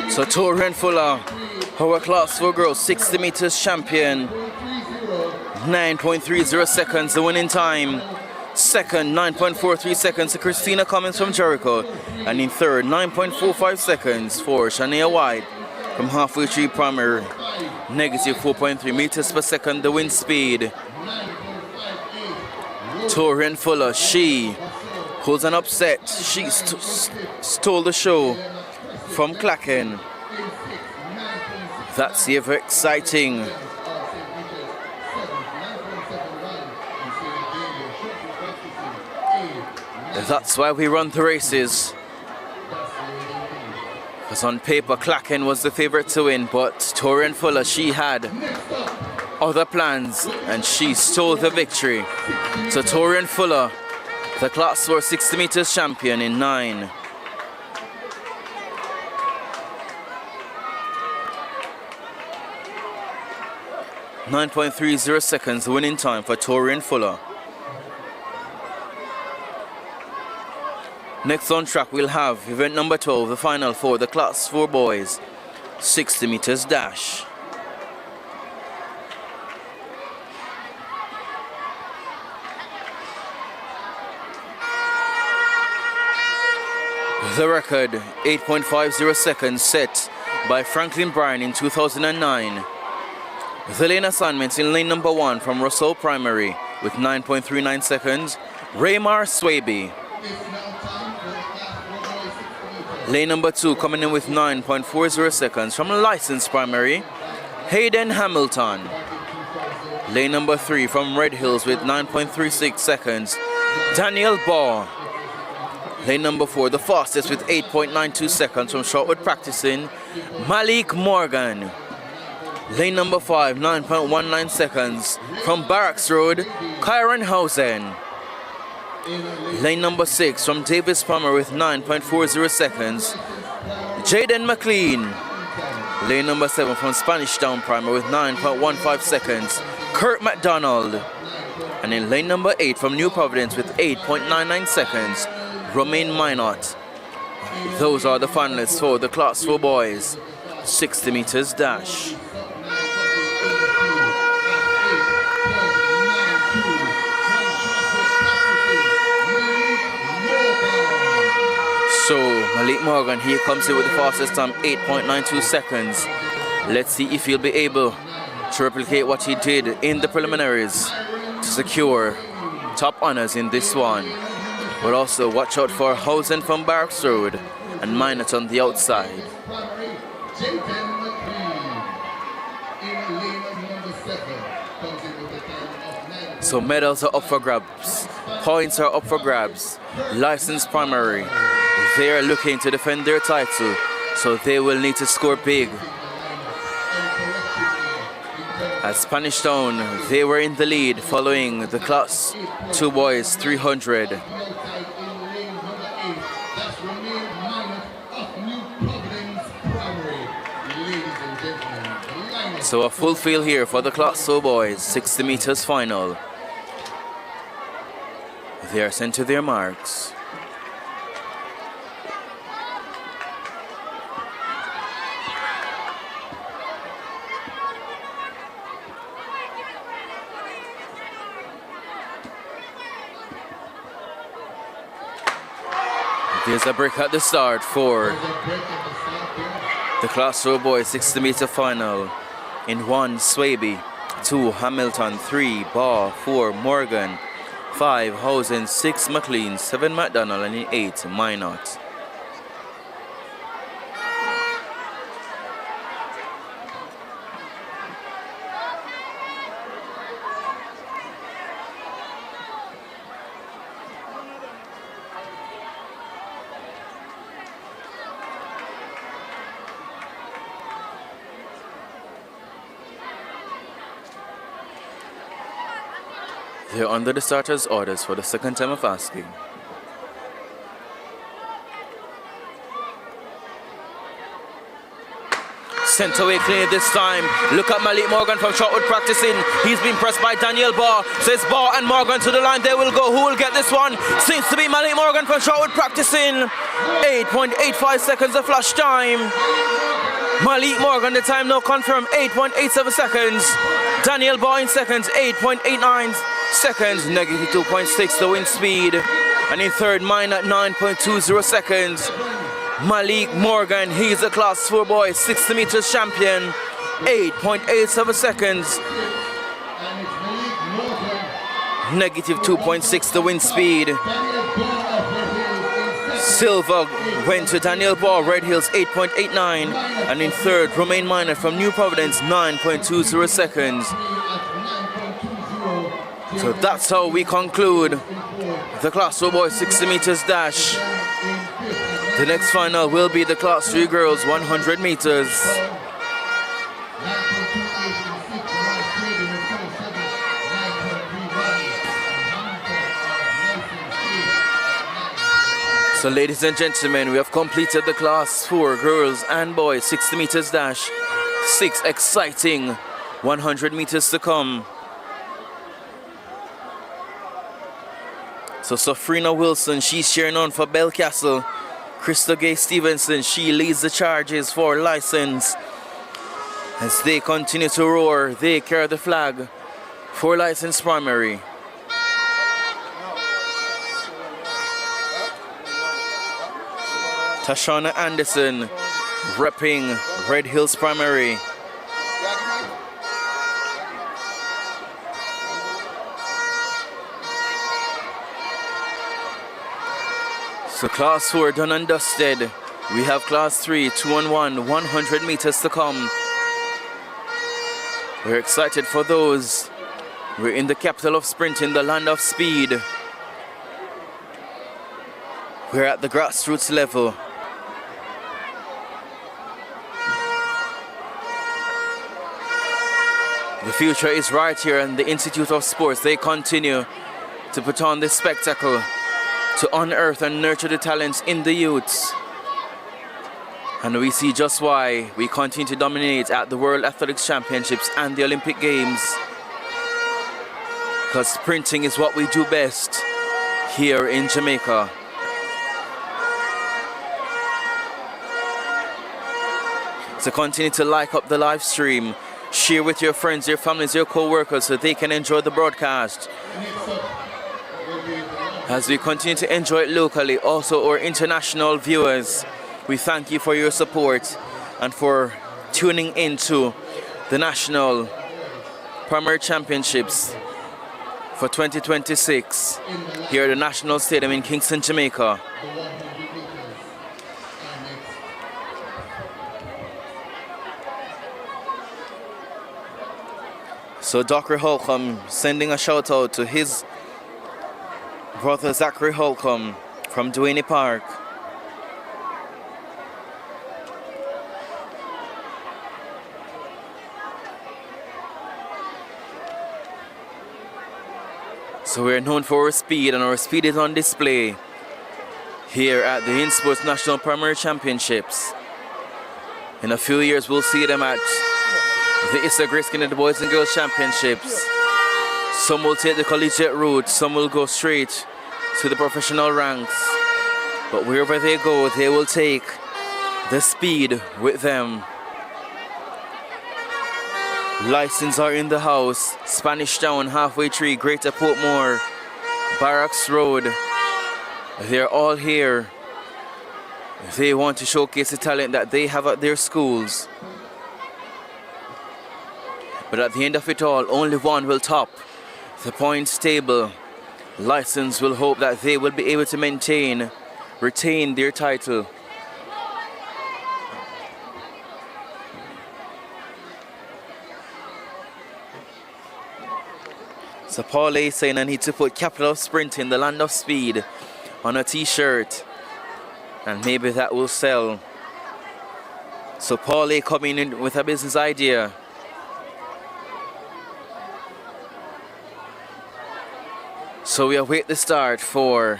So Torian Fuller, our Class 4 Girls 60 meters champion. 9.30 seconds the winning time. Second, 9.43 seconds to Christina Cummins from Jericho. And in third, 9.45 seconds for Shania White from Halfway Tree Primary. Negative 4.3 meters per second the wind speed. Torian Fuller, she pulls an upset. She stole the show from Clacken. That's ever exciting. That's why we run the races. Because on paper, Clacken was the favorite to win, but Torian Fuller, she had other plans and she stole the victory. So Torian Fuller, the Class 4 60 meters champion in 9. .30 seconds winning time for Torian Fuller. Next on track we'll have event number 12, the final for the Class 4 boys, 60 meters dash. The record, 8.50 seconds set by Franklin Bryan in 2009. The lane assignments in lane number 1 from Russell Primary with 9.39 seconds, Raymar Swaby. Lane number 2 coming in with 9.40 seconds from License Primary, Hayden Hamilton. Lane number 3 from Red Hills with 9.36 seconds, Daniel Baugh. Lane number 4, the fastest with 8.92 seconds from Shortwood Practicing, Malik Morgan. Lane number 5, 9.19 seconds from Barracks Road, Kyron Hausen. Lane number 6 from Davis Palmer with 9.40 seconds, Jaden McLean. Lane number 7 from Spanish Town Primer with 9.15 seconds, Kurt McDonald. And in lane number 8 from New Providence with 8.99 seconds, Romain Minot. Those are the finalists for the Class 4 boys, 60 meters dash. So Malik Morgan, he comes in with the fastest time, 8.92 seconds. Let's see if he'll be able to replicate what he did in the preliminaries to secure top honors in this one. But also watch out for Hausen from Barracks Road and Minot on the outside. So medals are up for grabs, points are up for grabs. License Primary, they are looking to defend their title, so they will need to score big. At Spanish Town, they were in the lead following the Class 2 boys 300. So a full field here for the Class 2 boys, 60 meters final. They are sent to their marks. There's a break at the start for the Class 4 boys 60 meter final. In 1, Swaby, 2, Hamilton, 3, Baugh, 4, Morgan, 5, Hausen, 6, McLean, 7, McDonald, and in 8, Minot. They're under the starter's orders for the second time of asking. Sent away clean this time. Look at Malik Morgan from Shotwood practicing. He's been pressed by Daniel Barr. So it's Barr and Morgan to the line. They will go. Who will get this one? Seems to be Malik Morgan from Shotwood practicing. 8.85 seconds of flash time. Malik Morgan, the time now confirmed, 8.87 seconds. Daniel Barr in seconds, 8.89 seconds. Negative 2.6 the wind speed. And in third, mine at 9.20 seconds. Malik Morgan, he's a class 4 boy, 60 meters champion, 8.87 seconds. Negative 2.6 the wind speed. Silver went to Daniel Barr, Red Hills 8.89, and in third, Romain Minor from New Providence 9.20 seconds. So that's how we conclude the Class 4 boys 60 meters dash. The next final will be the Class 3 girls 100 meters. So ladies and gentlemen, we have completed the Class 4 girls and boys 60 meters dash. 6 exciting 100 meters to come. So Safrina Wilson, she's cheering on for Belcastle. Krista Gay Stevenson, she leads the charges for license. As they continue to roar, they carry the flag for license primary. Tashana Anderson repping Red Hills primary. So Class 4 done and dusted. We have Class 3, 2-on-1, 100 meters to come. We're excited for those. We're in the capital of sprinting, the land of speed. We're at the grassroots level. The future is right here, and the Institute of Sports, they continue to put on this spectacle to unearth and nurture the talents in the youths. And we see just why we continue to dominate at the World Athletics Championships and the Olympic Games. Because sprinting is what we do best here in Jamaica. So continue to like up the live stream, share with your friends, your families, your co-workers so they can enjoy the broadcast. As we continue to enjoy it locally, also our international viewers, we thank you for your support and for tuning into the National Primary Championships for 2026 here at the National Stadium in Kingston, Jamaica. So Dr. Holcomb sending a shout out to his brother Zachary Holcomb from Duane Park. So we're known for our speed, and our speed is on display here at the InSports National Primary Championships. In a few years we'll see them at the Issa Grace Skinner Boys and Girls Championships. Some will take the collegiate route, some will go straight to the professional ranks. But wherever they go, they will take the speed with them. License are in the house. Spanish Town, Halfway Tree, Greater Portmore, Barracks Road. They're all here. They want to showcase the talent that they have at their schools. But at the end of it all, only one will top the points table. License will hope that they will be able to retain their title. So Paul A saying I need to put capital of sprinting, the land of speed, on a t-shirt, and maybe that will sell. So Paul A coming in with a business idea. So we await the start for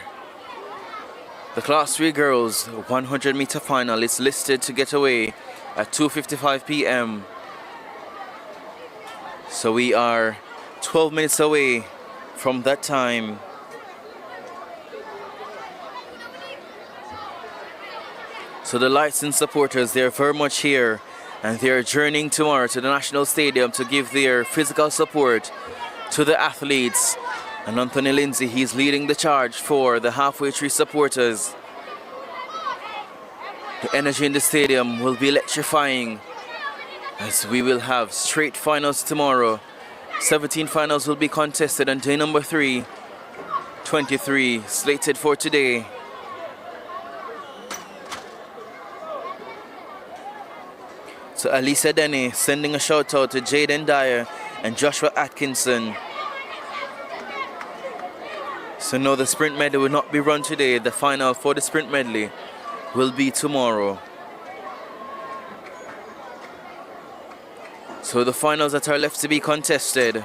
the Class 3 girls 100 meter final. It's listed to get away at 2:55 p.m. So we are 12 minutes away from that time. So the licensed supporters, they're very much here, and they're journeying tomorrow to the National Stadium to give their physical support to the athletes. And Anthony Lindsay, he's leading the charge for the halfway tree supporters. The energy in the stadium will be electrifying, as we will have straight finals tomorrow. 17 finals will be contested on day number 3. 23 slated for today. So Alisa Denny sending a shout out to Jaden Dyer and Joshua Atkinson. So no, the sprint medley will not be run today. The final for the sprint medley will be tomorrow. So the finals that are left to be contested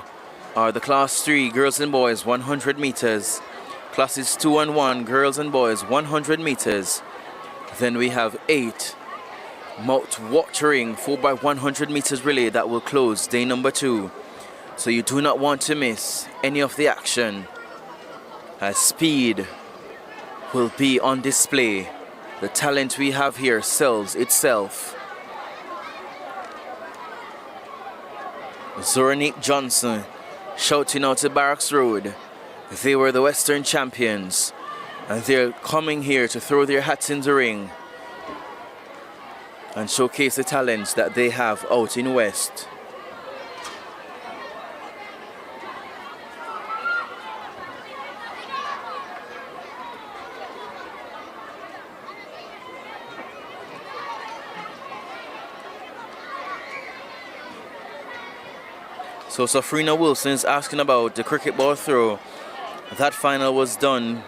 are the Class 3 girls and boys 100 meters. Classes 2 and 1 girls and boys 100 meters. Then we have 8 mouth-watering 4x100 meters relay that will close day number 2. So you do not want to miss any of the action, as speed will be on display. The talent we have here sells itself. Zoranique Johnson shouting out to Barracks Road. They were the Western champions, and they're coming here to throw their hats in the ring and showcase the talents that they have out in West. So Safrina Wilson is asking about the cricket ball throw. That final was done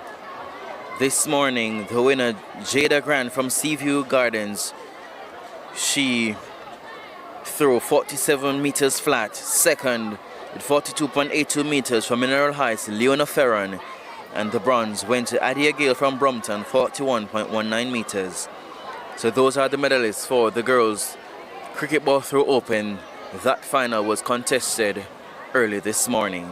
this morning. The winner, Jada Grant from Seaview Gardens, she threw 47 meters flat. Second with 42.82 meters from Mineral Heights, Leona Ferron. And the bronze went to Adia Gale from Brompton, 41.19 meters. So those are the medalists for the girls' cricket ball throw open. That final was contested early this morning.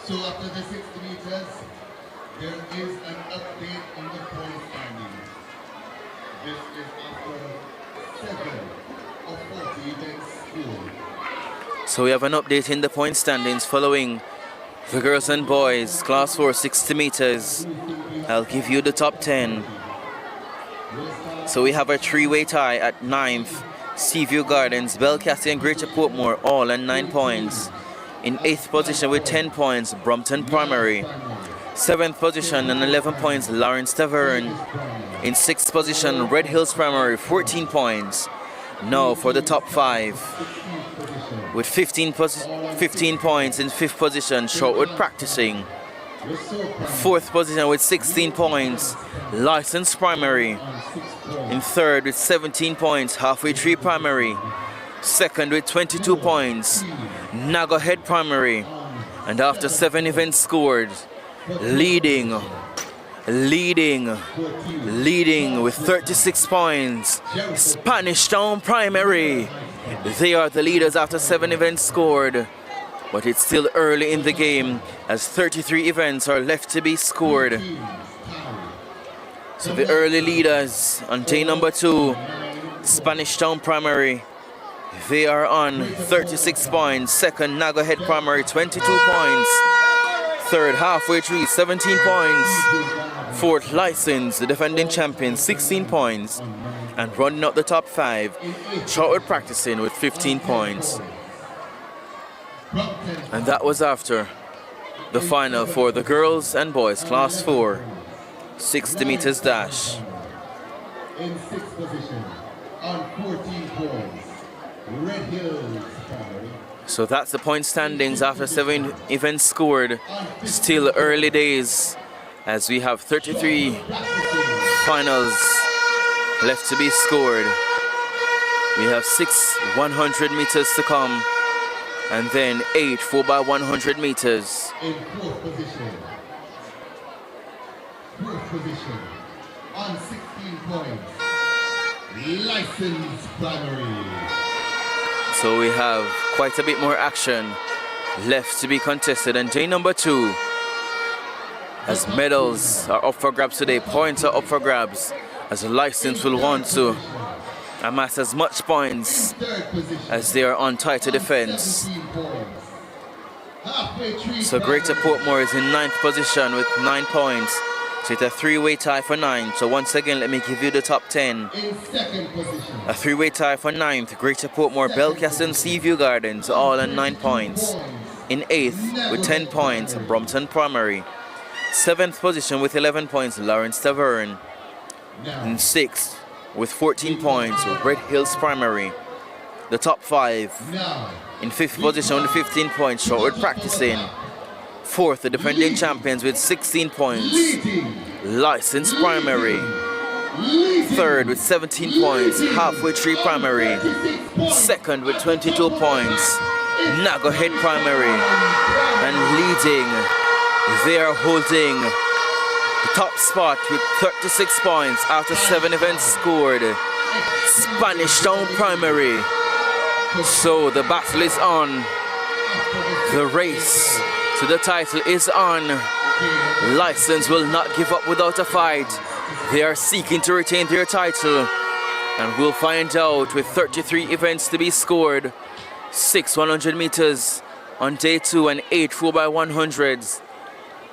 So after the 60 meters, there is an update on the point standing. This is after 7 of 40 events scored. So we have an update in the point standings following the girls and boys, Class 4, 60 meters. I'll give you the top 10. So we have a 3-way tie at 9th, Seaview Gardens, Belcassie and Greater Portmore, all at 9 points. In 8th position with 10 points, Brompton Primary. 7th position and 11 points, Lawrence Tavern. In 6th position, Red Hills Primary, 14 points. Now for the top 5. With 15 points in 5th position, Shortwood Practicing. 4th position with 16 points, License Primary. In 3rd with 17 points, Halfway Tree Primary. 2nd with 22 points, Nago Head Primary. And after 7 events scored, leading with 36 points, Spanish Town Primary. They are the leaders after 7 events scored, but it's still early in the game as 33 events are left to be scored. So the early leaders on day number 2, Spanish Town Primary, they are on 36 points. Second, Nago Head Primary, 22 points. Third, Halfway Tree, 17 points. Fourth, License, the defending champion, 16 points. And running up the top 5, Shortwood Practicing with 15 points. And that was after the final for the girls and boys, Class 4, 60 meters dash. In 6th position, on 14 points, Red Hills Primary. So that's the point standings after 7 events scored. Still early days as we have 33 finals left to be scored. We have 6 100 meters to come, and then 8 4x100 meters. In fourth position. Fourth position. On 16 points. License primary. So we have quite a bit more action left to be contested. And day number 2, as medals are up for grabs today, points are up for grabs, as a license will want to amass as much points as they are on tighter defense. So Greater Portmore is in 9th position with 9 points. So it's a 3-way tie for 9. So once again, let me give you the top 10. A 3-way tie for 9th, Greater Portmore, Belcastle and Seaview Gardens, all on 9 points. In 8th with 10 points, Brompton Primary. 7th position with 11 points, Lawrence Tavern. In 6th with 14 points, Red Hills Primary. The top 5. In 5th position with 15 points, Shortwood Practicing. 4th, the defending champions with 16 points, License Primary. 3rd with 17 points, Halfway Tree Primary. 2nd with 22 points, Nago Head Primary. And leading, they are holding the top spot with 36 points after 7 events scored, Spanish Town Primary. So the battle is on. The race to the title is on. License will not give up without a fight. They are seeking to retain their title. And we'll find out with 33 events to be scored. 6 100 meters on day 2 and 8 4x100s.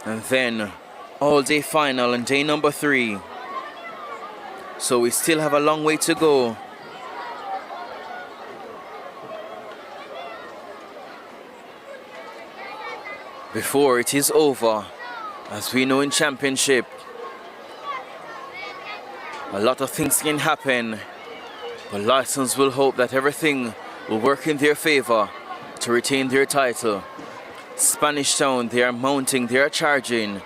And then all-day final on day number 3. So we still have a long way to go. Before it is over, as we know in championship, a lot of things can happen, but License will hope that everything will work in their favor to retain their title. Spanish Town, they are mounting, they are charging.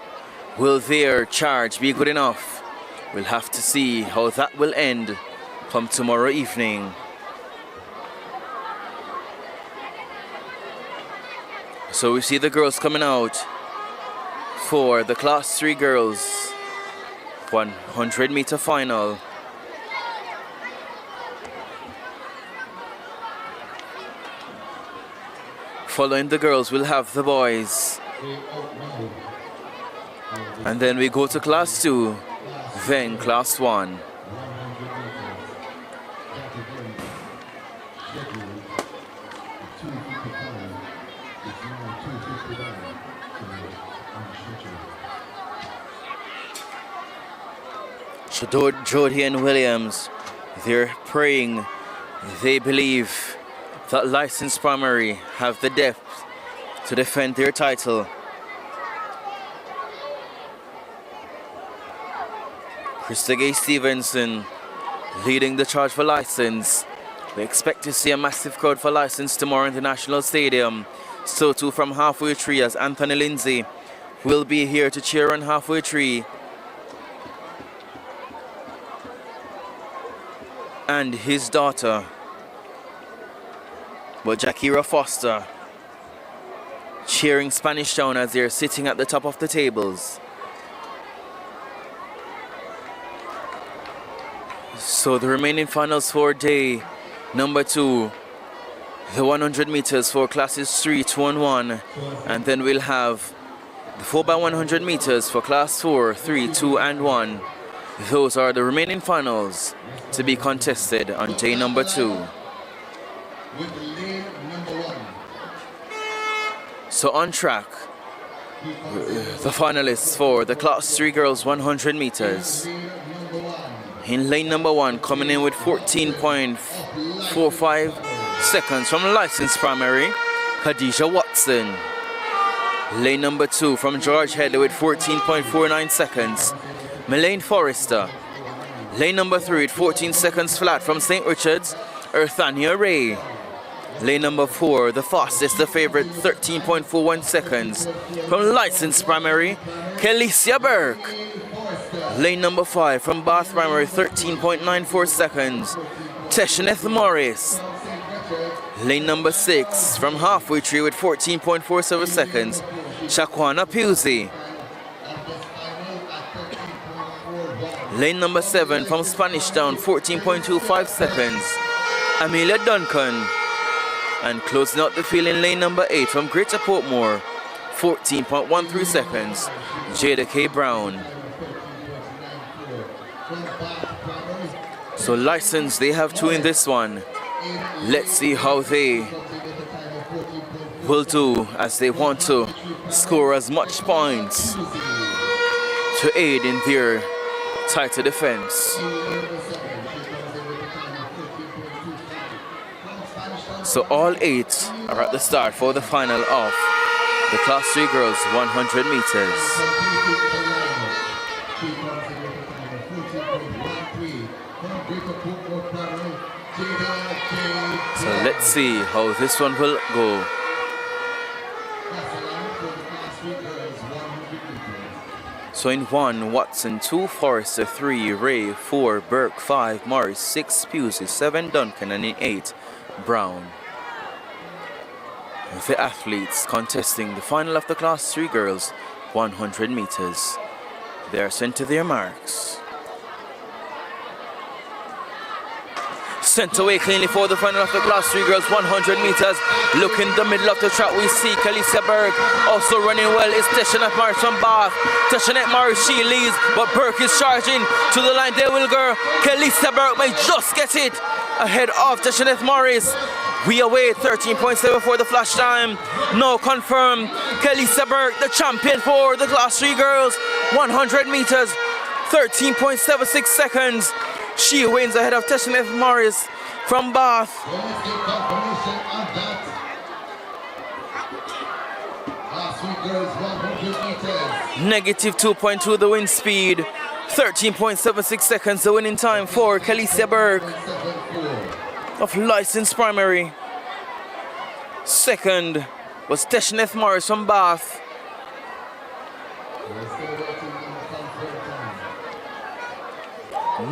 Will their charge be good enough? We'll have to see how that will end come tomorrow evening. So we see the girls coming out for the Class 3 girls 100 meter final. Following the girls, we'll have the boys. And then we go to Class 2, then Class 1. So Jody and Williams, they're praying. They believe that License Primary have the depth to defend their title. Krista Gay Stevenson leading the charge for License. We expect to see a massive crowd for License tomorrow in the National Stadium. So too from Halfway Tree, as Anthony Lindsay will be here to cheer on Halfway Tree. And his daughter, Jakira Foster, cheering Spanish Town as they're sitting at the top of the tables. So the remaining finals for day number 2, the 100 meters for classes 3, 2 and 1, and then we'll have the 4x100 meters for class 4, 3, 2 and 1. Those are the remaining finals to be contested on day number 2. So on track, the finalists for the Class 3 girls 100 meters. In lane number 1, coming in with 14.45 seconds from License Primary, Khadijah Watson. Lane number 2 from George Headley with 14.49 seconds, Melaine Forrester. Lane number 3 with 14 seconds flat from St. Richard's, Earthania Ray. Lane number 4, the fastest, the favorite, 13.41 seconds from License Primary, Kelicia Burke. Lane number 5 from Bath Primary, 13.94 seconds. Teshneth Morris. Lane number 6 from Halfway Tree with 14.47 seconds. Shaquana Pusey. Lane number 7 from Spanish Town, 14.25 seconds. Amelia Duncan. And closing out the field in lane number 8 from Greater Portmore, 14.13 seconds. Jada K. Brown. So license, they have 2 in this one. Let's see how they will do as they want to score as much points to aid in their tighter defense. So all 8 are at the start for the final of the Class 3 Girls 100 meters. So let's see how this one will go. So in 1, Watson, 2, Forrester, 3, Ray, 4, Burke, 5, Morris, 6, Pusey, 7, Duncan, and in 8, Brown. The athletes contesting the final of the Class 3 Girls 100 meters. They are sent to their marks. Sent away cleanly for the final of the Class 3 Girls 100 meters. Look in the middle of the track, we see Kalisa Berg. Also running well is Teshneth Morris from Bath. Teshneth Morris, she leads, but Burke is charging to the line. There will go. Kalisa Berg may just get it ahead of Teshneth Morris. We await 13.7 for the flash time. No confirmed. Kalisa Berg, the champion for the Class 3 Girls 100 meters. 13.76 seconds. She wins ahead of Teshneth Morris from Bath. Negative 2.2 the wind speed. 13.76 seconds the winning time for Kalisa Berg of License Primary. Second was Teshneth Morris from Bath.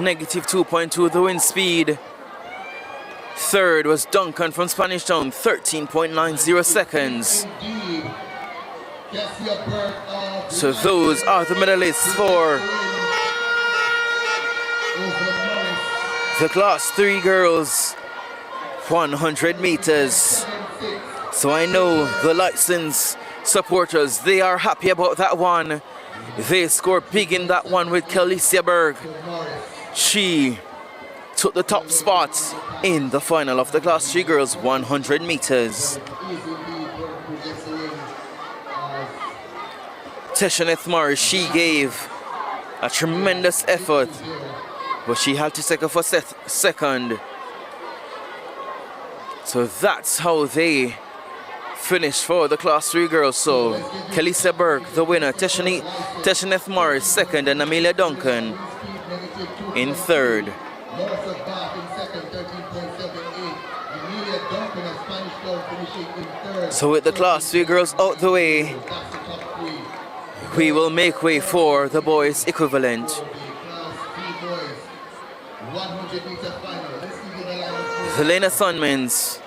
Negative 2.2 the wind speed. Third was Duncan from Spanish Town, 13.90 seconds. So those are the medalists for the Class 3 Girls 100 meters. So I know the license supporters, they are happy about that one. They scored big in that one with Kalisa Berg. She took the top spot in the final of the Class 3 Girls 100 meters. Teshneth Morris, she gave a tremendous effort, but she had to take her for second. So that's how they finished for the Class 3 Girls. So Kalisa Berg, the winner, Teshneth Morris second, and Amelia Duncan in third. So with the Class 3 Girls out the way, we will make way for the boys equivalent. The lane assignments.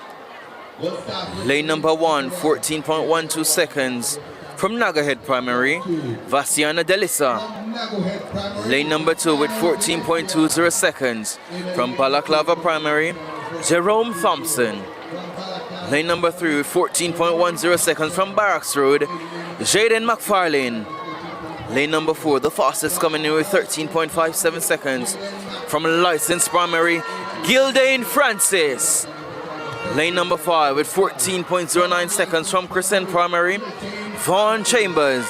Lane number 1, 14.12 seconds from Nagahead Primary, Vasiana Delisa. Lane number 2 with 14.20 seconds from Balaclava Primary, Jerome Thompson. Lane number 3 with 14.10 seconds from Barracks Road, Jaden McFarlane. Lane number 4, the fastest coming in with 13.57 seconds from License Primary, Gildane Francis. Lane number 5 with 14.09 seconds from Crescent Primary, Vaughn Chambers.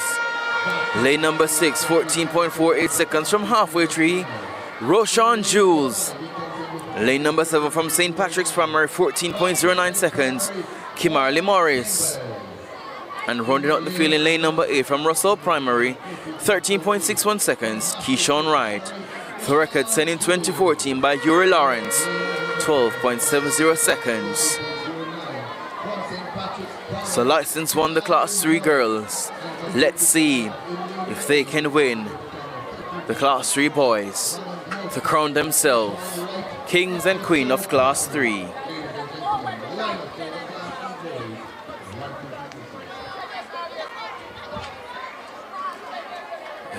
Lane number 6, 14.48 seconds from Halfway Tree, Roshan Jules. Lane number 7 from St. Patrick's Primary, 14.09 seconds, Kimarley Morris. And rounding out the field in lane number 8 from Russell Primary, 13.61 seconds, Keyshawn Wright. The record set in 2014 by Yuri Lawrence, 12.70 seconds. So License won the Class 3 Girls. Let's see if they can win the Class 3 boys to crown themselves kings and queen of Class 3.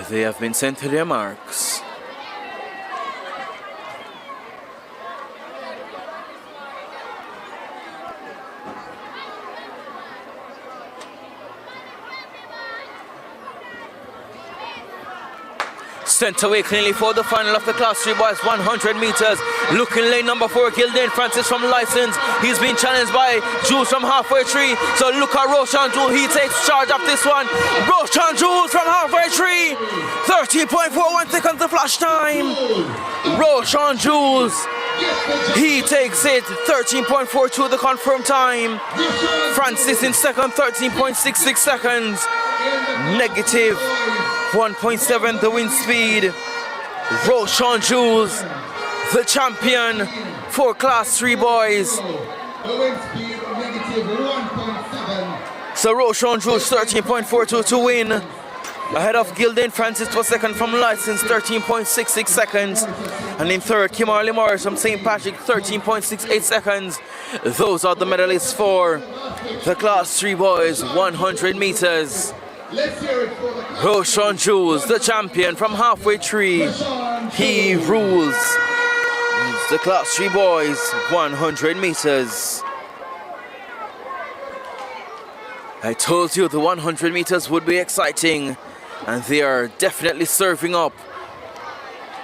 They have been sent to their marks. Sent away cleanly for the final of the Class 3 boys 100 meters. Looking lane number 4, Gildan Francis from License. He's been challenged by Jules from halfway tree. So look at Roshan Jules. He takes charge of this one. Roshan Jules from halfway tree. 13.41 seconds of flash time. Roshan Jules. He takes it. 13.42 the confirmed time. Francis in second. 13.66 seconds. Negative 1.7 the wind speed. Roshan Jules, the champion for Class 3 boys. The wind speed negative 1.7. So Roshan Jules 13.42 to win. Ahead of Gildan Francis for second from License, 13.66 seconds. And in third, Kimberly Morris from St. Patrick, 13.68 seconds. Those are the medalists for the Class 3 boys 100 meters. Let's hear it for the Roshan Jules, the champion from halfway tree. He rules the Class 3 boys 100 meters. I told you the 100 meters would be exciting, and they are definitely serving up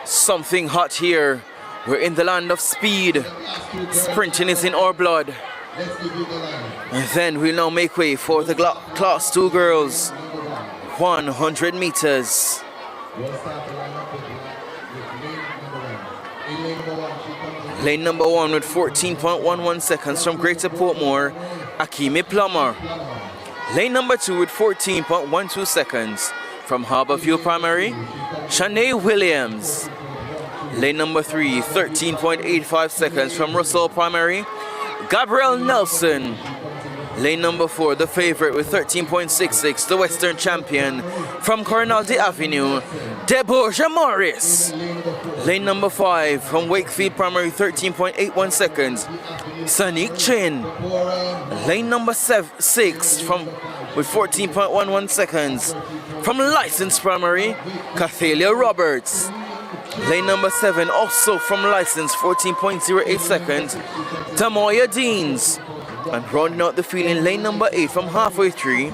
something hot here. We're in the land of speed. Sprinting is in our blood. Let's give you the line. And then we'll now make way for the Class 2 girls 100 meters. We'll start the lineup with lane number 1. In lane number 1, she comes in. Lane number 1 with 14.11 seconds from Greater Portmore, Akimi Plummer. Lane number 2 with 14.12 seconds from Harborview Primary, Shanae Williams. Lane number 3, 13.85 seconds from Russell Primary, Gabrielle Nelson. Lane number 4, the favorite with 13.66, the Western champion from Coronaldi Avenue, Deborah Morris. Lane number 5 from Wakefield Primary, 13.81 seconds, Sonic Chin. Lane number 6 with 14.11 seconds from License Primary, Cathalia Roberts. Lane number 7 also from License, 14.08 seconds, Tamoya Deans. And rounding out the field in lane number 8 from halfway tree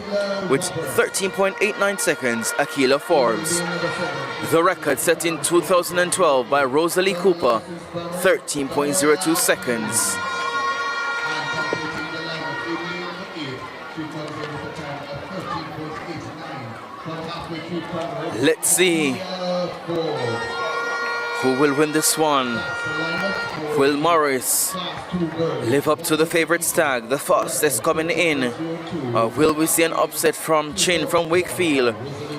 with 13.89 seconds, Akila Forbes. The record set in 2012 by Rosalie Cooper, 13.02 seconds. Let's see who will win this one. Will Morris live up to the favorite stag, the fastest coming in? Or will we see an upset from Chin from Wakefield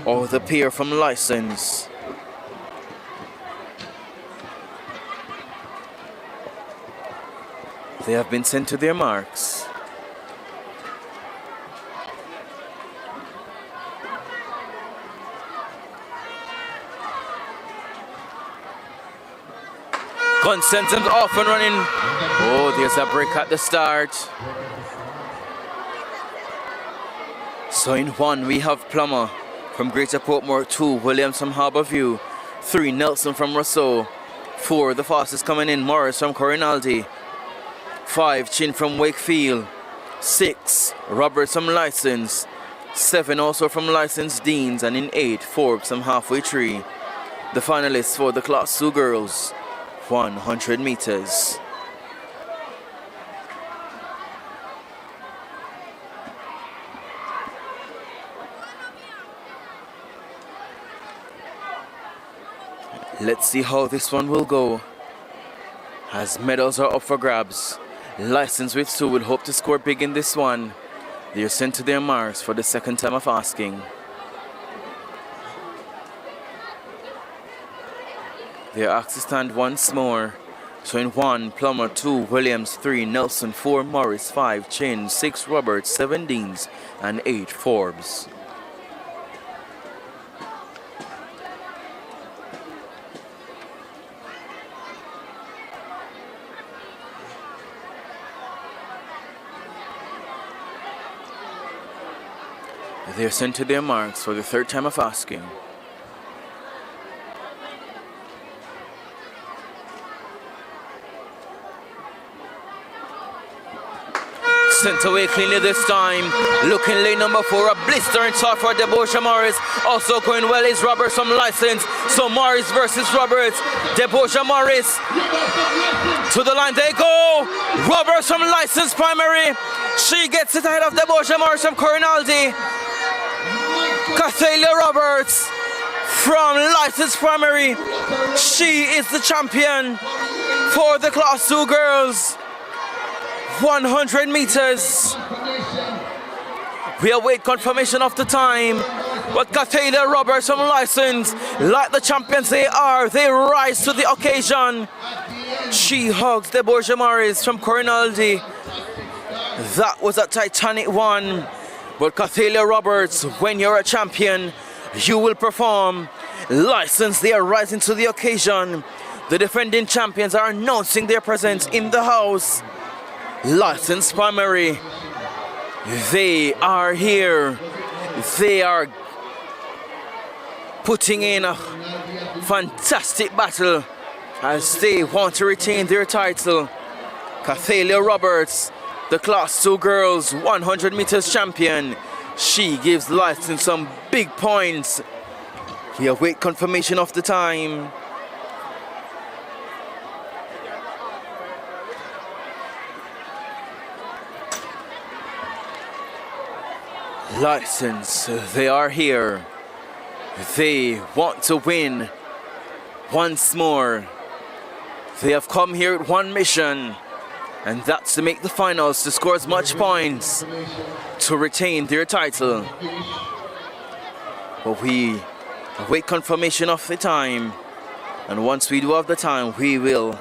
or the pair from License? They have been sent to their marks. Gun sends them off and running. Oh, there's a break at the start. So in 1 we have Plummer from Greater Portmore, 2 Williams from Harborview, 3 Nelson from Rousseau, 4 the fastest coming in Morris from Corinaldi, 5 Chin from Wakefield, 6 Roberts from License, 7 also from License Deans, and in 8 Forbes from Halfway Tree. The finalists for the Class 2 girls 100 meters. Let's see how this one will go, as medals are up for grabs. License with 2 will hope to score big in this one. They are sent to their marks for the second time of asking. They are asked to stand once more. So in 1, Plummer, 2, Williams, 3, Nelson, 4, Morris, 5, Chin, 6, Roberts, 7, Deans, and 8, Forbes. They're sent to their marks for the third time of asking. Sent away cleanly this time. Looking lane number 4, a blistering start for Debocha Morris. Also going well is Roberts from License. So Morris versus Roberts. Debocha Morris to the line they go. Roberts from License Primary. She gets it ahead of Debocha Morris from Corinaldi. Cathalia Roberts from License Primary. She is the champion for the Class 2 girls. 100 meters. We await confirmation of the time. But Cathalia Roberts from License, like the champions they are, they rise to the occasion. She hugs Debocha Morris from Corinaldi. That was a titanic one. But Cathalia Roberts, when you're a champion, you will perform. License, they are rising to the occasion. The defending champions are announcing their presence in the house. License Primary, they are here. They are putting in a fantastic battle as they want to retain their title. Cathalia Roberts, the Class 2 girls 100 meters champion. She gives License some big points. We await confirmation of the time. License, they are here. They want to win once more. They have come here with one mission, and that's to make the finals, to score as much points to retain their title. But we await confirmation of the time, and once we do have the time, we will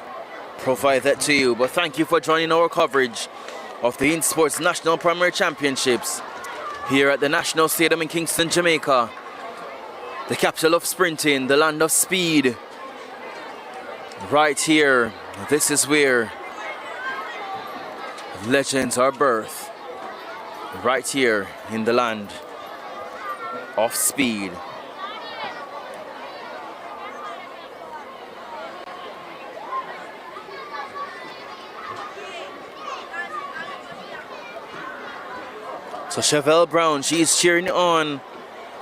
provide that to you. But thank you for joining our coverage of the InSports National Primary Championships here at the National Stadium in Kingston, Jamaica. The capital of sprinting, the land of speed. Right here, this is where legends are birthed. Right here in the land of speed. So Chevelle Brown, she's cheering on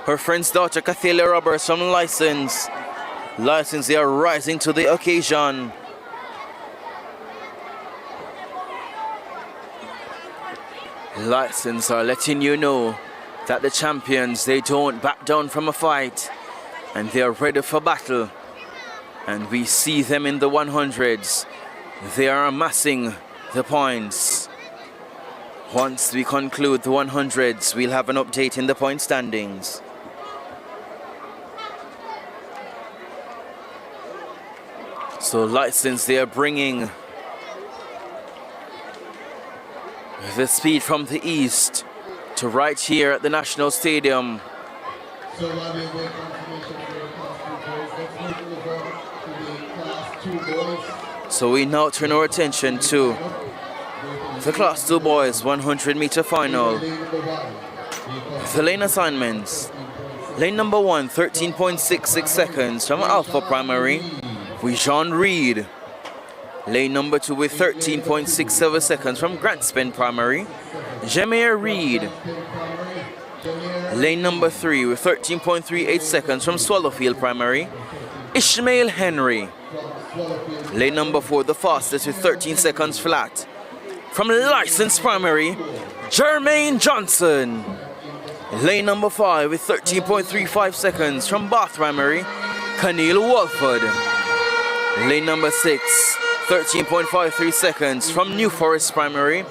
her friend's daughter, Cathalia Roberts from License. License, they are rising to the occasion. License are letting you know that the champions, they don't back down from a fight, and they are ready for battle. And we see them in the 100s. They are amassing the points. Once we conclude the 100s, we'll have an update in the point standings. So License, they are bringing the speed from the east to right here at the National Stadium. So while we wait confirmation for the Class 2 girls, let's move over to the Class 2 boys. So we now turn our attention to the Class 2 boys 100 meter final. The lane assignments. Lane number 1, 13.66 seconds from Alpha Primary with Jean Reed. Lane number 2 with 13.67 seconds from Grantspin Primary, Jameer Reed. Lane number 3 with 13.38 seconds from Swallowfield Primary, Ishmael Henry. Lane number 4, the fastest with 13 seconds flat, from License Primary, Jermaine Johnson. Lane number 5 with 13.35 seconds from Bath Primary, Keneal Walford. Lane number 6, 13.53 seconds from New Forest Primary,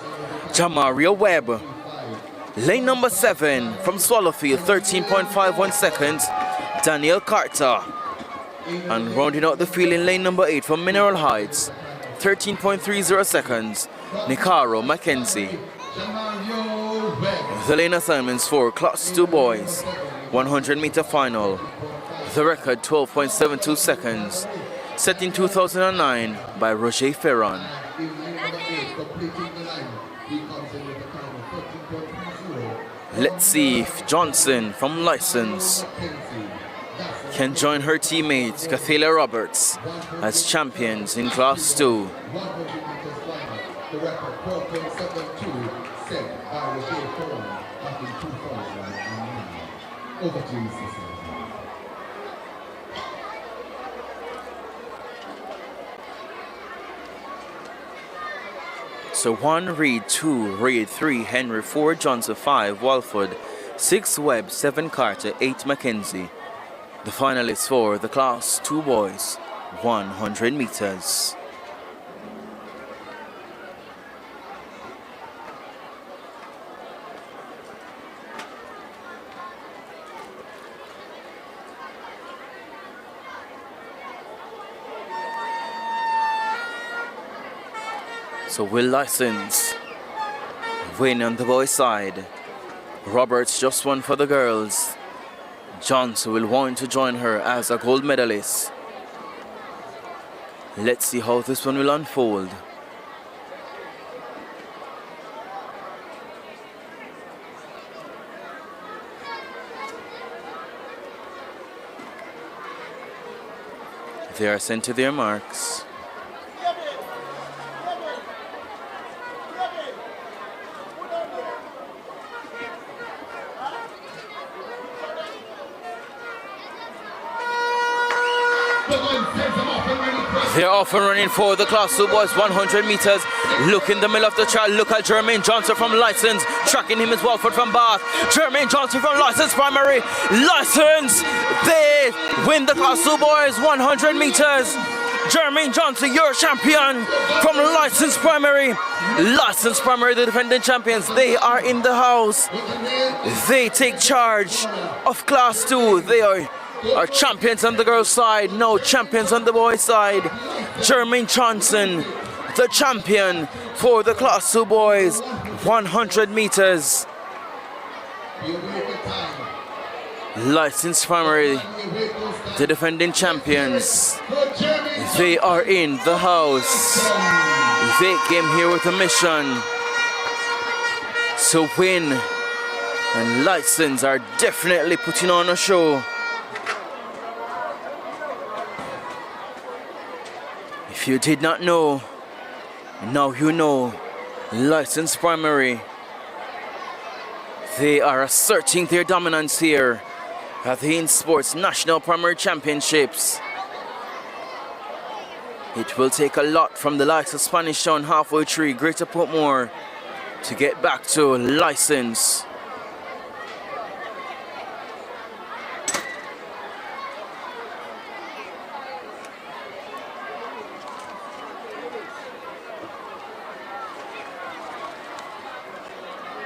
Jamaria Webb. Lane number 7 from Swallowfield, 13.51 seconds, Daniel Carter. And rounding out the field in lane number 8 from Mineral Heights, 13.30 seconds, Nicaro Mackenzie. The lane assignments for Class 2 boys, 100 meter final. The record 12.72 seconds, set in 2009 by Roger Ferron. Let's see if Johnson from License can join her teammate Cathala Roberts as champions in Class 2. The record 12.72 set by Roger Ford back in 2009. Over to you, Cecil. So 1 Reed, 2 Reed, 3 Henry, 4 Johnson, 5 Walford, 6 Webb, 7 Carter, 8 Mackenzie. The finalists for the Class 2 boys, 100 meters. So Will License win on the boys' side. Roberts just won for the girls. Johnson will want to join her as a gold medalist. Let's see how this one will unfold. They are sent to their marks. They're off and running for the Class 2 boys, 100 meters. Look in the middle of the track. Look at Jermaine Johnson from License. Tracking him is Walford from Bath. Jermaine Johnson from License Primary. License, they win the Class 2 boys, 100 meters. Jermaine Johnson, your champion from License Primary. License Primary, the defending champions. They are in the house. They take charge of Class 2. They are champions on the girls' side, no champions on the boys' side. Jermaine Johnson, the champion for the Class 2 boys, 100 meters. License Primary, the defending champions. They are in the house. They came here with a mission to win, and License are definitely putting on a show. If you did not know, now you know. License Primary, they are asserting their dominance here at the In Sports National Primary Championships. It will take a lot from the likes of Spanish Town, Halfway Tree, Greater Portmore to get back to License.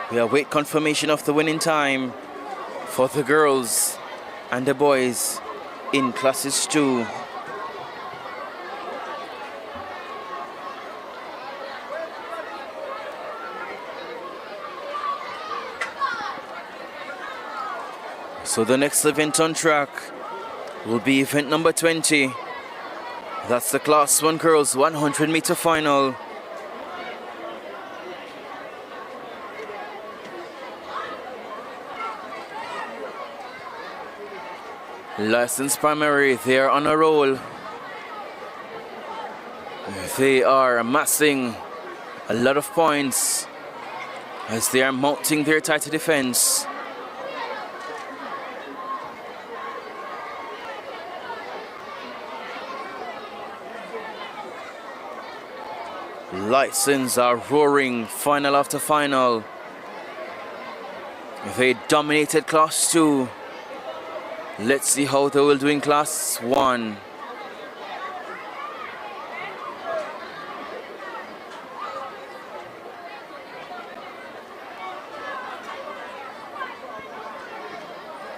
We await confirmation of the winning time for the girls and the boys in Classes 2. So the next event on track will be event number 20. That's the Class 1 girls 100 meter final. License Primary, they are on a roll. They are amassing a lot of points as they are mounting their tighter defense. License are roaring final after final. They dominated Class 2. Let's see how they will do in Class 1.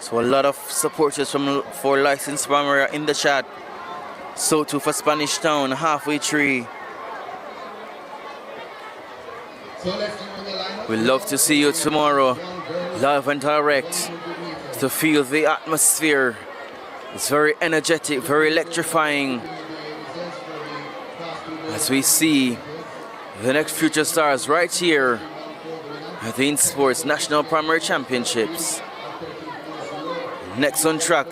So a lot of supporters for License Primary are in the chat. So too for Spanish Town, Halfway Tree. We'd love to see you tomorrow, live and direct, to feel the atmosphere. It's very energetic, very electrifying, as we see the next future stars right here the Sports National Primary Championships. Next on track,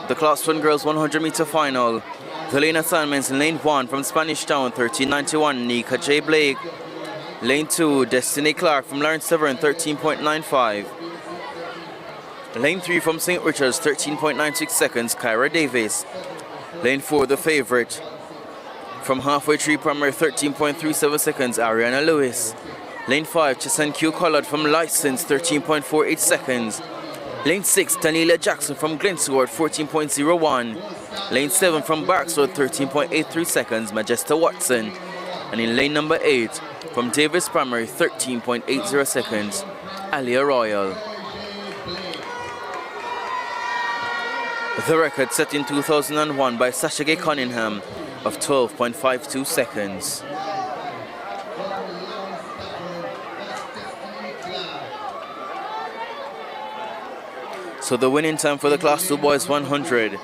the Class 1 Girls 100 meter final. The lane assignments in lane 1 from Spanish Town, 1391, Nika J. Blake. Lane 2, Destiny Clark from Lawrence Severn, 13.95. Lane 3 from St. Richards, 13.96 seconds, Kyra Davis. Lane 4, the favorite from Halfway Tree Primary, 13.37 seconds, Ariana Lewis. Lane 5, Chesan Q. Collard from License, 13.48 seconds. Lane 6, Tanelia Jackson from Glensward, 14.01. Lane 7 from Barkswood, 13.83 seconds, Majesta Watson. And in lane number 8, from Davis Primary, 13.80 seconds, Alia Royal. The record set in 2001 by Sasha Gay Cunningham of 12.52 seconds. So the winning time for the Class 2 Boys 100.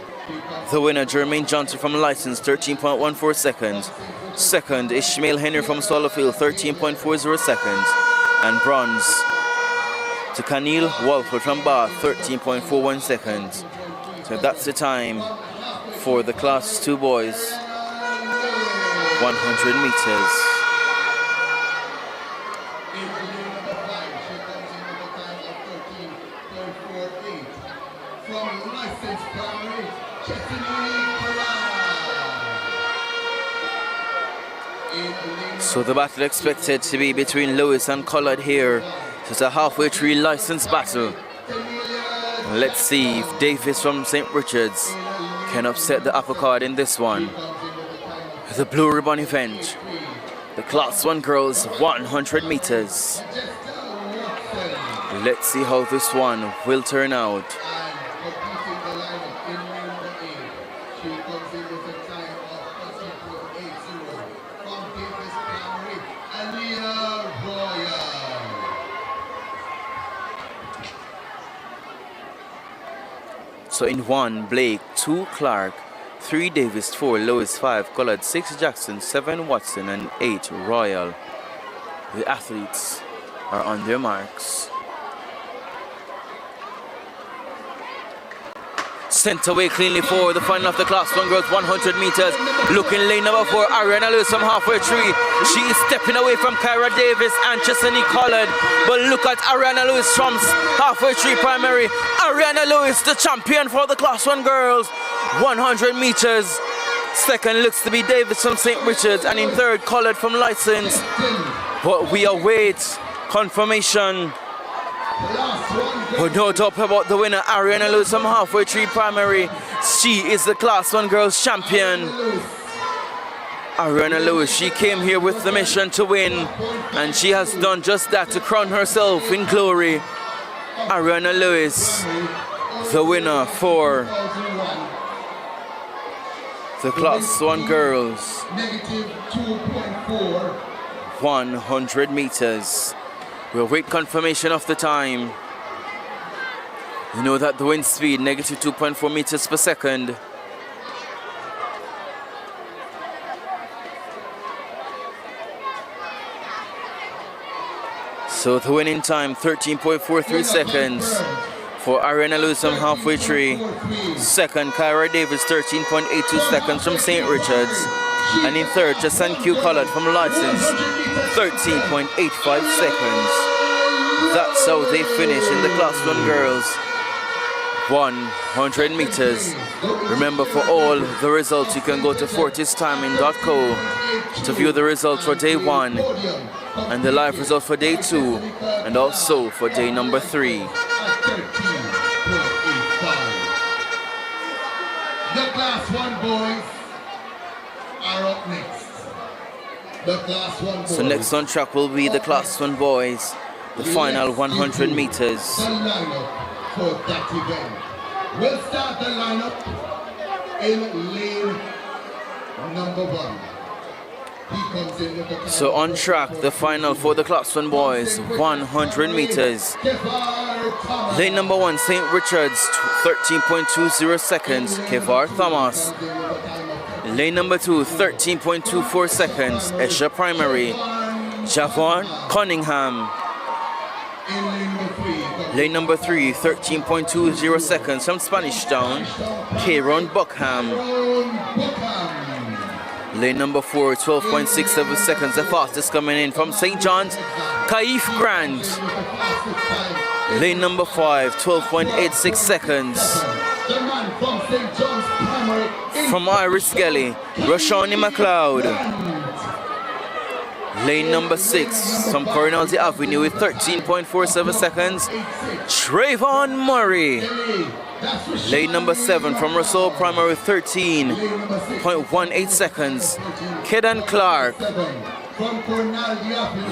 The winner, Jermaine Johnson from License, 13.14 seconds. Second, Ishmael Henry from Swallowfield, 13.40 seconds. And bronze to Kanil Walford from Bath, 13.41 seconds. So that's the time for the Class 2 Boys 100 meters. So the battle expected to be between Lewis and Collard here. So it's a halfway tree license battle. Let's see if Davis from St. Richards can upset the apple card in this one. The Blue Ribbon event. The Class 1 Girls 100 meters. Let's see how this one will turn out. So in 1, Blake, 2, Clark, 3, Davis, 4, Lewis, 5, Collard, 6, Jackson, 7, Watson, and 8, Royal. The athletes are on their marks. Sent away cleanly for the final of the Class 1 Girls 100 meters. Looking lane number 4, Ariana Lewis from halfway tree. She is stepping away from Kyra Davis and Chesney Collard. But look at Ariana Lewis from halfway tree primary. Ariana Lewis, the champion for the Class 1 Girls 100 meters. Second looks to be Davis from St. Richards. And in third, Collard from License. But we await confirmation. But no doubt about the winner, Ariana Lewis from halfway tree primary. She is the Class 1 Girls champion. Ariana Lewis, she came here with the mission to win, and she has done just that to crown herself in glory. Ariana Lewis, the winner for the Class 1 Girls 100 meters. We'll wait confirmation of the time. You know that the wind speed, negative 2.4 meters per second. So the winning time, 13.43 seconds for Ariana Lewis from halfway tree. Second, Kyra Davis, 13.82 seconds from St. Richards. And in third, Jason Q. Collard from License, 13.85 seconds. That's how they finish in the Class 1 Girls 100 meters. Remember, for all the results, you can go to fortistiming.co to view the results for day 1 and the live result for day 2 and also for day number 3. The Class 1 boys are up next. The Class 1 boys. So next on track will be the Class 1 boys, the final 100 meters. The lineup for that event. We'll start the lineup in lane number 1. So on track, the final for the Class 1 boys, 100 meters. Lane number 1, St. Richards, 13.20 seconds, Kevar Thomas. Lane number 2, 13.24 seconds, Esha Primary, Javon Cunningham. Lane number 3, 13.20 seconds from Spanish Town, Kieron Buckham. Lane number 4, 12.67 seconds, the fastest coming in from St. John's, Kaif Grant. Lane number 5, 12.86 seconds from Iris Gelly, Roshani McLeod. Lane number 6 from Coronel Avenue with 13.47 seconds, Trayvon Murray. Lane number 7 from Russell Primary with 13.18 seconds, Kedan Clark.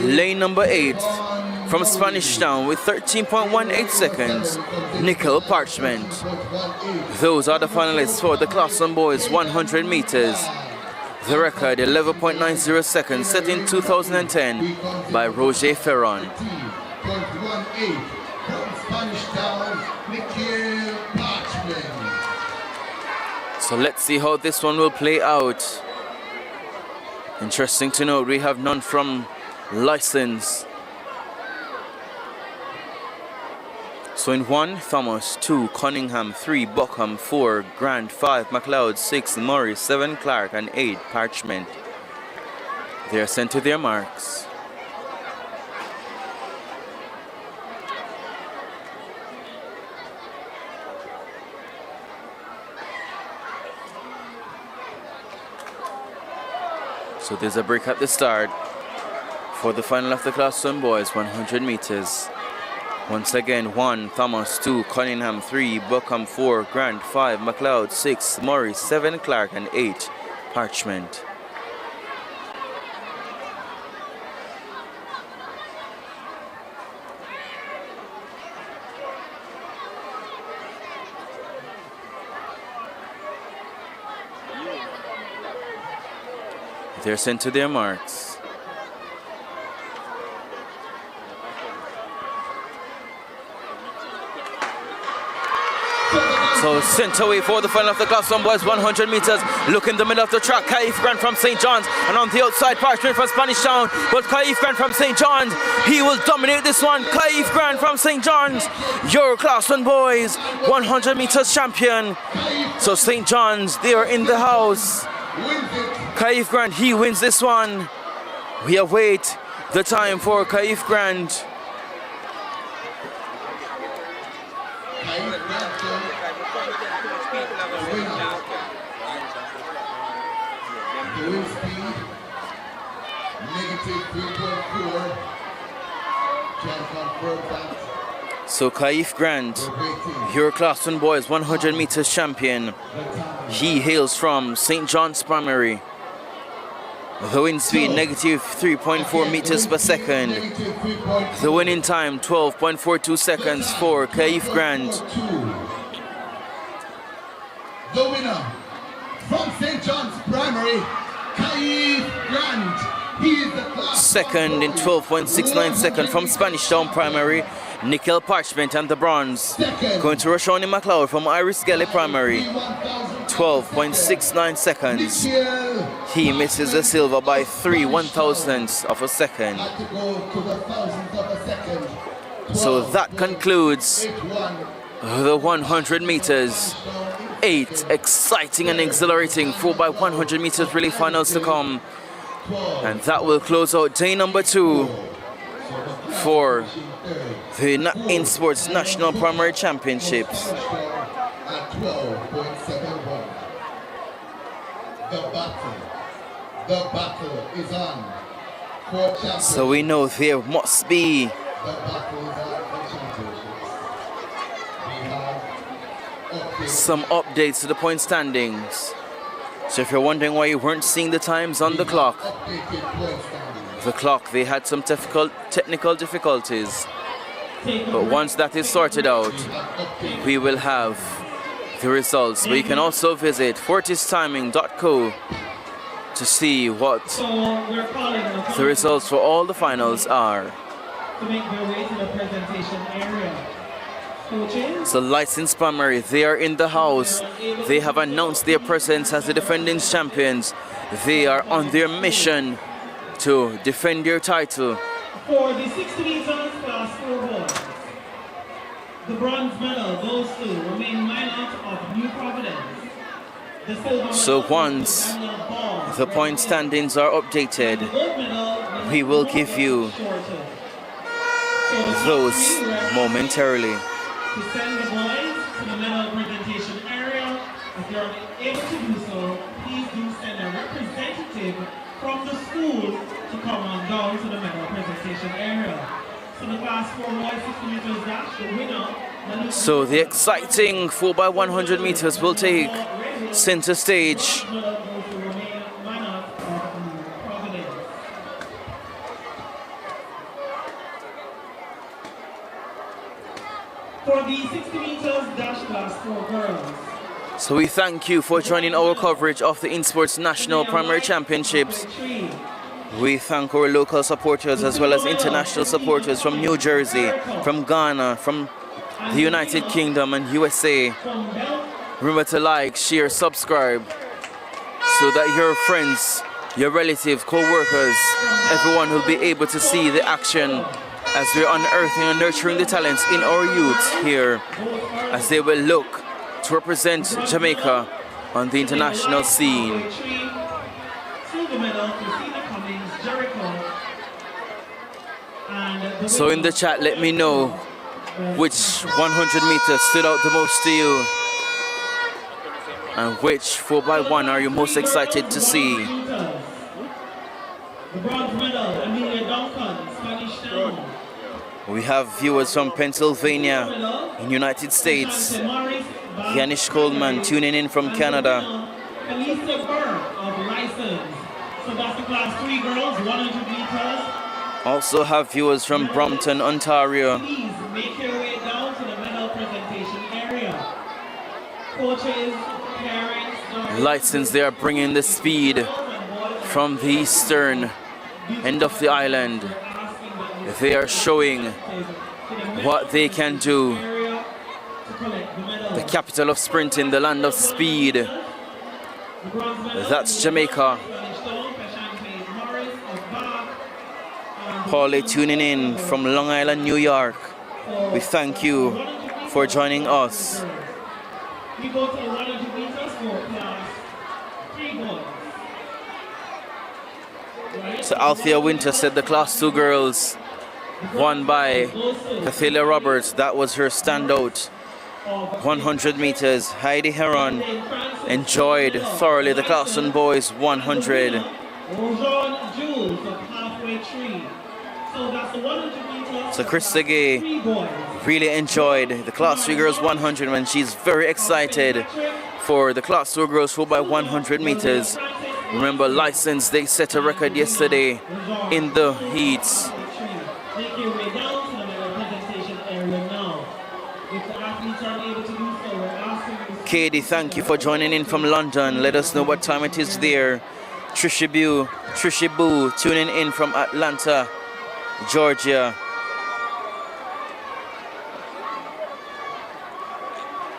Lane number 8 from Spanish Town with 13.18 seconds, Nickel Parchment. Those are the finalists for the Class 1 Boys 100 meters. The record 11.90 seconds set in 2010 by Roger Ferron. So let's see how this one will play out. Interesting to note, we have none from license. So in 1, Thomas, 2, Cunningham, 3, Buckham, 4, Grant, 5, McLeod, 6, Murray, 7, Clark, and 8, Parchment. They are sent to their marks. So there's a break at the start for the final of the Class 1 Boys 100 meters. Once again, 1, Thomas, 2, Cunningham, 3, Buckham, 4, Grant, 5, McLeod, 6, Murray, 7, Clark, and 8, Parchment. They're sent to their marks. So sent away for the final of the Class 1 Boys 100 meters. Look in the middle of the track, Kaif Grant from St. John's, and on the outside, Parchment from Spanish Town. But Kaif Grant from St. John's, he will dominate this one. Kaif Grant from St. John's, your Class 1 Boys 100 meters champion. So St. John's, they are in the house. Kaif Grant, he wins this one. We await the time for Kaif Grant. So Kaif Grant, your Class 1 Boys 100 meters champion. He hails from St. John's Primary. The wind speed negative 3.4 meters per second. The winning time 12.42 seconds for Kaif Grant. The winner from St. John's Primary, Kaif Grant. He is the class second in 12.69 seconds from Spanish Town Primary, Nickel Parchment, and the bronze going to Roshani McLeod from Iris Gelly Primary, 12.69 seconds. He misses the silver by 3 1/1000ths of a second. So that concludes the 100 meters. 8 exciting and exhilarating 4x100 meters relay finals to come. And that will close out day number 2 for the In Sports National Primary Championships. at 12.71. The battle is on for championships. So we know there must be The battle is on for championships. We have updates. some updates to the point standings. So if you're wondering why you weren't seeing the times on the clock, Updated point standings. the clock, they had some technical difficulties. But once that is sorted out, we will have the results. But you can also visit fortistiming.co to see what So we're calling on the results for all the finals are. to make their way to the presentation area. Coaches, So License Primary, they are in the house. They have announced their presence as the defending champions. They are on their mission to defend their title. for the 60 meters class 4 boys. The bronze medal goes to Romain Minot of New Providence. The silver medal So goes to once Daniel Ball, the point standings are updated, the gold medal, we will give you those momentarily. to send the boys to the medal presentation area. If you're able to do so, please do send a representative from the school to come on down to the medal presentation area. So the class 4 boys 60 meters dash, the winner. So the exciting 4x100 meters will take center stage. For the 60 meters dash class 4 girls. So we thank you for joining our coverage of the InSports National Primary Championships. We thank our local supporters as well as international supporters from New Jersey, from Ghana, from the United Kingdom and USA. Remember to like, share, subscribe so that your friends, your relatives, co-workers, everyone will be able to see the action as we're unearthing and nurturing the talents in our youth here as they will look to represent Jamaica on the international scene. So in the chat, let me know which 100 meters stood out the most to you and which 4x1 are you most excited to see. We have viewers from Pennsylvania in United States. Yanish Coleman tuning in from Canada. Also have viewers from Brompton, Ontario. Please make your way down to the medal presentation area. Coaches, parents, License, they are bringing the speed from the eastern end of the island. They are showing what they can do. The capital of sprinting, the land of speed. That's Jamaica. Paulie tuning in from Long Island, New York. We thank you for joining us. We go to the 100 meters for class 3 boys. So Althea Winter said the class 2 girls won by Cathalia Roberts. That was her standout 100 meters. Heidi Heron enjoyed thoroughly the class 1 boys 100. Rojan Jules of halfway tree. So that's the 100 meters. So Krista Gay really enjoyed the class 3 girls 100 when she's very excited for the class 2 girls 4x100 meters. Remember, License, they set a record yesterday in the heats. Make your way down to the medal presentation area now. If the athletes aren't able to do so, we're asking you to... Katie, thank you for joining in from London. Let us know what time it is there. Trisha Boo tuning in from Atlanta, Georgia.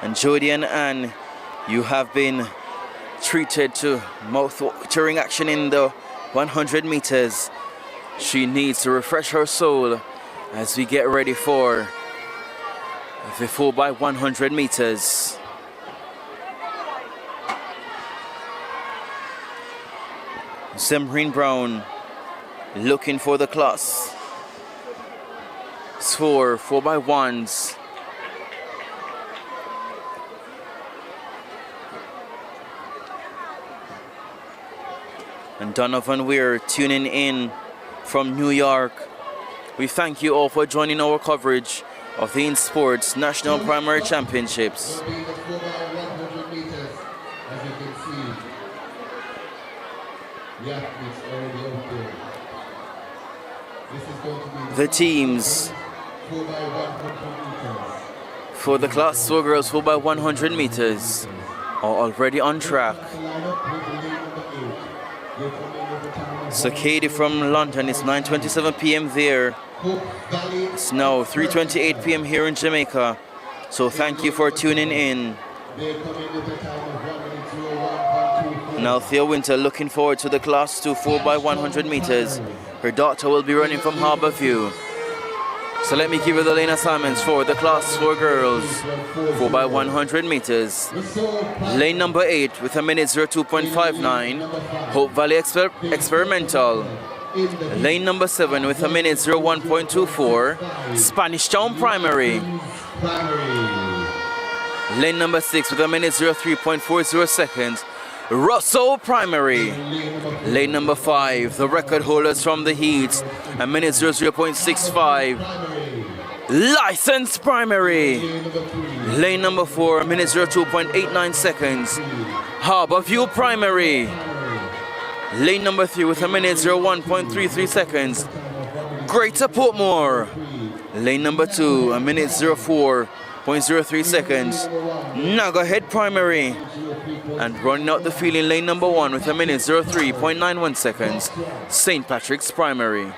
And Jody and Ann, you have been treated to mouth-watering action in the 100 meters. She needs to refresh her soul as we get ready for the 4x100 meters. Sembrine Brown looking for the class 4x1s. And Donovan Weir tuning in from New York. We thank you all for joining our coverage of the InSports National Primary Championships. Will be the 4x100 meters, as you can see. The athletes already out there. This is going to be The teams 4x100 meters. for the class 4 girls 4x100 meters are already on track. The lineup with the lead number 8. They come in with the time of So Katie from London, it's 9:27 p.m. there. Hope Valley. It's now 3:28 p.m. here in Jamaica. So thank you for tuning in. They come in with a time of 1:01.24. And Althea Winter looking forward to the class 2 4x100 meters. Her daughter will be running from Harbour View. So let me give you the lane assignments for the class 4 girls, 4x100 meters. Lane number 8 with a minute 02.59, Hope Valley Experimental. Lane number 7 with a minute 01.24, Spanish Town Primary. Lane number 6 with a minute 03.40 seconds, Russell Primary. Lane number 5, the record holders from the heats, a minute 00.65, License Primary. Lane number 4, a minute 02.89 seconds, Harbour View Primary. Lane number 3 with a minute 01.33 seconds, Greater Portmore. Lane number 2, a minute 04.03 seconds, Naga Head Primary. And running out the field in lane number 1 with a minute 03.91 seconds, St. Patrick's Primary.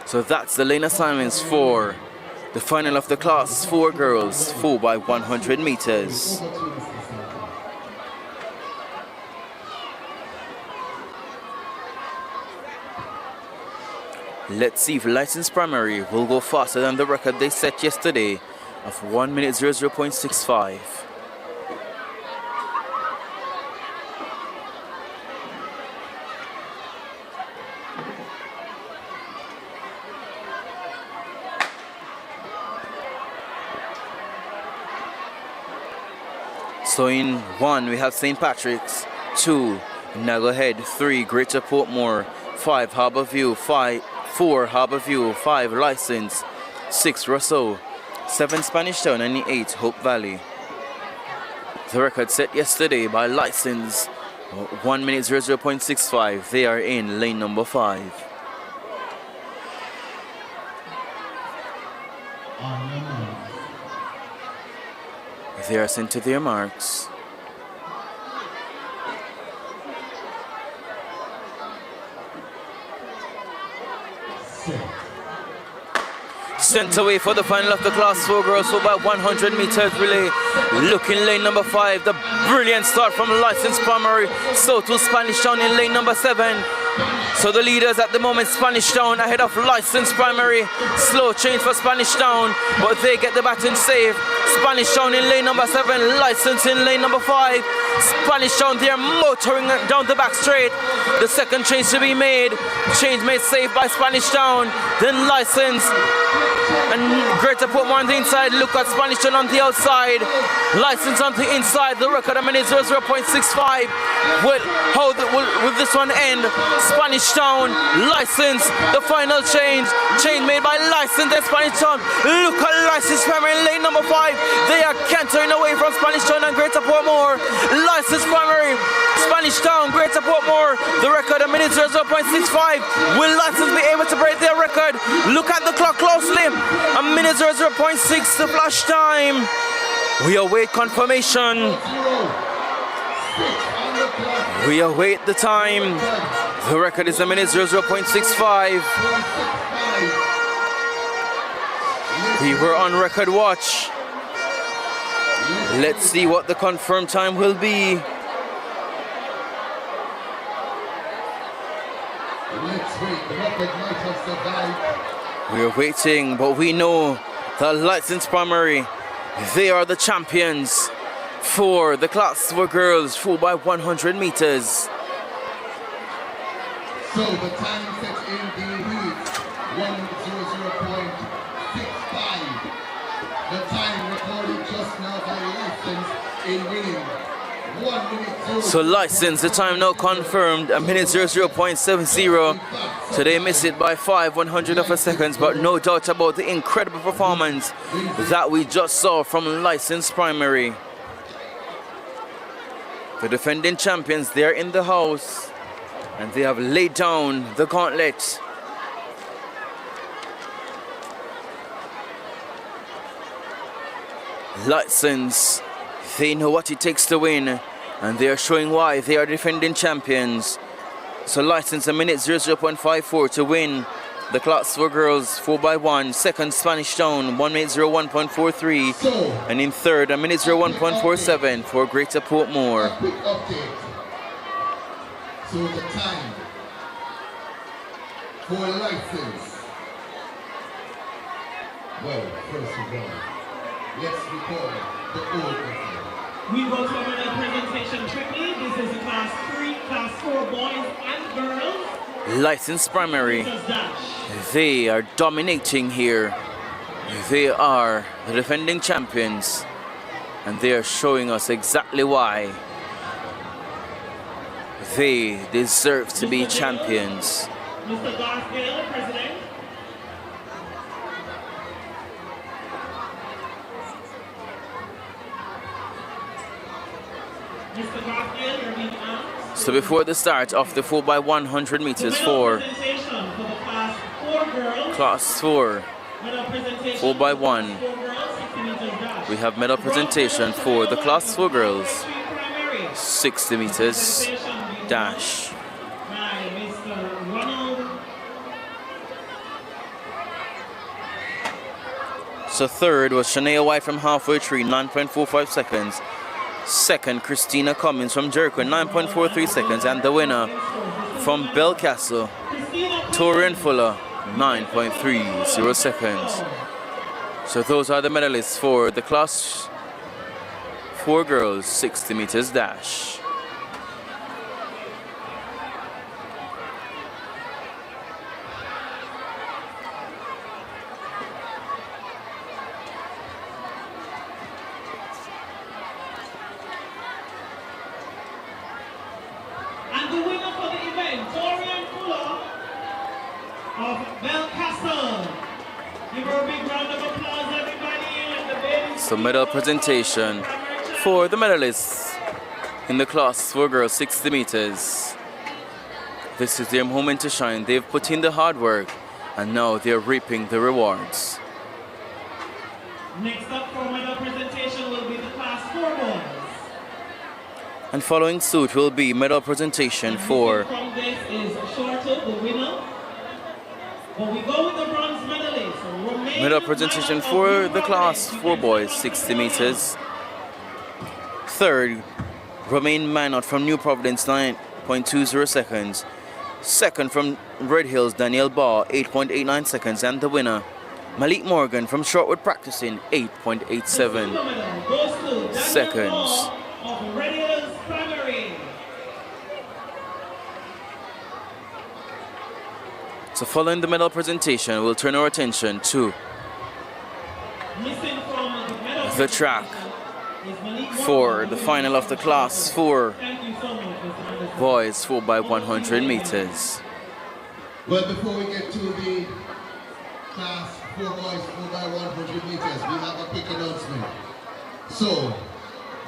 So that's the lane assignments for the final of the class 4 girls, 4x100 meters. Let's see if License Primary will go faster than the record they set yesterday of 1 minute 00.65. So in 1 we have St. Patrick's, 2 Naga Head, 3 Greater Portmore, 5 Harbour View, 4 Harbour View, 5 License, 6 Russell, 7 Spanish Town, and 8 Hope Valley. The record set yesterday by License, 1 minute 00.65. They are in lane number 5. They are sent to their marks. Sent away for the final of the class 4 girls, so about 100 meters relay. Looking lane number 5, the brilliant start from License Primary. So to Spanish Town in lane number 7. So the leaders at the moment, Spanish Town ahead of License Primary. Slow change for Spanish Town, but they get the baton safe. Spanish Town in lane number 7, License in lane number 5. Spanish Town, they're motoring down the back straight. The second change to be made. Change made safe by Spanish Town. Then License and Greater Portmore on the inside. Look at Spanish Town on the outside. License on the inside. The record a minute 0.65. How will this one end? Spanish Town, License, the final change. Change made by License and Spanish Town. Look at License Primary in lane number 5. They are cantering away from Spanish Town and Greater Portmore. License Primary, Spanish Town, Greater Portmore. The record a minute 0.65. Will License be able to break their record? Look at the clock closely. A minute 0.6 to flash time. We await confirmation. We await the time. The record is a minute 0.65. We were on record watch. Let's see what the confirmed time will be. We're waiting, but we know the License Primary, they are the champions for the class for girls 4x100 meters. So the time set in the heat, 1:00.65. The time recorded just now by License in winning. 1 minute. So License, the time now confirmed, a minute 00.70. So they missed it by 5/100 of a second, but no doubt about the incredible performance that we just saw from License Primary. The defending champions, they're in the house and they have laid down the gauntlet. License, they know what it takes to win, and they are showing why they are defending champions. So License a minute 0.54 to win the class for girls 4x1. Second, Spanish Town 1 minute 01.43, and in third a minute 01.47 for Greater Portmore. Quick update. So the time for license. Well, first of all, let's record the old record. We go to another presentation quickly. This is the class 3, class 4 boys and girls. License primary. This is dash. They are dominating here. They are the defending champions. And they are showing us exactly why they deserve to be champions. Mr. Garth Gale, President. Mr. Garth Gale, you're being asked. So before the start of the 4x100 meters for Presentation for the class 4 girls. class 4 Medal presentation 4x1, for girls, 60 meters dash. we have medal presentation for the class 4 girls, 60 meters dash. By Mr. Ronald. So third was Shania White from halfway tree, 9.45 seconds. Second, Christina Cummins from Jericho, 9.43 seconds. And the winner from Belcastle, Torian Fuller, 9.30 seconds. So those are the medalists for the class 4 girls 60 meters dash. And the winner for the event, Torian Fuller of Belcastle. Give her a big round of applause, everybody. And the baby. So medal presentation for the medalists in the class 4 girls 60 meters. This is their moment to shine. They've put in the hard work and now they're reaping the rewards. Next up for medal presentation will be the class 4 boys. And following suit will be medal presentation for From this is Shorter, the winner. But we go with the bronze medalist. Romain medal presentation Manor of for New the class Providence. 4 boys 60 meters. Third, Romain Manor from New Providence, 9.20 seconds. Second from Red Hills, Danielle Barr, 8.89 seconds. And the winner, Malik Morgan from Shortwood Practicing, 8.87 Silver medal goes to Daniel seconds. Law of Red Hills Primary. So following the medal presentation, we'll turn our attention to Missing from the medal the track is Malik for Morgan. the final of the class 4 Thank you so much, Mr. Anderson. boys 4x100 meters. Well, before we get to the class 4 boys 4x100 meters, we have a quick announcement. So,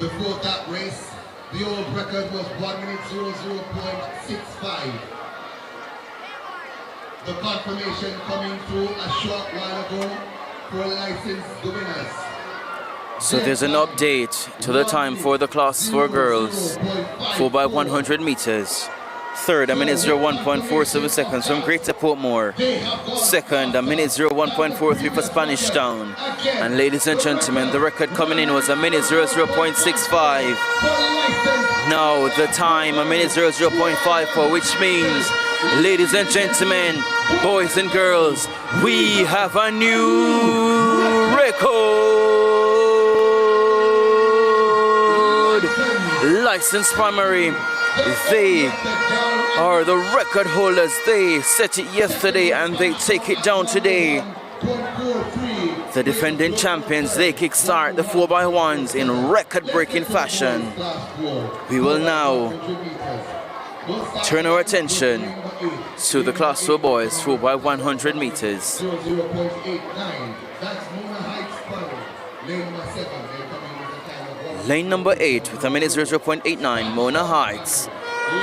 before that race, the old record was 1 minute 00.65. The confirmation coming through a short while ago for licensed winners. So there's an update to the time for the class 4 girls 4x100 meters. Third, a minute 01.47 seconds from Greater Portmore. Second, a minute 01.43 for Spanish Town. And ladies and gentlemen, the record coming in was a minute 00.65. Now the time, a minute 00.54, which means, ladies and gentlemen, boys and girls, we have a new record. License primary. They are the record holders. They set it yesterday and they take it down today. The defending champions, they kickstart the 4x1s in record-breaking fashion. We will now turn our attention to the class 4 boys 4x100 meters. 00.89. That's Mona Heights Final. Lane number 7. They're coming with a time of 1. Lane number 8 with a minute 0.89, Mona Heights.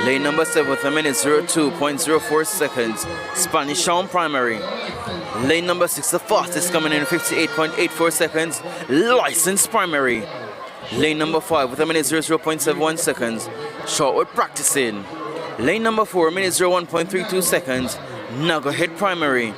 Lane number 7 with a minute 02.04 seconds, Spanish Town Primary. Lane number 6, the fastest, coming in 58.84 seconds, License Primary. Lane number 5 with a minute 0.71 seconds, Shortwood Practicing. Lane number 4, minute 01.32 seconds, Nuggerhead Primary.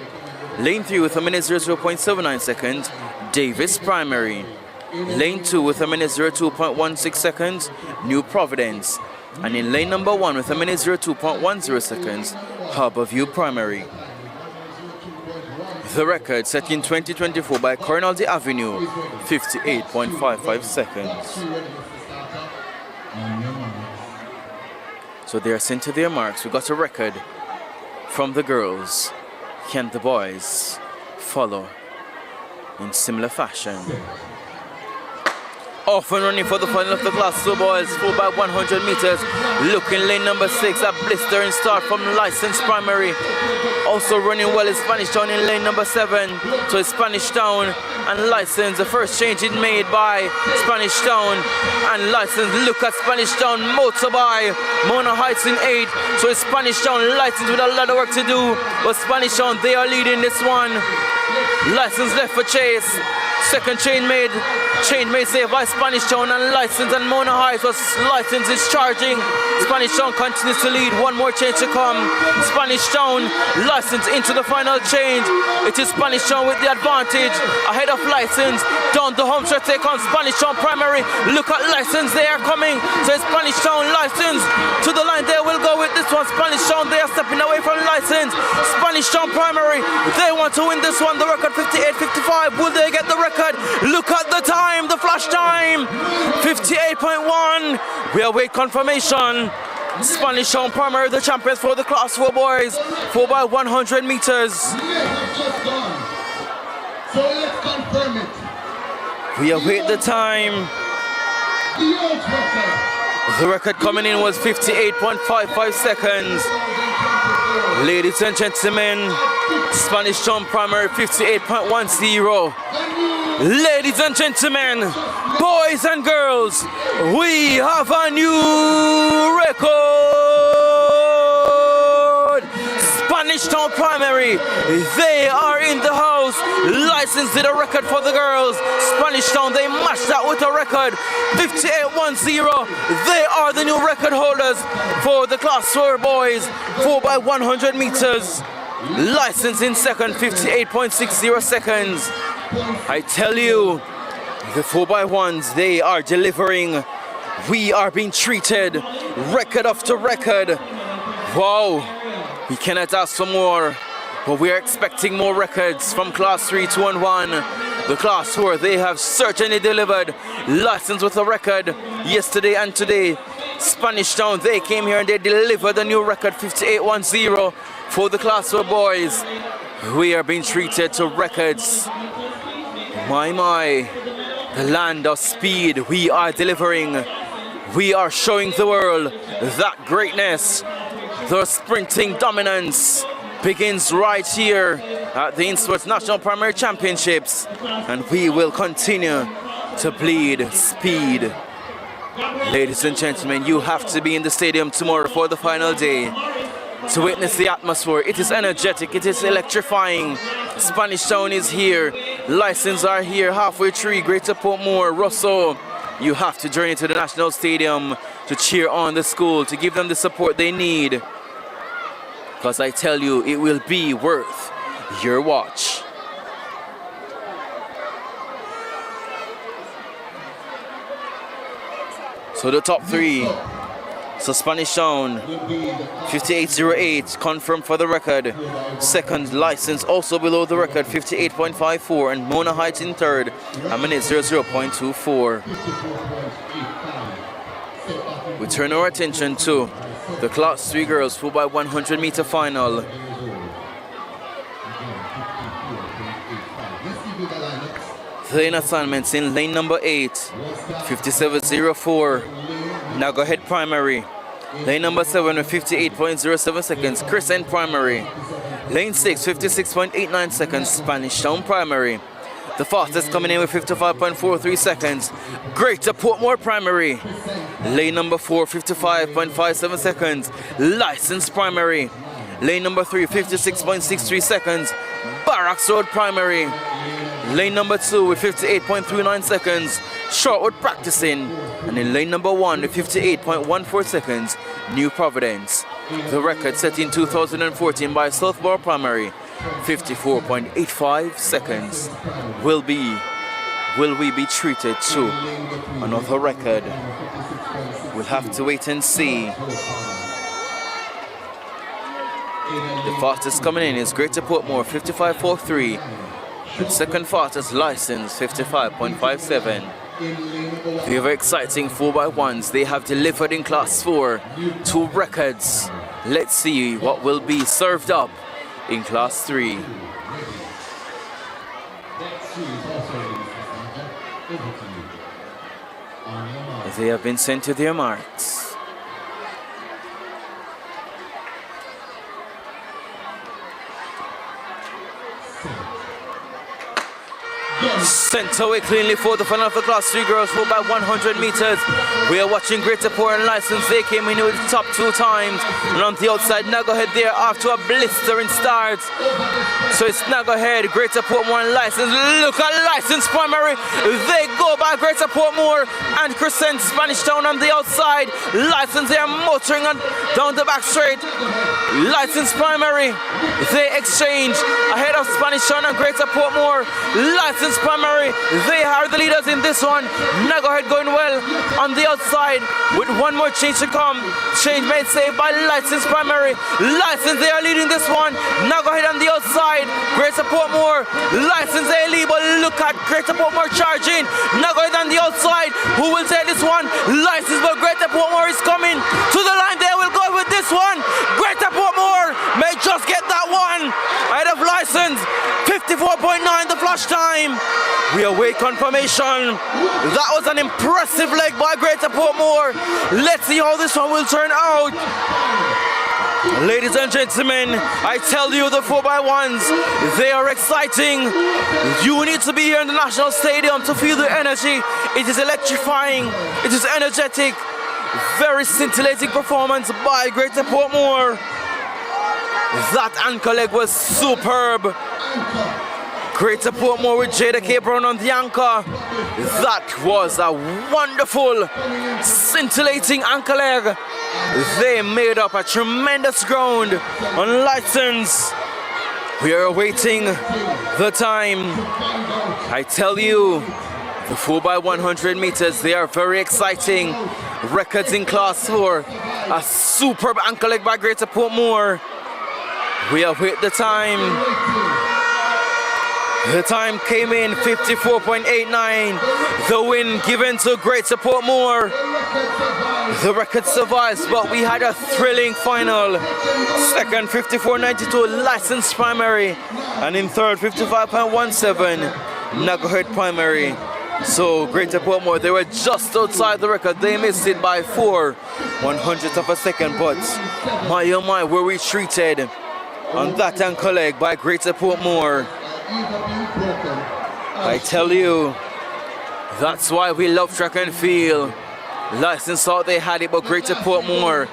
Lane 3 with a minute 0.79 seconds, Davis Primary. Lane 2 with a minute 02.16 seconds, New Providence. And in lane number 1 with a minute 02.10 seconds, Harborview Primary. The record set in 2024 by Colonel D Avenue, 58.55 seconds. So they are sent to their marks. We got a record from the girls. Can the boys follow in similar fashion? Off and running for the final of the Class 2 boys, 4x100 meters. Looking lane number 6, a blistering start from License Primary. Also running well is Spanish Town in lane number 7. So it's Spanish Town and License. The first change is made by Spanish Town and License. Look at Spanish Town motor by Mona Heights in 8. So it's Spanish Town License with a lot of work to do. But Spanish Town, they are leading this one. License left for chase. Second chain made saved by Spanish Town and License and Mona Heights. Was License is charging. Spanish Town continues to lead. One more change to come. Spanish Town, License into the final change. It is Spanish Town with the advantage ahead of License. Down the home stretch take on Spanish Town Primary. Look at License, they are coming. So it's Spanish Town, License to the line. They will go with this one. Spanish Town, they are stepping away from License. Spanish Town Primary, they want to win this one. The record 58.55. Will they get the record? Look at the time, the flash time, 58.1. We await confirmation. Spanish Town Primary, the champions for the Class 4 boys, 4x100 meters. So let's confirm it. We await the time. The record coming in was 58.55 seconds. Ladies and gentlemen, Spanish Town Primary 58.10. Ladies and gentlemen, boys and girls, we have a new record. Spanish Town Primary, they are in the house. License did a record for the girls. Spanish Town, they matched that with a record 58.10. They are the new record holders for the Class 4 boys, 4x100 meters. License in second, 58.60 seconds. I tell you, the 4x1s, they are delivering. We are being treated record after record. Wow, we cannot ask for more, but we are expecting more records from Class 3, 2 and 1. The Class 4, they have certainly delivered. License with a record yesterday and today. Spanish Town, they came here and they delivered a new record, 58.10 for the Class 4 boys. We are being treated to records. My, the land of speed, we are delivering. We are showing the world that greatness. The sprinting dominance begins right here at the Innsworth National Primary Championships, and we will continue to bleed speed. Ladies and gentlemen, you have to be in the stadium tomorrow for the final day to witness the atmosphere. It is energetic, it is electrifying. Spanish Town is here, License are here, halfway tree, Greater Portmore, Russell. You have to journey to the National Stadium to cheer on the school, to give them the support they need. Because I tell you, it will be worth your watch. So the top three. So Spanish Town, 58.08, confirmed for the record. Second, License also below the record, 58.54, and Mona Heights in third, a minute 00.24. We turn our attention to the Class 3 girls 4x100 meter final. The lane assignments in lane number 8, 57.04. Now go ahead Primary. Lane number 7 with 58.07 seconds, Crescent Primary. Lane 6, 56.89 seconds, Spanish Town Primary. The fastest coming in with 55.43 seconds, Greater Portmore Primary. Lane number 4, 55.57 seconds, License Primary. Lane number 3, 56.63 seconds, Barracks Road Primary. Lane number 2 with 58.39 seconds, Shortwood Practicing. And in lane number 1 with 58.14 seconds, New Providence. The record set in 2014 by Southborough Primary, 54.85 seconds. Will we be treated to another record? We'll have to wait and see. The fastest coming in is Greater Portmore, 55.43. And second fastest license, 55.57. The very exciting 4x1s they have delivered in Class 4, 2 records. Let's see what will be served up in Class 3. They have been sent to their marks. Sent away cleanly for the final for Class 3 girls for about 100 meters. We are watching Greater Portmore license. They came in with the top 2 times. And on the outside, Naggohead there after a blistering start. So it's Naggohead, Greater Portmore license. Look at license primary. They go by Greater Portmore and Crescent Spanish Town on the outside. License there motoring on down the back straight. License primary. They exchange ahead of Spanish Town and Greater Portmore. License primary, they are the leaders in this one. Naggohead going well on the outside with one more change to come. Change made safe by license primary. License, they are leading this one. Naggohead on the outside. Greater Portmore, license they lead, but look at Greater Portmore charging. Naggohead on the outside. Who will take this one? License, but Greater Portmore is coming to the line. They will go with this one. Greater Portmore may just get that one ahead of license. 54.9 the flash time. We await confirmation. That was an impressive leg by Greater Portmore. Let's see how this one will turn out. Ladies and gentlemen, I tell you the 4x1s, they are exciting. You need to be here in the National Stadium to feel the energy. It is electrifying. It is energetic. Very scintillating performance by Greater Portmore. That anchor leg was superb. Greater Portmore with Jada K. Brown on the anchor. That was a wonderful, scintillating anchor leg. They made up a tremendous ground on license. We are awaiting the time. I tell you, the 4x100 meters, they are very exciting. Records in Class 4. A superb anchor leg by Greater Portmore. We await the time. The time came in 54.89. The win given to Greater Portmore. The record survives, but we had a thrilling final. Second, 54.92, license primary. And in third, 55.17, Naggohead primary. So Greater Portmore, they were just outside the record. They missed it by 4/100ths of a second, but my oh my, were we treated on that anchor leg by Greater Portmore. I tell you, that's why we love track and field. License thought they had it, but Greater Portmore,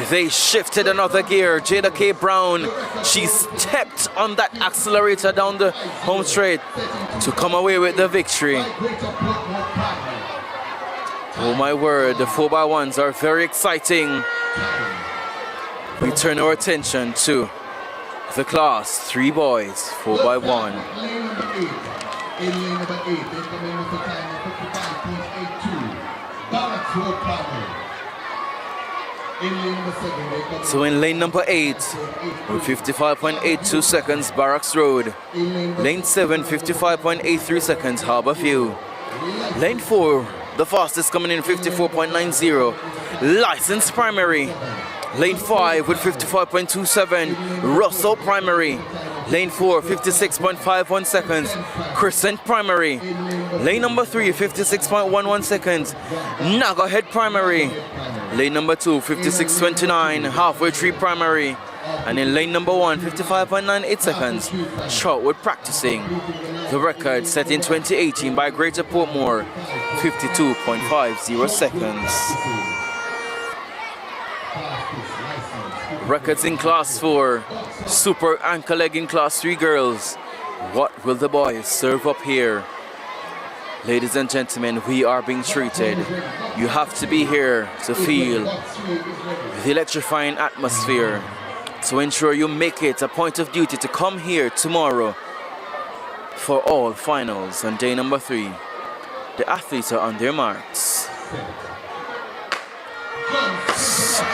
they shifted another gear. Jada K. Brown, she stepped on that accelerator down the home straight to come away with the victory. Oh my word, the 4x1s are very exciting. We turn our attention to the Class 3 boys, 4x1. In lane number 8, they come in with the time of 55.82. In lane number 7, they come So in lane number 8, with 55.82 seconds, Barracks Road. Lane 7, 55.83 seconds, Harborview. Lane 4, the fastest coming in 54.90, License Primary. Lane 5 with 55.27, Russell Primary. Lane 4, 56.51 seconds, Crescent Primary. Lane number 3, 56.11 seconds, Naggohead Primary. Lane number 2, 56.29, Halfway Tree Primary. And in lane number 1, 55.98 seconds, Troutwood Practicing. The record set in 2018 by Greater Portmore, 52.50 seconds. Records in Class 4, super anchor leg in Class 3 girls. What will the boys serve up here? Ladies and gentlemen, we are being treated. You have to be here to feel the electrifying atmosphere. So ensure you make it a point of duty to come here tomorrow for all finals on day number 3. The athletes are on their marks.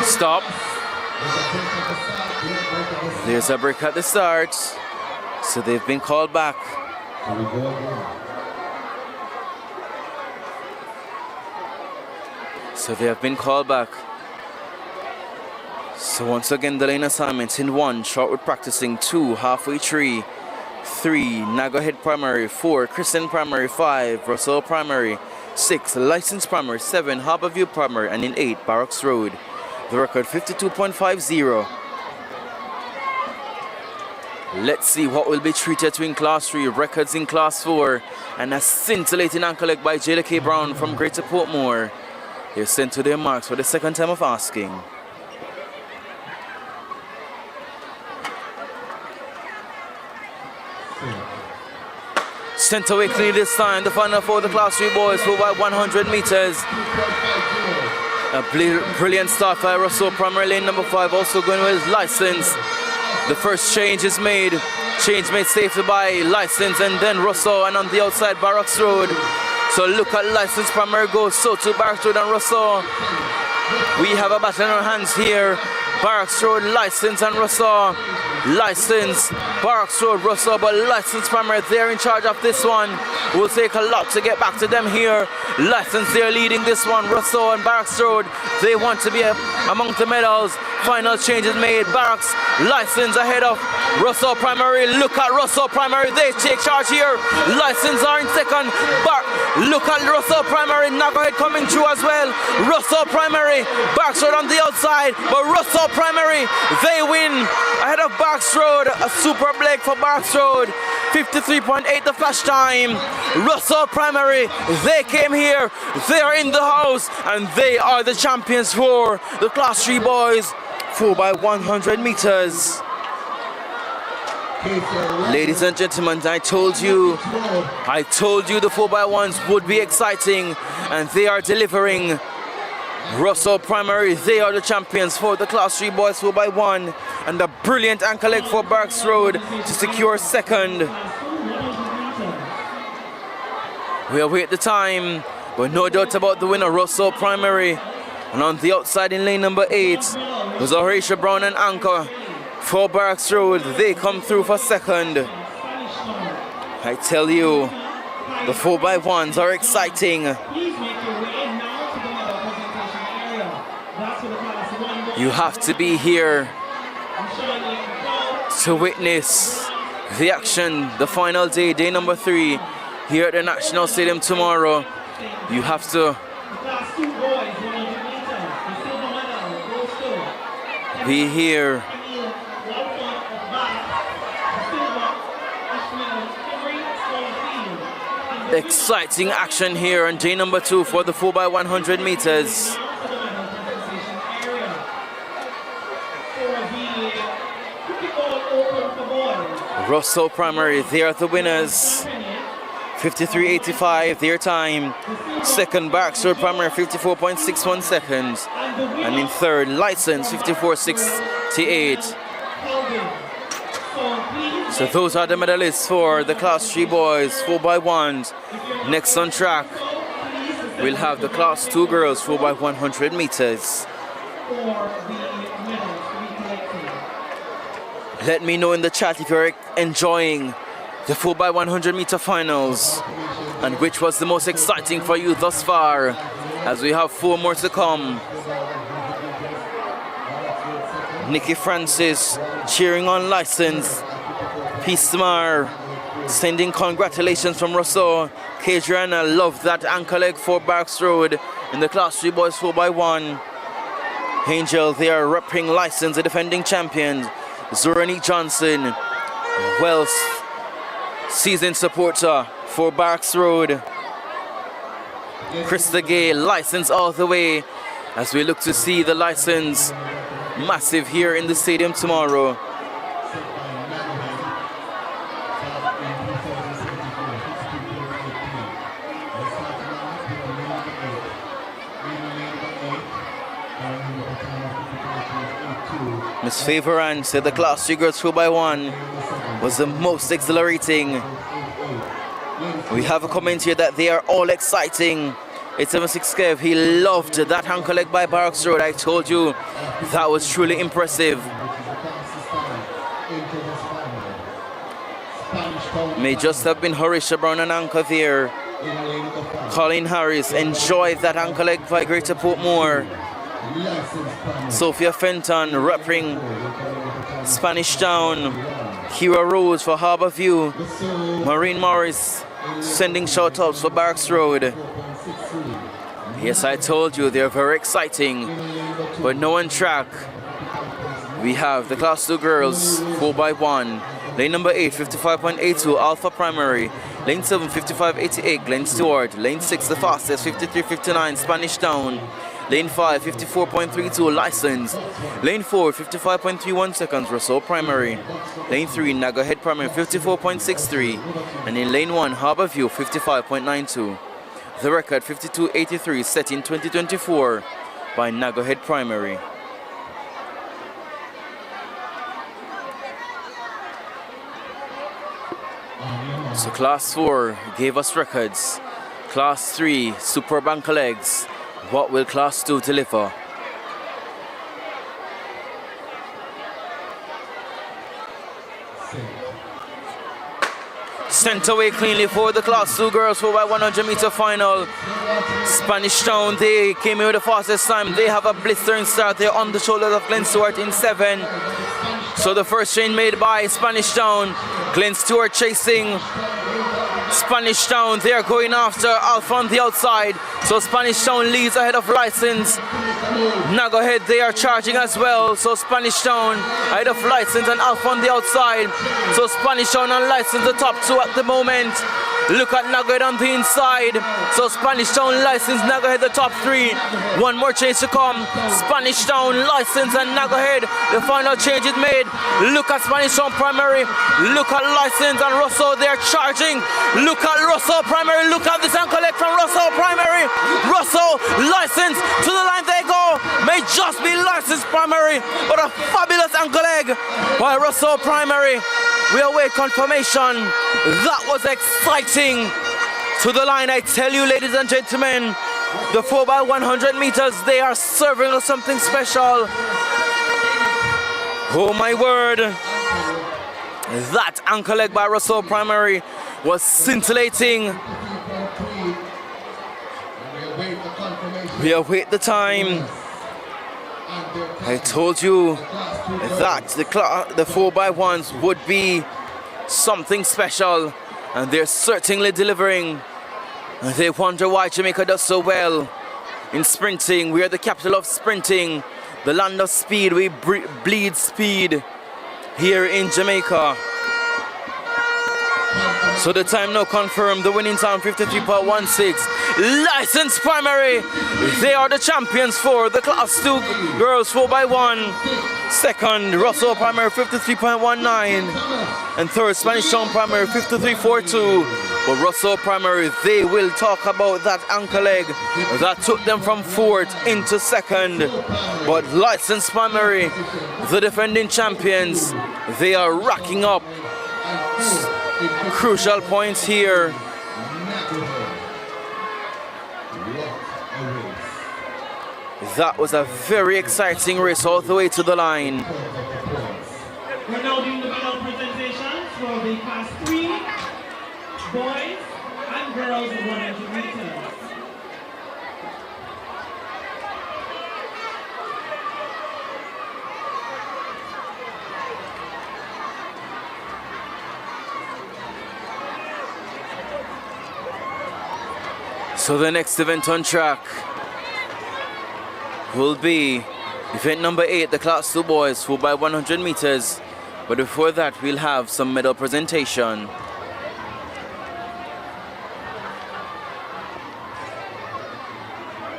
Stop. There's a break at the start, so they've been called back. So they have been called back. So once again, the lane assignments in 1, Shortwood practicing, 2, halfway tree, 3, Nagahead primary, 4, Kingston primary, 5, Russell primary, 6, License primary, 7, Harborview primary, and in 8, Barracks Road. The record 52.50. Let's see what will be treated to in Class 3, records in Class 4, and a scintillating ankle leg by J.K. Brown from Greater Portmore. They're sent to their marks for the second time of asking. Sent away clean this time, the final for the Class 3 boys for about 100 meters. A brilliant start by Russell, primary lane number 5, also going with his license. The first change is made. Change made safely by License and then Russell, and on the outside Barracks Road. So look at License primary goes, so to Barracks Road and Russell. We have a battle in our hands here. Barracks Road, License and Russell. License, Barracks Road, Russell, but License primary, they're in charge of this one. It will take a lot to get back to them here. License, they're leading this one. Russell and Barracks Road, they want to be among the medals. Final changes made. Barracks, License ahead of Russell primary. Look at Russell primary, they take charge here. License are in second. Look at Russell primary, Nagahead coming through as well. Russell primary, Barracks Road on the outside, but Russell primary, they win ahead of Barracks Road. A super leg for Barracks Road. 53.8 the flash time. Russell primary, they came here, they are in the house, and they are the champions for the Class 3 boys, 4 by 100 meters. Ladies and gentlemen, I told you the 4x1s would be exciting, and they are delivering. Russell primary, they are the champions for the Class 3 boys 4x1, and a brilliant ankle leg for Barracks Road to secure second. We await the time, but no doubt about the winner, Russell primary. And on the outside in lane number 8 was Horatio Brown and Anchor for Barracks Road. They come through for second. I tell you, the 4x1s are exciting. You have to be here to witness the action, the final day, day number 3, here at the National Stadium tomorrow. You have to be here. Exciting action here on day number 2 for the 4x100 meters. Russell primary, they are the winners. 53.85 their time. Second, Barracks Road primary, 54.61 seconds. And in third, License, 54.68. So those are the medalists for the Class 3 boys, 4x1s. Next on track, we'll have the Class 2 girls, 4x100 meters. Let me know in the chat if you're enjoying the 4x100 meter finals and which was the most exciting for you thus far, as we have 4 more to come. Nikki Francis cheering on License. Peace Mar sending congratulations from Russell. Kadriana loved that ankle leg for Barracks Road in the Class 3 boys 4x1. Angel, they are repping License, the defending champions. Zorani Johnson, Wells, season supporter for Barracks Road. Krista Gay, License all the way, as we look to see the License massive here in the stadium tomorrow. Miss Favoran said the Class 3 girls 4x1 was the most exhilarating. We have a comment here that they are all exciting. 876 Kev, he loved that ankle leg by Barracks Road. I told you that was truly impressive. May just have been Horisha Brown and anchor there. Colin Harris enjoyed that ankle leg by Greater Portmore. Sophia Fenton repping Spanish Town. Kira Rose for Harborview. Maureen Morris sending shout-outs for Barracks Road. Yes, I told you they're very exciting. But no on track. We have the Class 2 girls 4x1. Lane number 8, 55.82, Alpha Primary. Lane 7, 55.88, Glen Stewart. Lane 6, the fastest, 53.59, Spanish Town. Lane 5, 54.32, License. Lane 4, 55.31 seconds, Russell Primary. Lane 3, Nagahead Primary, 54.63. And in Lane 1, Harborview, 55.92. The record, 52.83, set in 2024 by Nagahead Primary. So Class 4 gave us records. Class 3, superb ankle legs. What will Class 2 deliver? Sent away cleanly for the Class 2 girls 4x100 meter final. Spanish Town, they came in with the fastest time. They have a blistering start. They're on the shoulders of Glen Stewart in 7. So the first chain made by Spanish Town. Glen Stewart chasing Spanish Town. They're going after Alpha on the outside. So Spanish Town leads ahead of License. Nagahead, they are charging as well. So Spanish Town ahead of License and Alpha on the outside. So Spanish Town and License the top two at the moment. Look at Nagahead on the inside. So Spanish Town, License, Nagahead the top three. One more change to come. Spanish Town, License and Nagahead. The final change is made. Look at Spanish Town Primary. Look at License and Russell. They are charging. Look at Russell Primary. Look at this ankle leg from Russell Primary. Russell, License, to the line they go. May just be License Primary, but a fabulous ankle leg by Russell Primary. We await confirmation. That was exciting. To the line, I tell you, ladies and gentlemen, the 4x100 meters, they are serving us something special. Oh my word. That ankle leg by Russell Primary was scintillating. We await the time. I told you that the 4x1s would be something special, and they're certainly delivering. They wonder why Jamaica does so well in sprinting. We are the capital of sprinting, the land of speed. We bleed speed here in Jamaica. So the time now confirmed, the winning time 53.16. License Primary, they are the champions for the Class 2 girls 4x1. Second, Russell Primary 53.19. And third, Spanish Town Primary 53.42. But Russell Primary, they will talk about that ankle leg that took them from fourth into second. But License Primary, the defending champions, they are racking up crucial points here. That was a very exciting race all the way to the line. We're now doing the medal presentations for the Class 3 boys and girls 100 meters. So the next event on track will be event number 8, the Class 2 boys 4x100 meters. But before that, we'll have some medal presentation.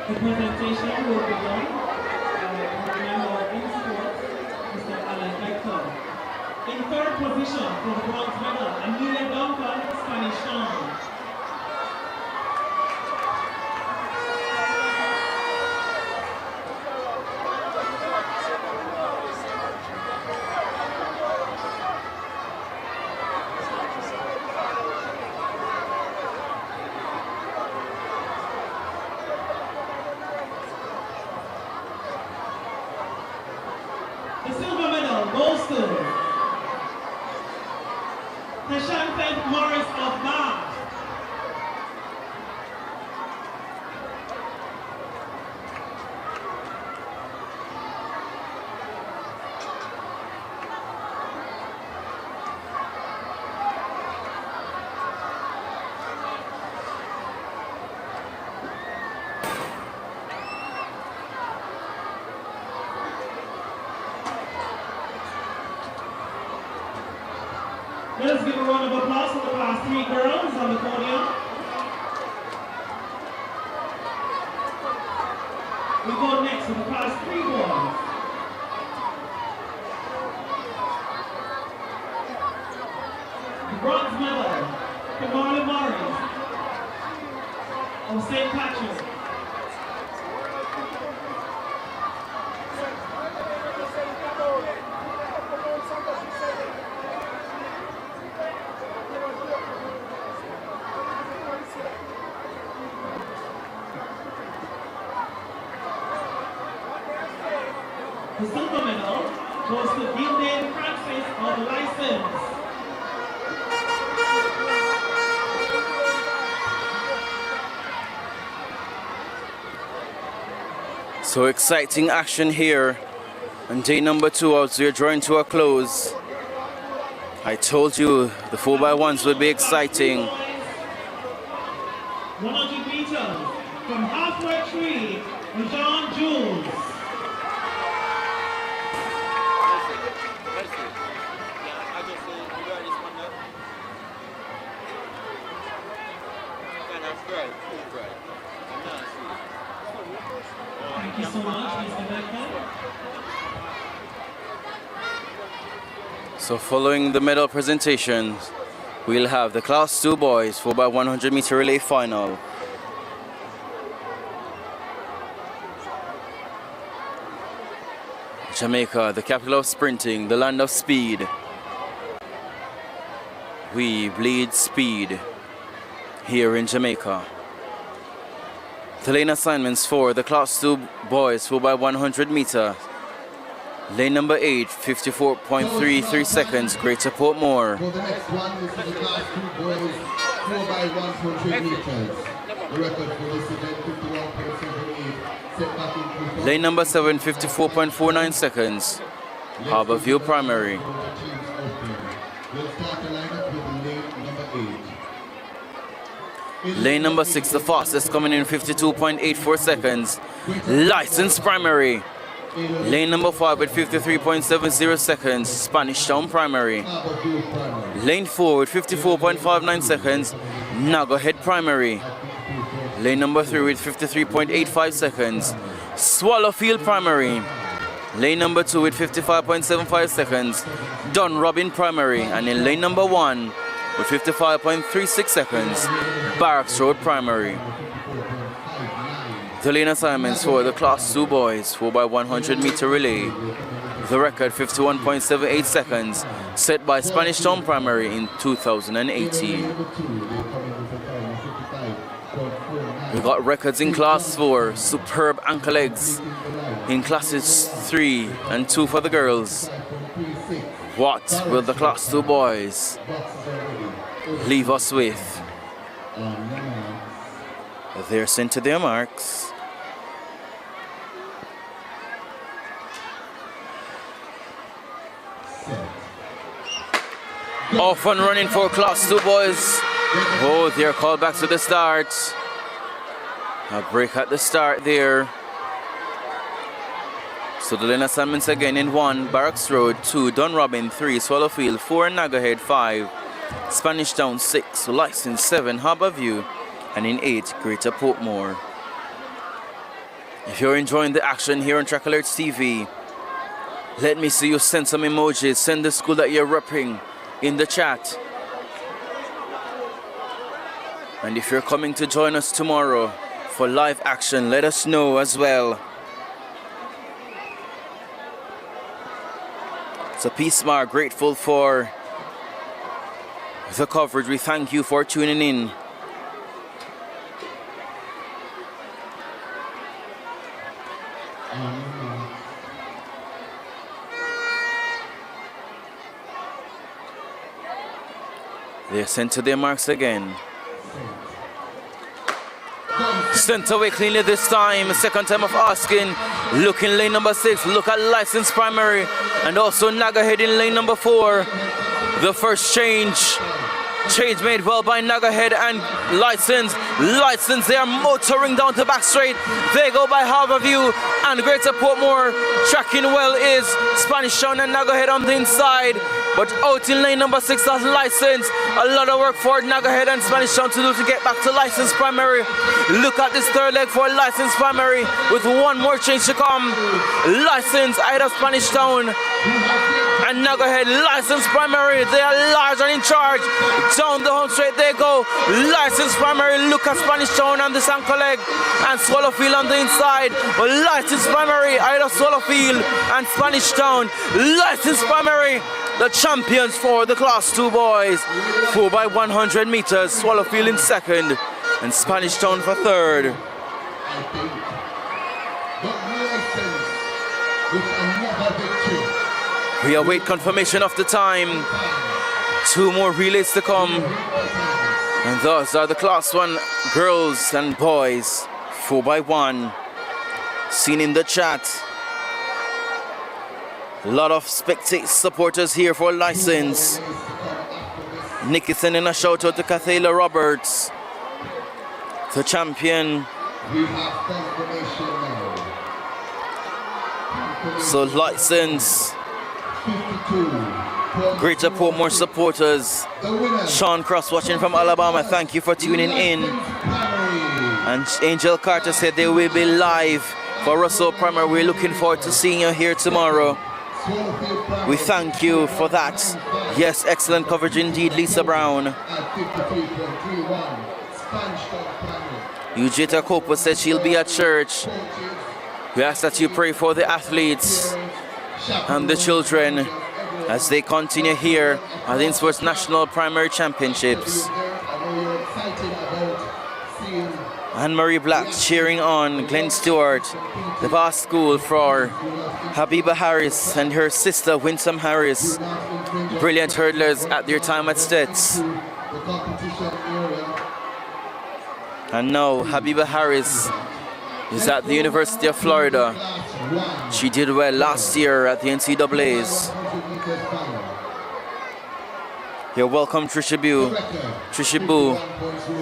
The presentation will be done by member in sports, Mr. Alan Hector. In third position for the bronze medal, Amelia Duncan, Spanish Town. The silver medal goes to Tashanfed Morris of Bath. Let us give a round of applause for the class 3 girls on the podium. We go next to the class 3 boys. The bronze medal, Kamala Morris of St. Patrick. The silver medal goes to Gildan Francis of License. So exciting action here on day number 2 as we're drawing to a close. I told you the 4x1s would be exciting. 100 meters from halfway tree, Jean Jules. Thank you so much, Mr. Becker. So following the medal presentations, we'll have the Class 2 boys 4x100 meter relay final. Jamaica, the capital of sprinting, the land of speed. We bleed speed here in Jamaica. The lane assignments for the Class 2 boys 4x100 meter. Lane number 8, 54.33 seconds, Greater Portmore. For the next one, this is the Class 2 boys 4x100 meters. The record for this event, 51.78, set back in 2000. Lane number 7, 54.49 seconds, Harborview Primary. We'll start the lineup with lane number 8. Lane number 6, the fastest, coming in 52.84 seconds, License Primary. Lane number 5 with 53.70 seconds, Spanish Town Primary. Lane 4 with 54.59 seconds, Nugget Primary. Lane number 3 with 53.85 seconds, Swallowfield Primary. Lane number 2 with 55.75 seconds, Dunrobin Primary. And in lane number 1 with 55.36 seconds, Barracks Road Primary. The lane assignments for the Class 2 boys 4x100 meter relay. The record 51.78 seconds, set by Spanish Town Primary in 2018. We got records in Class 4, superb ankle legs in Classes 3 and 2 for the girls. What will the Class 2 boys leave us with? They're sent to their marks. Off and running for Class 2 boys. Oh, they're called back to the start. A break at the start there. So the lane assignments again in 1, Barracks Road, 2, Dunrobin, 3, Swallowfield, 4, Naggerhead, 5, Spanish Town, 6, License, 7, Harborview, and in 8, Greater Portmore. If you're enjoying the action here on Trackalerts TV, let me see you send some emojis, send the school that you're repping in the chat. And if you're coming to join us tomorrow for live action, let us know as well. So Peace Mar, grateful for the coverage. We thank you for tuning in. They're sent to their marks again. Sent away cleanly this time. Second time of asking. Look in lane number 6. Look at License Primary. And also Nagahead in lane number 4. The first change. Change made well by Nagahead and License. License, they are motoring down to back straight. They go by Harborview and Greater Portmore. Tracking well is Spanish Town and Nagahead on the inside. But out in lane number 6 as License. A lot of work for Nagahead and Spanish Town to do to get back to License Primary. Look at this third leg for License Primary with one more change to come. License, either Spanish Town and Nagahead. License Primary, they are large and in charge. Down the home straight they go. License Primary, look at Spanish Town on this ankle leg and Swallowfield on the inside. But License Primary, either Swallowfield and Spanish Town. License Primary, the champions for the Class 2 boys. 4x100 meters, Swallowfield in second and Spanish Town for third. We await confirmation of the time. 2 more relays to come. And those are the Class 1 girls and boys. 4x1. Seen in the chat. A lot of spectator supporters here for License. Nikki sending a shout out to Cathala Roberts, the champion. So License. Greater Portmore supporters. Sean Cross watching from Alabama, thank you for tuning in. And Angel Carter said they will be live for Russell Primary. We're looking forward to seeing you here tomorrow. We thank you for that. Yes, excellent coverage indeed, Lisa Brown. Eugeta Copa said she'll be at church. We ask that you pray for the athletes and the children as they continue here at the Sports National Primary Championships. Anne-Marie Black cheering on Glenn Stewart, the bar school for Habiba Harris and her sister Winsome Harris. Brilliant hurdlers at their time at Stets. And now Habiba Harris is at the University of Florida. She did well last year at the NCAAs. You're welcome, Trisha Boo.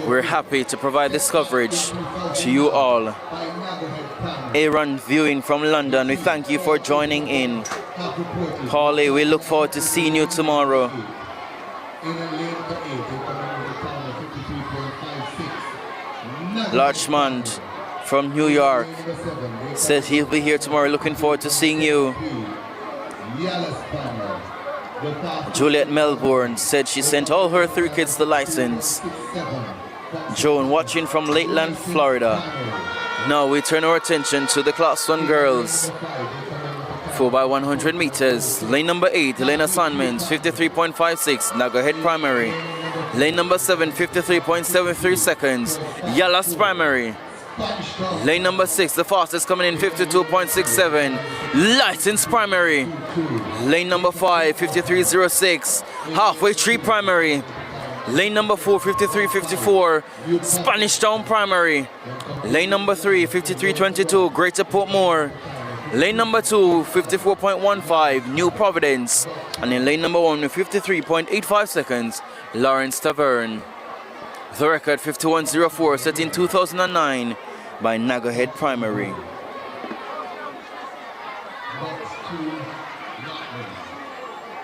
We're happy to provide this coverage to you all. Aaron viewing from London, we thank you for joining in. Paulie, we look forward to seeing you tomorrow. Larchmond from New York said he'll be here tomorrow, looking forward to seeing you. Juliet Melbourne said she sent all her 3 kids the license. Joan watching from Lakeland, Florida. Now we turn our attention to the Class 1 girls. 4x100 meters. Lane number 8, Elena Sandmans, 53.56, Nagahead Primary. Lane number 7, 53.73 seconds, Yallas Primary. Lane number 6, the fastest coming in, 52.67, License Primary. Lane number 5, 53.06, Halfway Tree Primary. Lane number 4, 53.54, Spanish Town Primary. Lane number 3, 53.22, Greater Portmore. Lane number 2, 54.15, New Providence. And in lane number 1, with 53.85 seconds, Lawrence Tavern. The record 51.04 set in 2009 by Nagahead Primary.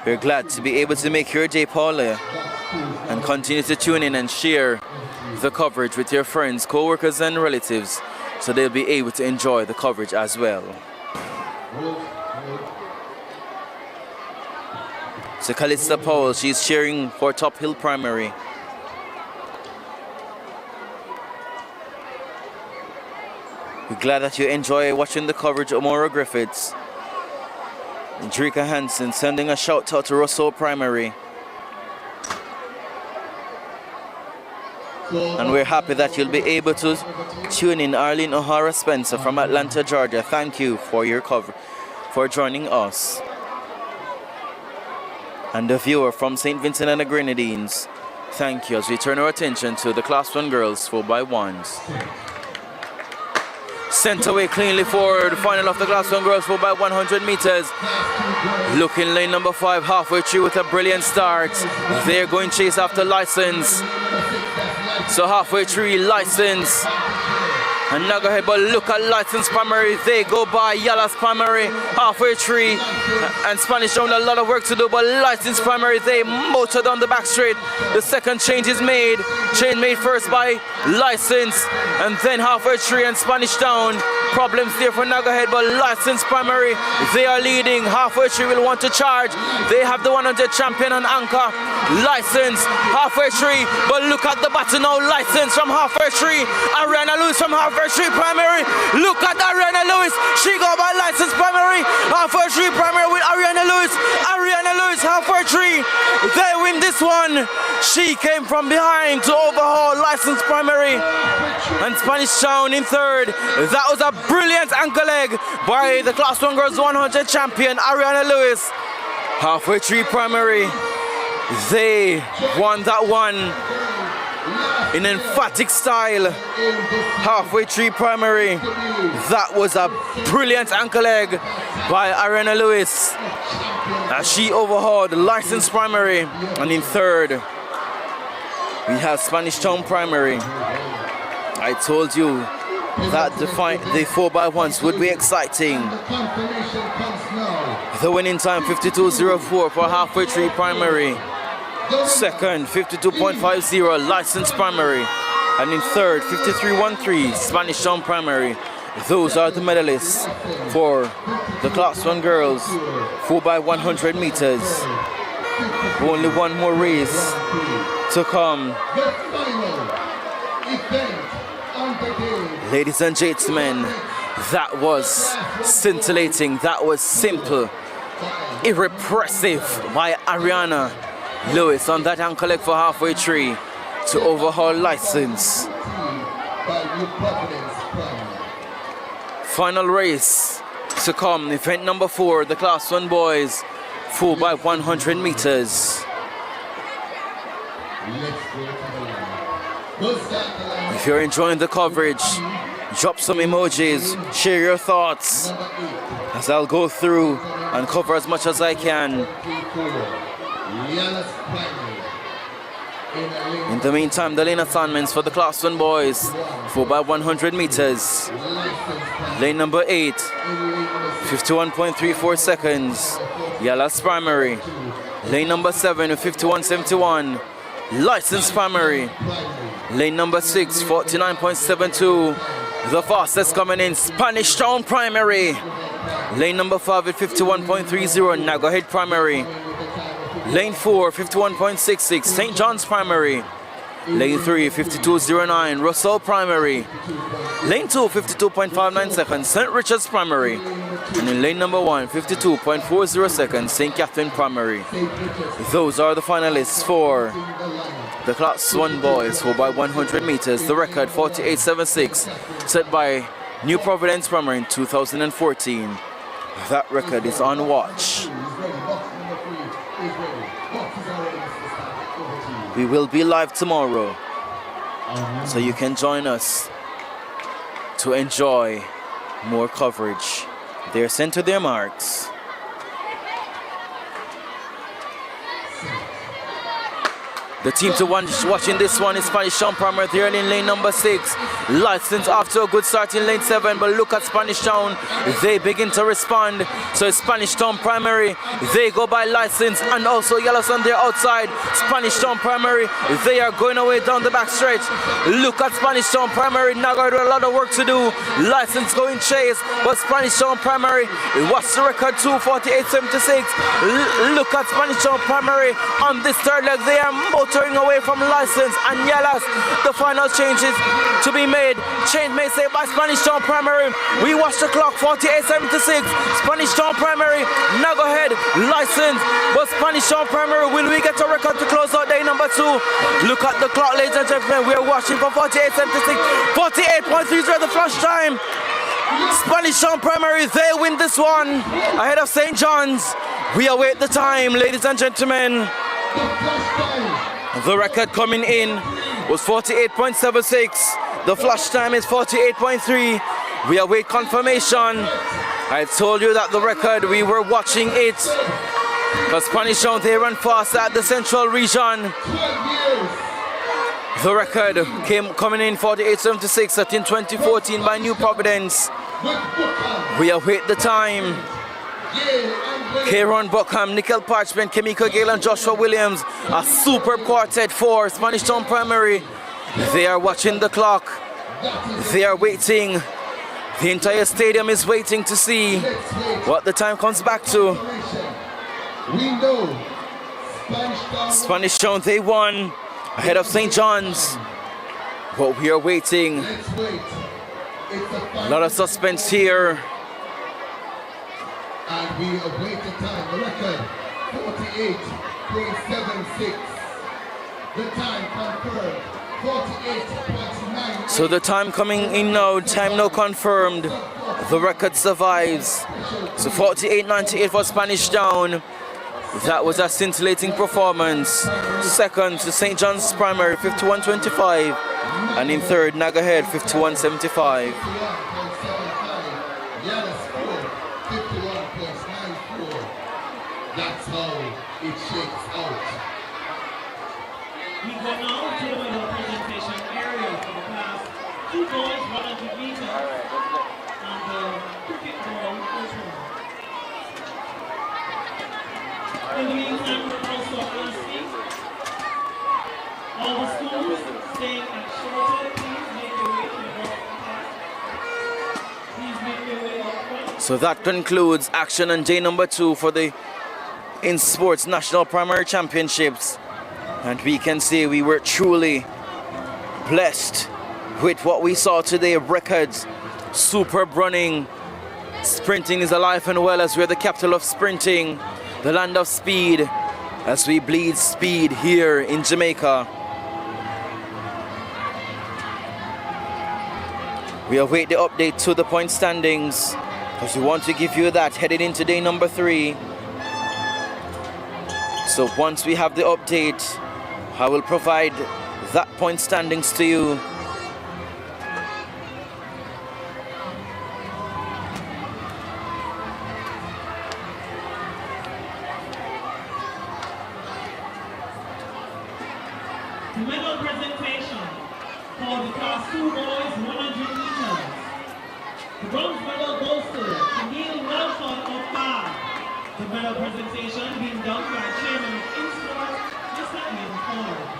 We're glad to be able to make your day, Paula, and continue to tune in and share the coverage with your friends, co-workers and relatives so they'll be able to enjoy the coverage as well. So Calista Powell, she's cheering for Top Hill Primary. We're glad that you enjoy watching the coverage of Maura Griffiths. Drika Hansen sending a shout out to Russell Primary. And we're happy that you'll be able to tune in Arlene O'Hara Spencer from Atlanta, Georgia. Thank you for your cover, for joining us. And the viewer from St. Vincent and the Grenadines, Thank you. As we turn our attention to the Class 1 girls 4x1s. Sent away cleanly forward. Final of the Class 1 girls 4x100 meters. Looking lane number 5 halfway through with a brilliant start. They're going chase after License. So halfway through License. And now go ahead, but look at License Primary. They go by Yallah's Primary halfway through. And Spanish Town a lot of work to do, but License Primary, they motor down the back straight. The second change is made. Change made first by License. And then halfway through and Spanish Town. Problems there for Nagahead, but License Primary, they are leading. Halfway through will want to charge. They have the 100 champion on anchor. License halfway through, but look at the battle now. License from halfway through. Ariana Lewis from halfway through Primary. Look at Ariana Lewis. She go by License Primary. Halfway through Primary with Ariana Lewis. Ariana Lewis halfway through. They win this one. She came from behind to overhaul License Primary. And Spanish Town in third. That was a brilliant ankle leg by the Class 1 Girls 100 champion Ariana Lewis. Halfway through Primary, they won that one in emphatic style. Halfway through Primary, that was a brilliant ankle leg by Ariana Lewis as she overhauled License Primary. And in third, we have Spanish Town Primary. I told you that the 4x1s would be exciting. The winning time 52.04 for halfway through Primary. Second 52.50 License Primary. And in third 53.13 Spanish Town Primary. Those are the medalists for the Class 1 girls 4x100 meters. Only one more race to come. Ladies and gentlemen, that was scintillating, that was simple, irrepressive by Ariana Lewis on that ankle leg for halfway through to overhaul License. Final race to come, event number 4, the Class 1 boys 4x100 meters. If you're enjoying the coverage, drop some emojis, share your thoughts as I'll go through and cover as much as I can. In the meantime, the lane assignments for the Class 1 boys 4x100 meters. Lane number 8, 51.34 seconds, Yallah's Primary. Lane number 7, 51.71, License Primary. Lane number 6, 49.72. The fastest coming in, Spanish Town Primary. Lane number 5 at 51.30, Nagahead Primary. Lane 4, 51.66, St. John's Primary. Lane 3, 52.09, Russell Primary. Lane 2, 52.59 seconds, St. Richard's Primary. And in lane number 1, 52.40 seconds, St. Catherine Primary. Those are the finalists for the Class 1 boys 4x100 meters. The record 48.76 set by New Providence Primary in 2014. That record is on watch. We will be live tomorrow, so you can join us to enjoy more coverage. They're sent to their marks. The team to watching this one is Spanish Town Primary. They're in lane number 6. License after a good start in lane 7, but look at Spanish Town. They begin to respond. So it's Spanish Town Primary. They go by License and also Yellows on their outside. Spanish Town Primary. They are going away down the back stretch. Look at Spanish Town Primary. Now got a lot of work to do. License going chase, but Spanish Town Primary. What's the record? 2:48.76. Look at Spanish Town Primary on this third leg. They are motoring away from License and Yellows. The final changes to be made. Change made say by Spanish Town Primary. We watch the clock. 48.76. Spanish Town Primary. Now go ahead. License, but Spanish Town Primary. Will we get a record to close out day number 2? Look at the clock, ladies and gentlemen. We are watching for 48.76. 48.30 the flash time. Spanish Town Primary, they win this one ahead of St. John's. We await the time, ladies and gentlemen. The record coming in was 48.76. The flash time is 48.3. We await confirmation. I told you that the record, we were watching it. Because Spanish Town, they run fast at the central region. The record coming in 48.76 at in 2014 by New Providence. We await the time. Kieran Buckham, Nickel Parchment, Kimiko Gale and Joshua Williams, a superb quartet for Spanish Town Primary. They are watching the clock. They are waiting. The entire stadium is waiting to see what the time comes back to. We know Spanish Town, they won ahead of St. John's. But we are waiting. A lot of suspense here. And we await the time. The record 48.76. The time confirmed 48.9. So the time coming in now, time now confirmed. The record survives. So 48.98 for Spanish Town. That was a scintillating performance. Second to St. John's Primary, 51.25. And in third, Nagahead, 51.75. That's how it shakes out. We go now to the medal presentation area for the class 2 boys, 100 meters, and the cricket ball open. In the meantime, we're also asking all the schools staying at shelter, please make your way to the bus class. Please make your way out front. So that concludes action on day number 2 for the In Sports National Primary Championships. And we can say we were truly blessed with what we saw today. Records, superb running. Sprinting is alive and well as we're the capital of sprinting, the land of speed, as we bleed speed here in Jamaica. We await the update to the point standings because we want to give you that headed into day number 3. So once we have the update, I will provide that point standings to you. The medal presentation for the class 2 boys 100 meters. The bronze medal goes to Neil Nelson of Bath. The medal presentation being done by Chairman of InSports, Mr. Ian Forbes.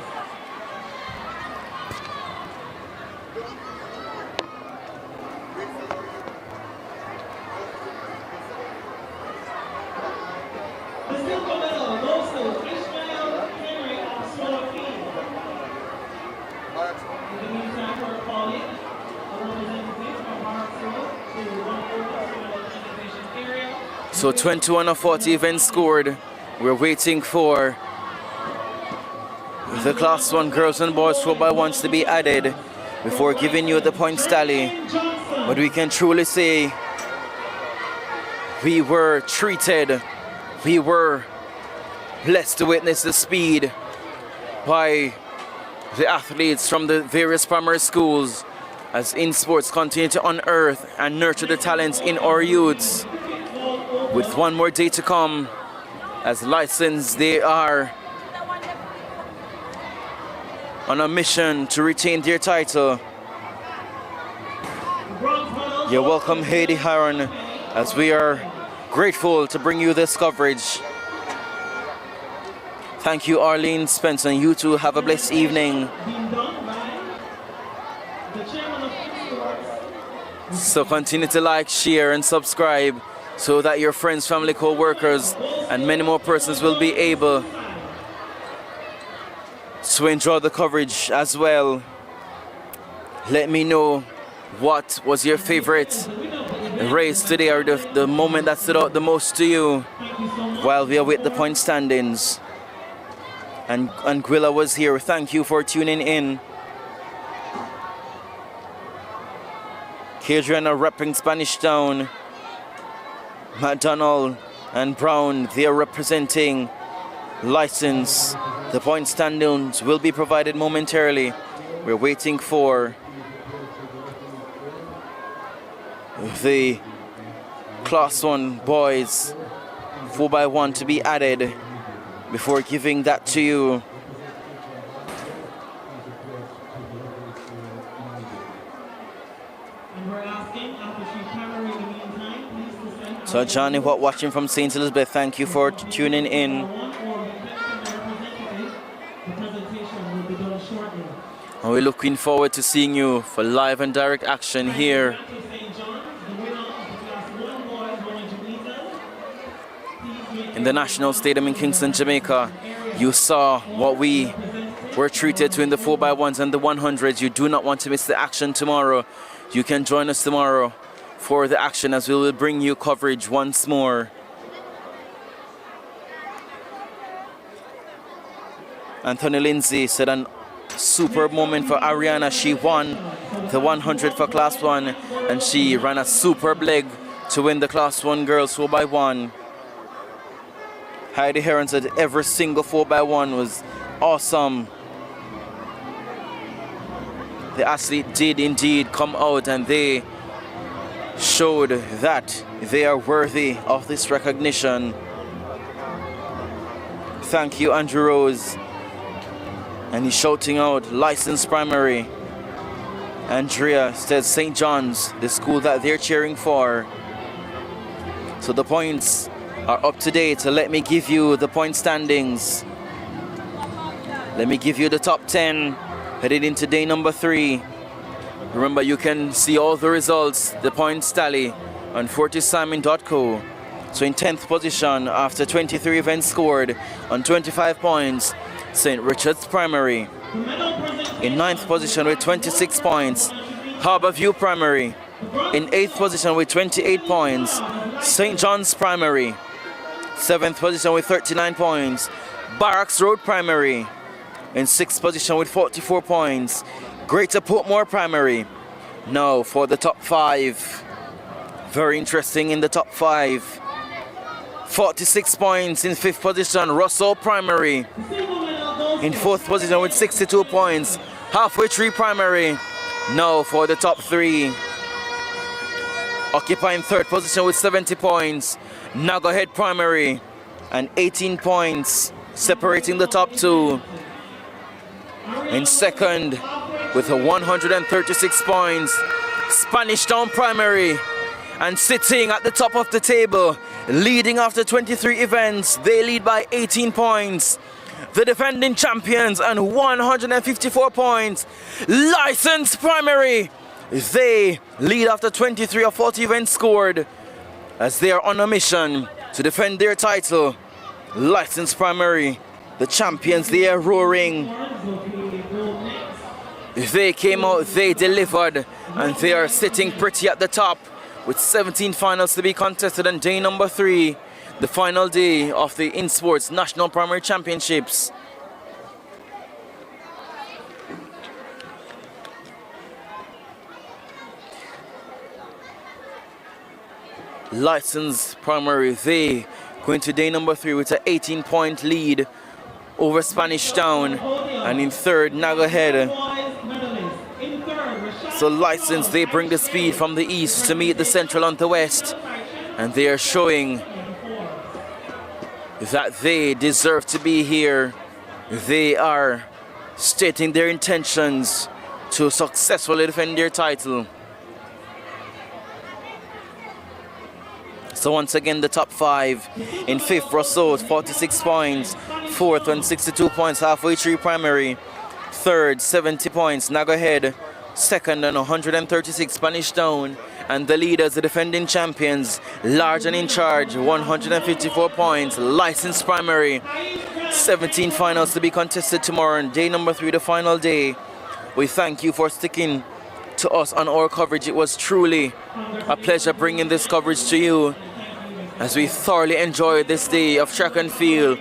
The silver medal goes to Ishmael Henry of Swallowfield. In the meantime, we're calling a representative from Hartsfield to run over to the presentation area. So 21 of 40 events scored. We're waiting for the class 1 girls and boys 4x1s to be added before giving you the points tally. But we can truly say we were treated, we were blessed to witness the speed by the athletes from the various primary schools as In Sports continue to unearth and nurture the talents in our youths. With one more day to come, as licensed they are on a mission to retain their title. You're welcome, Heidi Haron, as we are grateful to bring you this coverage. Thank you, Arlene Spencer, and you too have a blessed evening. So continue to like, share, and subscribe so that your friends, family, co-workers, and many more persons will be able to enjoy the coverage as well. Let me know what was your favorite race today, or the moment that stood out the most to you while we await the point standings. And Gwilla was here. Thank you for tuning in. Kadriana repping Spanish Town. McDonald and Brown, they are representing license The point standings will be provided momentarily. We're waiting for the Class 1 boys 4x1 to be added before giving that to you. So Johnny, what watching from St. Elizabeth, thank you for tuning in. And we're looking forward to seeing you for live and direct action here in the National Stadium in Kingston, Jamaica. You saw what we were treated to in the 4x1s and the 100s. You do not want to miss the action tomorrow. You can join us tomorrow for the action as we will bring you coverage once more. Anthony Lindsay said an superb moment for Ariana. She won the 100 for Class 1 and she ran a superb leg to win the Class 1 girls 4x1. Heidi Heron said every single 4x1 was awesome. The athlete did indeed come out and they showed that they are worthy of this recognition. Thank you, Andrew Rose. And he's shouting out licensed primary. Andrea says St. John's, the school that they're cheering for. So the points are up to date. So let me give you the point standings. Let me give you the top 10 headed into day number 3. Remember, you can see all the results, the points tally on fortisimon.co. So in 10th position after 23 events scored on 25 points, St. Richard's Primary. In 9th position with 26 points, Harborview Primary. In 8th position with 28 points, St. John's Primary. 7th position with 39 points, Barracks Road Primary. In 6th position with 44 points, Greater Portmore Primary. Now for the top 5. Very interesting in the top 5. 46 points in 5th position, Russell Primary. In 4th position with 62 points, Halfway Tree Primary. Now for the top 3. Occupying 3rd position with 70 points, Nagahead Primary. And 18 points separating the top 2. In 2nd with 136 points, Spanish Town Primary. And sitting at the top of the table, leading after 23 events, they lead by 18 points. The defending champions and 154 points, Licensed Primary. They lead after 23 or 40 events scored as they are on a mission to defend their title. Licensed Primary, the champions, they are roaring. They came out, they delivered, and they are sitting pretty at the top with 17 finals to be contested on day number 3, the final day of the InSports National Primary Championships. Licensed Primary, they going to day number 3 with an 18-point lead over Spanish Town, and in 3rd, Nagahead. So Licensed, they bring the speed from the east to meet the Central on the west, and they are showing that they deserve to be here. They are stating their intentions to successfully defend their title. So once again, the top 5. In 5th, Rousseau, 46 points. 4th on 62 points, Halfway Tree Primary. 3rd, 70 points, Nagahead. 2nd on 136, Spanish Town. And the leaders, the defending champions, large and in charge, 154 points, Licensed Primary. 17 finals to be contested tomorrow on day number 3, the final day. We thank you for sticking to us on our coverage. It was truly a pleasure bringing this coverage to you. As we thoroughly enjoyed this day of track and field,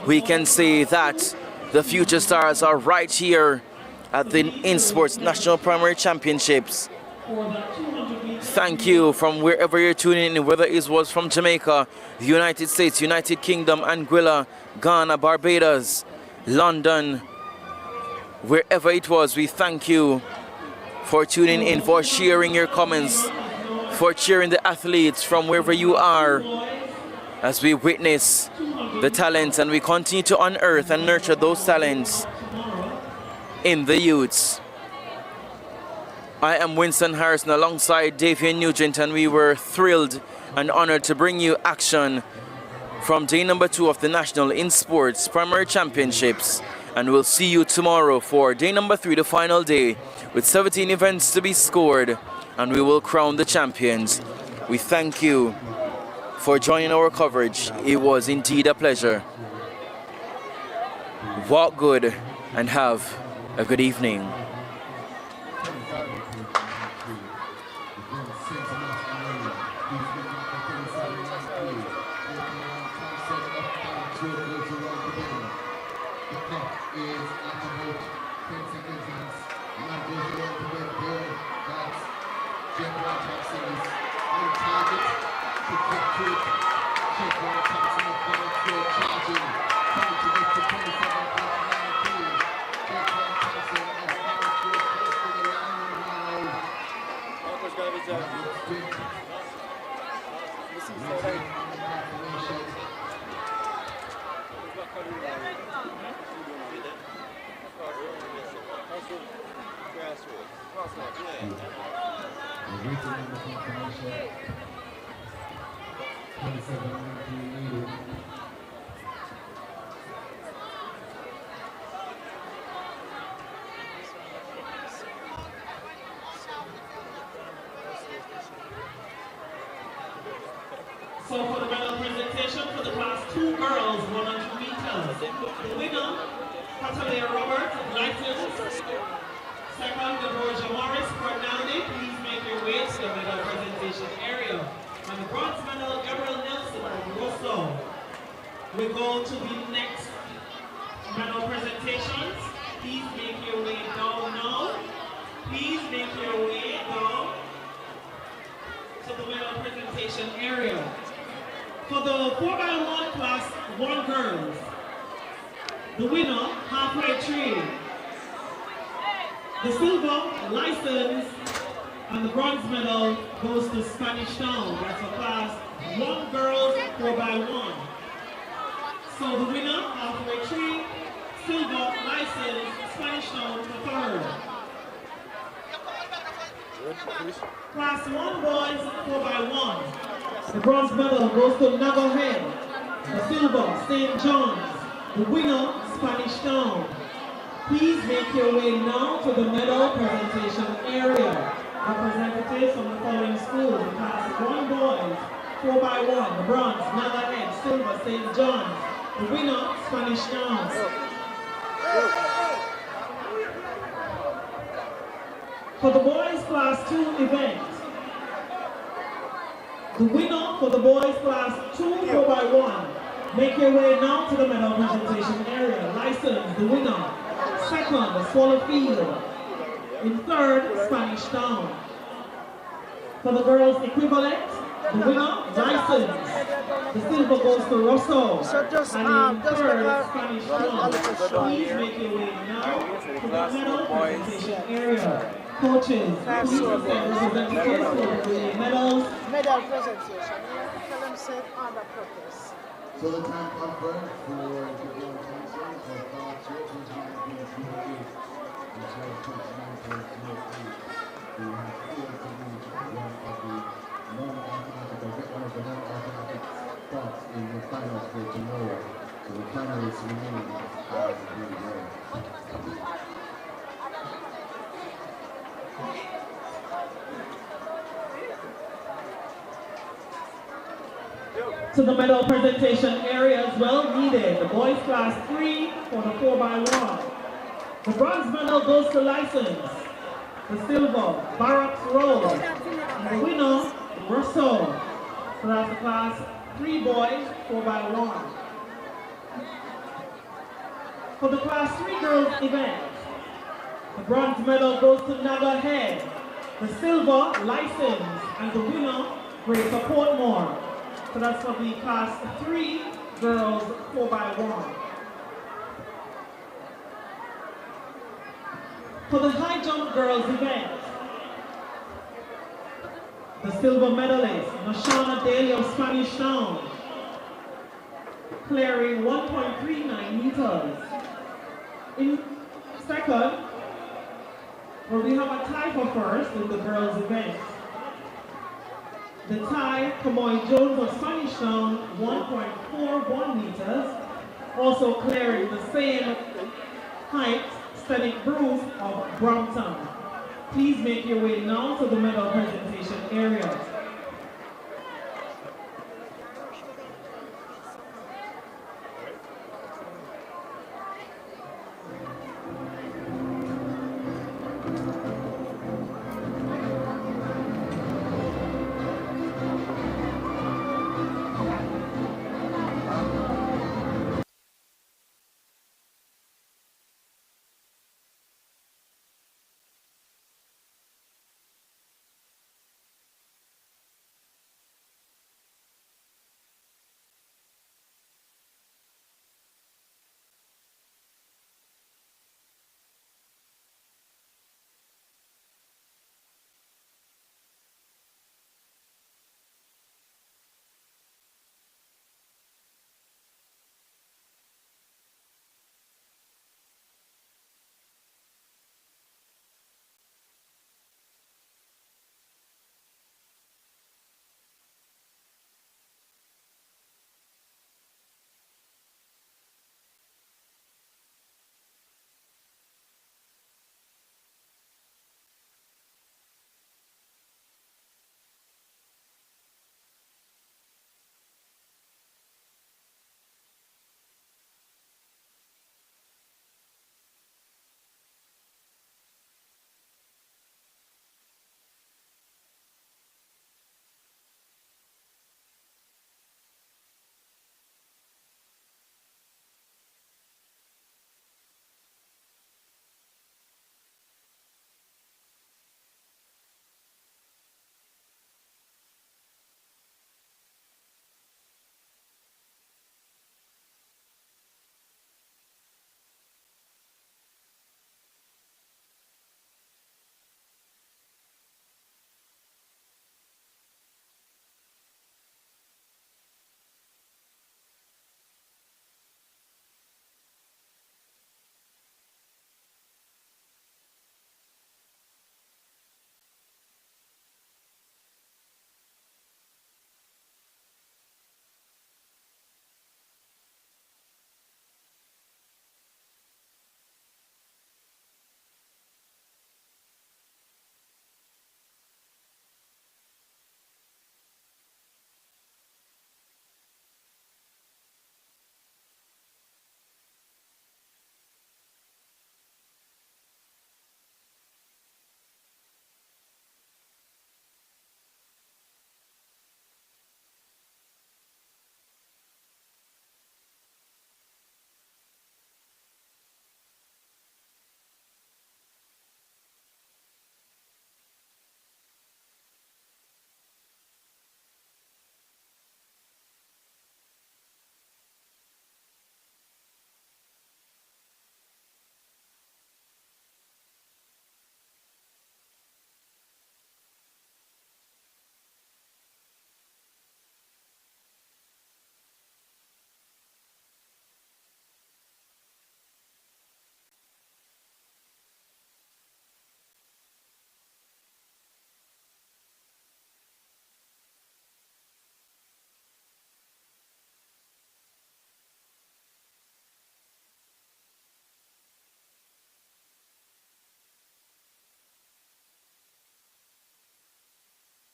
we can say that the future stars are right here at the InSports National Primary Championships. Thank you from wherever you're tuning in, whether it was from Jamaica, the United States, United Kingdom, Anguilla, Ghana, Barbados, London, wherever it was, we thank you for tuning in, for sharing your comments, for cheering the athletes from wherever you are, as we witness the talents and we continue to unearth and nurture those talents in the youths. I am Winston Harrison alongside Davian Nugent, and we were thrilled and honored to bring you action from day number 2 of the National in Sports Primary Championships. And we'll see you tomorrow for day number 3, the final day, with 17 events to be scored, and we will crown the champions. We thank you for joining our coverage. It was indeed a pleasure. Walk good and have a good evening. So for the medal presentation for the class 2 girls, 100 meters. The winner, Catalina Roberts, Lightens. Second, Deborah Morris, Cornelly. Please make your way to the medal presentation area. And the bronze medal, Gabriel Nelson of Rosso. We go to the next medal presentations. Please make your way down now. Please make your way down to the medal presentation area. For the 4x1 class 1 girls, the winner, halfway tree. The silver license and the bronze medal goes to Spanish Town. That's a class 1 girls 4x1. So the winner, halfway tree, silver license, Spanish Town for 3rd. Class 1 boys 4x1. The bronze medal goes to Nago Head. The silver, St. John's. The winner, Spanish Town. Please make your way now to the medal presentation area. Representatives from the following schools: the class 1 boys 4x1. The bronze, Nago Head. Silver, St. John's. The winner, Spanish Town. For the boys class 2 event, the winner for the boys class 2 4x1. Make your way now to the medal presentation area. License, the winner. Second, Swallow Field. In 3rd, Spanish Town. For the girls equivalent, the winner, license. The silver goes to Rosso. And in 3rd, Spanish Town. Please make your way now to the medal presentation area. Coaches, please present representatives for the medals. Medal presentation. Tell them say on the purpose. So the time confirmed for the Kingston of class 29.08 until 29.08. We have 4 to reach one of the non-automatic, one of the non-automatic spots in the finals for tomorrow. So the finals remain as they were. To the medal presentation area as well needed. The boys class 3 for the 4x1. The bronze medal goes to license. The silver, Barracks Road. And the winner, Russell. So that's the class 3 boys 4x1. For the class 3 girls event, the bronze medal goes to Naga Head. The silver, license. And the winner, Greater Portmore. So that's for the class 3 girls 4x1. For the high jump girls event, the silver medalist, Nashana Daly of Spanish Town, clearing 1.39 meters. In second, we have a tie for first in the girls event. The tie, Kamoy Jones of Spanish Town, 1.41 meters, also clearing the same height, Static Bruce of Brompton. Please make your way now to the medal presentation area.